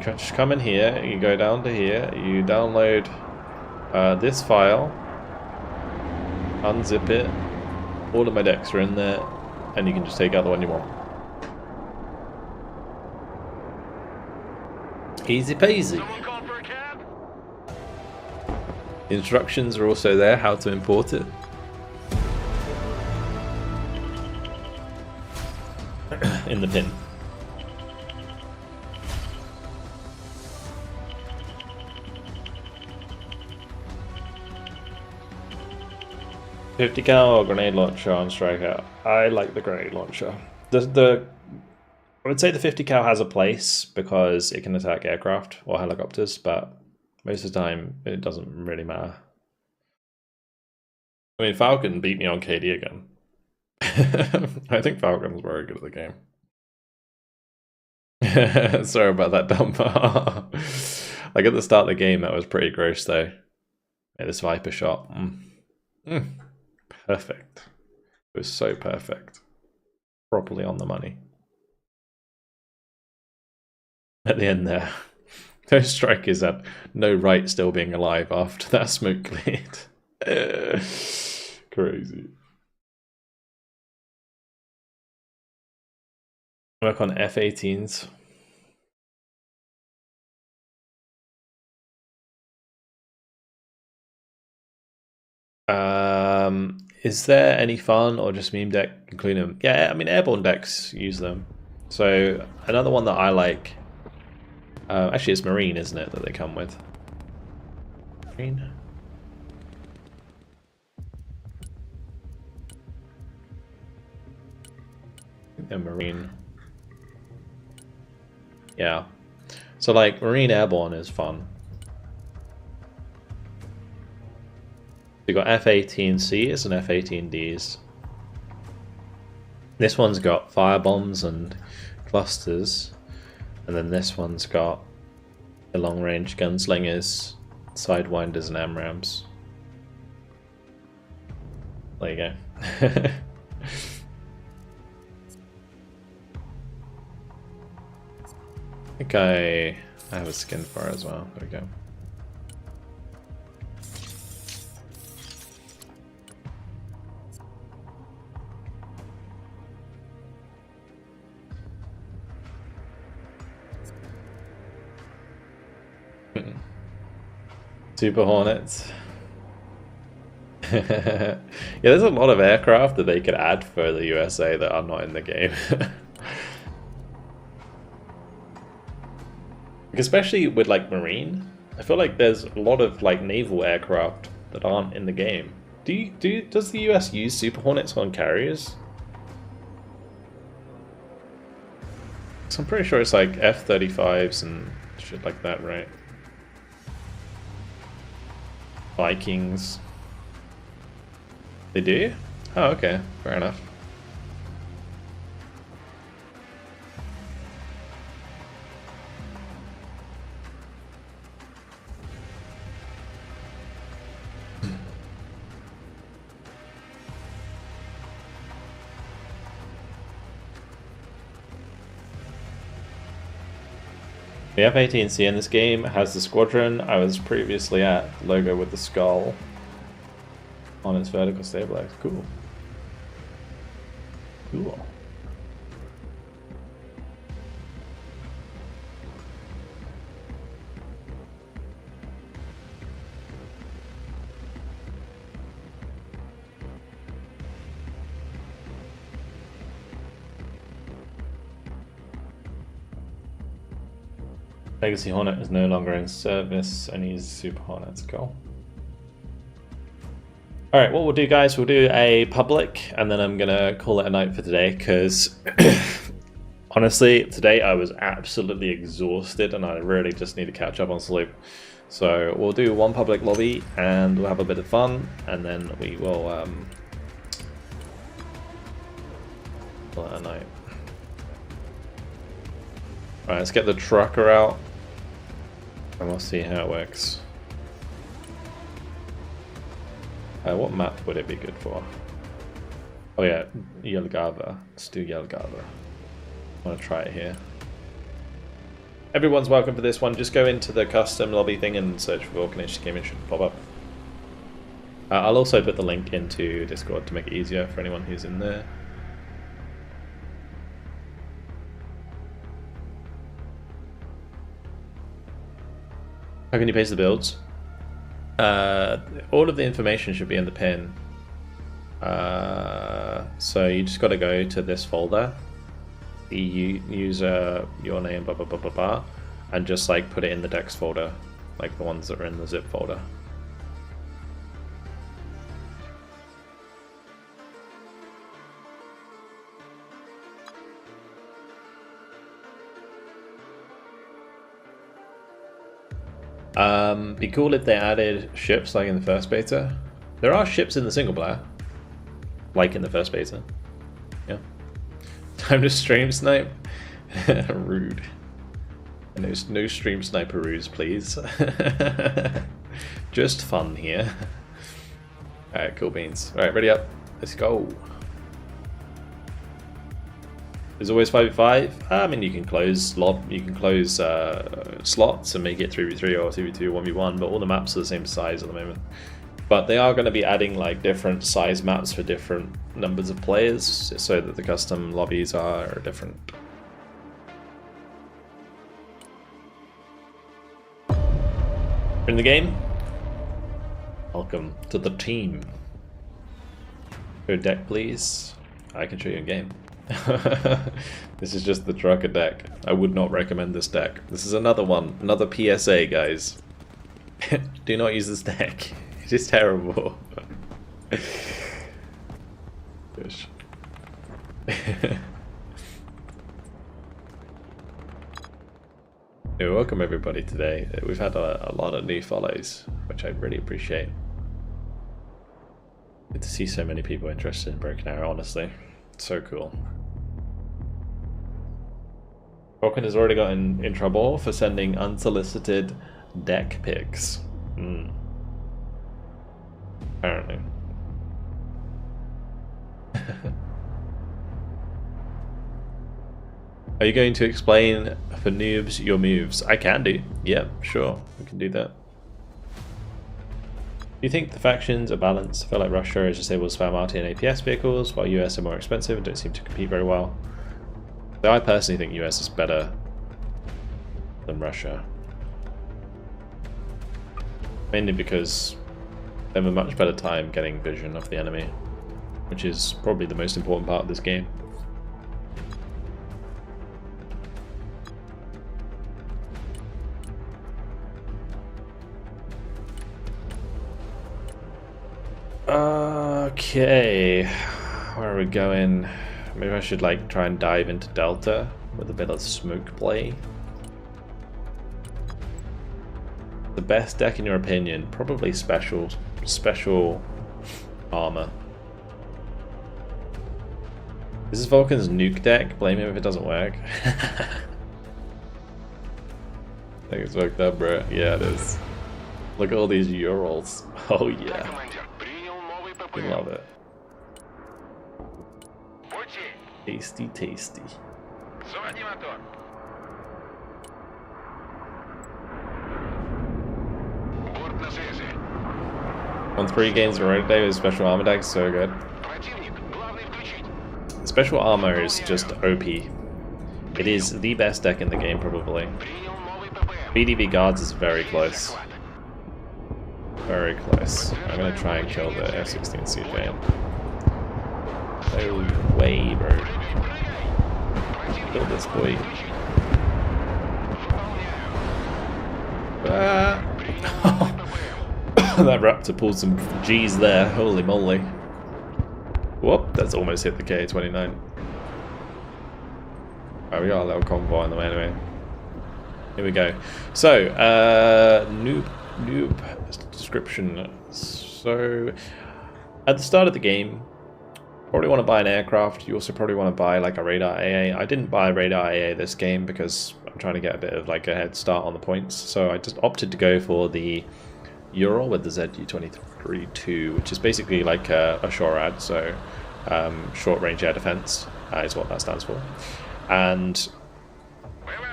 just come in here, you go down to here, you download this file, unzip it, all of my decks are in there, and you can just take out the one you want. Easy peasy. Someone call for a cab? The instructions are also there, how to import it. In the pin. $50 cal grenade launcher on Striker. I like the grenade launcher. I would say the 50 cal has a place because it can attack aircraft or helicopters, but most of the time it doesn't really matter. I mean, Falcon beat me on KD again. I think Falcon's very good at the game. Sorry about that dump. Like at the start of the game, that was pretty gross though. Yeah, this Viper shot. Perfect. It was so perfect. Properly on the money. At the end there. Those strikers had no right still being alive after that smoke cleared. Crazy. Work on F-18s. Is there any fun or just meme deck including them? Yeah, I mean airborne decks use them. So another one that I like, actually it's Marine, isn't it, that they come with? Marine? I think they're Marine. Yeah. So like Marine Airborne is fun. We've got F-18Cs and F-18Ds. This one's got firebombs and clusters, and then this one's got the long-range gunslingers, sidewinders, and AMRAAMs. There you go. I think I have a skin for it as well. There we go. Super Hornets. Yeah, there's a lot of aircraft that they could add for the USA that are not in the game. Especially with like Marine, I feel like there's a lot of like naval aircraft that aren't in the game. Does the US use Super Hornets on carriers? So I'm pretty sure it's like F-35s and shit like that, right? Vikings. They do? Oh, okay. Fair enough. The F-18C in this game has the squadron I was previously at, logo with the skull on its vertical stabilizer. Cool. Cool. Legacy Hornet is no longer in service and he's Super Hornet's goal. Alright, what we'll do, guys, we'll do a public and then I'm gonna call it a night for today because honestly, today I was absolutely exhausted and I really just need to catch up on sleep. So we'll do one public lobby and we'll have a bit of fun and then we will call it a night. Alright, let's get the trucker out. And we'll see how it works. What map would it be good for? Oh yeah, Jelgava. Let's do Jelgava. I want to try it here. Everyone's welcome for this one. Just go into the custom lobby thing and search for VulcanHDGaming. It should pop up. I'll also put the link into Discord to make it easier for anyone who's in there. How can you paste the builds? All of the information should be in the pin. So you just got to go to this folder, the user, your name, blah blah blah blah blah, and just like put it in the Dex folder, like the ones that are in the zip folder. Be cool if they added ships like in the first beta. There are ships in the single player, like in the first beta. Yeah. Time to stream snipe. Rude. No stream sniperoos, please. Just fun here. Alright, cool beans. Alright, ready up. Let's go. There's always 5v5. I mean, you can close slots and make it 3v3 or 2v2, 1v1, but all the maps are the same size at the moment. But they are going to be adding like different size maps for different numbers of players, so that the custom lobbies are different. In the game, welcome to the team. Go deck, please. I can show you a game. This is just the trucker deck. I would not recommend this deck. This is another one, another PSA, guys. Do not use this deck. It is terrible. Gosh. Welcome everybody today. We've had a lot of new follows, which I really appreciate. Good to see so many people interested in Broken Arrow, honestly. It's so cool. Vulcan has already gotten in trouble for sending unsolicited deck pics. Apparently. Are you going to explain for noobs your moves? I can do. Yeah, sure. We can do that. Do you think the factions are balanced? I feel like Russia is just able to spam RT and APS vehicles, while US are more expensive and don't seem to compete very well. So I personally think US is better than Russia. Mainly because They have a much better time getting vision of the enemy, which is probably the most important part of this game. Okay, where are we going? Maybe I should like try and dive into Delta with a bit of smoke play. The best deck in your opinion? Probably special armor. This is Vulcan's nuke deck. Blame him if it doesn't work. I think it's worked out, bro. Yeah, it is. Look at all these Urals. Oh yeah. We love it. Tasty, tasty. Заводи мотор. Борт на связи. Won 3 games in a row today with special armor decks, so good. Противник, главный включить. Special armor is just OP. It is the best deck in the game, probably. Принял новый ППМ. BDB guards is very close. Very close. I'm gonna try and kill the F-16 CJ. No way, bro. Kill this boy. Ah. That Raptor pulled some G's there. Holy moly. Whoop, that's almost hit the K-29. Oh, we got a little convoy on the way anyway. Here we go. So, noob description. So, at the start of the game, probably want to buy an aircraft. You also probably want to buy like a radar AA. I didn't buy a radar AA this game because I'm trying to get a bit of like a head start on the points. So I just opted to go for the Ural with the ZU-23-2, which is basically like a SHORAD, so short range air defense is what that stands for. And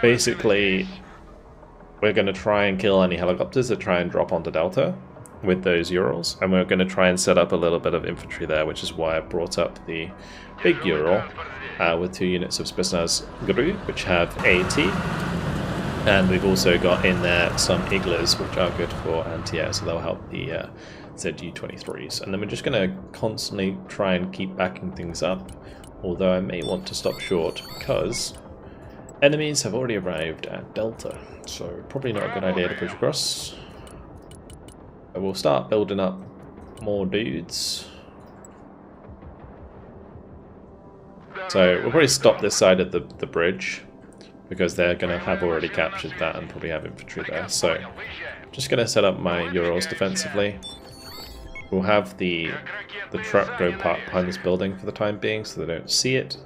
basically we're going to try and kill any helicopters that try and drop onto Delta with those Urals, and we're going to try and set up a little bit of infantry there, which is why I brought up the big Ural with 2 units of Spetsnaz GRU, which have AT, and we've also got in there some Iglas, which are good for anti-air, so they'll help the ZU-23s. And then we're just going to constantly try and keep backing things up, although I may want to stop short because enemies have already arrived at Delta, so probably not a good idea to push across. We'll start building up more dudes. So we'll probably stop this side of the bridge because they're going to have already captured that and probably have infantry there. So just going to set up my Urals defensively. We'll have the truck go park behind this building for the time being so they don't see it.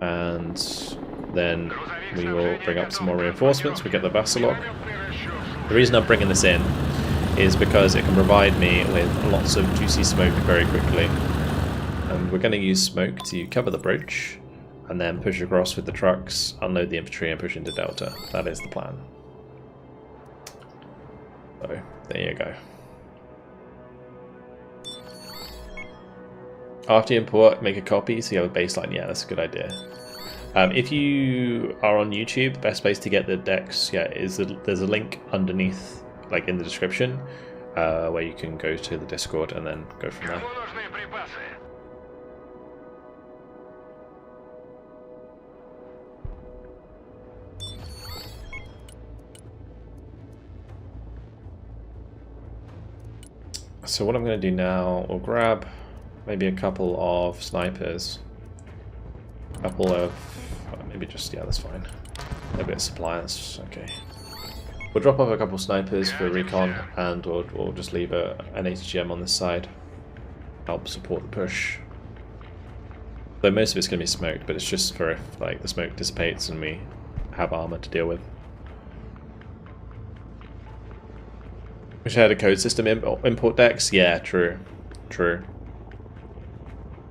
And then we will bring up some more reinforcements. We get the Vassalok. The reason I'm bringing this in is because it can provide me with lots of juicy smoke very quickly. And we're going to use smoke to cover the bridge and then push across with the trucks, unload the infantry and push into Delta. That is the plan. So, there you go. After you import, make a copy so you have a baseline. Yeah, that's a good idea. If you are on YouTube, the best place to get the decks, is there's a link underneath, like in the description, where you can go to the Discord and then go from there. So what I'm going to do now, I'll grab maybe a couple of snipers, a couple of, maybe just, yeah, that's fine, maybe a supply, that's okay. We'll drop off a couple snipers for recon, and we'll just leave an HGM on this side, help support the push. Though most of it's going to be smoked, but it's just for if like the smoke dissipates and we have armor to deal with. Wish I had a code system import decks. Yeah, true, true.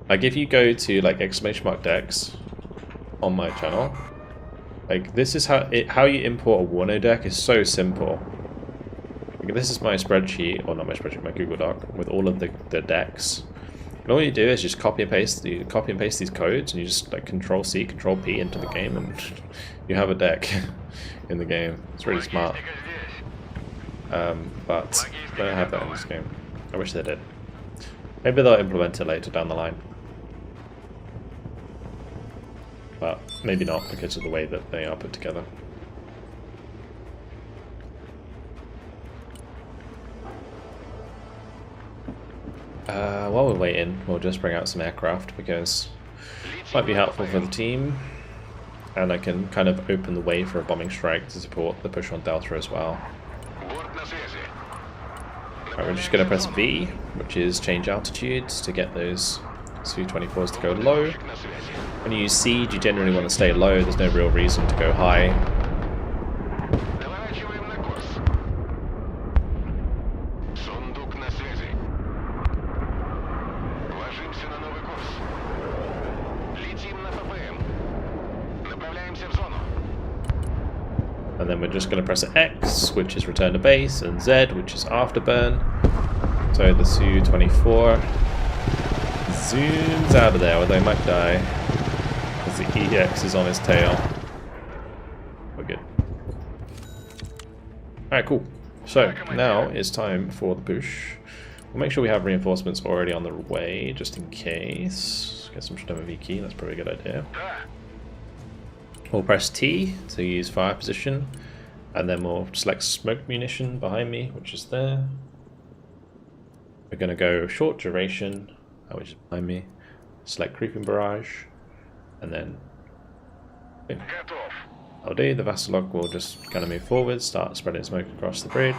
Like if you go to like !decks on my channel, like this is how you import a Warno deck is so simple. Like, this is my spreadsheet, or not my spreadsheet, my Google Doc with all of the decks. And all you do is just copy and paste these codes, and you just like Control-C, Control-P into the game, and you have a deck in the game. It's really smart. But I don't have that in this game. I wish they did. Maybe they'll implement it later down the line. But maybe not because of the way that they are put together. While we're waiting, we'll just bring out some aircraft because it might be helpful for the team. And I can kind of open the way for a bombing strike to support the push on Delta as well. Right, we're just going to press V, which is change altitudes, to get those Su-24s to go low. When you use Siege, you generally want to stay low, there's no real reason to go high. And then we're just going to press X, which is return to base, and Z, which is afterburn. So the Su-24 zooms out of there, or they might die, as the EX is on his tail. We're good. Alright, cool. So, now it's time for the push. We'll make sure we have reinforcements already on the way, just in case. Get some stalemate key, that's probably a good idea. We'll press T to use fire position, and then we'll select smoke munition behind me, which is there. We're going to go short duration, which is behind me, select creeping barrage, and then boom. I'll do. The Vassalok will just kind of move forward, start spreading smoke across the bridge.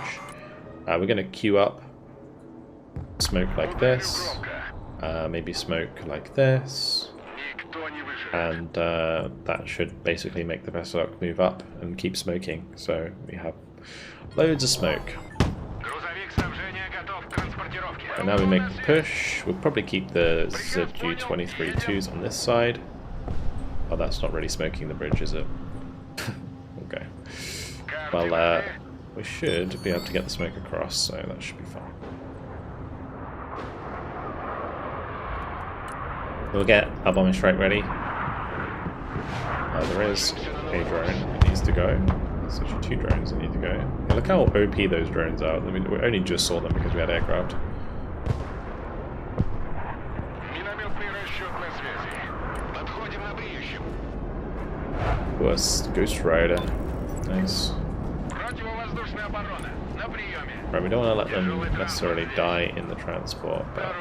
We're going to queue up smoke like this, maybe smoke like this. And that should basically make the Vassalok move up and keep smoking. So we have loads of smoke. And now we make the push. We'll probably keep the ZU-23-2s on this side. Oh, that's not really smoking the bridge, is it? Okay. Well, we should be able to get the smoke across, so that should be fine. We'll get our bombing strike ready. There is a drone that needs to go. There's actually 2 drones that need to go. Yeah, look how OP those drones are. I mean, we only just saw them because we had aircraft. Was Ghost Rider. Nice. Right, we don't want to let them necessarily die in the transport, but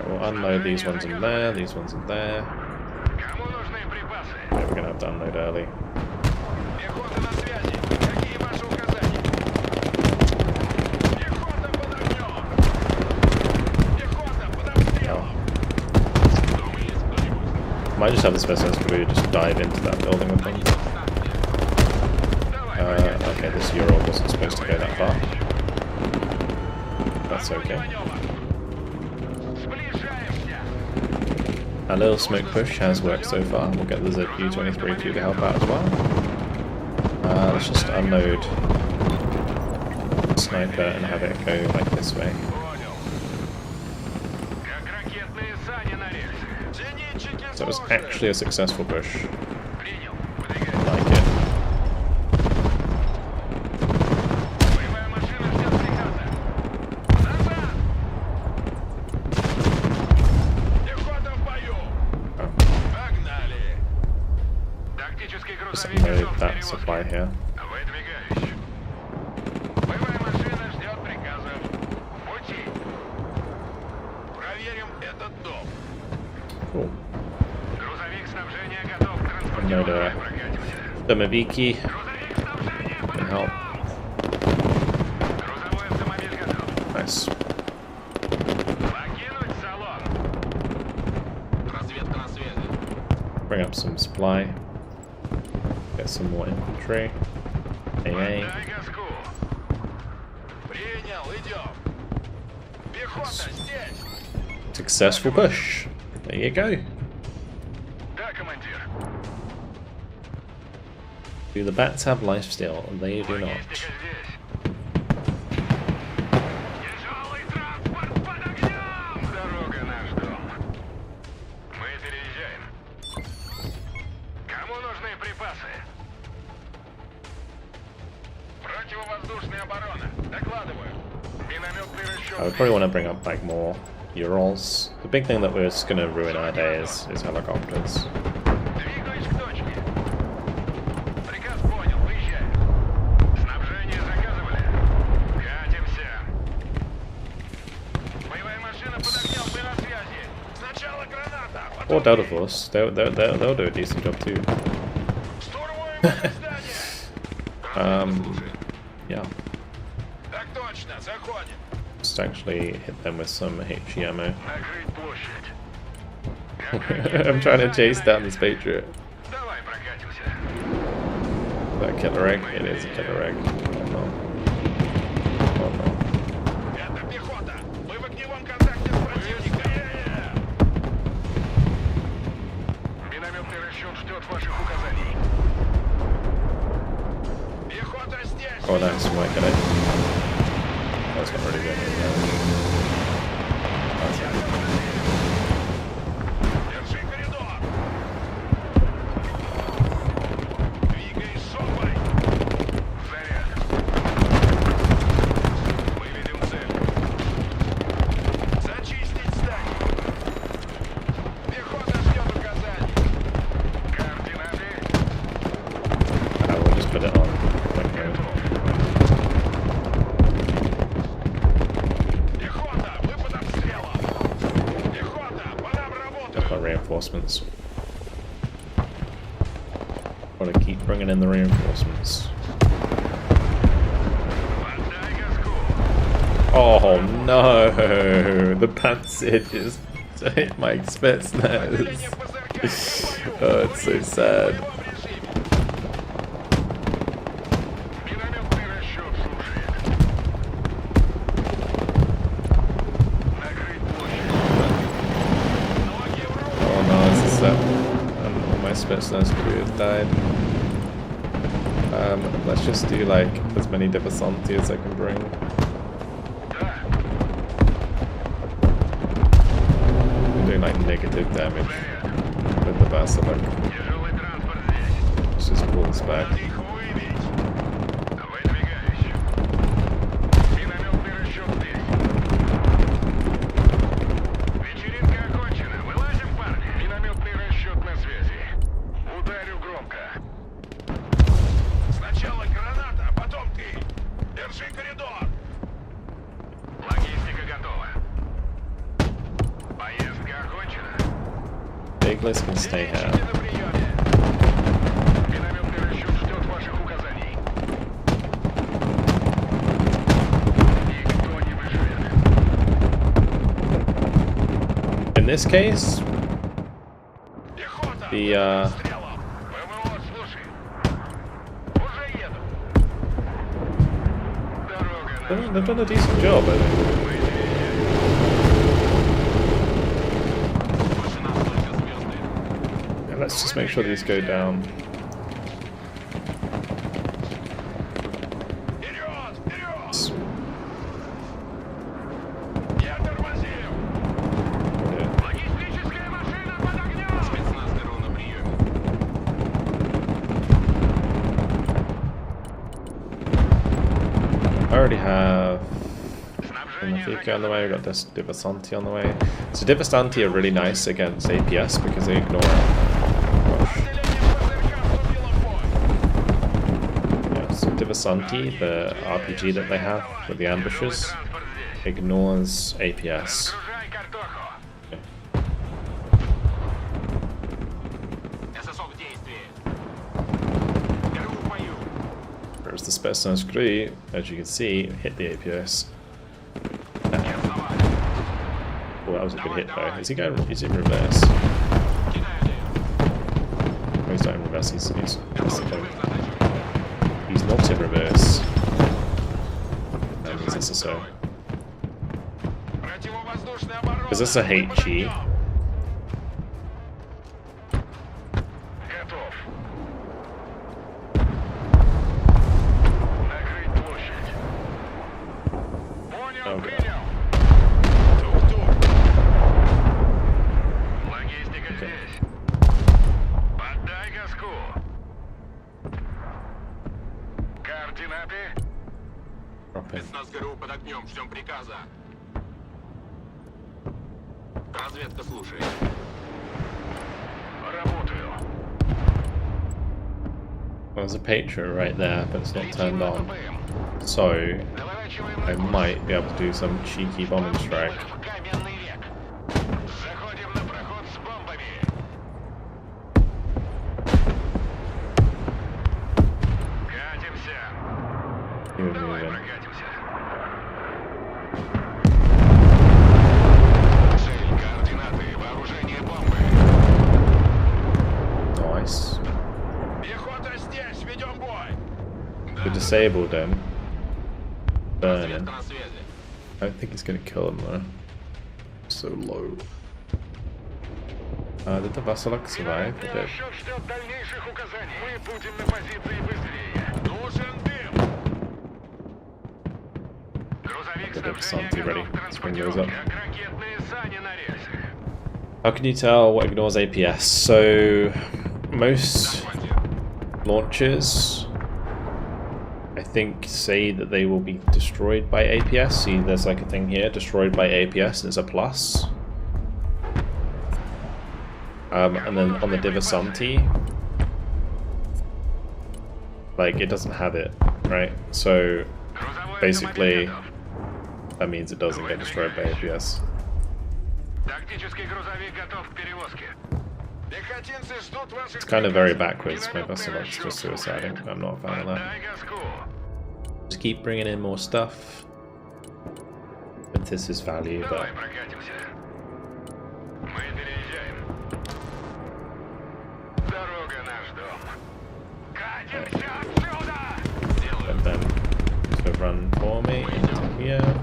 we'll unload these ones in there, these ones in there. Yeah, we're going to have to unload early. Oh. Might just have this business where we just dive into that building with them. Okay, this Ural wasn't supposed to go that far. That's okay. Our little smoke push has worked so far. We'll get the ZU-23-2 to help out as well. Let's just unload Sniper and have it go like this way. So it was actually a successful push. I like it. Just unload that supply here. Cool. Unload the Maviki can help. Nice. Bring up some supply. Get some more infantry. AA. Successful push. There you go. Do the bats have lifesteal? They do not. Противовоздушная оборона. Докладываю. Минометный расчет. I would probably want to bring up like more Urals. The big thing that we're just going to ruin our day is helicopters. Двигаюсь к точке. Приказ понял. Выезжай. Снабжение заказывали. Катимся. Боевая машина под огнем. Мы на связи. Сначала граната. Or Delta Force, they'll do a decent job too. Штурмуем здание. Yeah. Так точно. Заходим. Just actually hit them with some HE ammo. Накрыть площадь. I'm trying to chase down this Patriot. Давай прокатимся. That killer egg? It is a killer egg. Oh no. Oh no. Это пехота. Мы в огневом контакте с противником. Минометный расчет ждет ваших указаний. Пехота здесь. Oh, nice. Might get it. That's not really good. Держи коридор. Двигай сопой. Заряд. Выведем цель. Зачистить здание. Пехота ждет указаний. Координаты. We'll just put it on. Okay. Пехота, выпад обстрела. Пехота, пора в работу. Got my reinforcements. Gotta keep bringing in the reinforcements. Отдай газку. Oh no! The Panzer just hit my Spetsnaz. Отделение ПЗРК в бою. Oh, it's so sad. В боевом режиме. Минометный расчет слушает. Накрыть площадь. Ноги в руку. Oh no, this is and all my Spetsnaz crew have died. Let's just do like as many Diversanti as I can bring. Да. I'm doing like negative damage with the Basilic. Тяжелый транспорт здесь. Let's just pull this back. Надо их выбить. Выдвигаюсь. Минометный расчет здесь. Вечеринка окончена. Вылазим, парни. Минометный расчет на связи. Ударю громко. Сначала граната, а потом ты. Держи коридор. Логистика готова. Поездка окончена. Biglis can stay here. Сидите на приеме. Минометный расчет ждет ваших указаний. Никто не выживет. In this case, Пехота! the Стрелом! ПВО, слушай. Уже еду. Дорога they've done a decent job, I think. And let's just make sure these go down. Вперед! Вперед! Я тормозил! Yeah. Логистическая машина под огнем! Спецназ ГРУ на приеме. I already have Снабжение Benfica on the way, we've got this Diversanti on the way. So Diversanti are really nice against APS because they ignore it. Gosh. Yeah, so Diversanti, the RPG that they have with the ambushes, ignores APS. Загружай картоху. Okay. ССО в действии. ГРУ в бою. Whereas the Spetsnaz crew, as you can see, hit the APS. Oh, that was a good hit though. Is he going? Is it in reverse? Oh, he's not in reverse. He's that's the point. He's not in reverse. He's SSO. Противовоздушная оборона. Is this a HE? Готов. Накрыть площадь. Понял, Okay. принял. Тук-тук. Логистика здесь. Поддай газку. Координаты. Drop in. Спецназ ГРУ под огнем. Ждем приказа. Разведка слушает. Работаю. There's a Patriot right there, but it's not turned on. So I might be able to do some cheeky bombing strike. В каменный век. Заходим на проход с бомбами. Катимся. Even Давай moving. прокатимся. Цель, координаты, вооружение бомбы. Nice. Пехота здесь, ведем бой. We disabled him. Burn him. Разведка на связи. I don't think he's gonna kill him though. So low. Did the Vasilak survive? It did. Расчет ждет дальнейших указаний. Мы будем на позиции быстрее. Нужен дым. Грузовик Get the снабжения Santi ready. готов к Let's bring those up. транспортировке, как ракетные сани на рельсах. How can you tell what ignores APS? So most launches, I think, say that they will be destroyed by APS. See, there's like a thing here, destroyed by APS, and it's a plus. And then on the Divisanti, like it doesn't have it, right? So Грузовой basically, автомобиль готов. that means it doesn't get destroyed by APS. Тактический грузовик готов к перевозке. Пехотинцы ждут ваших It's kind of very приказов. backwards. My Минометный Vasilak's just расчет suiciding. слушает. I'm not a fan of that. Подай газку. Just keep bringing in more stuff. But this is value, but Давай прокатимся. Мы переезжаем. Дорога наш дом. Катимся отсюда! Делаю. and then so run for me into here.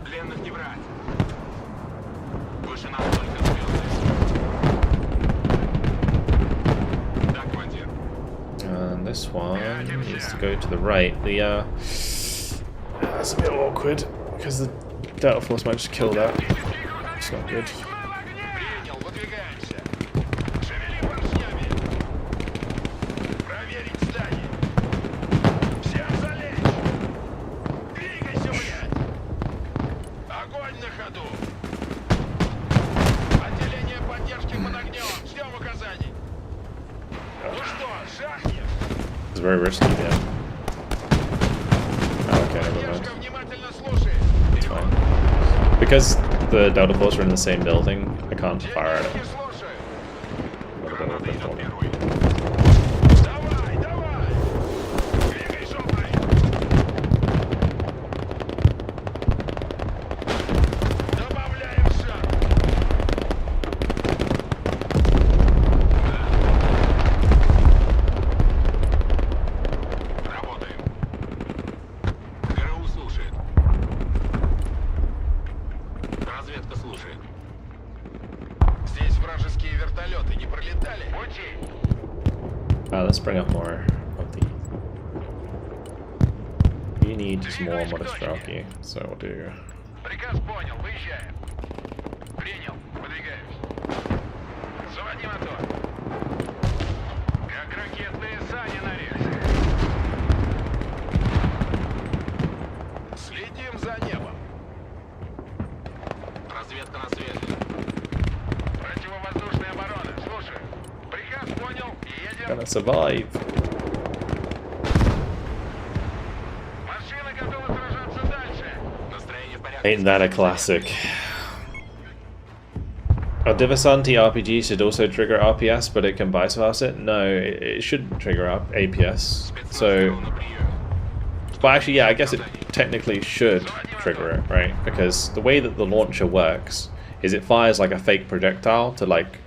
Пленных не брать. Выше нас только звезды. Да, командир. And this one needs to go to the right. The that's a bit awkward because the Delta Force might just kill that. It's not good. Принял, выдвигаемся. Шевели поршнями. Проверить здание. Всем залечь. Двигайся, блядь. Огонь на ходу. Отделение поддержки под огнем. Ждем указаний. Ну что, жахнем? It's very risky there. Oh, okay, never mind. Поддержка внимательно слушает. It's fine. Because the Delta Force are in the same building, I can't fire at it. Техники слушают. Got a bit of a problem. Давай, давай. Двигай жопой. Добавляем шаг. Работаем. ГРУ слушает. Разведка слушает. Здесь вражеские вертолеты не пролетали? Пути. Let's bring up more of the. You need some more Modestroki, so we'll do. Приказ понял, выезжаем. Принял, выдвигаюсь. Заводи мотор. Как ракетные сани на рельсах. Следим за небом. Разведка на связи. Противовоздушная оборона, слушай. Приказ понял, едем. Gonna survive. Машина готова сражаться дальше. Настроение в порядке. Ain't that a classic? A Divisanti RPG should also trigger RPS, but it can bypass it? No, it shouldn't trigger up APS. So, but actually, yeah, I guess it technically should trigger it, right? Because the way that the launcher works is it fires like a fake projectile to like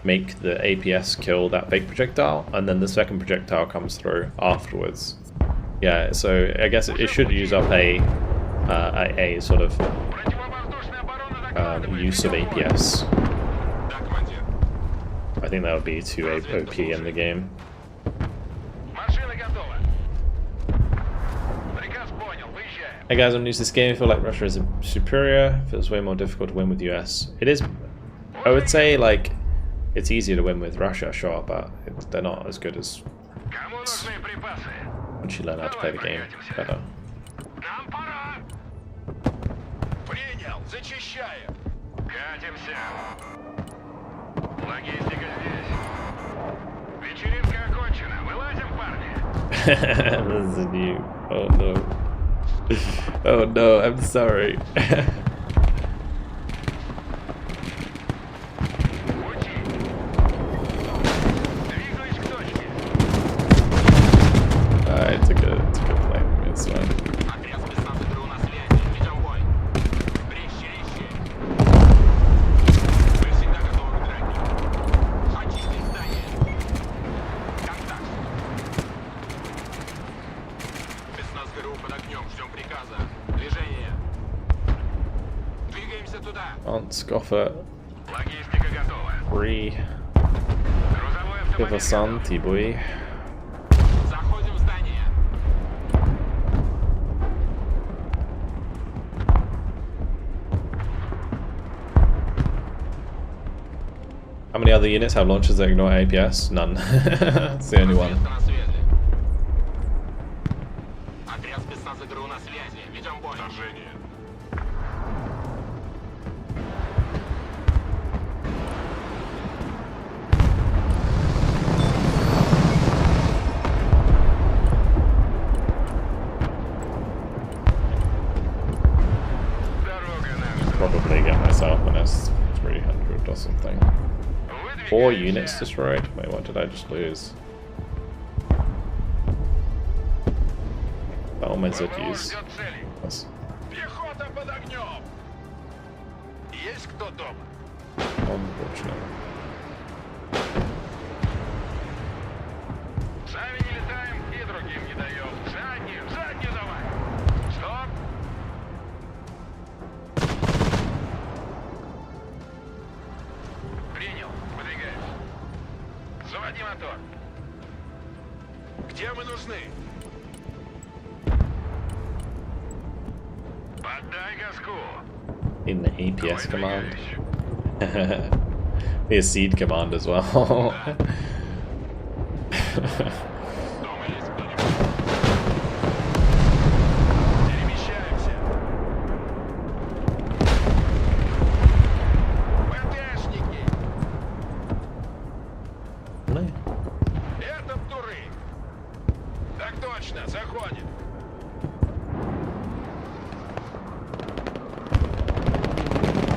make the APS kill that fake projectile, and then the second projectile comes through afterwards. Yeah, so I guess it should use up a sort of use of APS. Да, командир. I think that would be too OP in the game. Машина готова. Приказ понял, выезжаем. Hey guys, I'm new to this game. I feel like Russia is superior. Feels way more difficult to win with US. It is. I would say like it's easier to win with Russia, sure, but they're not as good as Кому once you learn how to play the game better. Нам пора. Принял. Зачищаем. Катимся. Логистика здесь. Вечеринка окончена. Вылазим, парни. This is new. Oh no. Oh no, I'm sorry. Пути. Двигаюсь к точке. It's a good play. It's fine. Отряд спецназа ГРУ на связи. Ведем бой. Брещающие. Мы всегда готовы к драке. Очистить здание. Контакт. Спецназ ГРУ под огнем. Ждем приказа. Движение. Двигаемся туда. Can't scoff at Логистика готова. free Грузовой автомобиль. Vivasanti, boy. Заходим в здание. How many other units have launchers that ignore APS? None. It's the only one. Разведка на связи. Отряд спецназа ГРУ на связи. Ведем бой. Вторжение. Дорога наша. Probably get myself an S300 or something. 4 units destroyed? Wait, what did I just lose? Battle mid Врагов use. ждет цели. That's Пехота под огнем. Есть кто дома? unfortunate. Сами не летаем и другим не даем. Заднюю, заднюю давай. Стоп. Принял. Выдвигаемся. Заводи мотор. Где мы нужны? Поддай газку. In the APS command. The seed command as well. Дома есть кто-нибудь? Перемещаемся. ПТшники. No. Это туры. Так точно, заходит.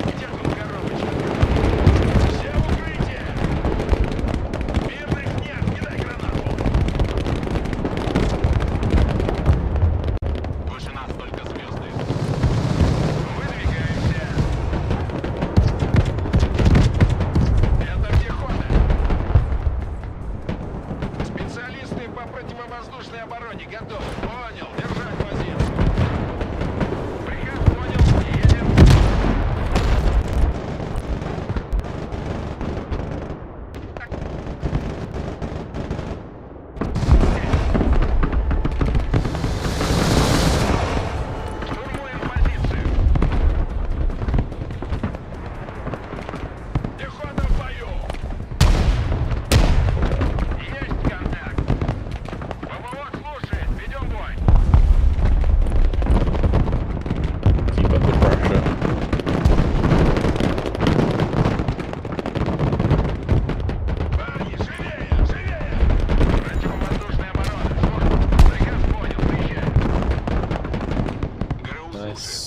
Где тут коробочка? Все в укрытие. Мирных нет, не дай гранату. Выше нас только звезды. Выдвигаемся. Это пехота. Специалисты по противовоздушной обороне готовы. Понял, держать позицию. Приказ понял, едем. Штурмуем позицию. Пехота в бою. Есть контакт. Поволок слушает. Ведем бой. Keep up the pressure. Парни, живее, живее. Противовоздушная оборона. Слушай, приказ понял. Приезжай. ГРУ слушает. Nice.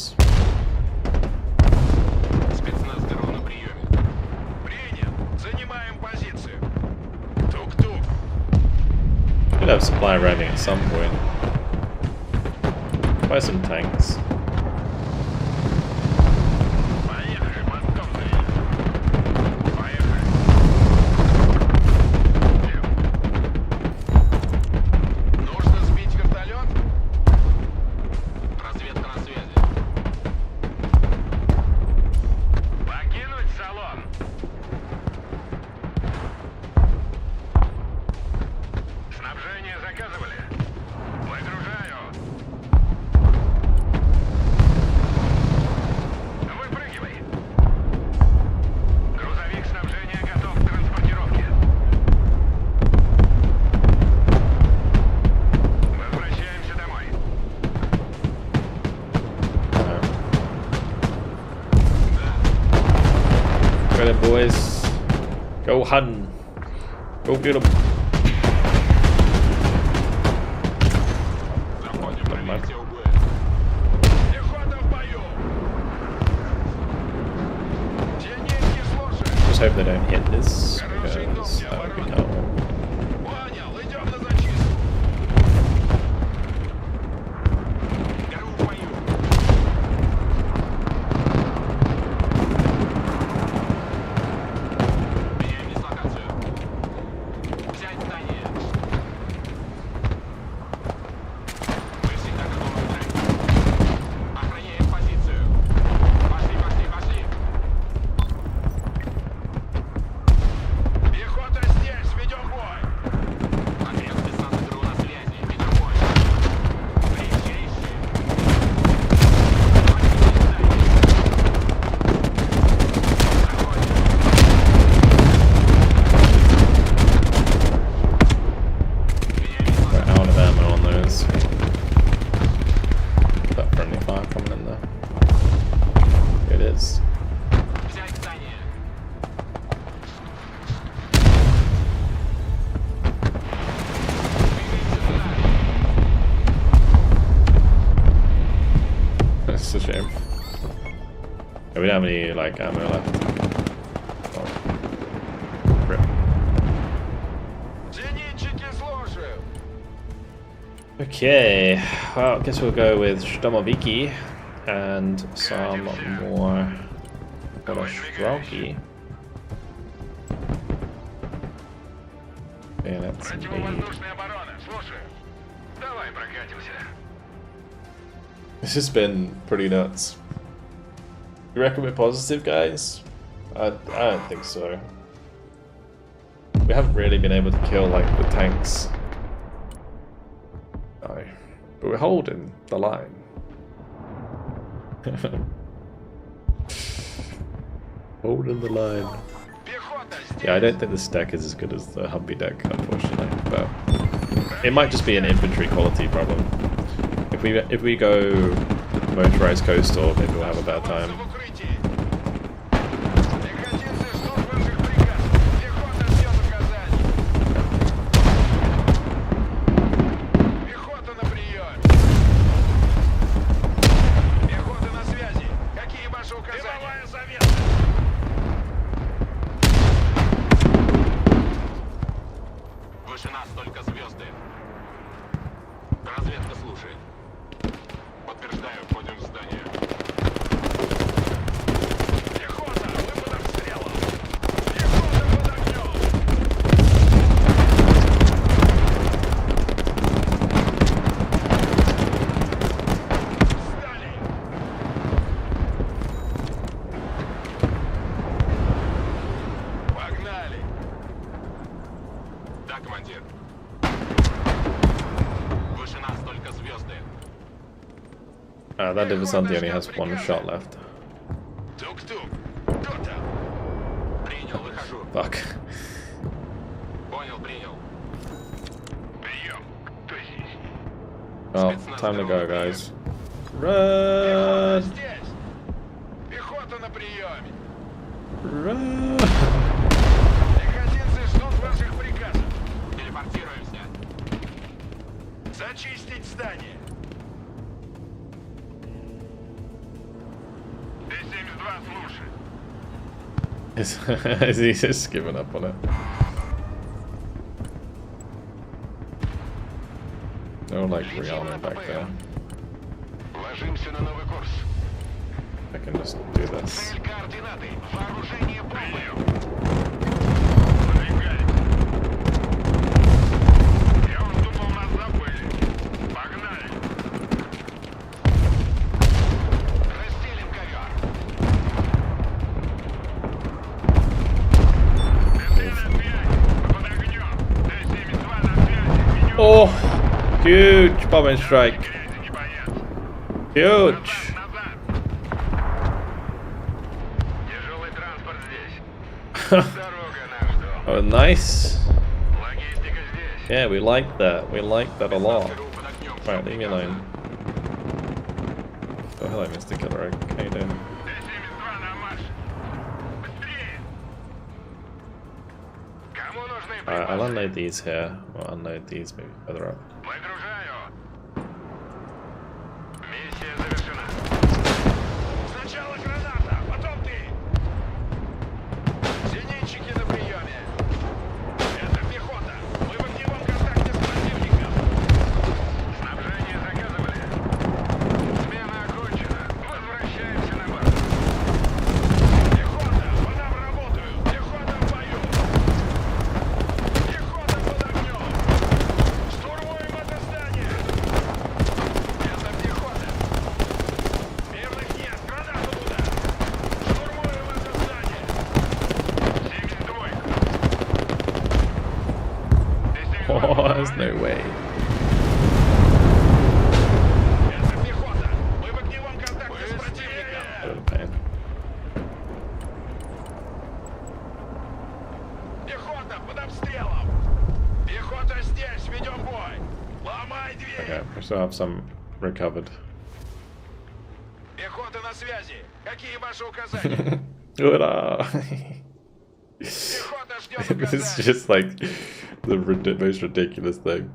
Спецназ ГРУ на приеме. Принял. Занимаем позицию. Тук-тук. Could have supply arriving at some point. Buy some tanks. Поехали, подтопные. Поехали. Нужно сбить вертолет? Разведка на связи. Покинуть салон. Снабжение заказывали? Выгружаю. Johan. Go get him. Заходим, Нормально. все углы. Пехота в бою. Зенитки слушай. Just hope they don't hit this because that would be hell. Понял, идем на зачистку. Гору в бою. Меняем дислокацию. Взять здание. Мы всегда готовы к драйву. Охраняем позицию. Пошли, пошли, пошли. Пехота здесь, ведем бой. Отряд десанта ГРУ на связи, ведем бой. Ближайший. We're out of ammo on those. That friendly fire coming in there. Here it is. Взять здание. It's a shame. Yeah, we don't have any like ammo left. Oh. Rip. Зенитчики слушаю. Okay, well, I guess we'll go with Stomoviki and some more Strauki. Bayonets and aid. Противовоздушная оборона, слушаю. Давай прокатимся. This has been pretty nuts. You reckon we're positive, guys? I don't think so. We haven't really been able to kill like the tanks. No. But we're holding the line. Holding the line. Пехота здесь. Yeah, I don't think this deck is as good as the HUMVEE deck, unfortunately. But it might just be an infantry quality problem. If we go motorized coastal, maybe we'll have a bad time. В укрытии. Пехотинцы ждут ваших приказов. Пехота ждет указаний. Пехота на приеме. Пехота на связи. Какие ваши указания? Тыловая завеса. Выше нас только звезды. Разведка слушает. Подтверждаю, входим в здание. Пехота, выпад обстрела. Пехота под огнем. Встали. Погнали. Да, командир. Выше нас только звезды. That Divisanti only has one shot left. Тук-тук. Кто там? Принял, выхожу. Fuck. Понял, принял. Прием. Кто здесь? Well, time to go, guys. Пехота Run! здесь. Пехота на приеме. Run! Пехотинцы ждут ваших приказов. Телепортируемся. Зачистить здание. Т-72 слушай. Is he just giving up on it? No, like rearming back there. Ложимся на новый курс. I can just do this. Цель координаты. Вооружение бомбы. Двигай. Я уж думал, нас забыли. Погнали. Расстелим ковер. Т-75 под огнем. Т-72 на связи. Меню. Oh! Huge bombing strike. Грязи не боятся. Huge! Назад. Тяжелый транспорт здесь. Дорога наш дом. Oh, nice. Логистика здесь. Yeah, we like that. We like that a lot. ГРУ под огнем. Right, leave me alone. Oh, hello, Mr. Killer Egg. How you doing? Т-72 на марш. Быстрее. Alright, I'll unload these here. I'll unload these maybe further up. Выгружаю. Миссия завершена. Сначала граната, потом ты. Зенитчики на приеме. Это пехота. Мы в огневом контакте с противником. Снабжение заказывали. Смена окончена. Возвращаемся на базу. Пехота, по нам работают. Пехота в бою. Пехота под огнем. Штурмуем это здание. Это пехота. Мирных нет. Гранату туда. Штурмуем это здание. 72. Oh, there's no way. Это пехота. Мы в огневом контакте с противником. Bit of a pain. Пехота под обстрелом. Пехота здесь. Ведем бой. Ломай Okay, дверь. we still have some recovered. Пехота на связи. Какие ваши указания? Hurrah! Пехота ждет This is указаний. just like the most ridiculous thing.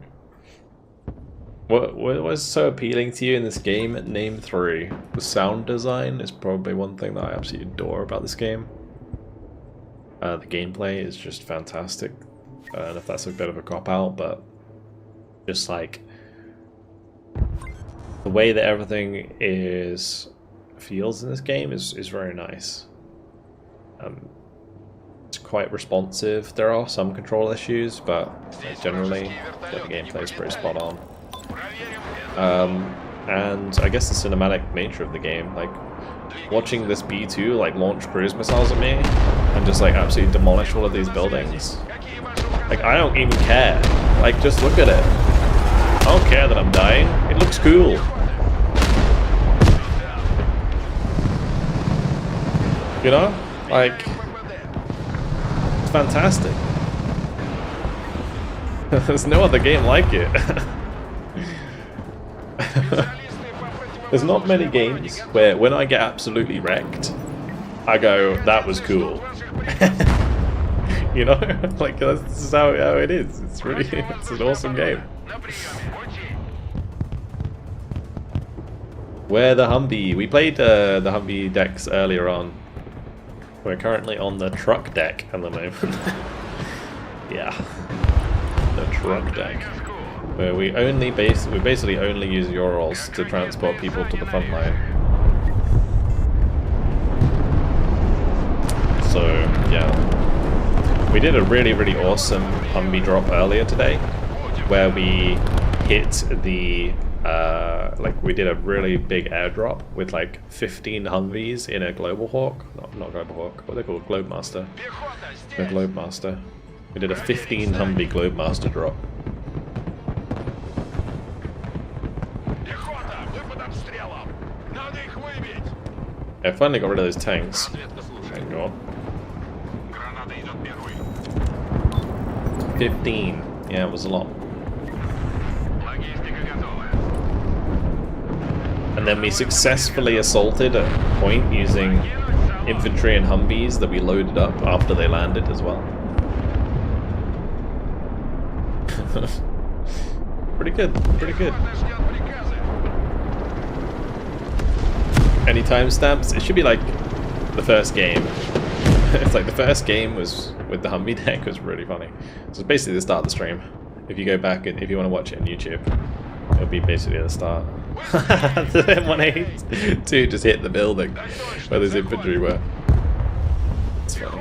What was so appealing to you in this game at Name 3? The sound design is probably one thing that I absolutely adore about this game. The gameplay is just fantastic. I don't know if that's a bit of a cop-out, but just like the way that everything feels in this game is very nice. It's quite responsive. There are some control issues, but generally the gameplay is pretty spot on. And I guess the cinematic nature of the game, like watching this B2 like launch cruise missiles at me and just like absolutely demolish all of these buildings. Like I don't even care. Like just look at it. I don't care that I'm dying. It looks cool. You know? Like it's fantastic. There's no other game like it. There's not many games where when I get absolutely wrecked, I go, that was cool. You know? Like, this is how it is. It's really, it's an awesome game. Where the HUMVEE? We played the HUMVEE decks earlier on. We're currently on the truck deck at the moment. Yeah. The truck deck. Where we basically only use Urals to transport people to the front line. So yeah, we did a really awesome HUMVEE drop earlier today, where we hit the we did a really big airdrop with like 15 HUMVEEs in a Global Hawk, not Global Hawk, what are they called, Globemaster. The Globemaster. We did a 15 HUMVEE Globemaster drop. I finally got rid of those tanks. Thank God. 15. Yeah, it was a lot. And then we successfully assaulted a point using infantry and HUMVEEs that we loaded up after they landed as well. Pretty good, pretty good. Any timestamps? It should be like the first game. It's like the first game was with the HUMVEE deck was really funny. So it's basically the start of the stream. If you go back and if you want to watch it on YouTube, it'll be basically at the start. The M182 just hit the building where there's infantry were. It's funny.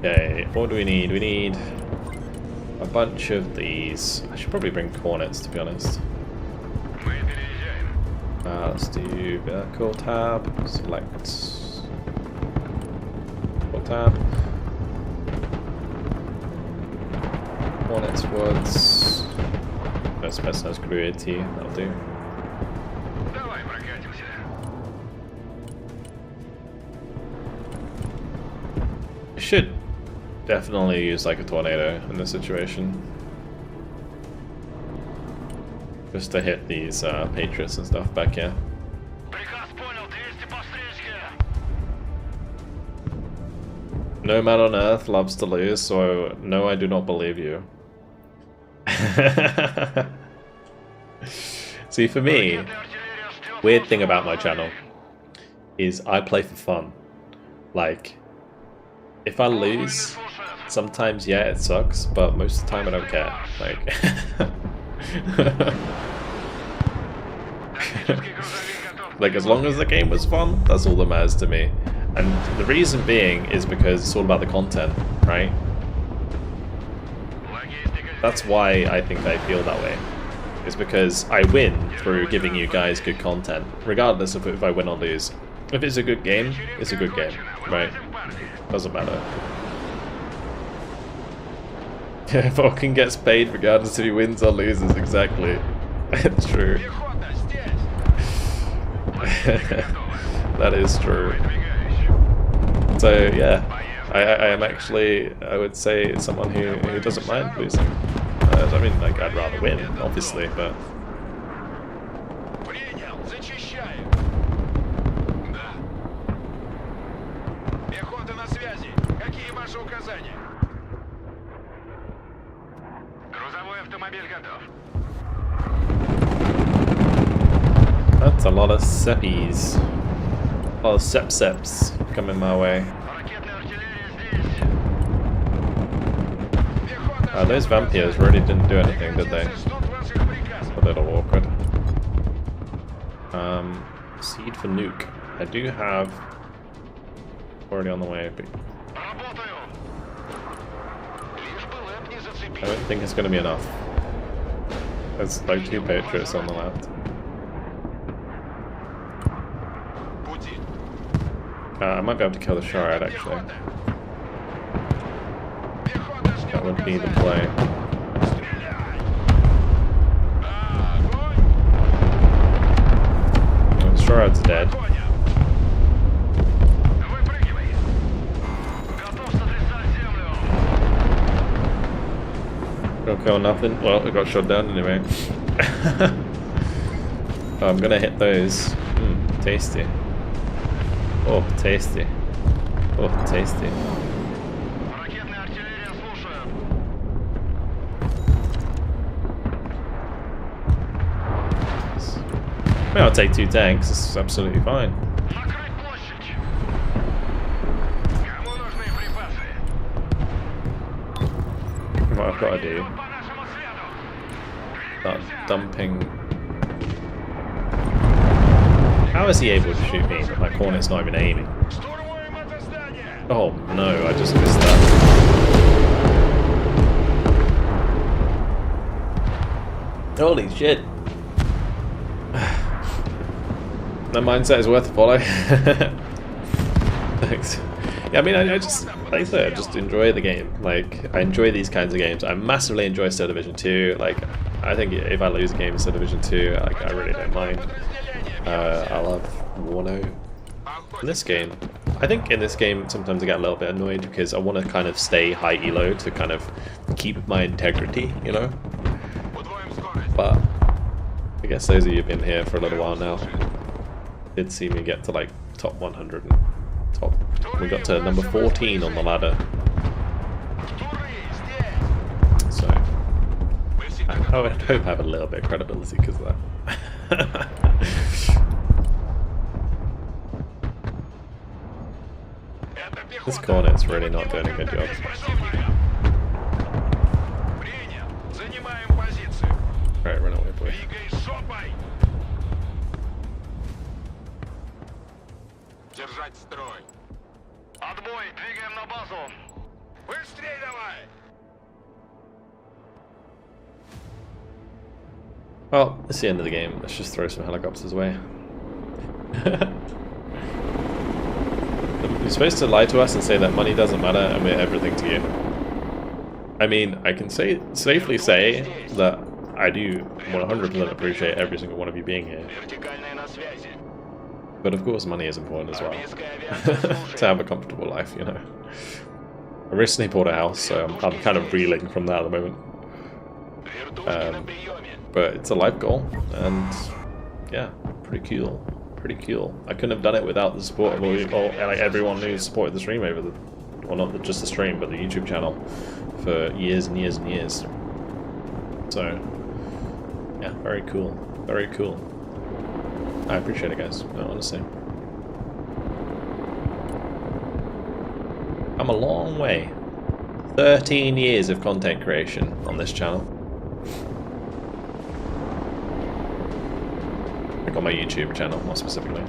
Okay, what do we need? We need a bunch of these. I should probably bring cornets, to be honest. Let's do vertical tab, select tab. Hornets Woods. That's best as crew AT, that'll do. Давай прокатимся. You should definitely use like a tornado in this situation. Just to hit these Patriots and stuff back here. Приказ понял, 200 по встречке. No man on earth loves to lose, so no, I do not believe you. See, for me, weird thing about my channel is I play for fun. Like, if I lose, sometimes yeah, it sucks, but most of the time I don't care. Like, like as long as the game was fun, that's all that matters to me. And the reason being is because it's all about the content, right? That's why I think I feel that way. It's because I win through giving you guys good content, regardless of if I win or lose. If it's a good game, it's a good game, right? Doesn't matter. Yeah, Vulcan gets paid regardless if he wins or loses, exactly. It's true. That is true. So yeah, I am actually, I would say, someone who doesn't mind losing. I mean, like, I'd rather win, obviously, but... Принял, зачищаем. Да. Пехота на связи. Какие ваши указания? Грузовой автомобиль готов. That's a lot of seppies. A lot of sepseps coming my way. Ракетная артиллерия здесь. Those vampires really didn't do anything, did they? A little awkward. Seed for nuke. I do have already on the way, but Работаю. Лишь бы лэп не I зацепил. don't think it's going to be enough. There's like 2 Patriots on the left. Пути. I might be able to kill the Shard actually. Пехота ждет That would be the указаний. play. Стреляй! Огонь! The Shard's dead. Понял. Выпрыгивай. Готов сотрясать землю. Don't kill nothing. Well, it got shot down anyway. I'm gonna hit those. Tasty. Oh, tasty. Oh, tasty. Ракетная артиллерия, слушаю. I mean, I'll take 2 tanks. It's absolutely fine. Накрыть площадь. Кому нужны припасы? What I've got to do. По нашему следу. Start dumping. How is he able to shoot me? My cornet's not even aiming. Штурмуем это здание! Oh no, I just missed that. Holy shit. That mindset is worth a follow. Thanks. Yeah, I mean, I just, like I said, I just enjoy the game. Like, I enjoy these kinds of games. I massively enjoy Star Division 2. Like, I think if I lose a game in Star Division 2, like, I really don't mind. I love Warno. In this game, I think in this game sometimes I get a little bit annoyed because I want to kind of stay high elo to kind of keep my integrity, you know? Удвоим скорость. But I guess those of you who've been here for a little while now did see me get to like top 100 and top. We got to number 14 on the ladder. Туры здесь! So Мы всегда I would hope I have a little bit of credibility because of that. Это пехота. This cornet's really not doing a good job. Противника. Принял. Занимаем позицию. Right, run away, boy. Двигай сопой. Держать строй. Отбой, двигаем на базу. Быстрей давай. Well, it's the end of the game. Let's just throw some helicopters away. You're supposed to lie to us and say that money doesn't matter and we're everything to you. I mean, I can safely say that I do 100% appreciate every single one of you being here. Вертикальная на связи. But of course, money is important as well. To have a comfortable life, you know. I recently bought a house, so I'm kind of reeling from that at the moment. Вертушки на приеме. But it's a life goal, and yeah, pretty cool. Pretty cool. I couldn't have done it without the support of like everyone who supported the stream over the, well, not just the stream, but the YouTube channel for years and years and years. So yeah, very cool. Very cool. I appreciate it, guys. No, honestly. I'm a long way. 13 years of content creation on this channel. Like on my YouTube channel, more specifically.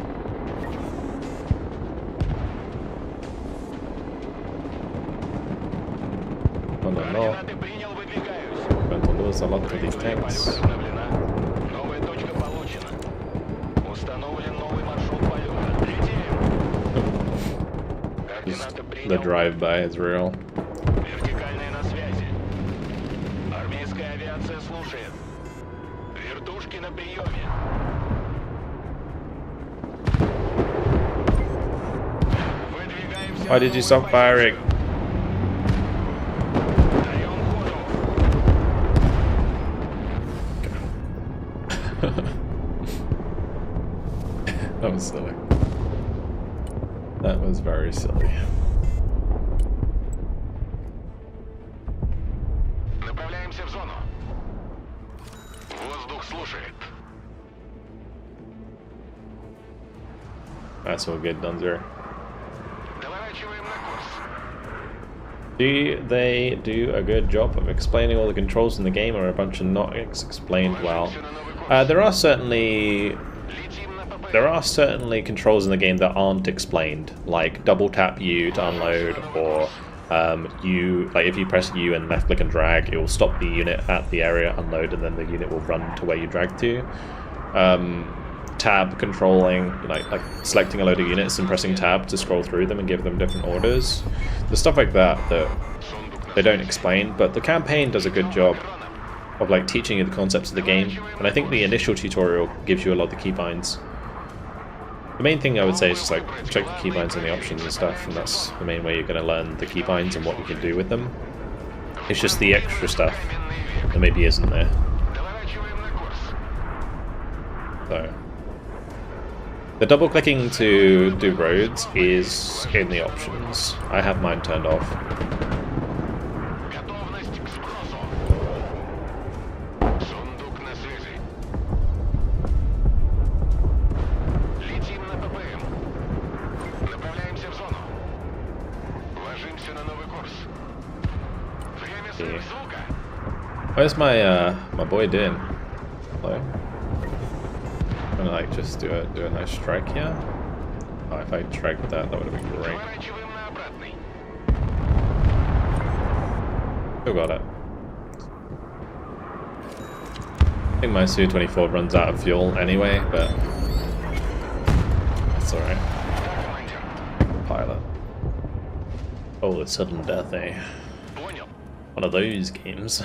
Oh no, no. Координаты принял, выдвигаюсь. Went to lose a lot of these tanks. Обновлена. Новая точка получена. Установлен новый маршрут полета. Летим. Координаты принял. The drive-by is real. Вертикальная на связи. Армейская авиация слушает. Вертушки на приеме. Выдвигаемся. Why did you stop firing? Даем ходу. That was silly. That was very silly. Направляемся в зону. Воздух слушает. That's all good, Dunzer. Доворачиваем на курс. Do they do a good job of explaining all the controls in the game, or a bunch of not explained well? There are certainly controls in the game that aren't explained, like double tap U to unload, or U, like if you press U and left click and drag, it will stop the unit at the area, unload, and then the unit will run to where you drag to. Tab controlling, like selecting a load of units and pressing tab to scroll through them and give them different orders. There's stuff like that that they don't explain, but the campaign does a good job of like teaching you the concepts of the game, and I think the initial tutorial gives you a lot of the keybinds. The main thing I would say is just like check the keybinds and the options and stuff, and that's the main way you're going to learn the keybinds and what you can do with them. It's just the extra stuff that maybe isn't there. Доворачиваем на курс. So the double clicking to do roads is in the options. I have mine turned off. Готовность к сбросу. Сундук на связи. Летим на ППМ. Направляемся в зону. Ложимся на новый курс. Время сверхзвука. Where's my my boy doing? Hello? I'm gonna like just do a nice strike here. Oh, if I strike that would have been great. Поворачиваем на обратный. Still got it. I think my Su-24 runs out of fuel anyway, but it's alright. Pilot. Oh, the sudden death, eh? Понял. One of those games.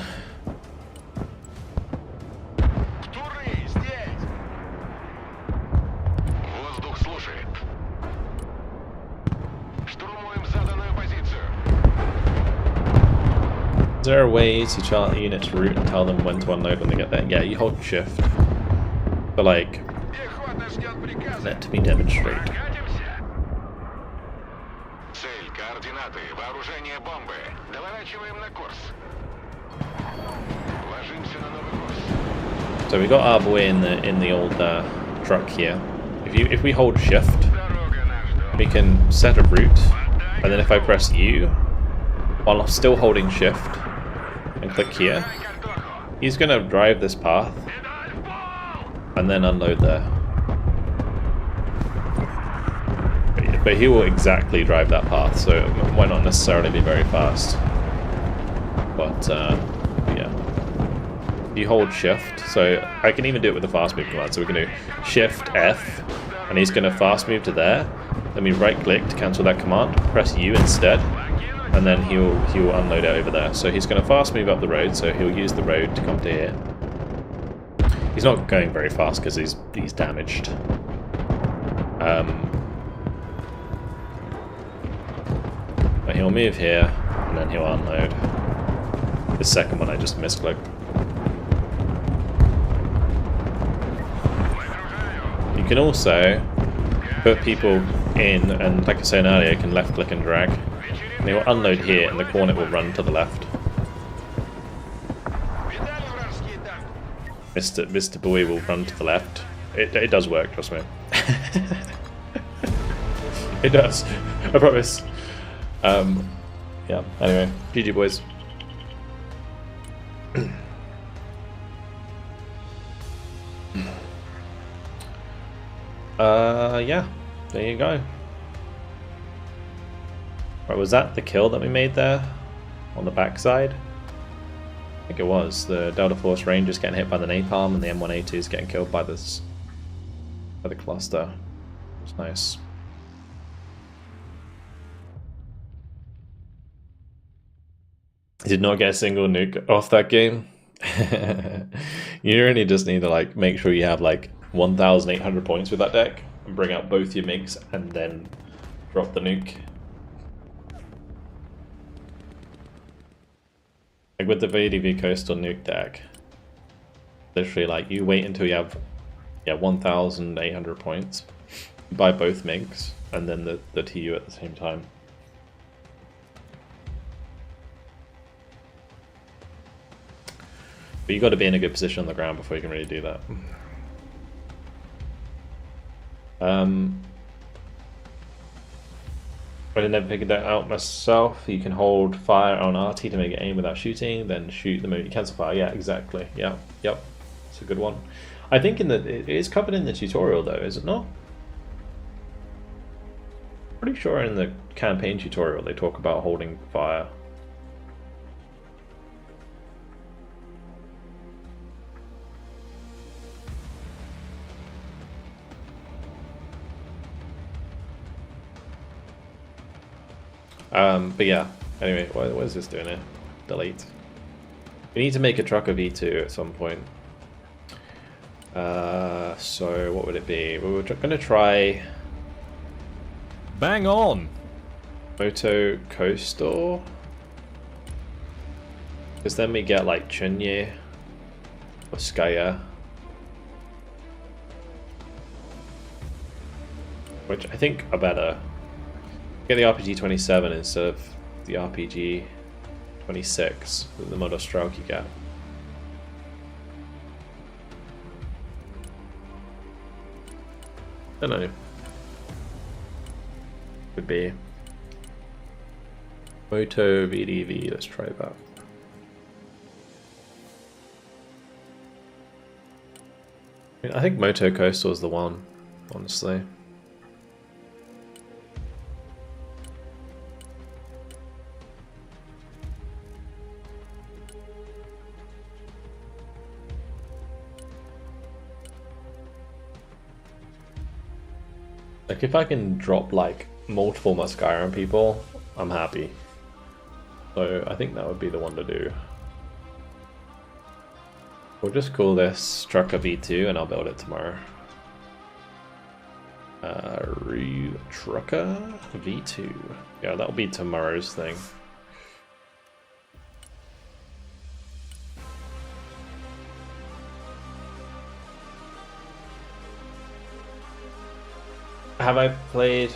Туры здесь. Воздух слушает. Штурмуем заданную позицию. Is there a way to chart the unit's route and tell them when to unload when they get there? Yeah, you hold shift. But like, Пехота ждет приказа. let to be demonstrated. Катимся. Цель, координаты, вооружение бомбы. Доворачиваем на курс. Ложимся на новый курс. So we got our boy in the old truck here. If we hold shift, Дорога нас ждет. we can set a route, and then if I press U, while I'm still holding shift, and click here, he's gonna drive this path, and then unload there. But he will exactly drive that path, so it might not necessarily be very fast. But yeah, you hold shift, so I can even do it with the fast move command. So we can do shift F, and he's going to fast move to there. Then we right click to cancel that command, press U instead, and then he'll unload it over there. So he's going to fast move up the road, so he'll use the road to come to here. He's not going very fast because he's damaged. But he'll move here, and then he'll unload. The second one I just misclicked. You can also put people in, and like I said earlier, you can left click and drag. And they will unload here, and the cornet will run to the left. Mr. Boy will run to the left. It does work, trust me. It does, I promise. Yeah, anyway, GG boys. Yeah, there you go. Right, was that the kill that we made there? On the backside? I think it was. The Delta Force Rangers getting hit by the napalm and the M1A2s getting killed by the cluster. It's nice. I did not get a single nuke off that game. You really just need to like make sure you have like 1,800 points with that deck and bring out both your MiGs and then drop the nuke. Like with the VDV Coastal nuke deck, literally like you wait until you have 1,800 points, buy both MiGs and then the TU at the same time. But you got to be in a good position on the ground before you can really do that. I never figured that out myself. You can hold fire on RT to make it aim without shooting, then shoot the moment you cancel fire. Yeah, exactly. Yeah, yep. It's a good one. I think it is covered in the tutorial though, is it not? Pretty sure in the campaign tutorial they talk about holding fire. But yeah, anyway, what is this doing here? Delete. We need to make a trucker V2 at some point. So what would it be? We were going to try... Bang on! Moto Coastal? Because then we get like Chunye or Skaya. Which I think are better. Get the RPG 27 instead of the RPG 26 with the Model Stroke you get. I don't know. Could be Moto VDV. Let's try that. I mean, I think Moto Coastal is the one, honestly. Like if I can drop like multiple Muskeira on people, I'm happy. So I think that would be the one to do. We'll just call this Trucker V2 and I'll build it tomorrow. Trucker V2. Yeah, that'll be tomorrow's thing. Have I played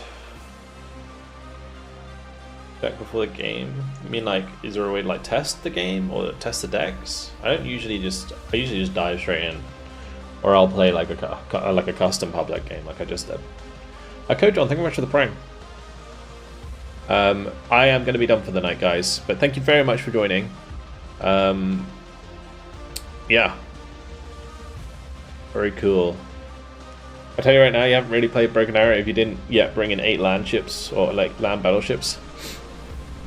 deck before the game? I mean, like, is there a way to like test the game or test the decks? I usually just dive straight in, or I'll play like a custom public game, like I just did. Coach John, thank you very much for the prime. I am going to be done for the night, guys, but thank you very much for joining. Yeah, very cool. I'll tell you right now, you haven't really played Broken Arrow if you didn't yet bring in 8 land ships or like land battleships.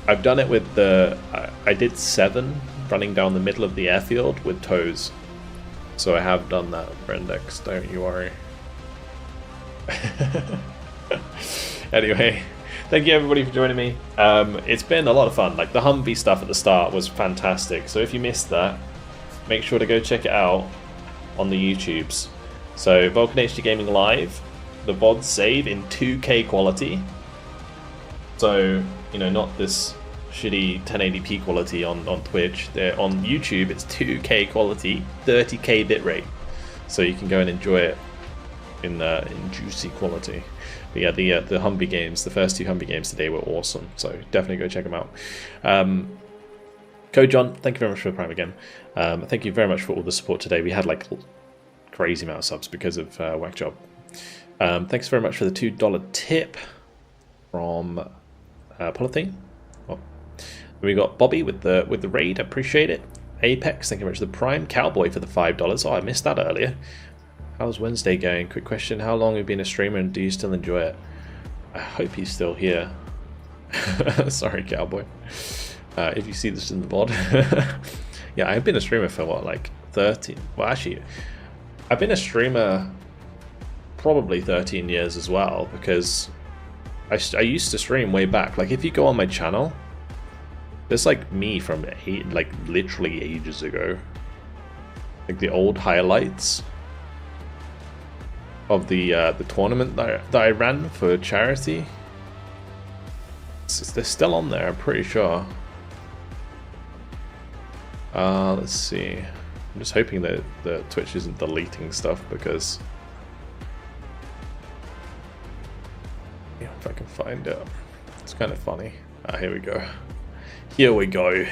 I've done it with the... I did 7 running down the middle of the airfield with tows. So I have done that for Index, don't you worry. Anyway, Thank you everybody for joining me. It's been a lot of fun. Like the HUMVEE stuff at the start was fantastic. So if you missed that, make sure to go check it out on the YouTubes. So VulcanHDGaming Live, the VODs save in 2K quality. So, you know, not this shitty 1080p quality on Twitch. They're on YouTube, it's 2K quality, 30k bitrate. So you can go and enjoy it in juicy quality. But yeah, the HUMVEE games, the first 2 HUMVEE games today were awesome. So definitely go check them out. Code John, thank you very much for the Prime again. Thank you very much for all the support today. We had like crazy amount of subs because of Whack Job. Thanks very much for the $2 tip from Polythene. Oh. We got Bobby with the raid, appreciate it. Apex, thank you very much for the Prime. Cowboy for the $5. Oh, I missed that earlier. How's Wednesday going? Quick question, how long have you been a streamer and do you still enjoy it? I hope he's still here. Sorry, Cowboy. If you see this in the VOD. Yeah, I've been a streamer for what, like 13? Well, actually, I've been a streamer probably 13 years as well, because I used to stream way back. Like, if you go on my channel, there's like me from like literally ages ago. Like the old highlights of the tournament that I ran for charity. They're still on there, I'm pretty sure. Let's see. I'm just hoping that the Twitch isn't deleting stuff, because yeah, if I can find it, it's kind of funny. Ah, here we go. Here we go.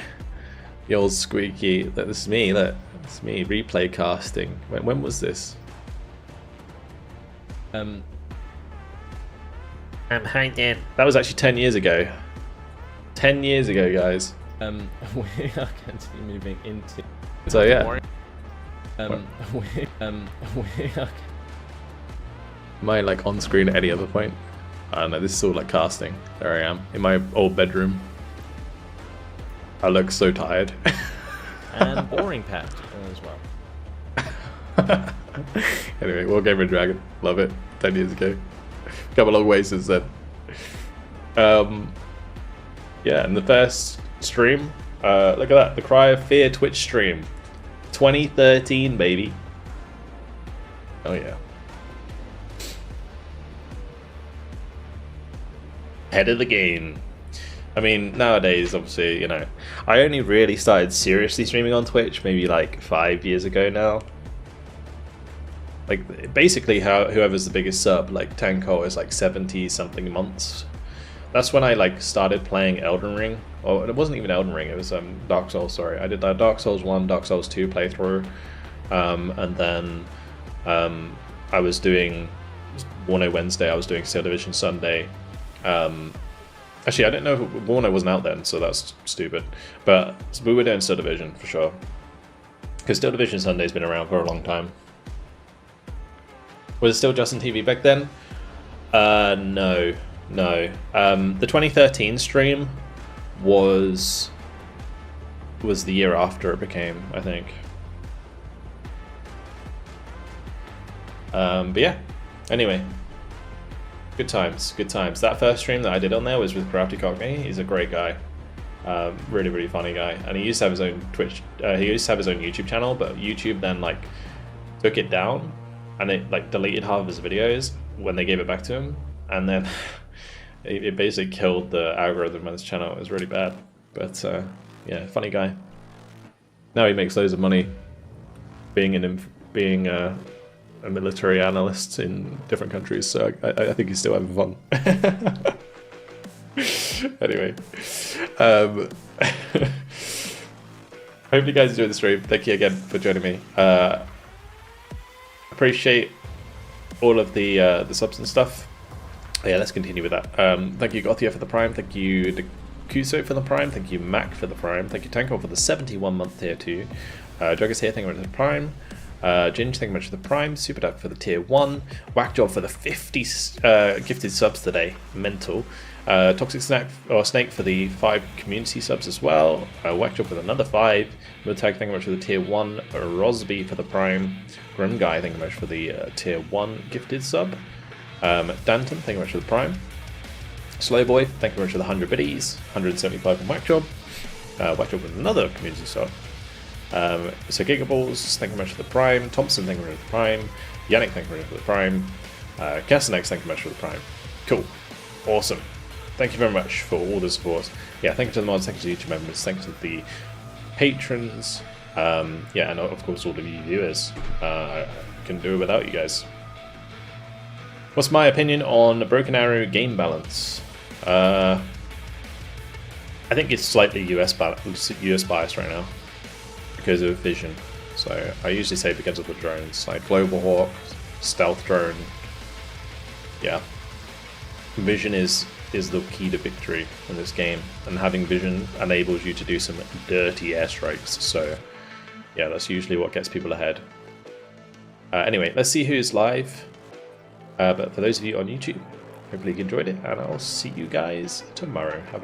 The old squeaky. This is me. Look, it's me. Replay casting. When was this? I'm hiding. That was actually 10 years ago. 10 years ago, guys. We are going to be moving into. So yeah. Am I like on screen at any other point? I don't know. This is all like casting. There I am in my old bedroom. I look so tired. And boring patch as well. Anyway, War Gamer Dragon. Love it. 10 years ago. Come a long way since then. Yeah, and the first stream, look at that. The Cry of Fear Twitch stream. 2013, baby. Oh yeah. Head of the game. I mean, nowadays, obviously, you know, I only really started seriously streaming on Twitch maybe like 5 years ago now. Like, basically, whoever's the biggest sub, like Tanko is like 70 something months. That's when I like started playing Elden Ring. Oh, it wasn't even Elden Ring, it was Dark Souls, sorry. I did that Dark Souls 1, Dark Souls 2 playthrough. And then I was doing Warno Wednesday, I was doing Steel Division Sunday. Actually, I didn't know if Warno wasn't out then, so that's stupid. But we were doing Steel Division for sure. Because Steel Division Sunday's been around for a long time. Was it still Justin TV back then? No. The 2013 stream was the year after it became, I think. But yeah, anyway, good times. That first stream that I did on there was with Crafty Cockney. He's a great guy, really, really funny guy, and he used to have his own Twitch. He used to have his own YouTube channel, but YouTube then like took it down, and it like deleted half of his videos when they gave it back to him, and then it basically killed the algorithm on his channel. It was really bad, but yeah, funny guy. Now he makes loads of money being a military analyst in different countries, so I think he's still having fun. Anyway, hope you guys enjoyed the stream. Thank you again for joining me. Appreciate all of the subs and stuff. Yeah, let's continue with that. Thank you, Gothia, for the Prime. Thank you, Kuso, for the Prime. Thank you, Mac, for the Prime. Thank you, Tanko, for the 71-month tier 2. Juggus here, thank you very much for the Prime. Ginge, thank you very much for the Prime. Super Duck for the tier 1. Whack Job for the 50 gifted subs today. Mental. Toxic Snake for the 5 community subs as well. Whack Job with another 5. Miltag, thank you very much for the tier 1. Rosby for the Prime. Grim Guy, thank you very much for the tier 1 gifted sub. Danton, thank you very much for the Prime. Slowboy, thank you very much for the 100 biddies. 175 from Whackjob. Whackjob with another community sub. So Gigaballs, thank you very much for the Prime. Thompson, thank you very much for the Prime. Yannick, thank you very much for the Prime. Castanex, thank you very much for the Prime. Cool. Awesome. Thank you very much for all the support. Yeah, thank you to the mods, thank you to the YouTube members, thank you to the patrons. Yeah, and of course all of you viewers. I couldn't do it without you guys. What's my opinion on Broken Arrow game balance? I think it's slightly US biased right now because of vision. So I usually say because of the drones, like Global Hawk, Stealth Drone. Yeah, vision is the key to victory in this game, and having vision enables you to do some dirty airstrikes. So yeah, that's usually what gets people ahead. Anyway, let's see who's live. But for those of you on YouTube, hopefully you enjoyed it, and I'll see you guys tomorrow. Have a